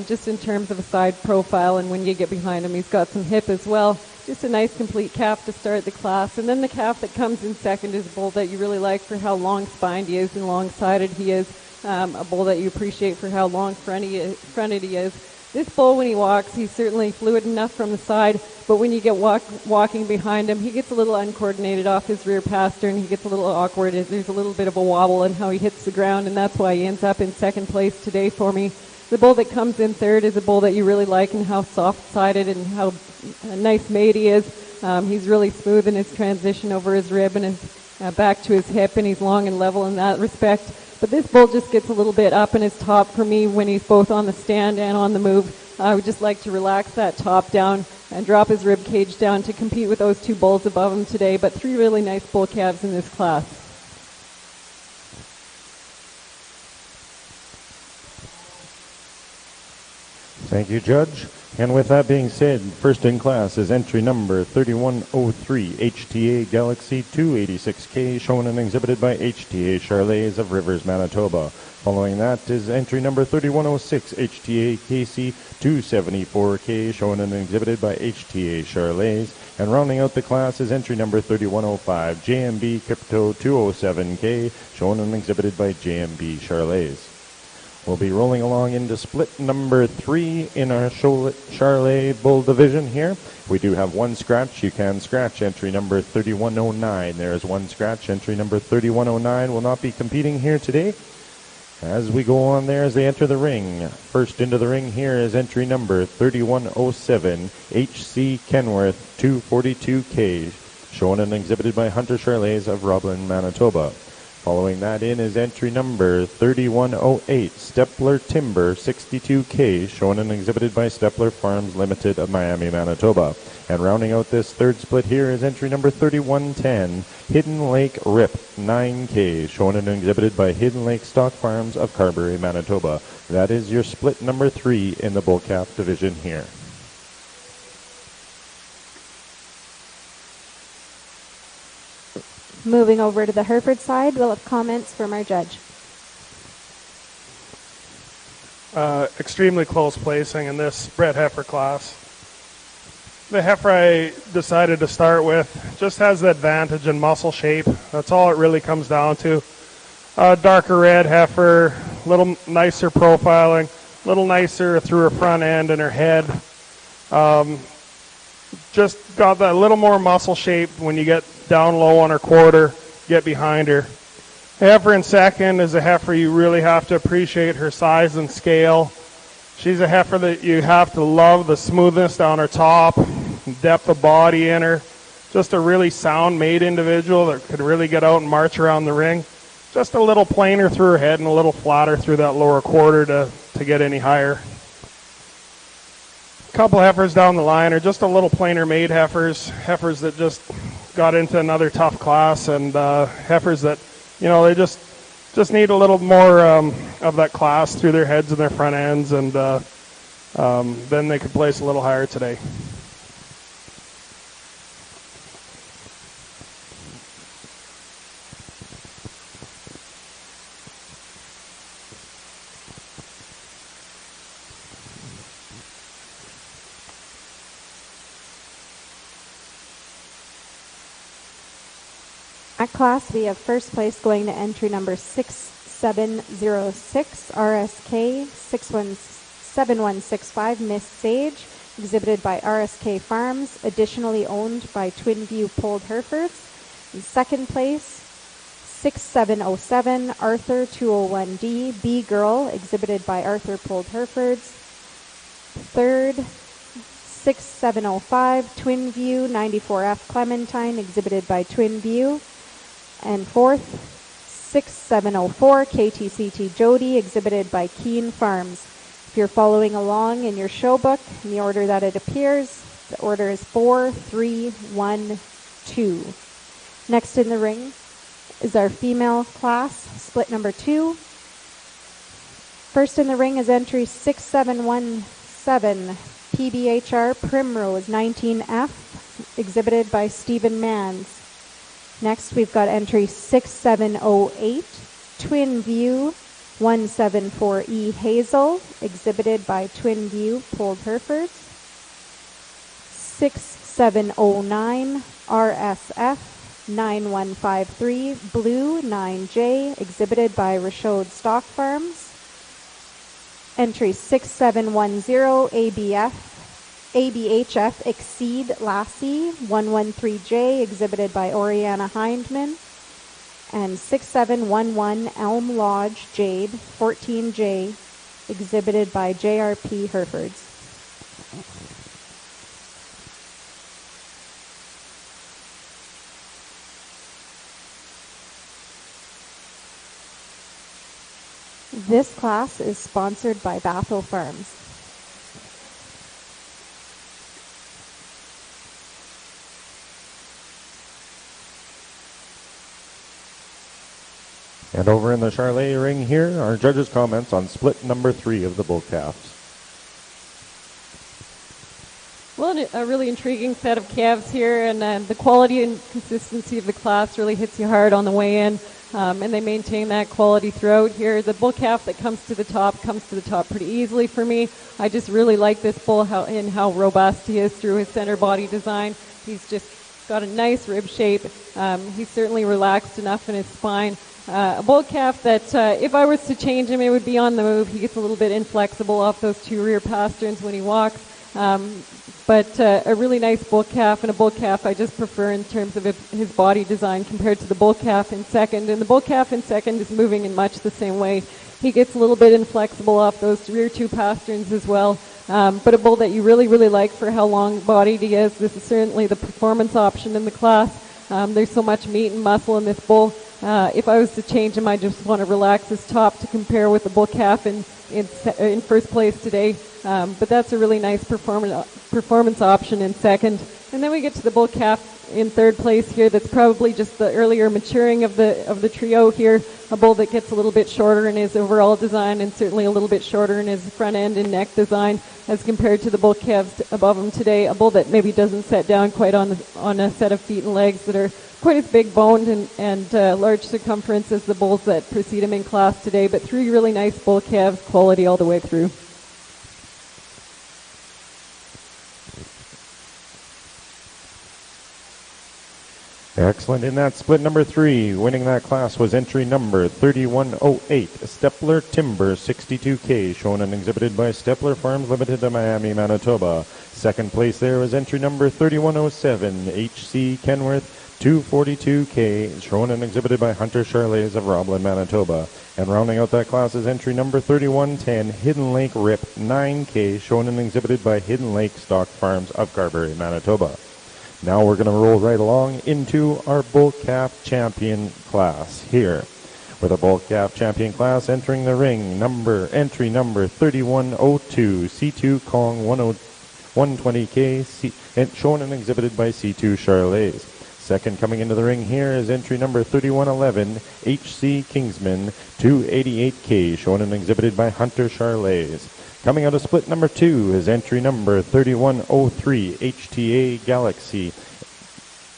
just in terms of a side profile. And when you get behind him, he's got some hip as well. Just a nice complete calf to start the class. And then the calf that comes in second is a bull that you really like for how long-spined he is and long-sided he is. A bull that you appreciate for how long-fronted he is. This bull, when he walks, he's certainly fluid enough from the side, but when you get walking behind him, he gets a little uncoordinated off his rear pastern. He gets a little awkward. There's a little bit of a wobble in how he hits the ground, and that's why he ends up in second place today for me. The bull that comes in third is a bull that you really like and how soft-sided and how nice made he is. He's really smooth in his transition over his rib and his back to his hip, and he's long and level in that respect. But this bull just gets a little bit up in his top for me when he's both on the stand and on the move. I would just like to relax that top down and drop his rib cage down to compete with those two bulls above him today. But three really nice bull calves in this class.
Thank you, Judge. And with that being said, first in class is entry number 3103, HTA Galaxy 286K, shown and exhibited by HTA Charlays of Rivers, Manitoba. Following that is entry number 3106, HTA KC 274K, shown and exhibited by HTA Charlays. And rounding out the class is entry number 3105, JMB Crypto 207K, shown and exhibited by JMB Charlays. We'll be rolling along into split number 3 in our Charley Bull division here. We do have one scratch. You can scratch entry number 3109. There is one scratch. Entry number 3109 will not be competing here today. As we go on there as they enter the ring. First into the ring here is entry number 3107, HC Kenworth 242K, shown and exhibited by Hunter Charlays of Roblin, Manitoba. Following that in is entry number 3108, Stepler Timber 62K, shown and exhibited by Stepler Farms Limited of Miami, Manitoba. And rounding out this third split here is entry number 3110, Hidden Lake Rip 9K, shown and exhibited by Hidden Lake Stock Farms of Carberry, Manitoba. That is your split number 3 in the bull calf division here.
Moving over to the Hereford side, we'll have comments from our judge.
Extremely close placing in this bred heifer class. The heifer I decided to start with just has the advantage in muscle shape. That's all it really comes down to. Darker red heifer, a little nicer profiling, a little nicer through her front end and her head. Just got that little more muscle shape when you get down low on her quarter, get behind her. The heifer in second is a heifer you really have to appreciate her size and scale. She's a heifer that you have to love the smoothness down her top, depth of body in her. Just a really sound made individual that could really get out and march around the ring. Just a little plainer through her head and a little flatter through that lower quarter to get any higher. A couple heifers down the line are just a little plainer made heifers that just got into another tough class, and heifers that, you know, they just need a little more of that class through their heads and their front ends, and then they could place a little higher today.
At class, we have first place going to entry number 6706, RSK 7165, Miss Sage, exhibited by RSK Farms, additionally owned by Twin View Polled Herefords. In second place, 6707, Arthur 201D, B Girl, exhibited by Arthur Polled Herefords. Third, 6705, Twin View 94F Clementine, exhibited by Twin View. And fourth, 6704, KTCT Jody, exhibited by Keene Farms. If you're following along in your show book, in the order that it appears, the order is 4, 3, 1, 2. Next in the ring is our female class, split number 2. First in the ring is entry 6717, PBHR Primrose 19F, exhibited by Stephen Manns. Next, we've got entry 6708, Twin View 174E Hazel, exhibited by Twin View Polled Herefords. 6709, RSF 9153, Blue 9J, exhibited by Rashod Stock Farms. Entry 6710, ABHF Exceed Lassie 113J, exhibited by Oriana Hindman. And 6711 Elm Lodge Jade 14J, exhibited by JRP Herefords. This class is sponsored by Bathel Farms.
And over in the Charlet ring here, our judges' comments on split number 3 of the bull calves.
a really intriguing set of calves here, and the quality and consistency of the class really hits you hard on the way in, and they maintain that quality throughout here. The bull calf that comes to the top pretty easily for me. I just really like this bull how robust he is through his center body design. He's just got a nice rib shape. He's certainly relaxed enough in his spine. A bull calf that if I was to change him, it would be on the move. He gets a little bit inflexible off those two rear pasterns when he walks. But a really nice bull calf, and a bull calf I just prefer in terms of his body design compared to the bull calf in second. And the bull calf in second is moving in much the same way. He gets a little bit inflexible off those rear two pasterns as well. But a bull that you really, really like for how long-bodied he is. This is certainly the performance option in the class. There's so much meat and muscle in this bull. If I was to change him, I just want to relax his top to compare with the bull calf in first place today. But that's a really nice performance option in second. And then we get to the bull calf in third place here. That's probably just the earlier maturing of the trio here. A bull that gets a little bit shorter in his overall design, and certainly a little bit shorter in his front end and neck design as compared to the bull calves above him today. A bull that maybe doesn't set down quite on a set of feet and legs that are quite as big boned and large circumference as the bulls that precede him in class today, but three really nice bull calves, quality all the way through.
Excellent. In that split number 3, winning that class was entry number 3108, Stepler Timber 62K, shown and exhibited by Stepler Farms Limited of Miami, Manitoba. Second place there was entry number 3107, HC Kenworth 242K, shown and exhibited by Hunter Charlais of Roblin, Manitoba. And rounding out that class is entry number 3110, Hidden Lake Rip 9K, shown and exhibited by Hidden Lake Stock Farms of Carberry, Manitoba. Now we're going to roll right along into our bull calf champion class here. With a bull calf champion class entering the ring, entry number 3102, C2 Kong 120K, shown and exhibited by C2 Charlais. Second coming into the ring here is entry number 3111, HC Kingsman 288K, shown and exhibited by Hunter Charlais. Coming out of split number 2 is entry number 3103, HTA Galaxy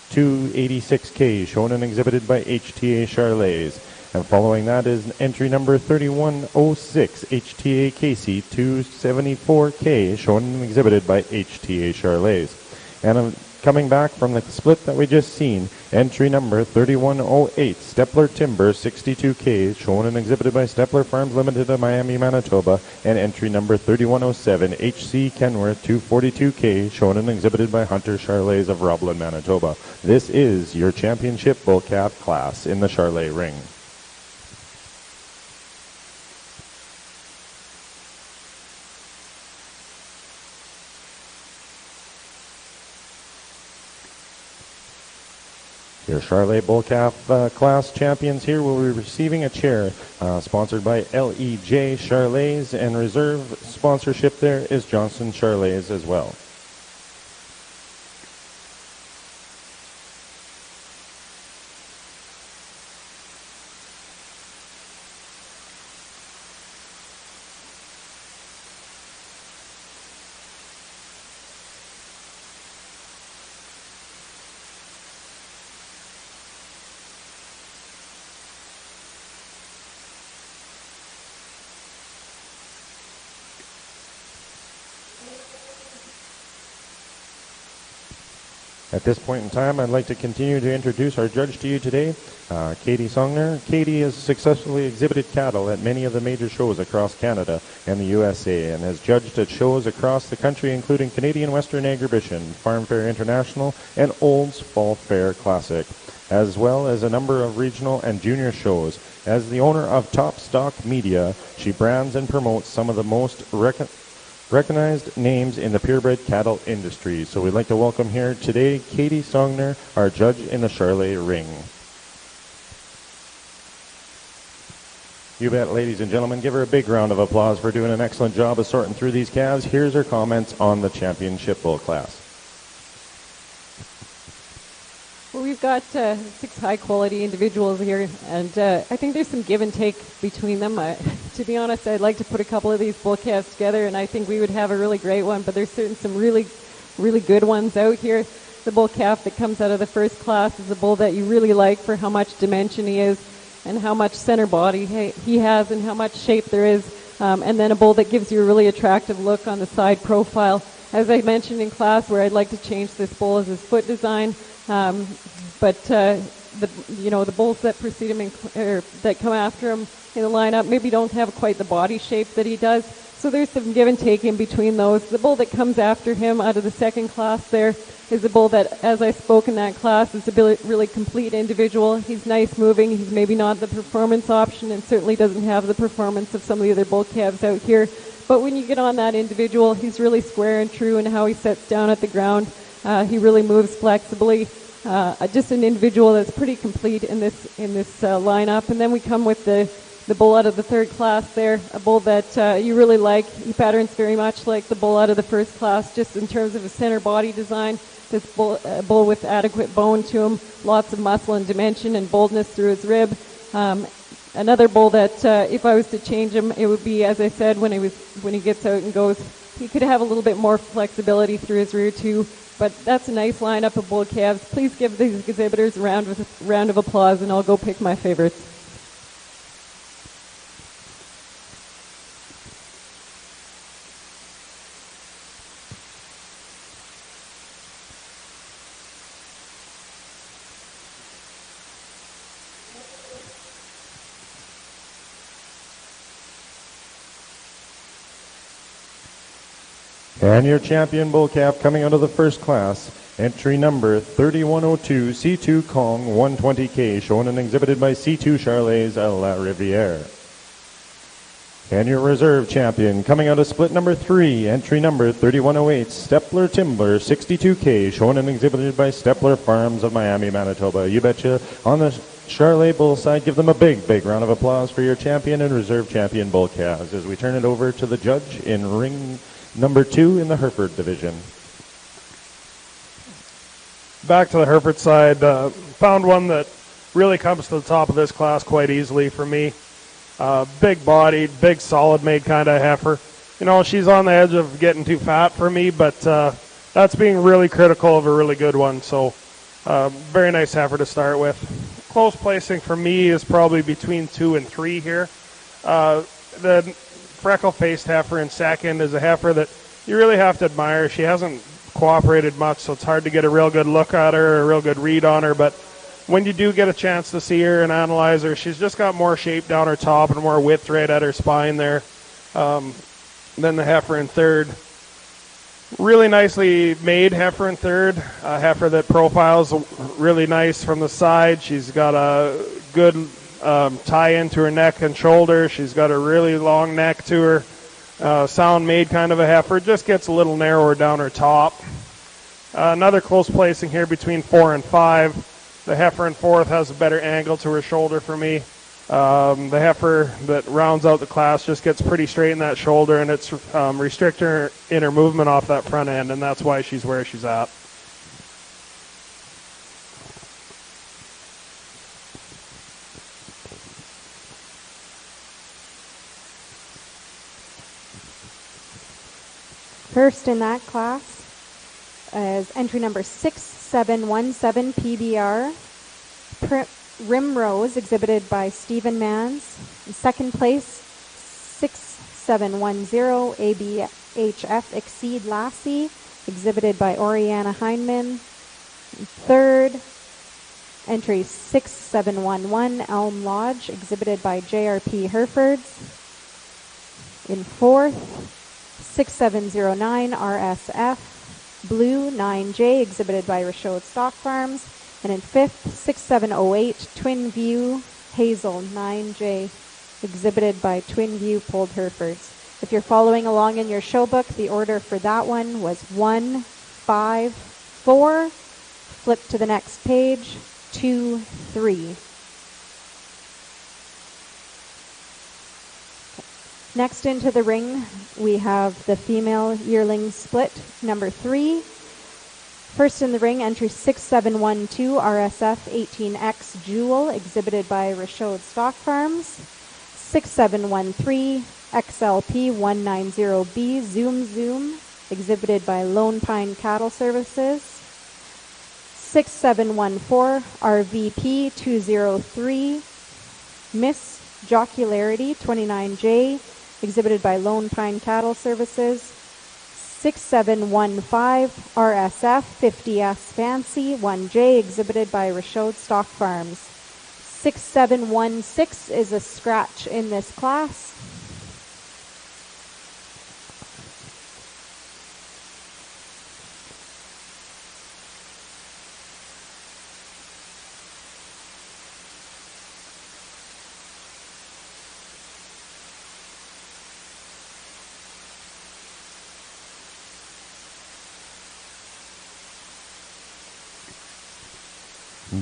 286K, shown and exhibited by HTA Charlais. And following that is entry number 3106, HTA Casey 274K, shown and exhibited by HTA Charlais. And coming back from the split that we just seen, entry number 3108, Stepler Timber 62K, shown and exhibited by Stepler Farms Limited of Miami, Manitoba, and entry number 3107, HC Kenworth 242K, shown and exhibited by Hunter Charlais of Roblin, Manitoba. This is your championship bull calf class in the Charlais ring. Your Charlais Bull Calf class champions here will be receiving a chair sponsored by LEJ Charlais, and reserve sponsorship there is Johnson Charlais as well. At this point in time, I'd like to continue to introduce our judge to you today, Katie Songner. Katie has successfully exhibited cattle at many of the major shows across Canada and the USA, and has judged at shows across the country, including Canadian Western Agribition, Farm Fair International, and Olds Fall Fair Classic, as well as a number of regional and junior shows. As the owner of Top Stock Media, she brands and promotes some of the most recognized names in the purebred cattle industry. So we'd like to welcome here today Katie Songner, our judge in the Charlais ring. You bet, ladies and gentlemen. Give her a big round of applause for doing an excellent job of sorting through these calves. Here's her comments on the championship bull class.
Well, we've got 6 high-quality individuals here, and I think there's some give and take between them. To be honest, I'd like to put a couple of these bull calves together, and I think we would have a really great one, but there's some really really good ones out here. The bull calf that comes out of the first class is a bull that you really like for how much dimension he is and how much center body he has and how much shape there is. And then a bull that gives you a really attractive look on the side profile. As I mentioned in class, where I'd like to change this bull is his foot design. The bulls that precede him or that come after him in the lineup maybe don't have quite the body shape that he does. So there's some give and take in between those. The bull that comes after him out of the second class there is a bull that, as I spoke in that class, is a really complete individual. He's nice moving. He's maybe not the performance option and certainly doesn't have the performance of some of the other bull calves out here. But when you get on that individual, he's really square and true in how he sets down at the ground. He really moves flexibly. Just an individual that's pretty complete in this lineup. And then we come with the bull out of the third class there, a bull that you really like. He patterns very much like the bull out of the first class, just in terms of his center body design. This bull with adequate bone to him, lots of muscle and dimension and boldness through his rib. Another bull that, if I was to change him, it would be, as I said, when he gets out and goes, he could have a little bit more flexibility through his rear too. But that's a nice lineup of bull calves. Please give these exhibitors a round of applause, and I'll go pick my favorites.
And your champion bull calf coming out of the first class, entry number 3102 C2 Kong 120K, shown and exhibited by C2 Charles à la Rivière. And your reserve champion coming out of split number 3, entry number 3108 Stepler Timber 62K, shown and exhibited by Stepler Farms of Miami, Manitoba. You betcha. On the Charlet bull side, give them a big round of applause for your champion and reserve champion bull calves as we turn it over to the judge in ring number 2 in the Hereford division.
Back to the Hereford side, found one that really comes to the top of this class quite easily for me. Big-bodied, big solid-made kind of heifer. You know, she's on the edge of getting too fat for me, but that's being really critical of a really good one. So, very nice heifer to start with. Close placing for me is probably between 2 and 3 here. The freckle-faced heifer in second is a heifer that you really have to admire. She hasn't cooperated much, so it's hard to get a real good look at her, a real good read on her, but when you do get a chance to see her and analyze her, she's just got more shape down her top and more width right at her spine there than the heifer in third. Really nicely made heifer in third, a heifer that profiles really nice from the side. She's got a good tie into her neck and shoulder. She's got a really long neck to her. Sound made kind of a heifer. Just gets a little narrower down her top. Another close placing here between 4 and 5. The heifer in fourth has a better angle to her shoulder for me. The heifer that rounds out the class just gets pretty straight in that shoulder, and it's restricting her in her movement off that front end, and that's why she's where she's at.
First in that class is entry number 6717 PBR, Rimrose, exhibited by Stephen Mans. In second place, 6710 ABHF Exceed Lassie, exhibited by Oriana Heinman. In third, entry 6711 Elm Lodge, exhibited by JRP Herefords. In fourth, 6709 RSF Blue 9J, exhibited by Richaud Stock Farms. And in fifth, 6708 Twin View Hazel 9J, exhibited by Twin View Polled Herefords. If you're following along in your show book, the order for that one was 1, 5, 4. Flip to the next page, 2, 3. Next into the ring, we have the female yearling split, number 3. First in the ring, entry 6712 RSF 18X Jewel, exhibited by Richaud Stock Farms. 6713 XLP 190B Zoom Zoom, exhibited by Lone Pine Cattle Services. 6714 RVP 203, Miss Jocularity 29J, exhibited by Lone Pine Cattle Services. 6715 RSF 50S Fancy 1J, exhibited by Richaud Stock Farms. 6716 is a scratch in this class.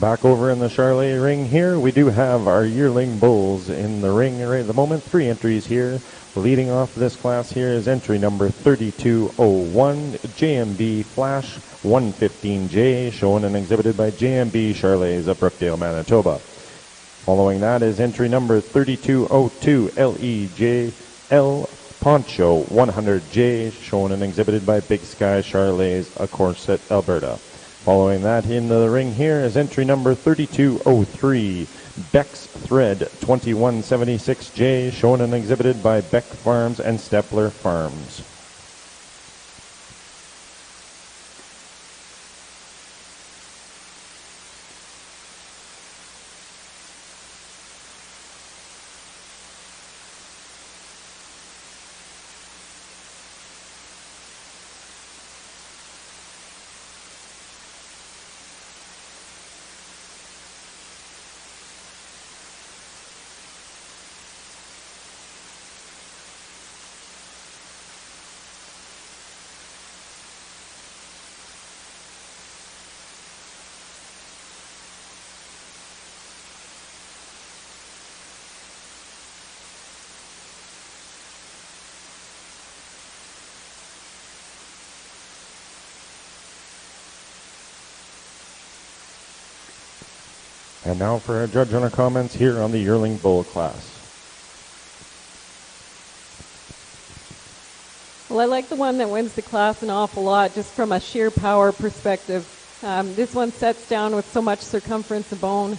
Back over in the Charlet ring here, we do have our yearling bulls in the ring right at the moment. 3 entries here. Leading off this class here is entry number 3201, JMB Flash 115J, shown and exhibited by JMB Charlets of Brookdale, Manitoba. Following that is entry number 3202, LEJL Poncho 100J, shown and exhibited by Big Sky Charlets of Corset, Alberta. Following that in the ring here is entry number 3203, Beck's Thread 2176J, shown and exhibited by Beck Farms and Stepler Farms. And now for our judge on our comments here on the yearling bull class.
Well, I like the one that wins the class an awful lot, just from a sheer power perspective. This one sets down with so much circumference of bone.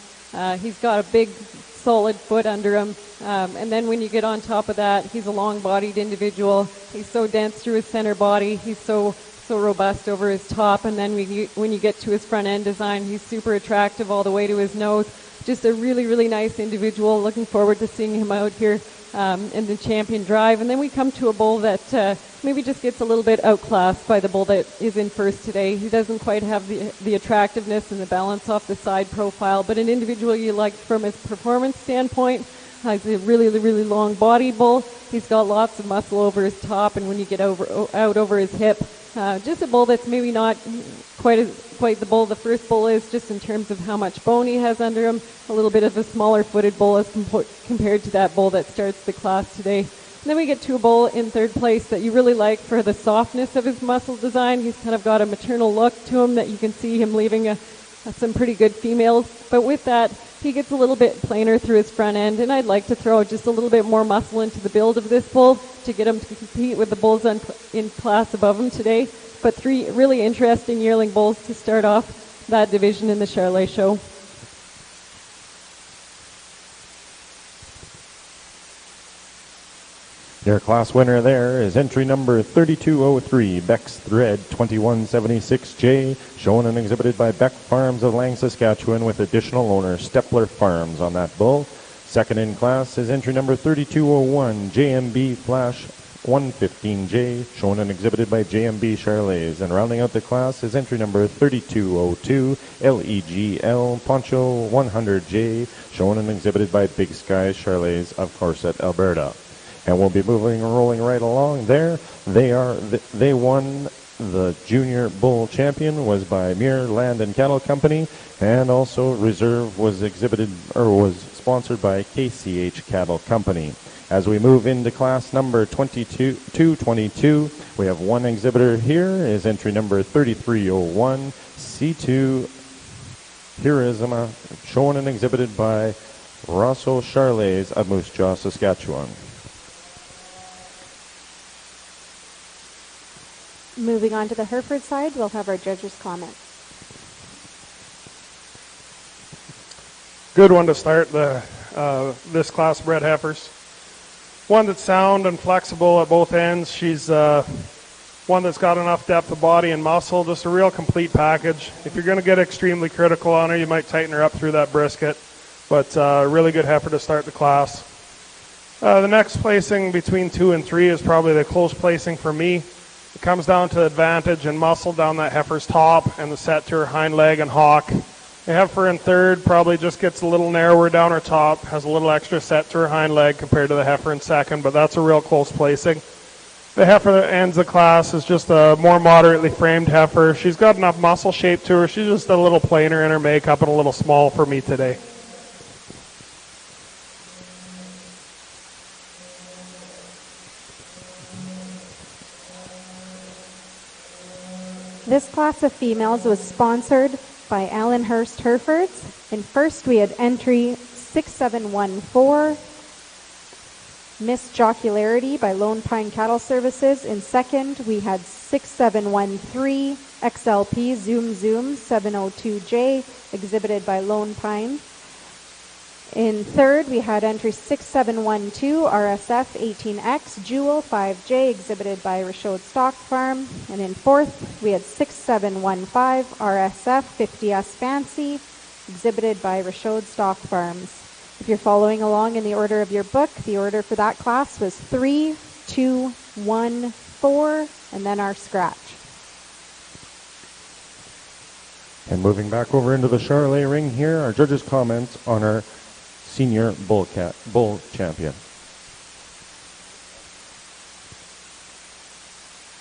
He's got a big, solid foot under him. And then when you get on top of that, he's a long-bodied individual. He's so dense through his center body. He's so robust over his top. And then when you get to his front end design, he's super attractive all the way to his nose. Just a really, really nice individual. Looking forward to seeing him out here in the champion drive. And then we come to a bull that maybe just gets a little bit outclassed by the bull that is in first today. He doesn't quite have the attractiveness and the balance off the side profile, but an individual you like from his performance standpoint. He's a really, really long body bull. He's got lots of muscle over his top, and when you get out over his hip, just a bull that's maybe not quite the bull the first bull is, just in terms of how much bone he has under him. A little bit of a smaller footed bull as compared to that bull that starts the class today. And then we get to a bull in third place that you really like for the softness of his muscle design. He's kind of got a maternal look to him that you can see him leaving some pretty good females. But with that, he gets a little bit plainer through his front end, and I'd like to throw just a little bit more muscle into the build of this bull to get him to compete with the bulls in class above him today. But 3 really interesting yearling bulls to start off that division in the Charlet show.
Your class winner there is entry number 3203, Beck's Thread 2176J, shown and exhibited by Beck Farms of Lang, Saskatchewan, with additional owner Stepler Farms on that bull. Second in class is entry number 3201, JMB Flash 115J, shown and exhibited by JMB Charlets. And rounding out the class is entry number 3202, LEGL Poncho 100J, shown and exhibited by Big Sky Charlets of Corset, Alberta. And we'll be rolling right along there. They won the Junior Bull Champion was by Muir Land and Cattle Company, and also Reserve was sponsored by KCH Cattle Company. As we move into class number 222, we have one exhibitor here is entry number 3301, C2 Hirizma, shown and exhibited by Rosso Charlets of Moose Jaw, Saskatchewan.
Moving on to the Hereford side, we'll have our judges' comments.
Good one to start this class bred heifers. One that's sound and flexible at both ends. She's one that's got enough depth of body and muscle, just a real complete package. If you're going to get extremely critical on her, you might tighten her up through that brisket, but really good heifer to start the class. The next placing between 2 and 3 is probably the close placing for me. It comes down to advantage and muscle down that heifer's top and the set to her hind leg and hock. The heifer in third probably just gets a little narrower down her top, has a little extra set to her hind leg compared to the heifer in second, but that's a real close placing. The heifer that ends the class is just a more moderately framed heifer. She's got enough muscle shape to her. She's just a little plainer in her makeup and a little small for me today.
This class of females was sponsored by Allen Hurst Herefords. And first we had entry 6714, Miss Jocularity by Lone Pine Cattle Services. In second, we had 6713, XLP Zoom Zoom 702J, exhibited by Lone Pine. In third, we had entry 6712, RSF 18X, Jewel 5J, exhibited by Richaud Stock Farm. And in fourth, we had 6715, RSF 50S Fancy, exhibited by Richaud Stock Farms. If you're following along in the order of your book, the order for that class was 3, 2, 1, 4, and then our scratch.
And moving back over into the Charolais ring here, our judges' comments on our senior bull champion.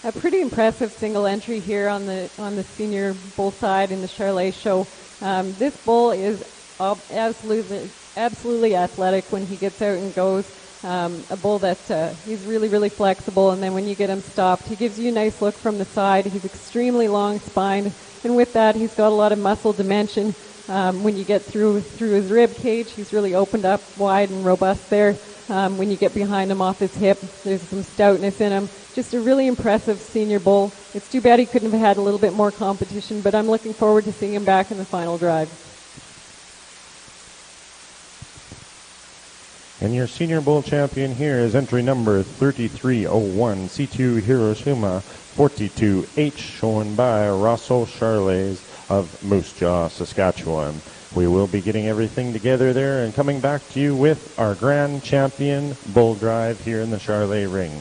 A pretty impressive single entry here on the senior bull side in the Charolais show. This bull is absolutely athletic when he gets out and goes. A bull that he's really flexible, and then when you get him stopped, he gives you a nice look from the side. He's extremely long spined, and with that, he's got a lot of muscle dimension. When you get through his rib cage, he's really opened up wide and robust there. When you get behind him off his hip, there's some stoutness in him. Just a really impressive senior bull. It's too bad he couldn't have had a little bit more competition, but I'm looking forward to seeing him back in the final drive.
And your senior bull champion here is entry number 3301, C2 Hiroshima 42H, shown by Rosso Charolais of Moose Jaw, Saskatchewan. We will be getting everything together there and coming back to you with our grand champion bull drive here in the Charolais ring.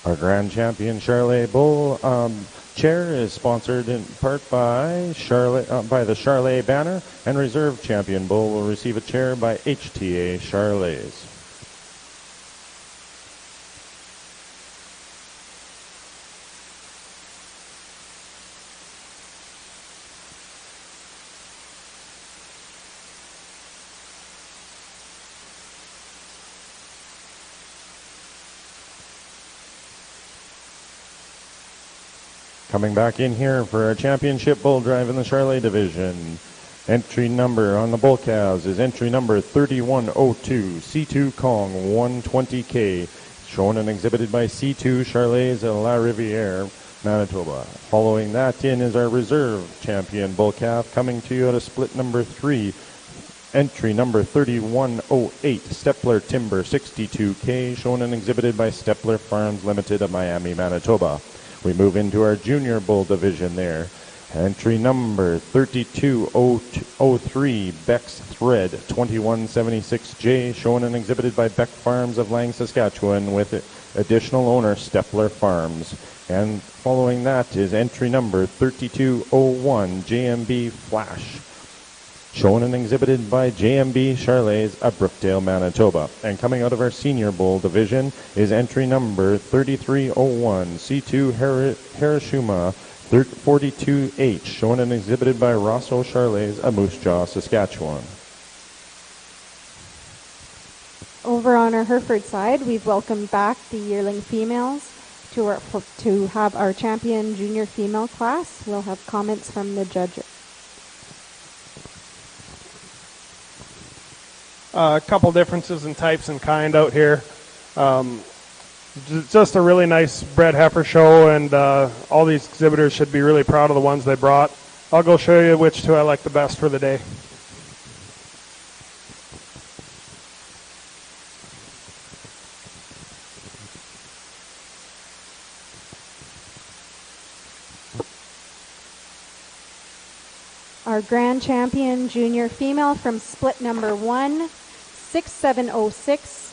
Our grand champion Charolais bull chair is sponsored in part by the Charolais banner, and reserve champion bull will receive a chair by HTA Charolais. Coming back in here for our championship bull drive in the Charolais division. Entry number on the bull calves is entry number 3102, C2 Kong 120K, shown and exhibited by C2 Charolais at La Riviere, Manitoba. Following that in is our reserve champion bull calf, coming to you at a split number 3. Entry number 3108, Stepler Timber 62K, shown and exhibited by Stepler Farms Limited of Miami, Manitoba. We move into our junior bull division there. Entry number 3203, Beck's Thread 2176J, shown and exhibited by Beck Farms of Lang, Saskatchewan, with additional owner Stepler Farms. And following that is entry number 3201, JMB Flash, shown and exhibited by JMB Charolais of Brookdale, Manitoba. And coming out of our senior bull division is entry number 3301, C2 Hiroshima 42H, shown and exhibited by Rosso Charolais of Moose Jaw, Saskatchewan.
Over on our Hereford side, we've welcomed back the yearling females to have our champion junior female class. We'll have comments from the judges.
A couple differences in types and kind out here. Just a really nice bred heifer show, and all these exhibitors should be really proud of the ones they brought. I'll go show you which two I like the best for the day.
Our grand champion junior female from split number 1, 6706,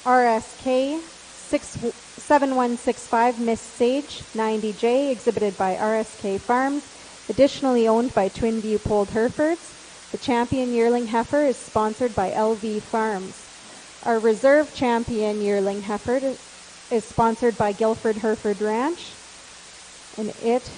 RSK 7165, Miss Sage 90J, exhibited by RSK Farms, additionally owned by Twin View Polled Herefords. The champion yearling heifer is sponsored by LV Farms. Our reserve champion yearling heifer is sponsored by Guilford Hereford Ranch, and it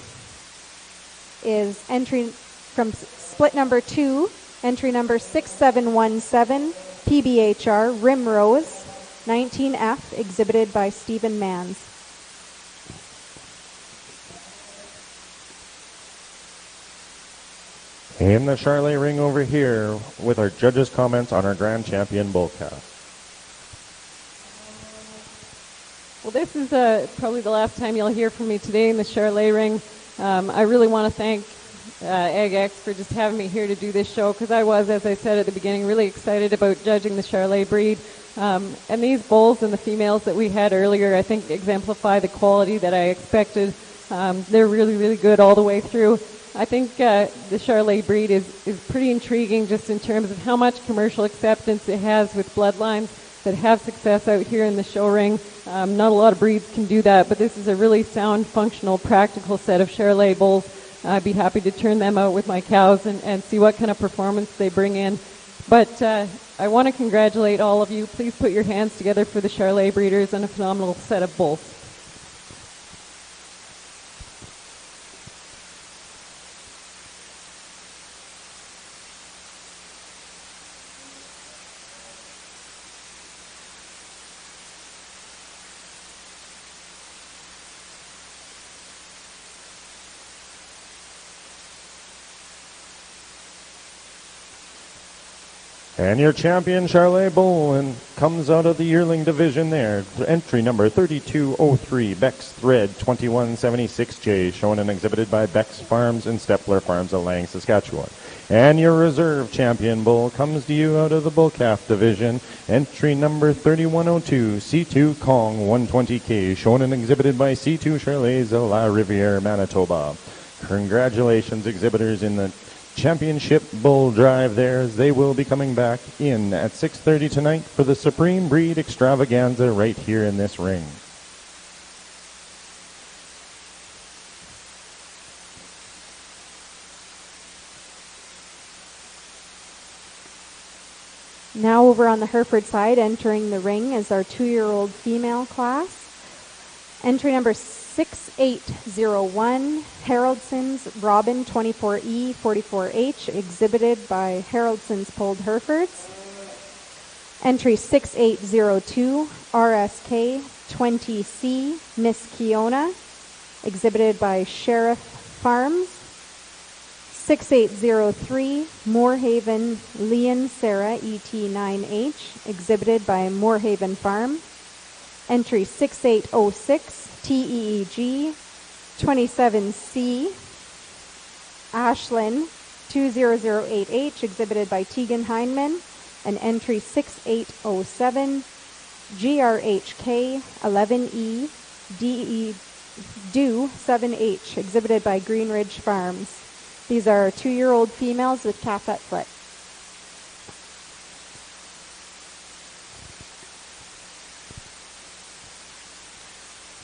is entry from split number 2, entry number 6717, PBHR Rimrose 19F, exhibited by Stephen Mans.
In the Charlet ring over here with our judges' comments on our grand champion bull calf.
Well, this is probably the last time you'll hear from me today in the Charlet ring. I really want to thank Ag Ex for just having me here to do this show, because I was, as I said at the beginning, really excited about judging the Charlet breed. And these bulls and the females that we had earlier, I think, exemplify the quality that I expected. They're really, really good all the way through. I think the Charlet breed is pretty intriguing just in terms of how much commercial acceptance it has with bloodlines that have success out here in the show ring. Not a lot of breeds can do that, but this is a really sound, functional, practical set of Charlet bulls. I'd be happy to turn them out with my cows and see what kind of performance they bring in. But I want to congratulate all of you. Please put your hands together for the Charlet breeders and a phenomenal set of bulls.
And your champion Charlet bull and comes out of the yearling division there. Entry number 3203, Beck's Thread 2176J, shown and exhibited by Beck's Farms and Stepler Farms of Lang, Saskatchewan. And your reserve champion bull comes to you out of the bull calf division. Entry number 3102, C2 Kong 120K, shown and exhibited by C2 Charlets de la Riviere, Manitoba. Congratulations, exhibitors in the championship bull drive there, as they will be coming back in at 6:30 tonight for the Supreme Breed Extravaganza right here in this ring.
Now over on the Hereford side, entering the ring is our 2-year-old female class. Entry number 6801, Haraldson's Robin 24E 44H, exhibited by Haraldson's Polled Herefords. Entry 6802, RSK 20C, Miss Kiona, exhibited by Sheriff Farms. 6803, Moorhaven Leon Sarah ET9H, exhibited by Moorhaven Farm. Entry 6806, TEEG 27C, Ashlyn 20088H, exhibited by Tegan Heineman. And entry 6807, GRHK 11E, DE 7H, exhibited by Green Ridge Farms. These are 2-year-old females with calf at foot.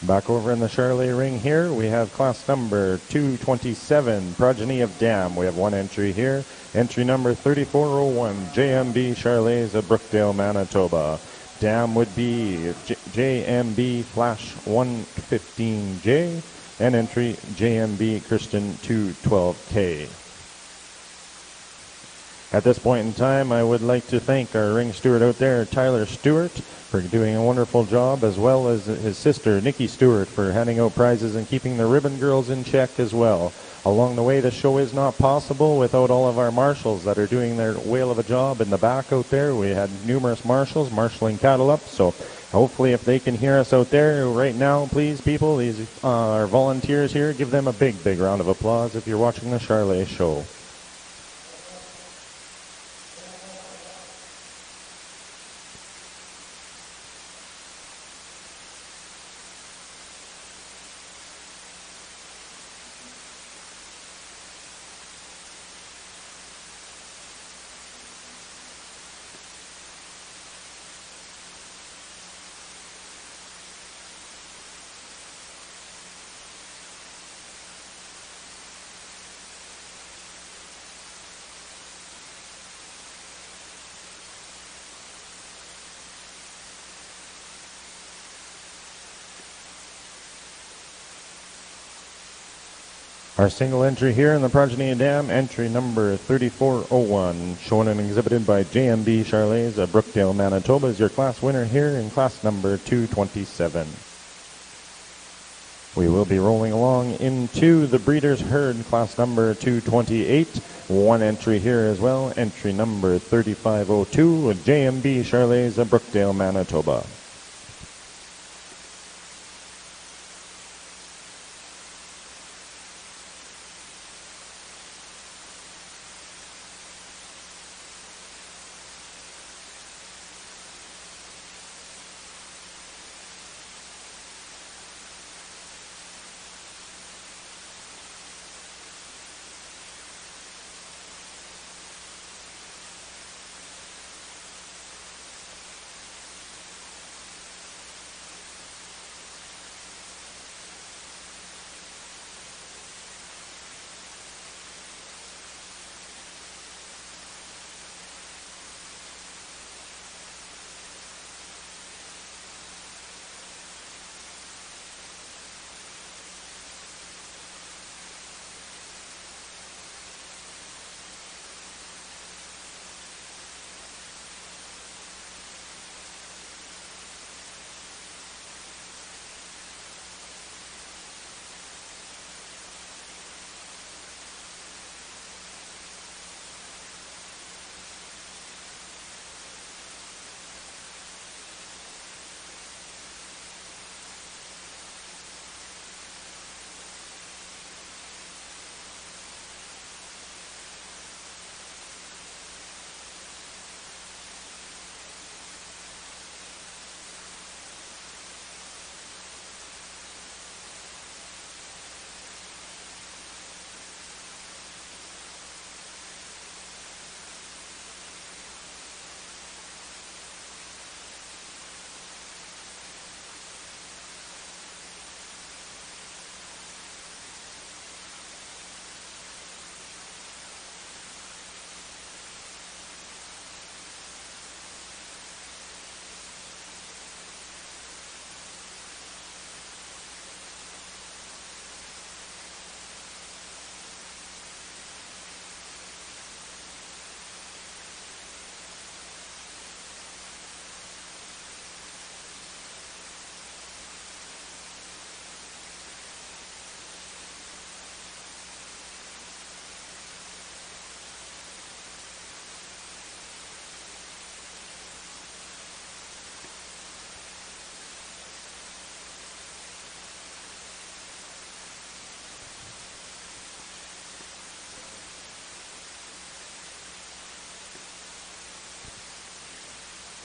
Back over in the Charlet ring here, we have class number 227, Progeny of Dam. We have one entry here. Entry number 3401, JMB Charlets of Brookdale, Manitoba. Dam would be JMB Flash 115J, and entry JMB Christian 212K. At this point in time, I would like to thank our ring steward out there, Tyler Stewart, for doing a wonderful job, as well as his sister, Nikki Stewart, for handing out prizes and keeping the ribbon girls in check as well. Along the way, the show is not possible without all of our marshals that are doing their whale of a job in the back out there. We had numerous marshals marshaling cattle up, so hopefully if they can hear us out there right now, please, people, these our volunteers here, give them a big, big round of applause if you're watching the Charlet show. Our single entry here in the Progeny Dam, entry number 3401, shown and exhibited by JMB Charlets of Brookdale, Manitoba, is your class winner here in class number 227. We will be rolling along into the Breeders' Herd, class number 228. One entry here as well, entry number 3502, with JMB Charlets of Brookdale, Manitoba.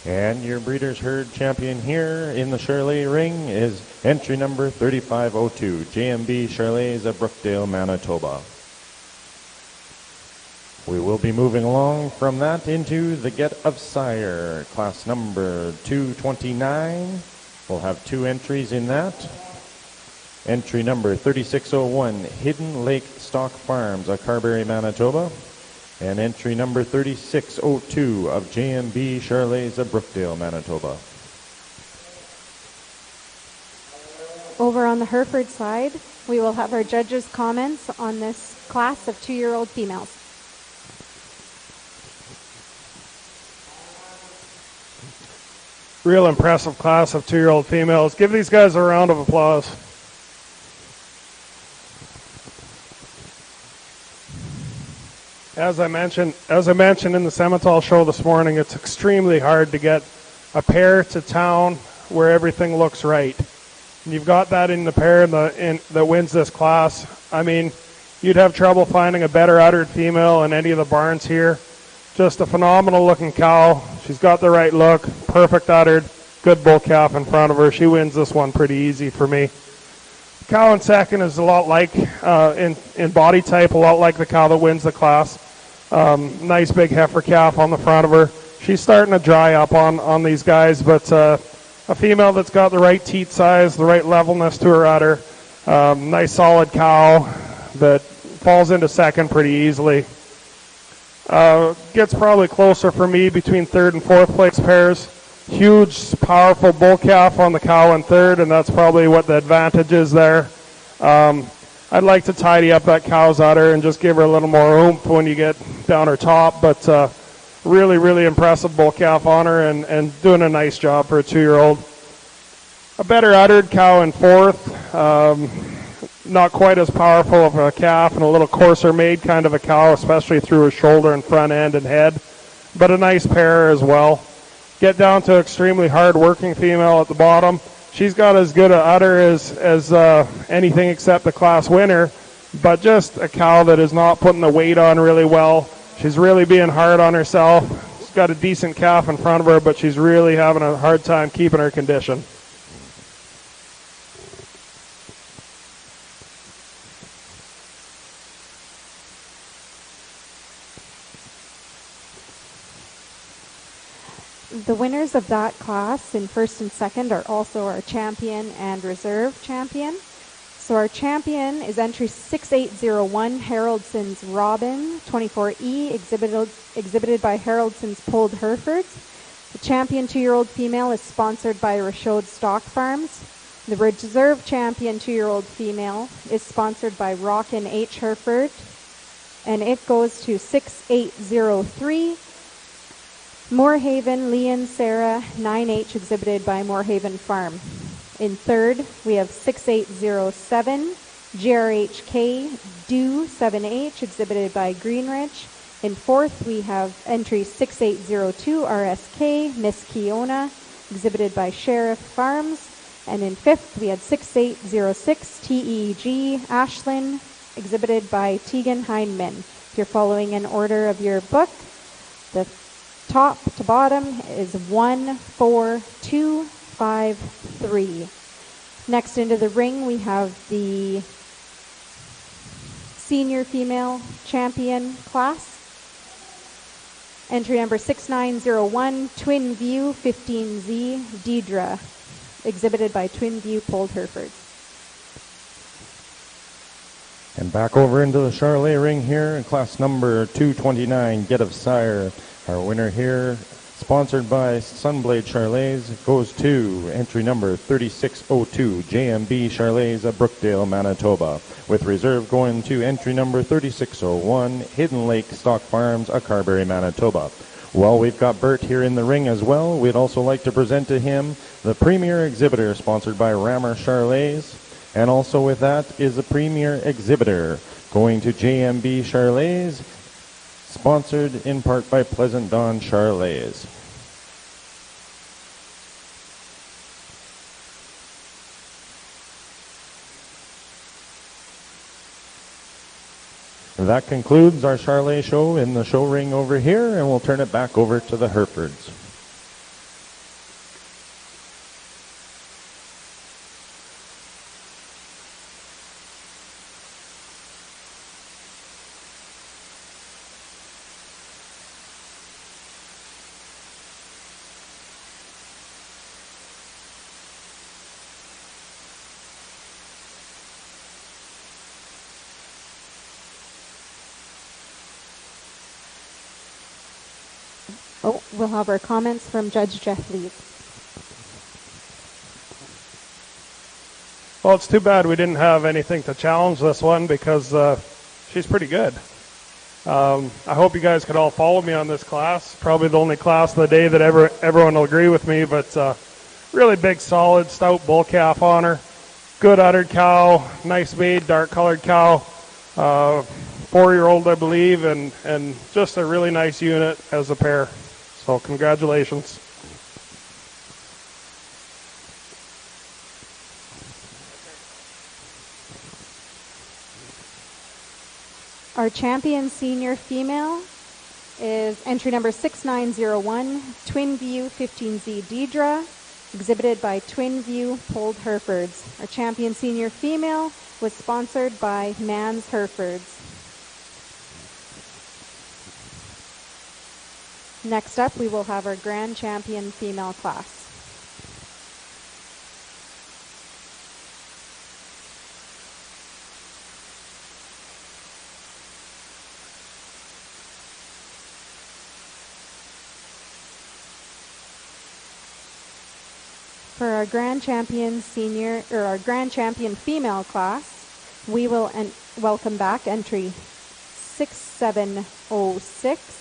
And your Breeders' Herd champion here in the Charlet ring is entry number 3502, JMB Charlets of Brookdale, Manitoba. We will be moving along from that into the Get of Sire, class number 229. We'll have two entries in that. Entry number 3601, Hidden Lake Stock Farms of Carberry, Manitoba. And entry number 3602 of JMB Charlets of Brookdale, Manitoba.
Over on the Hereford side, we will have our judges' comments on this class of 2-year-old females.
Real impressive class of 2-year-old females. Give these guys a round of applause. As I mentioned in the Simmental show this morning, it's extremely hard to get a pair to town where everything looks right. And you've got that in the pair that wins this class. I mean, you'd have trouble finding a better uddered female in any of the barns here. Just a phenomenal looking cow. She's got the right look, perfect uddered, good bull calf in front of her. She wins this one pretty easy for me. Cow in second is a lot like, in body type, a lot like the cow that wins the class. Nice big heifer calf on the front of her. She's starting to dry up on these guys, but a female that's got the right teat size, the right levelness to her udder. Nice solid cow that falls into second pretty easily. Gets probably closer for me between third and fourth place pairs. Huge, powerful bull calf on the cow in third, and that's probably what the advantage is there. I'd like to tidy up that cow's udder and just give her a little more oomph when you get down her top, but really, really impressive bull calf on her and doing a nice job for a 2-year-old. A better uddered cow in fourth, not quite as powerful of a calf and a little coarser made kind of a cow, especially through her shoulder and front end and head, but a nice pair as well. Get down to extremely hard working female at the bottom. She's got as good an udder as anything except the class winner, but just a cow that is not putting the weight on really well. She's really being hard on herself. She's got a decent calf in front of her, but she's really having a hard time keeping her condition.
The winners of that class in first and second are also our champion and reserve champion. So our champion is entry 6801, Haroldson's Robin, 24E, exhibited by Haroldson's Pulled Herefords. The champion 2-year-old female is sponsored by Rashod Stock Farms. The reserve champion 2-year-old female is sponsored by Rockin' H. Hereford, and it goes to 6803. Moorhaven, Leon, Sarah, 9H, exhibited by Moorhaven Farm. In third, we have 6807, GRHK, Do, 7H, exhibited by Greenridge. In fourth, we have entry 6802, RSK, Miss Kiona, exhibited by Sheriff Farms. And in fifth, we had 6806, TEG, Ashland, exhibited by Tegan Hindman. If you're following in order of your book, the top to bottom is 1, 4, 2, 5, 3. Next into the ring, we have the senior female champion class. Entry number 6901, Twin View 15Z, Deidre, exhibited by Twin View Pulled Herefords.
And back over into the Charolais ring here in class number 229, Get of Sire. Our winner here, sponsored by Sunblade Charolais, goes to entry number 3602, JMB Charolais of Brookdale, Manitoba, with reserve going to entry number 3601, Hidden Lake Stock Farms, Carberry, Manitoba. Well, we've got Bert here in the ring as well. We'd also like to present to him the Premier Exhibitor, sponsored by Rammer Charolais, and also with that is the Premier Exhibitor going to JMB Charolais, sponsored in part by Pleasant Dawn Charolais. That concludes our Charolais show in the show ring over here, and we'll turn it back over to the Herefords.
Oh, we'll have our comments from Judge Jeff Leeds.
Well, it's too bad we didn't have anything to challenge this one because she's pretty good. I hope you guys could all follow me on this class. Probably the only class of the day that everyone will agree with me, but really big, solid, stout bull calf on her. Good uddered cow, nice made, dark colored cow. 4-year-old, I believe, and just a really nice unit as a pair. So congratulations.
Our champion senior female is entry number 6901, Twin View 15Z Deidre, exhibited by Twin View Polled Herefords. Our champion senior female was sponsored by Mans Herefords. Next up, we will have our grand champion female class. For our grand champion senior, or our grand champion female class, we will welcome back entry 6706,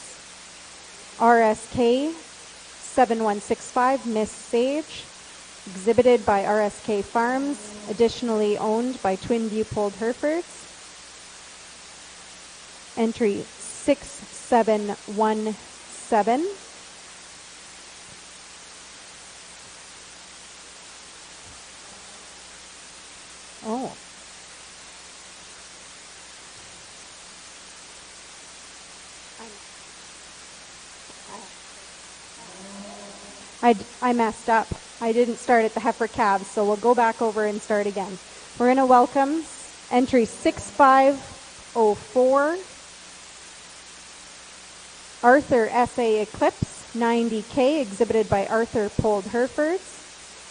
RSK 7165, Miss Sage, exhibited by RSK Farms, additionally owned by Twin View Polled Herefords. Entry 6717. Oh. I messed up. I didn't start at the heifer calves, so we'll go back over and start again. We're going to welcome entry 6504, Arthur SA Eclipse 90K, exhibited by Arthur Polled Herefords,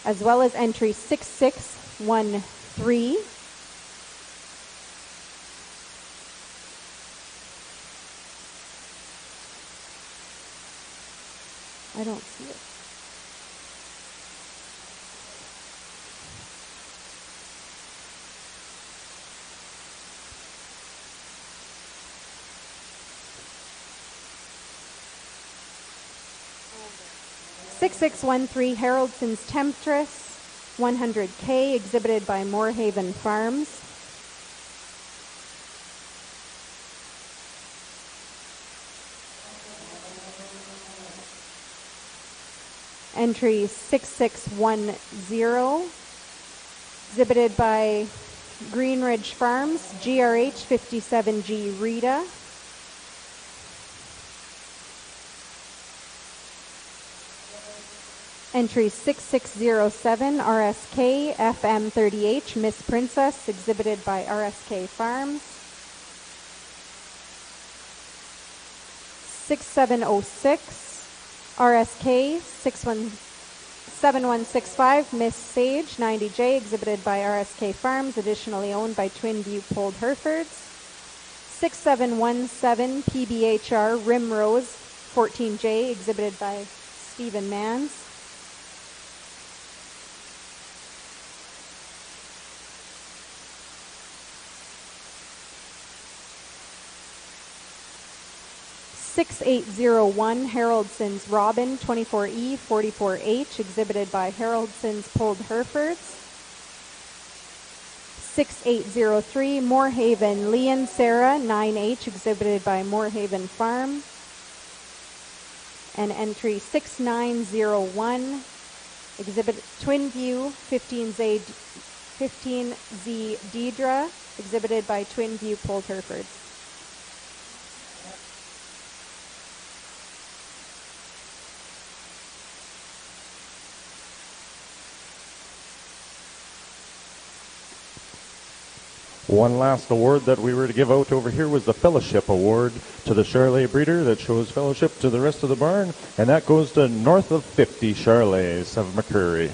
as well as entry 6613. I don't see it. Oh, 6613 Haroldson's Temptress 100K, exhibited by Moorhaven Farms. Entry 6610, exhibited by Greenridge Farms, GRH 57G Rita. Entry 6607, RSK FM30H, Miss Princess, exhibited by RSK Farms. 6706, RSK 7165, Miss Sage 90J, exhibited by RSK Farms, additionally owned by Twin View Polled Herefords. 6717, PBHR Rimrose 14J, exhibited by Stephen Mans. 6801, Haroldson's Robin 24E 44H, exhibited by Haroldson's Polled Herefords. 6803, Moorhaven Leon Sarah 9H, exhibited by Moorhaven Farm. And entry 6901, exhibit Twin View 15Z Deidre, exhibited by Twin View Polled Herefords.
One last award that we were to give out over here was the Fellowship Award to the Charolais breeder that shows fellowship to the rest of the barn, and that goes to North of 50 Charolais of McCreary.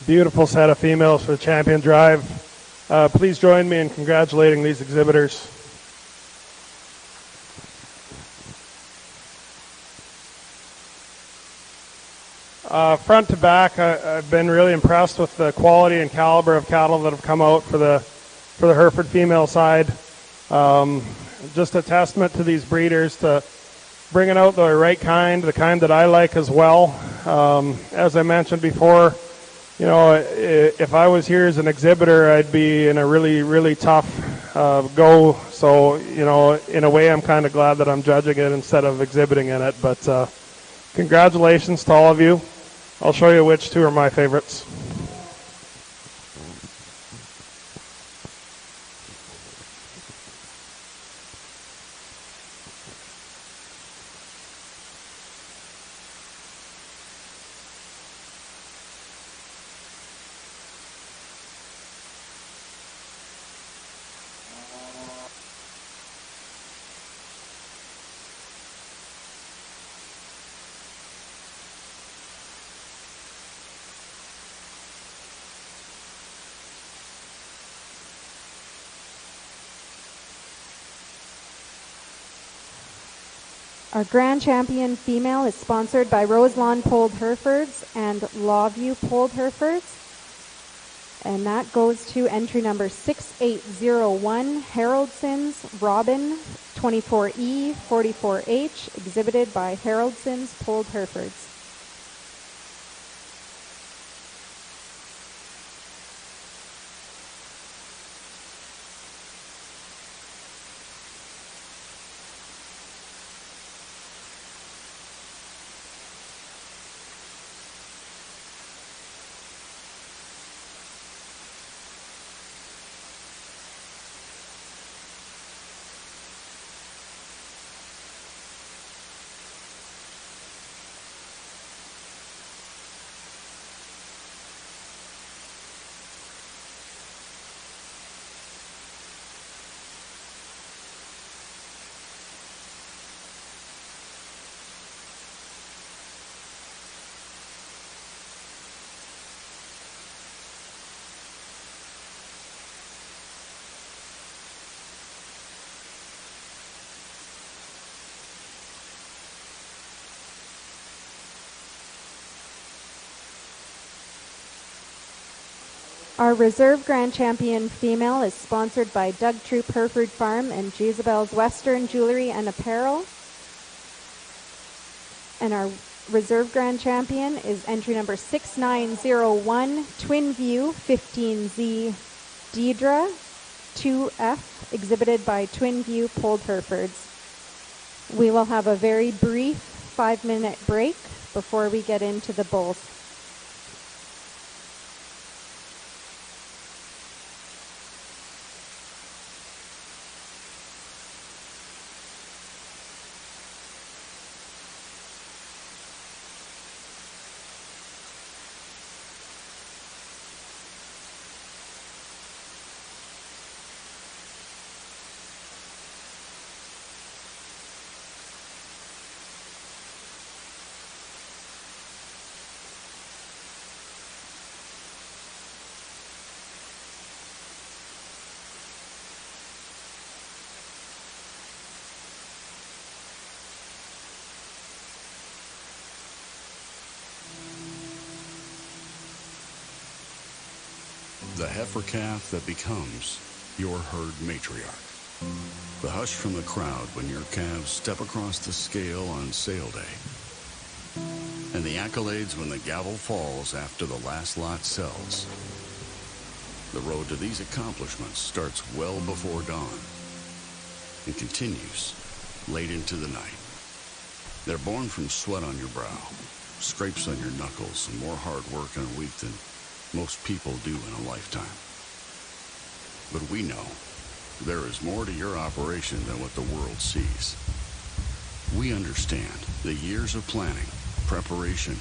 Beautiful set of females for the Champion Drive. Please join me in congratulating these exhibitors. Front to back, I've been really impressed with the quality and caliber of cattle that have come out for the Hereford female side. Just a testament to these breeders to bringing out the right kind, the kind that I like as well. As I mentioned before, you know, if I was here as an exhibitor, I'd be in a really, really tough go. So, you know, in a way, I'm kind of glad that I'm judging it instead of exhibiting in it. But congratulations to all of you. I'll show you which two are my favorites.
Our Grand Champion female is sponsored by Roselawn Polled Herefords and Lawview Polled Herefords. And that goes to entry number 6801, Haroldson's Robin 24E 44H, exhibited by Haroldson's Polled Herefords. Our Reserve Grand Champion female is sponsored by Doug Troop Hereford Farm and Jezebel's Western Jewelry and Apparel. And our Reserve Grand Champion is entry number 6901, Twin View 15Z Deidre 2F, exhibited by Twin View Polled Herefords. We will have a very brief 5-minute break before we get into the bulls.
The heifer calf that becomes your herd matriarch. The hush from the crowd when your calves step across the scale on sale day. And the accolades when the gavel falls after the last lot sells. The road to these accomplishments starts well before dawn and continues late into the night. They're born from sweat on your brow, scrapes on your knuckles, and more hard work in a week than most people do in a lifetime. But we know there is more to your operation than what the world sees. We understand the years of planning, preparation,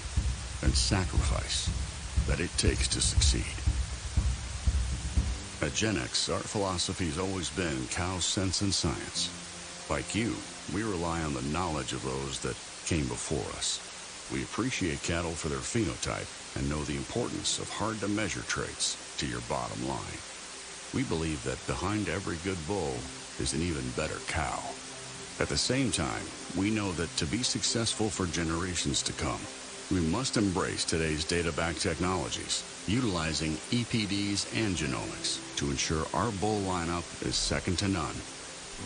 and sacrifice that it takes to succeed. At Gen X, our philosophy has always been cow sense and science. Like you, we rely on the knowledge of those that came before us. We appreciate cattle for their phenotype and know the importance of hard-to-measure traits to your bottom line. We believe that behind every good bull is an even better cow. At the same time, we know that to be successful for generations to come, we must embrace today's data-backed technologies, utilizing EPDs and genomics to ensure our bull lineup is second to none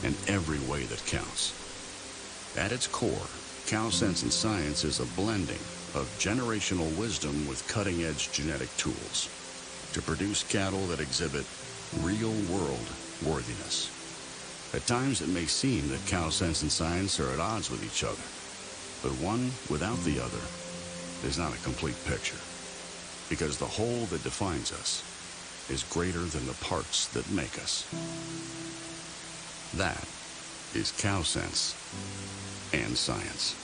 in every way that counts. At its core, CowSense and Science is a blending of generational wisdom with cutting-edge genetic tools to produce cattle that exhibit real-world worthiness. At times, it may seem that CowSense and Science are at odds with each other, but one without the other is not a complete picture, because the whole that defines us is greater than the parts that make us. That is CowSense and Science.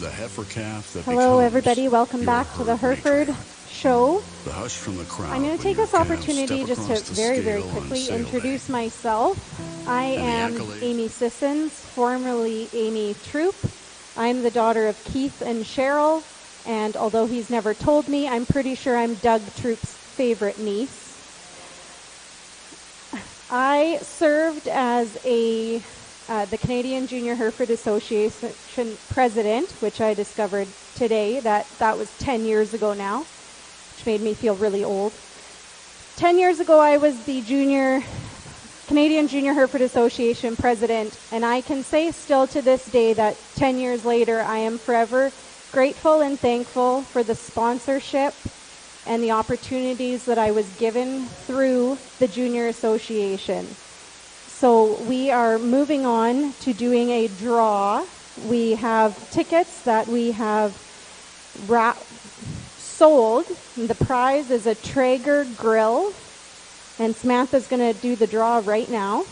The heifer calf that
Hello,
becomes
everybody. Welcome
your
back to the
herd
Hereford
matriarch.
Show.
The hush from the crowd
I'm going
when
to take
your
this
calves
opportunity
step
just to
across the
very, very
scale on
quickly
sale
introduce
day.
myself. I am
And the accolades.
Amy Sissons, formerly Amy Troop. I'm the daughter of Keith and Cheryl, and although he's never told me, I'm pretty sure I'm Doug Troop's favorite niece. I served as the Canadian Junior Hereford Association president, which I discovered today that was 10 years ago now, which made me feel really old. 10 years ago, I was the Canadian Junior Hereford Association president, and I can say still to this day that 10 years later, I am forever grateful and thankful for the sponsorship and the opportunities that I was given through the Junior Association. So we are moving on to doing a draw. We have tickets that we have sold. The prize is a Traeger grill, and Samantha's going to do the draw right now.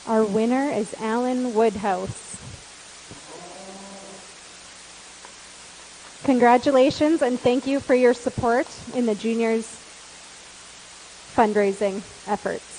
Our winner is Alan Woodhouse. Congratulations and thank you for your support in the juniors fundraising efforts.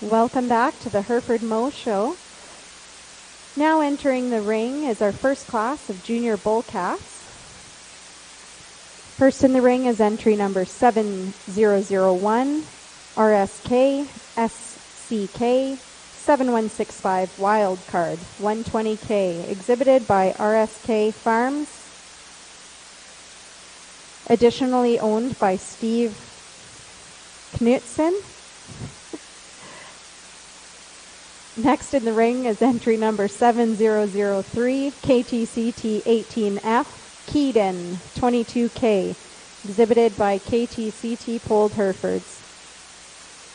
Welcome back to the Hereford Mo Show. Now entering the ring is our first class of junior bull calves. First in the ring is entry number 7001, RSK SCK 7165 Wild Card 120K, exhibited by RSK Farms, additionally owned by Steve Knutson. Next in the ring is entry number 7003, KTCT 18F, Keeden 22K, exhibited by KTCT Polled Herefords.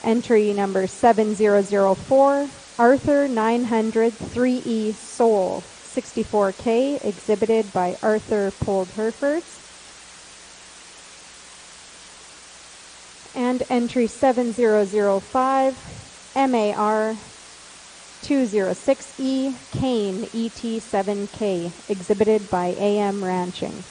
Entry number 7004, Arthur 900 3E Soul 64K, exhibited by Arthur Polled Herefords. And entry 7005, MAR 206E Kane ET7K, exhibited by AM Ranching.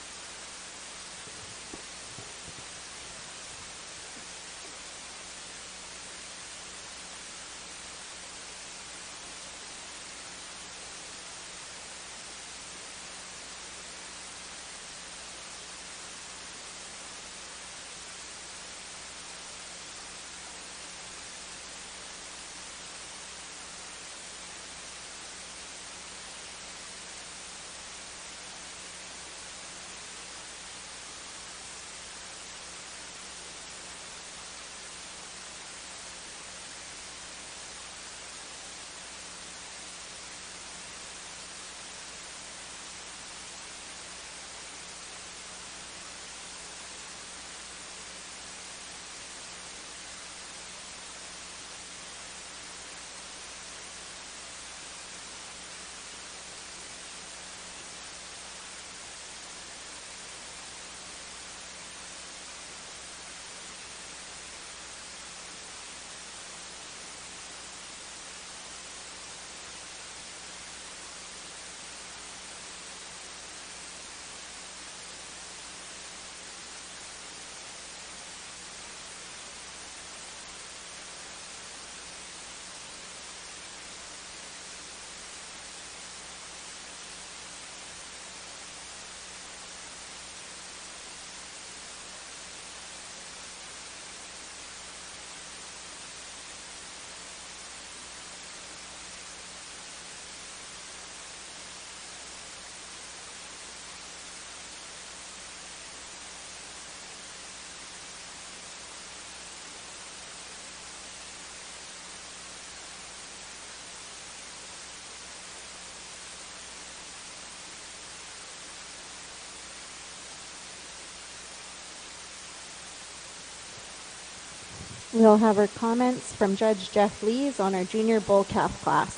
We'll have our comments from Judge Jeff Lees on our junior bull calf class.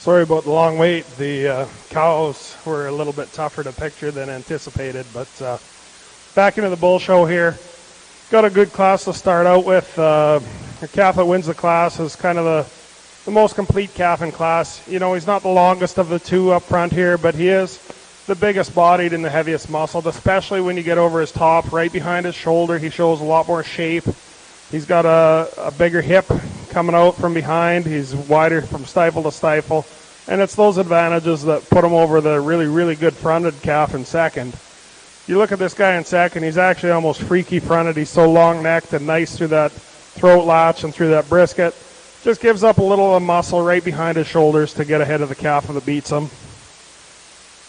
Sorry about the long wait. The cows were a little bit tougher to picture than anticipated, but back into the bull show here. Got a good class to start out with. The calf that wins the class is kind of the most complete calf in class. You know, he's not the longest of the two up front here, but he is the biggest bodied and the heaviest muscled, especially when you get over his top, right behind his shoulder. He shows a lot more shape. He's got a bigger hip coming out from behind. He's wider from stifle to stifle. And it's those advantages that put him over the really, really good fronted calf in second. You look at this guy in second, he's actually almost freaky fronted. He's so long-necked and nice through that throat latch and through that brisket. Just gives up a little of muscle right behind his shoulders to get ahead of the calf that beats him.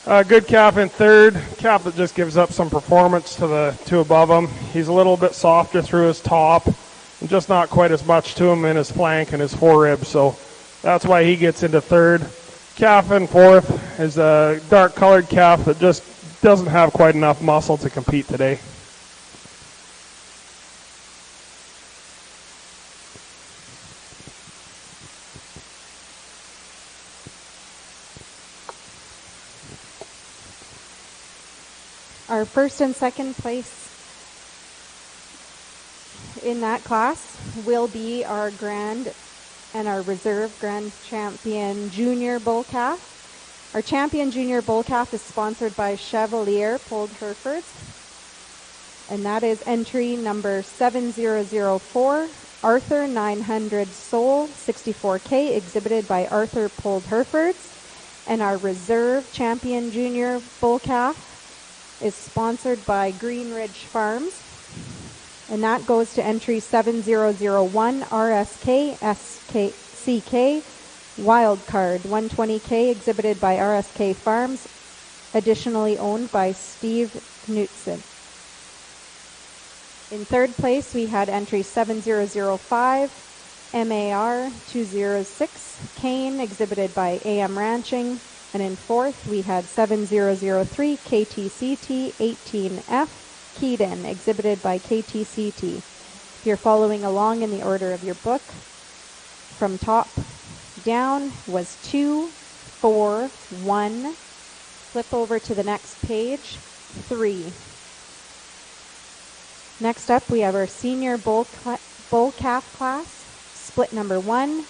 Good calf in third, calf that just gives up some performance to the two above him. He's a little bit softer through his top, and just not quite as much to him in his flank and his foreribs, so that's why he gets into third. Calf in fourth is a dark-colored calf that just doesn't have quite enough muscle to compete today.
Our first and second place in that class will be our grand and our reserve grand champion junior bull calf. Our champion junior bull calf is sponsored by Chevalier Polled Herefords. and that is entry number 7004, Arthur 900 Soul 64K, exhibited by Arthur Pulled Herefords. And our reserve champion junior bull calf is sponsored by Green Ridge Farms. And that goes to entry 7001, RSK SKCK, Wild Card 120K, exhibited by RSK Farms, additionally owned by Steve Knutson. In third place, we had entry 7005, MAR 206, Kane, exhibited by AM Ranching. And in fourth, we had 7003, KTCT 18F, Keaton, exhibited by KTCT. If you're following along in the order of your book, from top down was 2, 4, 1. Flip over to the next page, 3. Next up, we have our senior bull calf class, split number 1.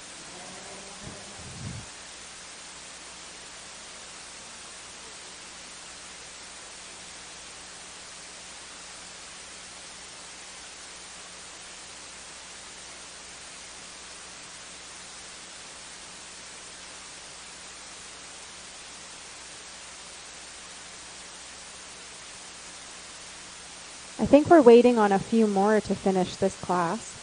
I think we're waiting on a few more to finish this class.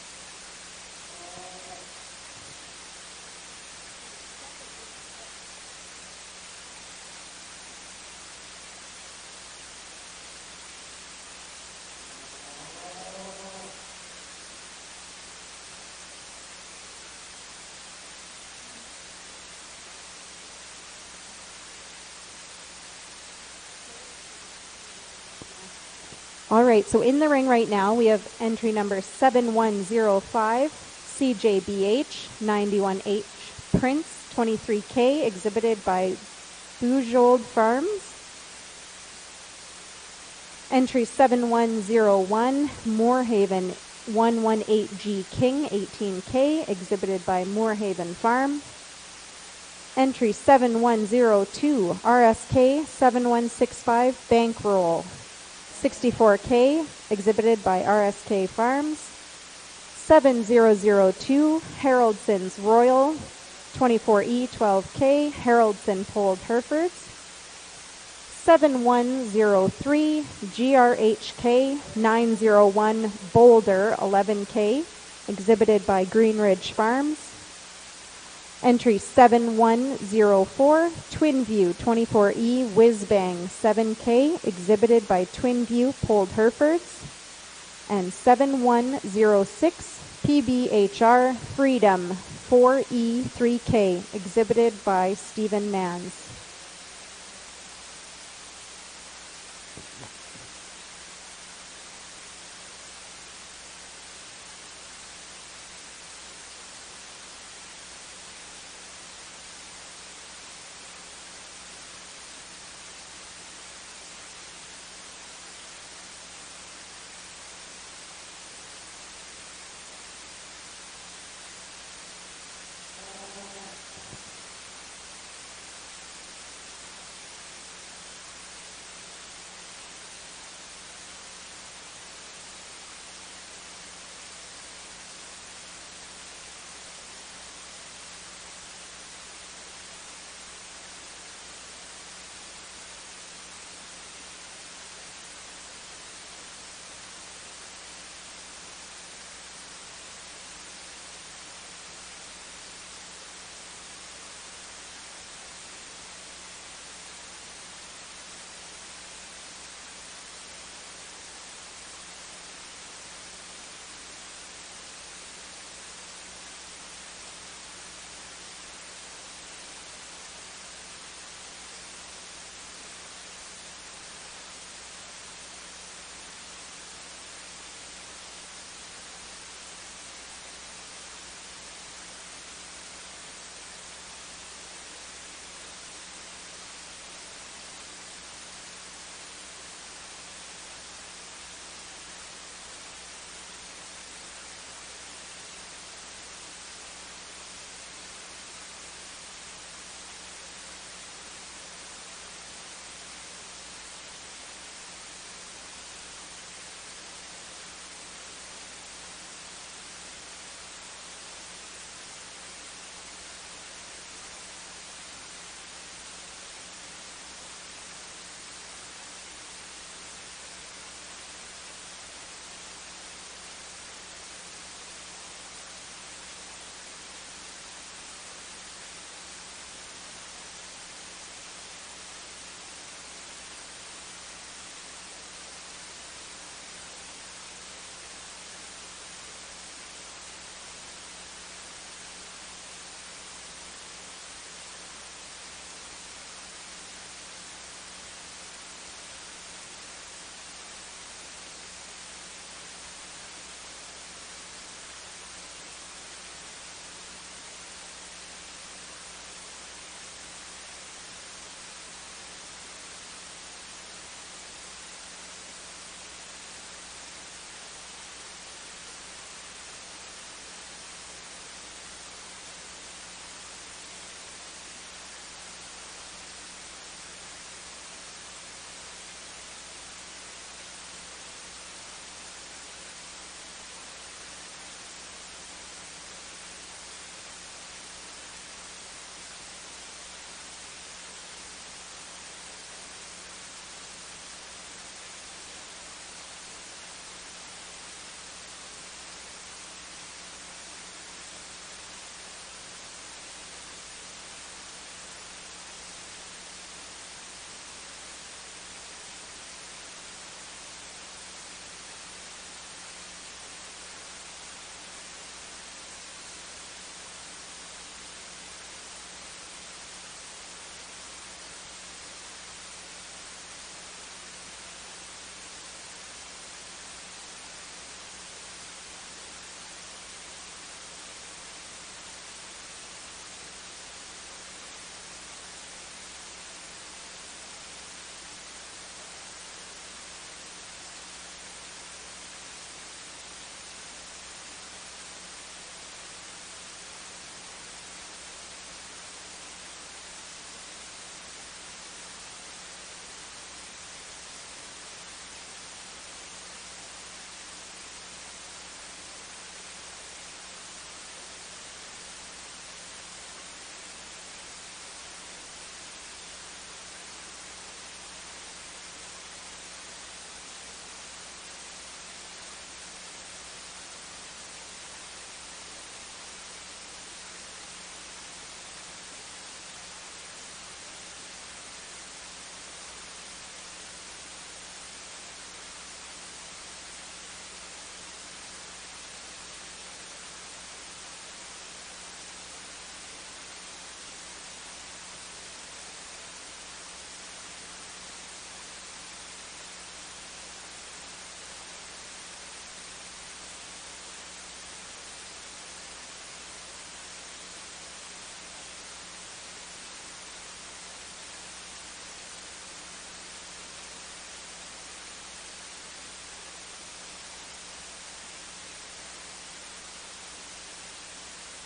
All right, so in the ring right now, we have entry number 7105, CJBH, 91H, Prince, 23K, exhibited by Bujold Farms. Entry 7101, Moorhaven, 118G King, 18K, exhibited by Moorhaven Farm. Entry 7102, RSK, 7165, Bankroll, 64K, exhibited by RSK Farms. 7002, Haraldson's Royal, 24E, 12K, Haraldson Pulled Herefords. 7103, GRHK, 901, Boulder, 11K, exhibited by Green Ridge Farms. Entry 7104, Twinview 24E Whizbang 7K, exhibited by Twinview Pulled Herefords. And 7106, PBHR Freedom 4E 3K, exhibited by Stephen Mans.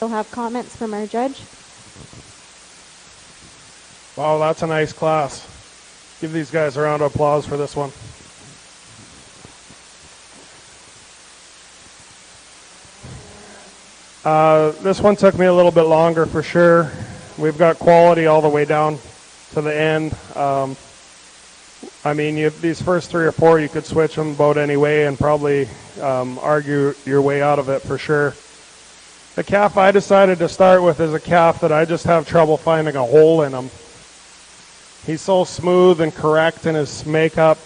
We'll have comments from our judge.
Wow, that's a nice class. Give these guys a round of applause for this one. This one took me a little bit longer for sure. We've got quality all the way down to the end. These first 3 or 4, you could switch them about any way and probably argue your way out of it for sure. The calf I decided to start with is a calf that I just have trouble finding a hole in him. He's so smooth and correct in his makeup.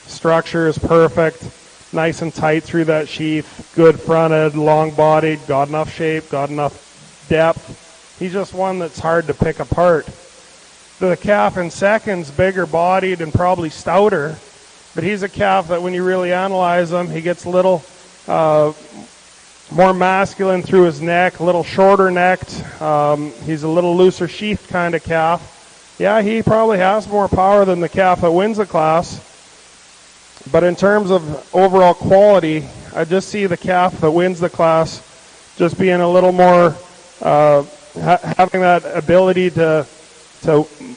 Structure is perfect. Nice and tight through that sheath. Good fronted, long-bodied, got enough shape, got enough depth. He's just one that's hard to pick apart. The calf in second's bigger bodied and probably stouter, but he's a calf that when you really analyze him, he gets a little more masculine through his neck, a little shorter necked. He's a little looser sheathed kind of calf. Yeah, he probably has more power than the calf that wins the class. But in terms of overall quality, I just see the calf that wins the class just being a little more, having that ability to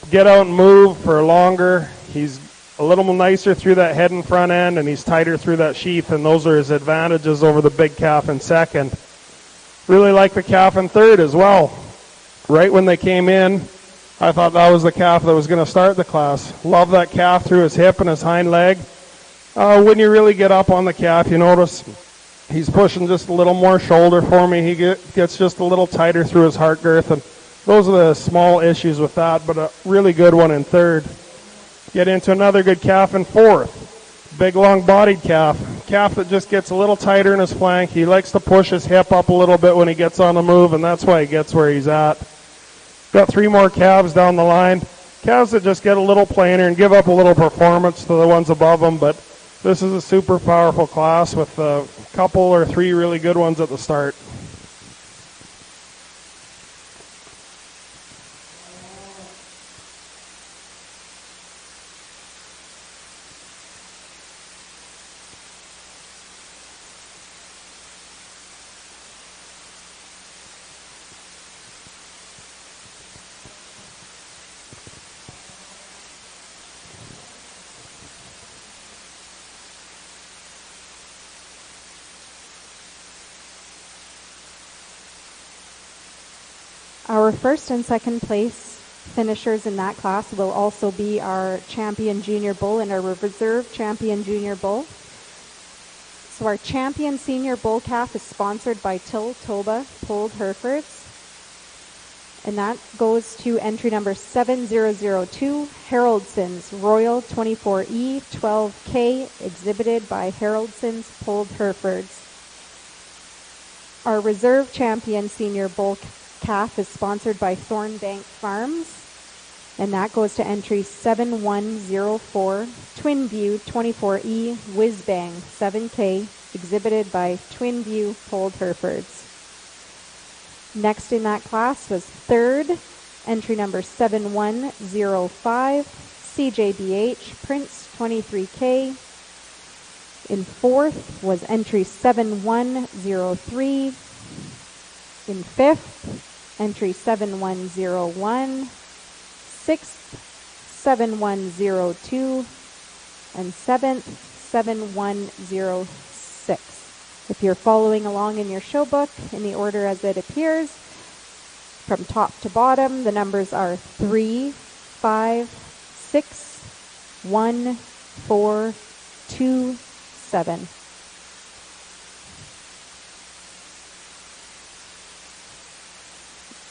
get out and move for longer. He's a little nicer through that head and front end, and he's tighter through that sheath, and those are his advantages over the big calf in second. Really like the calf in third as well. Right when they came in, I thought that was the calf that was going to start the class. Love that calf through his hip and his hind leg. When you really get up on the calf, you notice he's pushing just a little more shoulder for me. He gets just a little tighter through his heart girth, and those are the small issues with that, but a really good one in third. Get into another good calf in fourth. Big, long-bodied calf. Calf that just gets a little tighter in his flank. He likes to push his hip up a little bit when he gets on the move, and that's why he gets where he's at. Got 3 more calves down the line. Calves that just get a little plainer and give up a little performance to the ones above them, but this is a super powerful class with a couple or 3 really good ones at the start.
Our first and second place finishers in that class will also be our champion junior bull and our reserve champion junior bull. So our champion senior bull calf is sponsored by Toba Polled Herefords. And that goes to entry number 7002, Haroldson's Royal 24E 12K, exhibited by Haroldson's Polled Herefords. Our reserve champion senior bull calf is sponsored by Thornbank Farms, and that goes to entry 7104, Twin View 24E Whizbang 7K, exhibited by Twin View Polled Herefords. Next in that class was third, entry number 7105, CJBH Prince 23K. In fourth was entry 7103. In fifth, entry 7101, sixth, 7102, and seventh, 7106. If you're following along in your show book in the order as it appears, from top to bottom, the numbers are 3, 5, 6, 1, 4, 2, 7.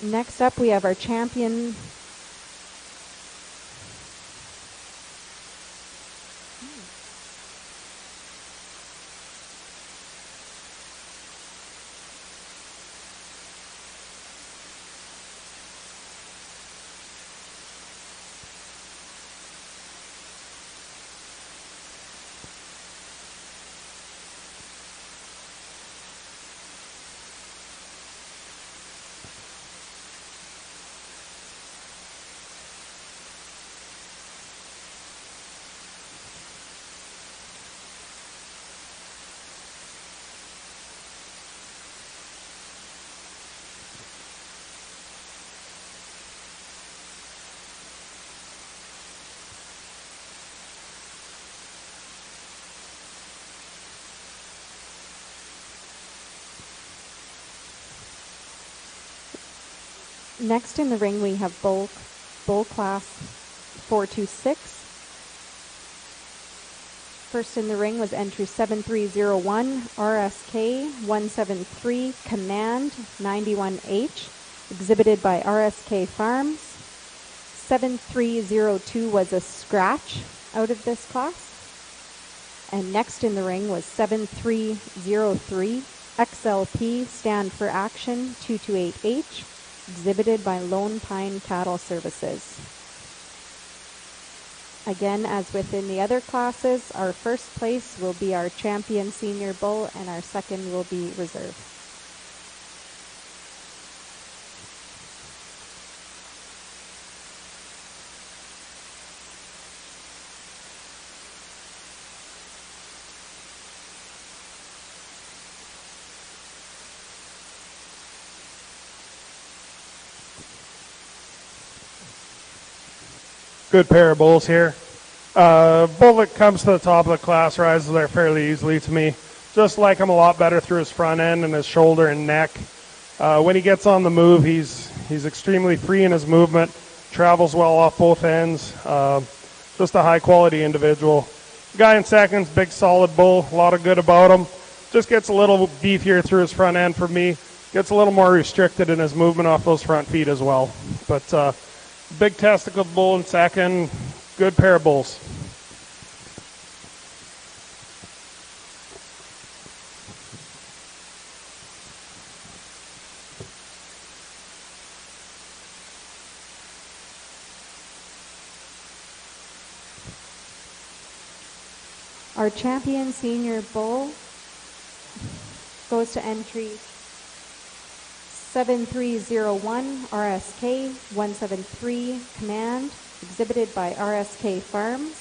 Next up, we have our champion. Next in the ring, we have bull class 426. First in the ring was entry 7301, RSK 173, Command 91H, exhibited by RSK Farms. 7302 was a scratch out of this class. And next in the ring was 7303, XLP, stand for action 228H, exhibited by Lone Pine Cattle Services. Again, as within the other classes, our first place will be our champion senior bull and our second will be reserve.
Good pair of bulls here. Bull that comes to the top of the class rises there fairly easily to me. Just like him a lot better through his front end and his shoulder and neck. When he gets on the move, he's extremely free in his movement, travels well off both ends. Just a high quality individual. Guy in second's big solid bull, a lot of good about him. Just gets a little beefier through his front end for me. Gets a little more restricted in his movement off those front feet as well. But big testicle bull in second, good pair of bulls.
Our champion senior bull goes to entry 7301, RSK 173, Command, exhibited by RSK Farms.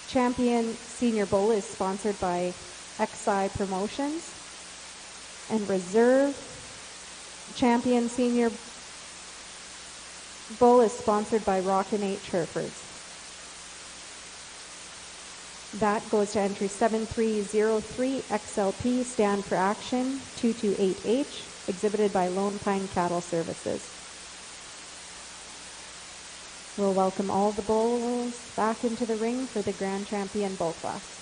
Champion Senior Bull is sponsored by XI Promotions. And Reserve Champion Senior Bull is sponsored by Rockin' H Herefords. That goes to entry 7303, XLP, stand for action 228H, exhibited by Lone Pine Cattle Services. We'll welcome all the bulls back into the ring for the Grand Champion Bull class.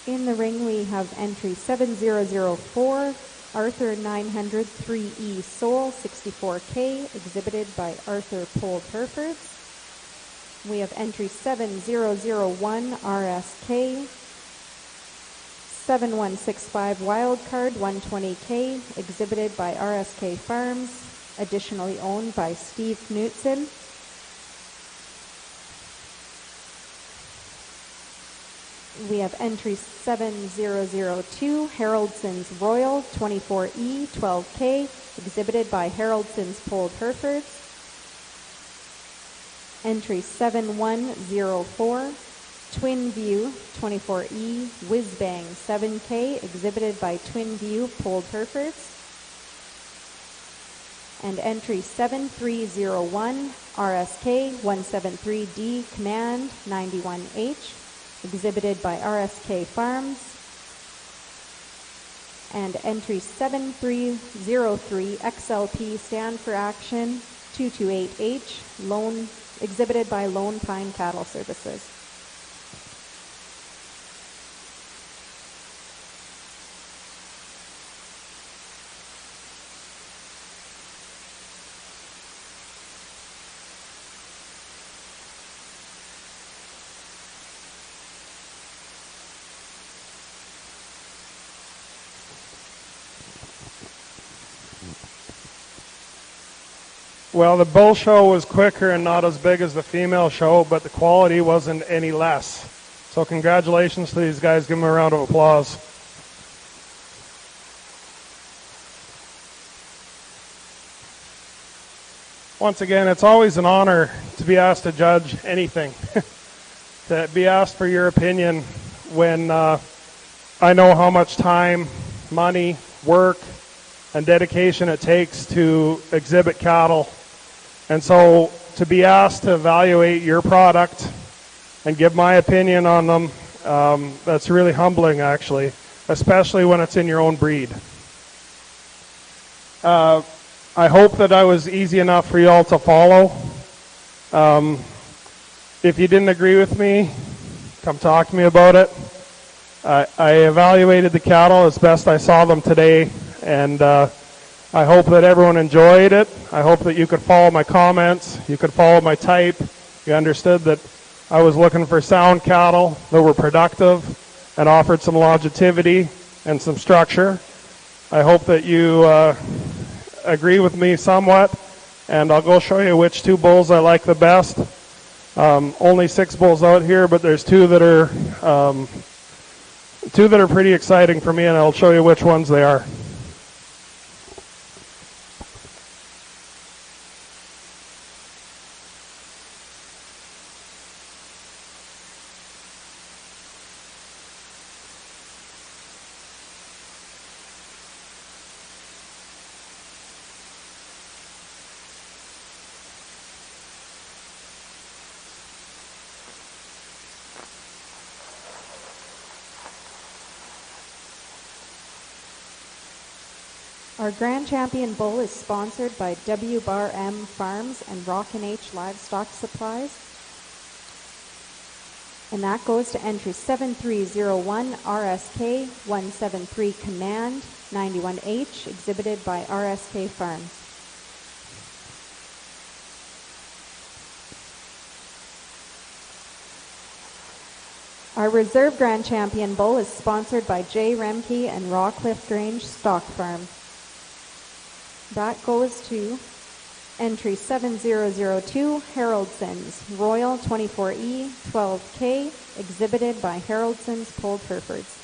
In the ring, we have entry 7004, Arthur 903E Soul 64K, exhibited by Arthur Pold Herefords. We have entry 7001, RSK, 7165 Wildcard 120K, exhibited by RSK Farms, additionally owned by Steve Knutson. We have entry 7002, Haraldson's Royal 24E 12K, exhibited by Haraldson's Pold Herefords. Entry 7104, Twin View 24E Whizbang 7K, exhibited by Twin View Pold Herefords. And entry 7301, RSK 173D Command 91H, exhibited by RSK Farms. And entry 7303, XLP, stand for action 228H, exhibited by Lone Pine Cattle Services.
Well, the bull show was quicker and not as big as the female show, but the quality wasn't any less. So congratulations to these guys. Give them a round of applause. Once again, it's always an honor to be asked to judge anything. to be asked for your opinion when I know how much time, money, work, and dedication it takes to exhibit cattle. And so to be asked to evaluate your product and give my opinion on them, that's really humbling, actually, especially when it's in your own breed. I hope that I was easy enough for you all to follow. If you didn't agree with me, come talk to me about it. I evaluated the cattle as best I saw them today, and I hope that everyone enjoyed it. I hope that you could follow my comments, you could follow my type, you understood that I was looking for sound cattle that were productive and offered some longevity and some structure. I hope that you agree with me somewhat, and I'll go show you which two bulls I like the best. Only 6 bulls out here, but there's two that are pretty exciting for me, and I'll show you which ones they are.
Our Grand Champion Bull is sponsored by W Bar M Farms and Rockin' H Livestock Supplies. And that goes to entry 7301 RSK 173 Command 91H, exhibited by RSK Farms. Our Reserve Grand Champion Bull is sponsored by J. Remke and Rawcliffe Grange Stock Farm. That goes to entry 7002, Haroldson's, Royal 24E 12K, exhibited by Haroldson's Polled Herefords.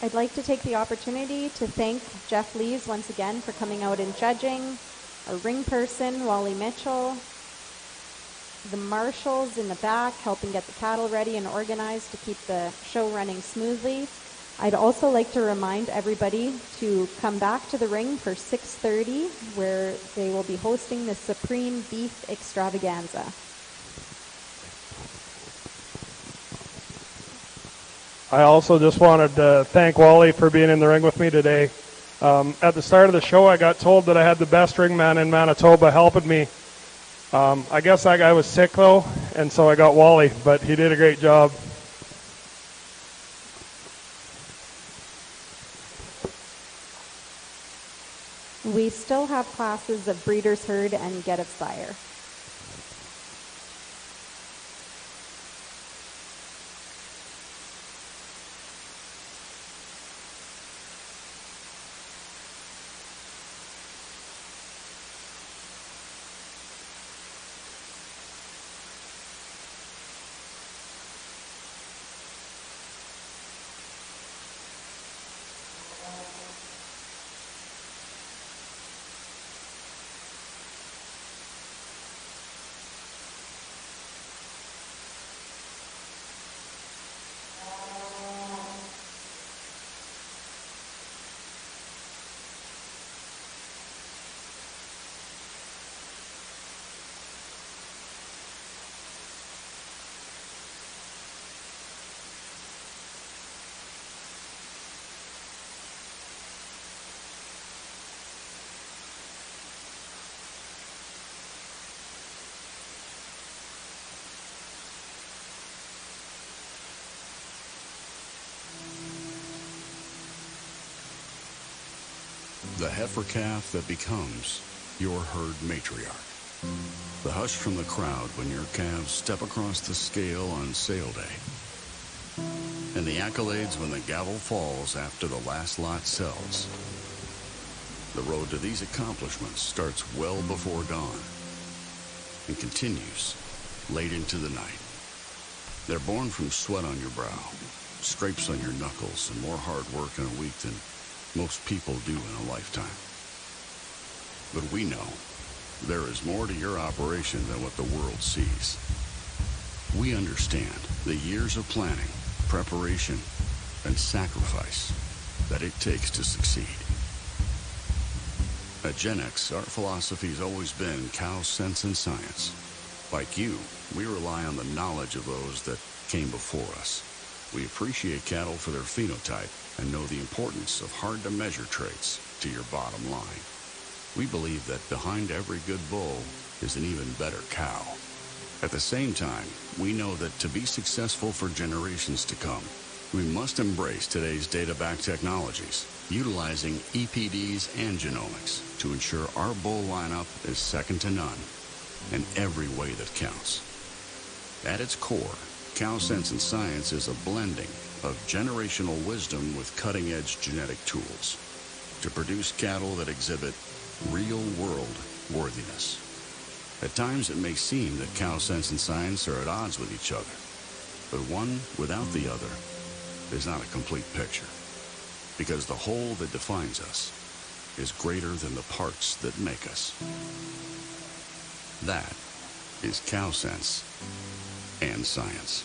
I'd like to take the opportunity to thank Jeff Lees once again for coming out and judging, our ring person, Wally Mitchell, the marshals in the back helping get the cattle ready and organized to keep the show running smoothly. I'd also like to remind everybody to come back to the ring for 6:30, where they will be hosting the Supreme Beef Extravaganza.
I also just wanted to thank Wally for being in the ring with me today. At the start of the show, I got told that I had the best ringman in Manitoba helping me. I guess that guy was sick, though, and so I got Wally, but he did a great job.
We still have classes of Breeder's Herd and Get of Sire.
the heifer calf that becomes your herd matriarch. The hush from the crowd when your calves step across the scale on sale day. And the accolades when the gavel falls after the last lot sells. The road to these accomplishments starts well before dawn and continues late into the night. They're born from sweat on your brow, scrapes on your knuckles, and more hard work in a week than most people do in a lifetime. But we know there is more to your operation than what the world sees. We understand the years of planning, preparation, and sacrifice that it takes to succeed. At Gen X, our philosophy has always been cow sense and science. Like you, we rely on the knowledge of those that came before us. We appreciate cattle for their phenotype and know the importance of hard-to-measure traits to your bottom line. We believe that behind every good bull is an even better cow. At the same time, we know that to be successful for generations to come, we must embrace today's data-backed technologies, utilizing EPDs and genomics to ensure our bull lineup is second to none in every way that counts. At its core, Cow Sense and Science is a blending of generational wisdom with cutting-edge genetic tools to produce cattle that exhibit real-world worthiness. At times, it may seem that Cow Sense and Science are at odds with each other, but one without the other is not a complete picture, because the whole that defines us is greater than the parts that make us. That is Cow Sense and Science.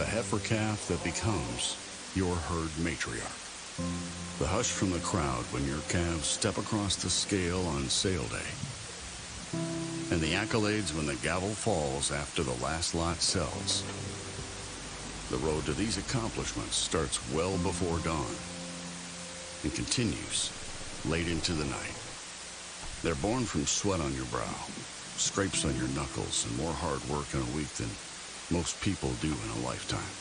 the heifer calf that becomes your herd matriarch. The hush from the crowd when your calves step across the scale on sale day. And the accolades when the gavel falls after the last lot sells. The road to these accomplishments starts well before dawn and continues late into the night. They're born from sweat on your brow, scrapes on your knuckles, and more hard work in a week than most people do in a lifetime.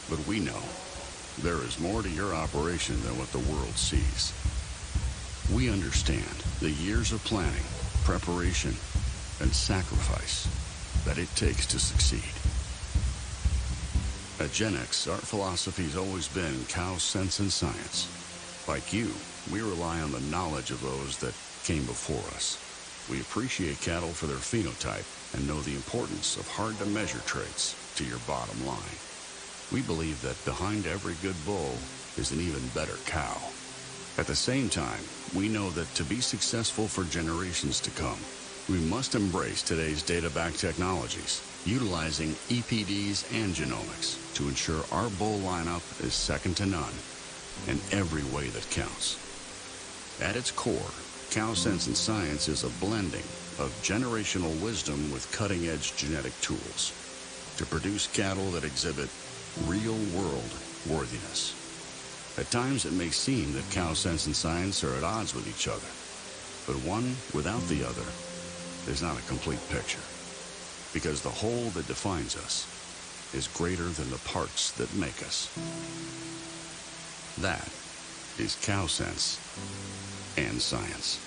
But we know there is more to your operation than what the world sees. We understand the years of planning, preparation, and sacrifice that it takes to succeed. At Gen X, our philosophy's always been cow sense and science. Like you, we rely on the knowledge of those that came before us. We appreciate cattle for their phenotype and know the importance of hard-to-measure traits to your bottom line. We believe that behind every good bull is an even better cow. At the same time, we know that to be successful for generations to come, we must embrace today's data-backed technologies, utilizing EPDs and genomics to ensure our bull lineup is second to none in every way that counts. At its core, Cow Sense and Science is a blending of generational wisdom with cutting-edge genetic tools to produce cattle that exhibit real-world worthiness. At times, it may seem that Cow Sense and Science are at odds with each other, but one without the other is not a complete picture, because the whole that defines us is greater than the parts that make us. That is Cow Sense and Science.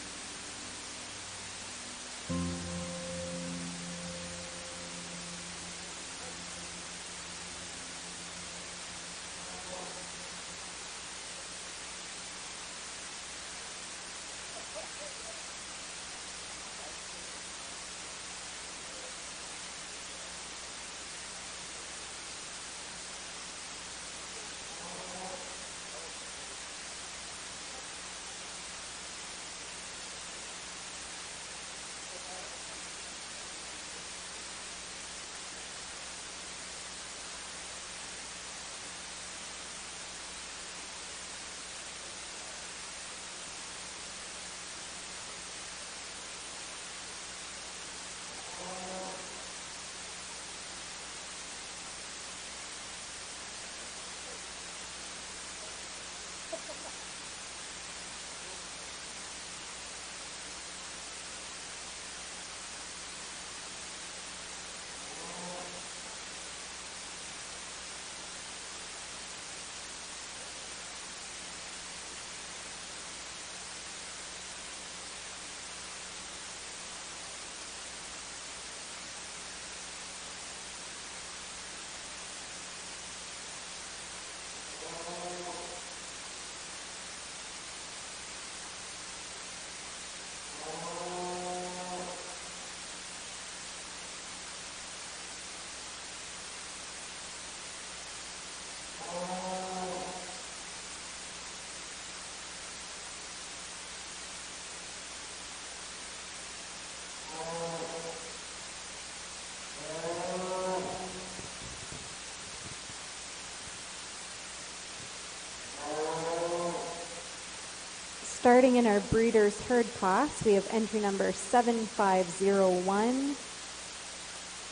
Starting in our breeder's herd class, we have entry number 7501,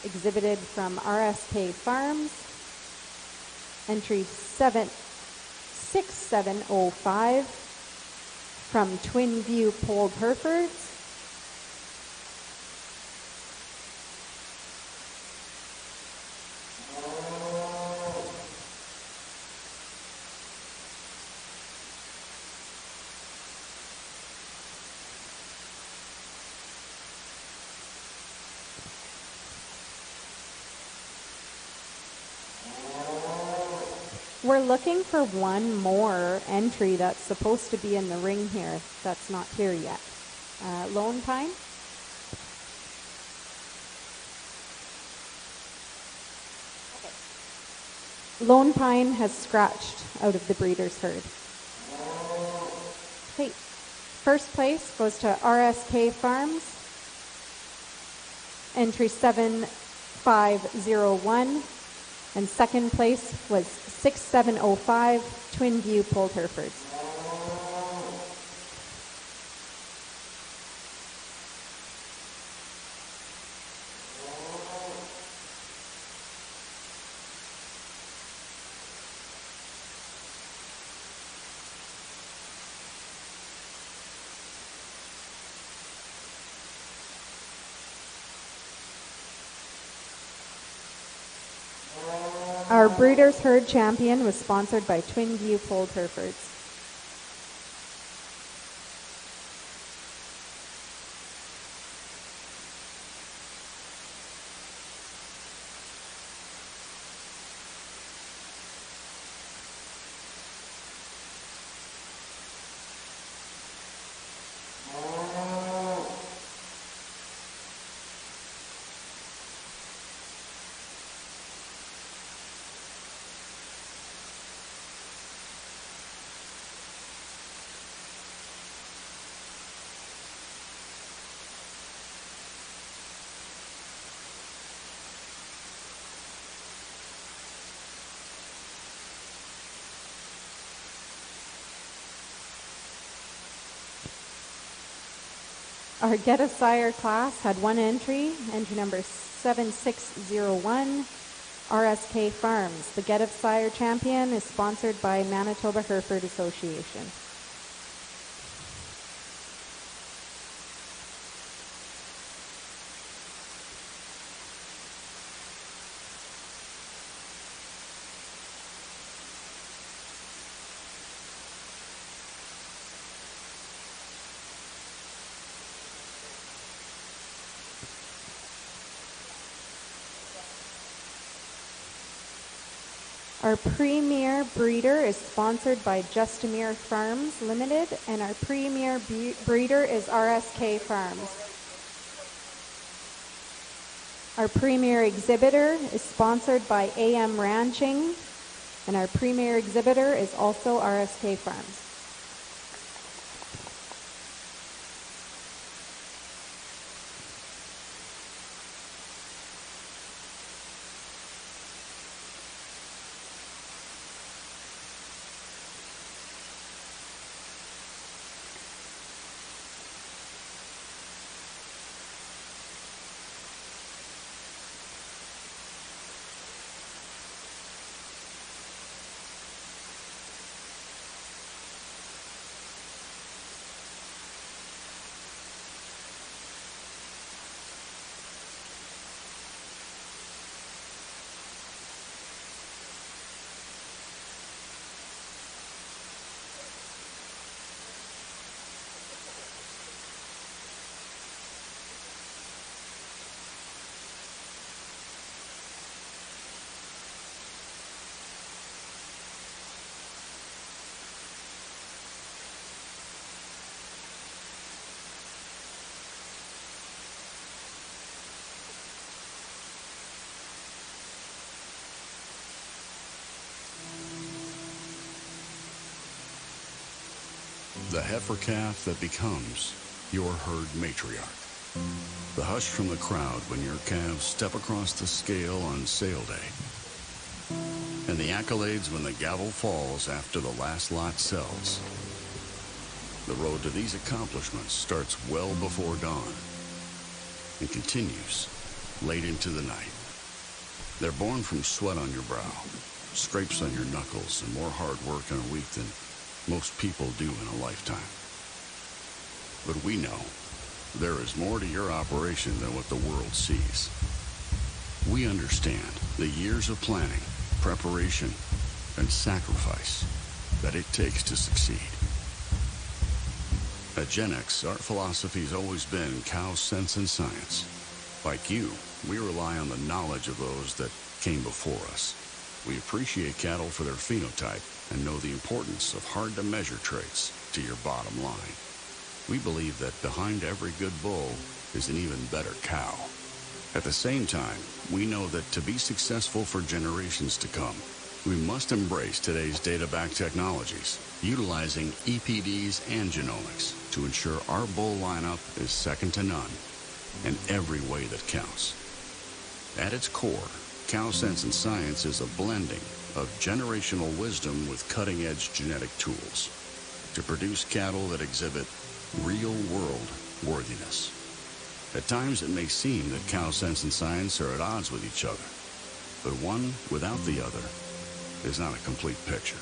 exhibited from RSK Farms. Entry 6705 from Twin View Polled Herefords. We're looking for one more entry that's supposed to be in the ring here that's not here yet. Lone Pine? Lone Pine has scratched out of the breeder's herd. Okay. First place goes to RSK Farms. Entry 7501. And second place was 6705 Twin View Polled Herefords. Our Breeders' Herd Champion was sponsored by Twin View Polled Herefords. Our Get a Sire class had one entry number 7601, RSK Farms. The Get a Sire champion is sponsored by Manitoba Hereford Association. Our premier breeder is sponsored by Justamere Farms Limited, and our premier breeder is RSK Farms. Our premier exhibitor is sponsored by AM Ranching, and our premier exhibitor is also RSK Farms.
The heifer calf that becomes your herd matriarch. The hush from the crowd when your calves step across the scale on sale day. And the accolades when the gavel falls after the last lot sells. The road to these accomplishments starts well before dawn and continues late into the night. They're born from sweat on your brow, scrapes on your knuckles, and more hard work in a week than most people do in a lifetime. But we know there is more to your operation than what the world sees. We understand the years of planning, preparation, and sacrifice that it takes to succeed. At Gen X, our philosophy has always been cow sense and science. Like you, we rely on the knowledge of those that came before us. We appreciate cattle for their phenotype and know the importance of hard-to-measure traits to your bottom line. We believe that behind every good bull is an even better cow. At the same time, we know that to be successful for generations to come, we must embrace today's data-backed technologies, utilizing EPDs and genomics to ensure our bull lineup is second to none in every way that counts. At its core, Cow Sense and Science is a blending of generational wisdom with cutting-edge genetic tools to produce cattle that exhibit real-world worthiness. At times, it may seem that Cow Sense and Science are at odds with each other, but one without the other is not a complete picture,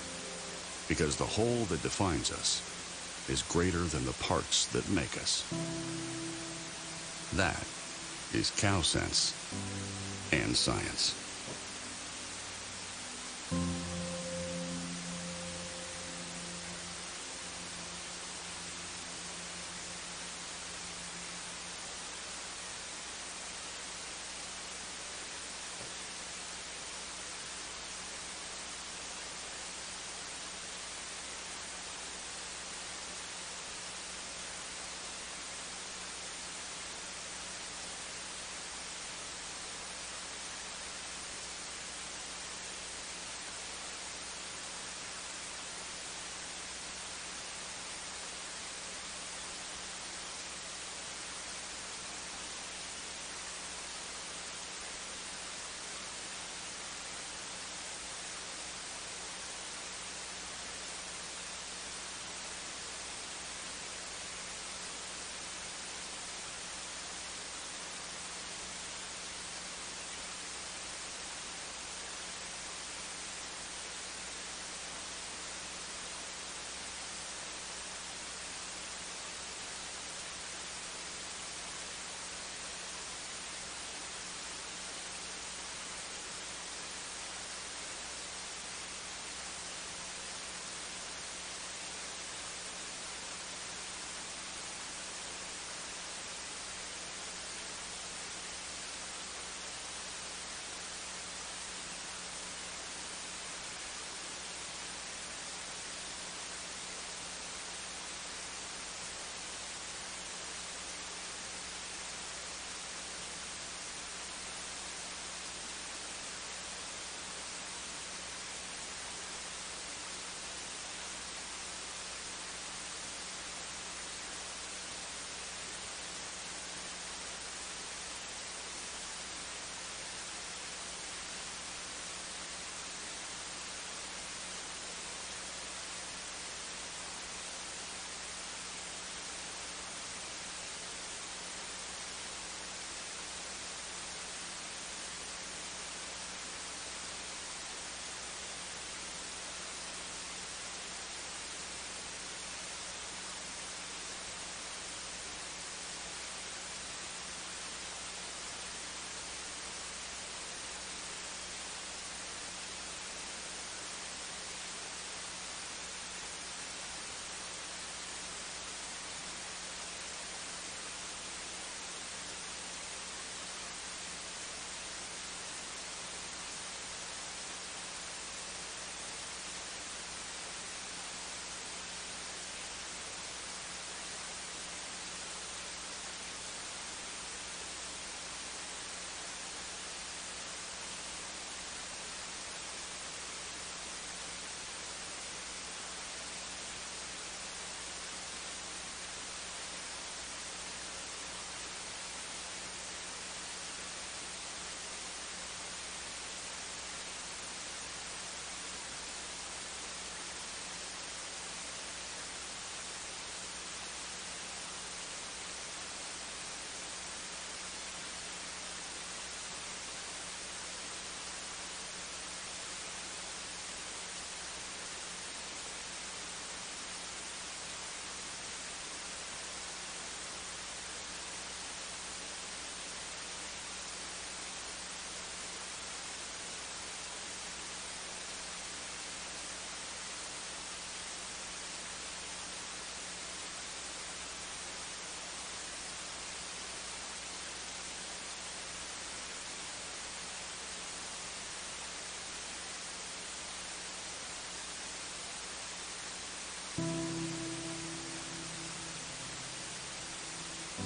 because the whole that defines us is greater than the parts that make us. That is Cow Sense and Science.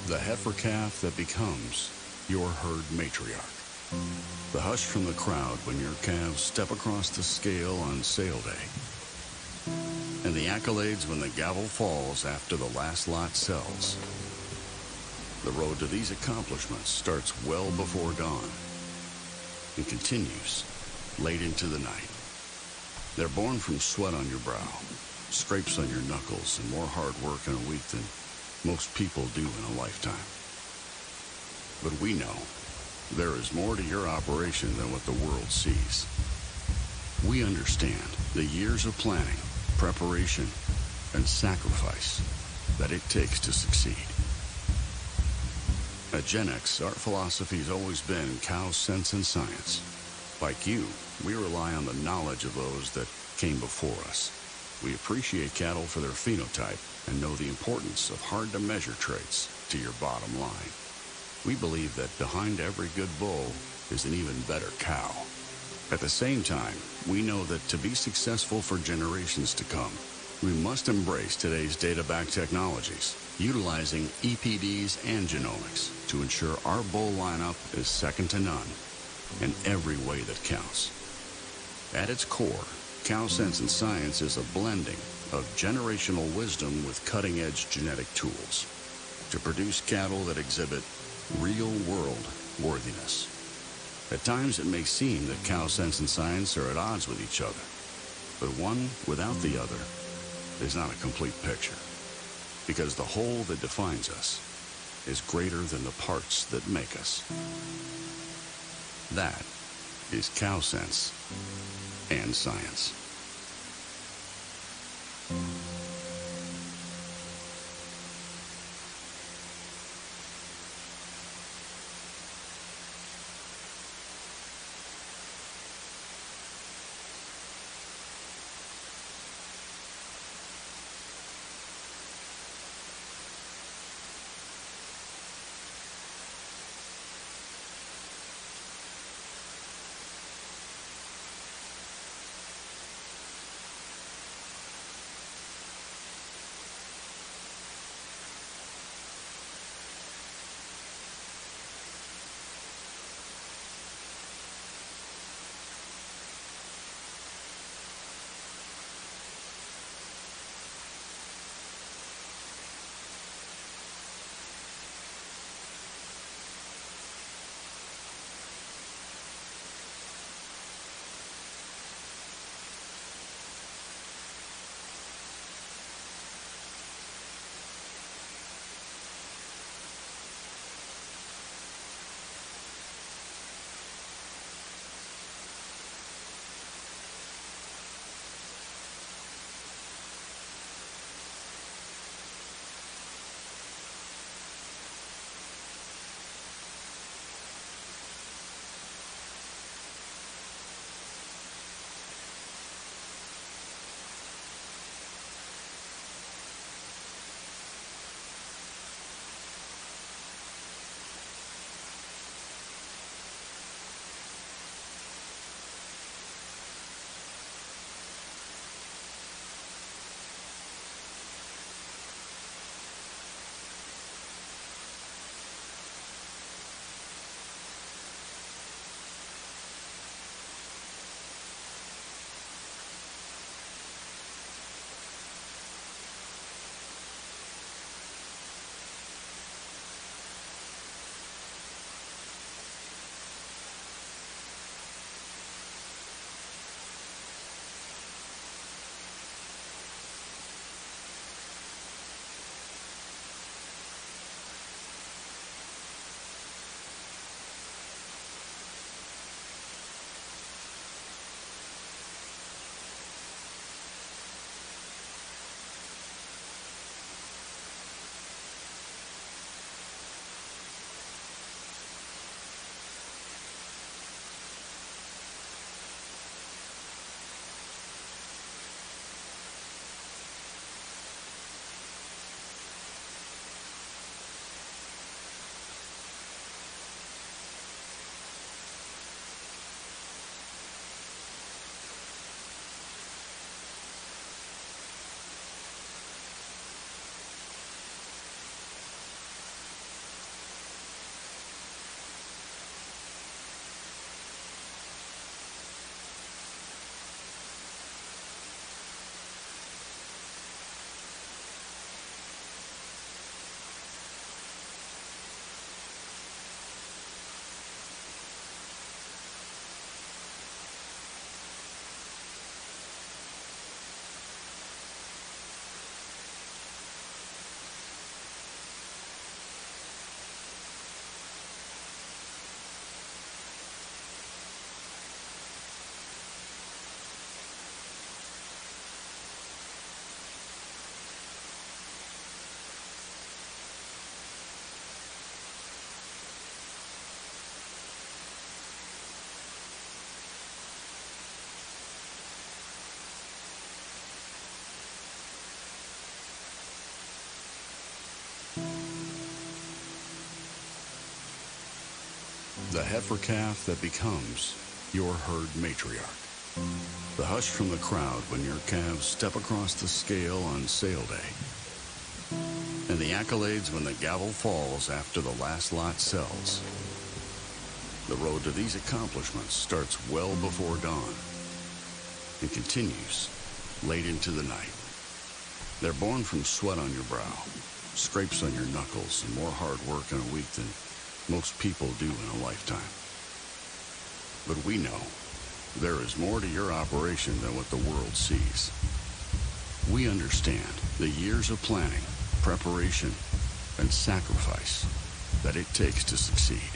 The heifer calf that becomes your herd matriarch. The hush from the crowd when your calves step across the scale on sale day. And the accolades when the gavel falls after the last lot sells. The road to these accomplishments starts well before dawn. and continues late into the night. They're born from sweat on your brow, scrapes on your knuckles, and more hard work in a week than most people do in a lifetime. But we know there is more to your operation than what the world sees. We understand the years of planning, preparation, and sacrifice that it takes to succeed. At Gen X, our philosophy has always been cow sense and science. Like you, we rely on the knowledge of those that came before us. We appreciate cattle for their phenotype and know the importance of hard-to-measure traits to your bottom line. We believe that behind every good bull is an even better cow. At the same time, we know that to be successful for generations to come, we must embrace today's data-backed technologies, utilizing EPDs and genomics to ensure our bull lineup is second to none in every way that counts. At its core, Cow Sense and Science is a blending of generational wisdom with cutting-edge genetic tools to produce cattle that exhibit real-world worthiness. At times, it may seem that Cow Sense and Science are at odds with each other, but one without the other is not a complete picture, because the whole that defines us is greater than the parts that make us. That is Cow Sense and Science. the heifer calf that becomes your herd matriarch. The hush from the crowd when your calves step across the scale on sale day. And the accolades when the gavel falls after the last lot sells. The road to these accomplishments starts well before dawn and continues late into the night. They're born from sweat on your brow, scrapes on your knuckles, and more hard work in a week than most people do in a lifetime. But we know there is more to your operation than what the world sees. We understand the years of planning, preparation, and sacrifice that it takes to succeed.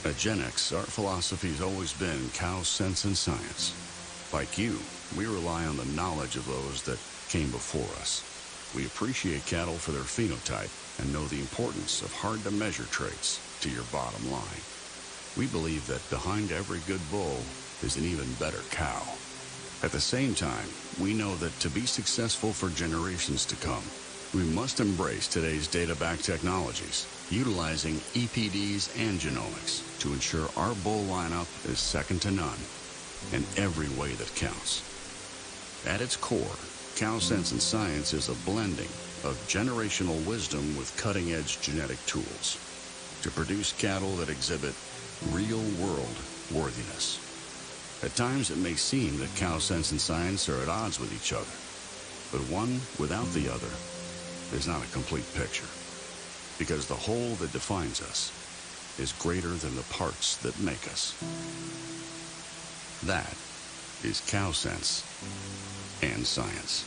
At Gen X, our philosophy has always been cow sense and science. Like you, we rely on the knowledge of those that came before us. We appreciate cattle for their phenotype and know the importance of hard-to-measure traits to your bottom line. We believe that behind every good bull is an even better cow. At the same time, we know that to be successful for generations to come, we must embrace today's data-backed technologies, utilizing EPDs and genomics to ensure our bull lineup is second to none in every way that counts. At its core, Cow Sense and Science is a blending of generational wisdom with cutting-edge genetic tools to produce cattle that exhibit real-world worthiness. At times, it may seem that Cow Sense and Science are at odds with each other, but one without the other is not a complete picture, because the whole that defines us is greater than the parts that make us. That is Cow Sense and Science.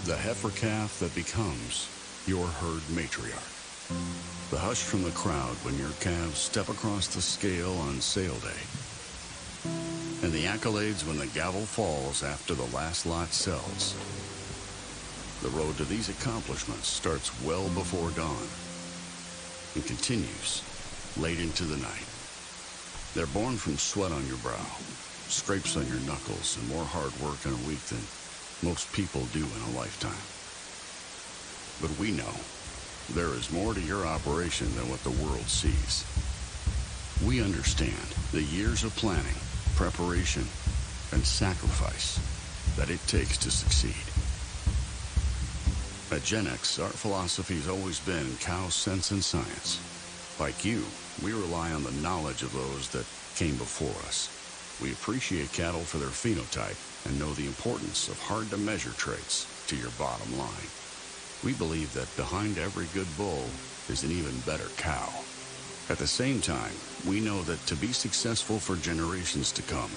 The heifer calf that becomes your herd matriarch. The hush from the crowd when your calves step across the scale on sale day. And the accolades when the gavel falls after the last lot sells. The road to these accomplishments starts well before dawn and continues late into the night. They're born from sweat on your brow, scrapes on your knuckles, and more hard work in a week than most people do in a lifetime. But we know there is more to your operation than what the world sees. We understand the years of planning, preparation, and sacrifice that it takes to succeed. At Gen X, our philosophy has always been cow sense and science. Like you, we rely on the knowledge of those that came before us. We appreciate cattle for their phenotype and know the importance of hard-to-measure traits to your bottom line. We believe that behind every good bull is an even better cow. At the same time, we know that to be successful for generations to come,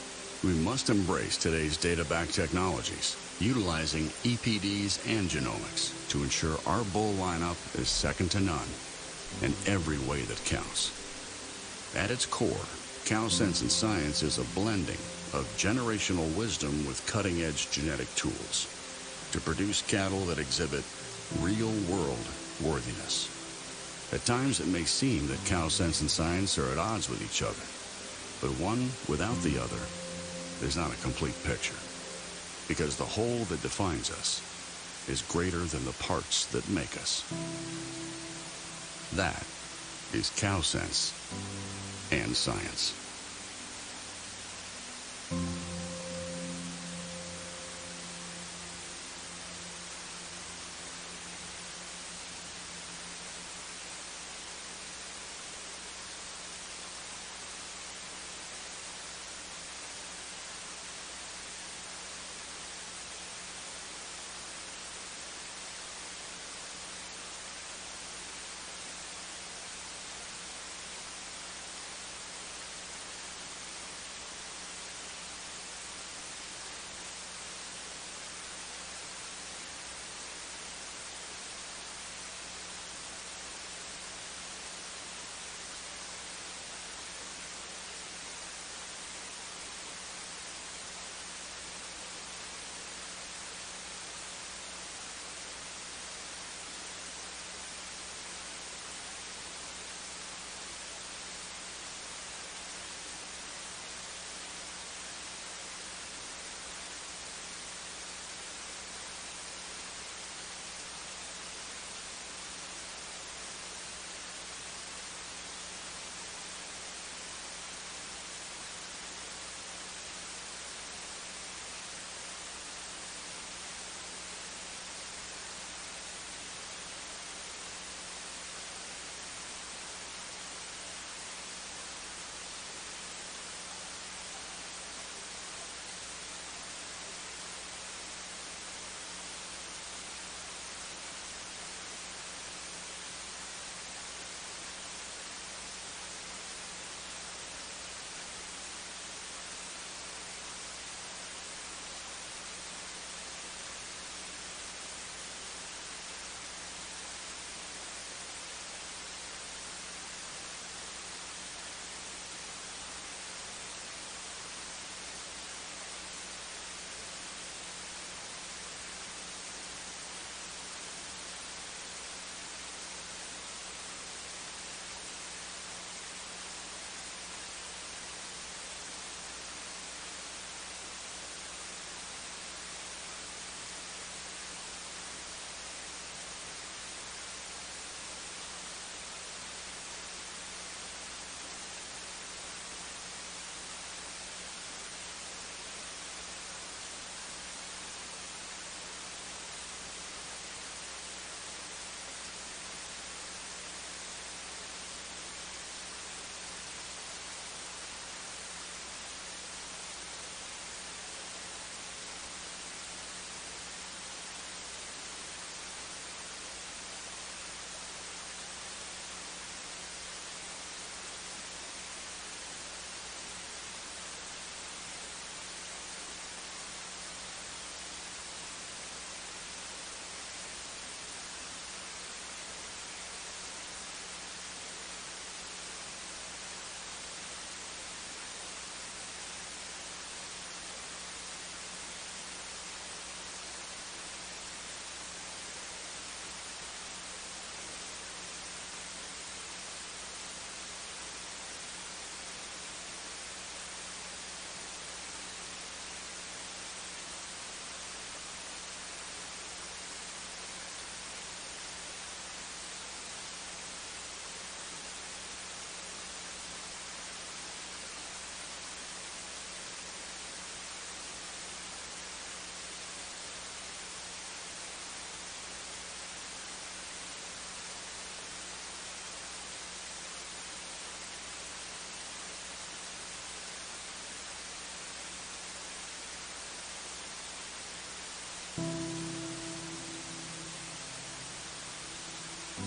we must embrace today's data-backed technologies, utilizing EPDs and genomics to ensure our bull lineup is second to none in every way that counts. At its core, Cow Sense and Science is a blending of generational wisdom with cutting-edge genetic tools to produce cattle that exhibit real-world worthiness. At times, it may seem that Cow Sense and Science are at odds with each other, but one without the other is not a complete picture, because the whole that defines us is greater than the parts that make us. That is Cow Sense and Science.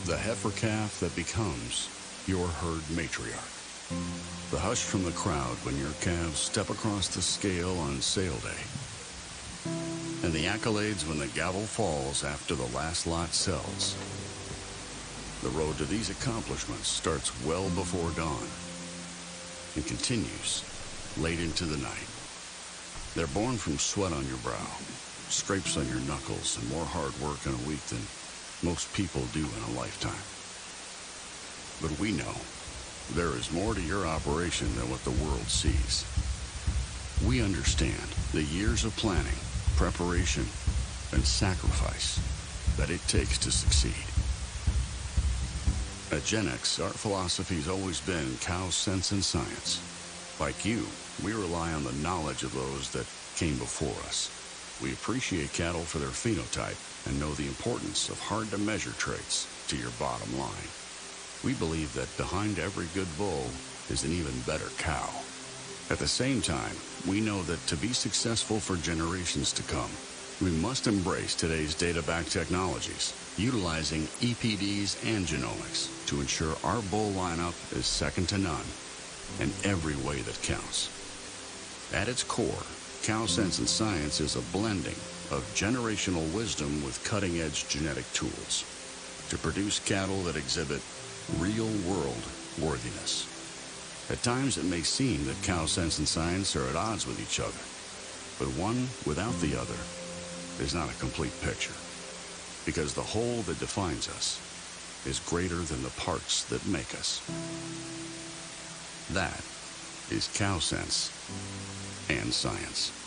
The heifer calf that becomes your herd matriarch. The hush from the crowd when your calves step across the scale on sale day. And the accolades when the gavel falls after the last lot sells. The road to these accomplishments starts well before dawn and continues late into the night. They're born from sweat on your brow, scrapes on your knuckles, and more hard work in a week than most people do in a lifetime. But we know there is more to your operation than what the world sees. We understand the years of planning, preparation, and sacrifice that it takes to succeed. At Gen X, our philosophy's always been cow sense and science. Like you, we rely on the knowledge of those that came before us. We appreciate cattle for their phenotype and know the importance of hard-to-measure traits to your bottom line. We believe that behind every good bull is an even better cow. At the same time, we know that to be successful for generations to come, we must embrace today's data-backed technologies, utilizing EPDs and genomics to ensure our bull lineup is second to none in every way that counts. At its core, Cow Sense and Science is a blending of generational wisdom with cutting-edge genetic tools to produce cattle that exhibit real-world worthiness. At times, it may seem that Cow Sense and Science are at odds with each other, but one without the other is not a complete picture, because the whole that defines us is greater than the parts that make us. That is Cow Sense and Science.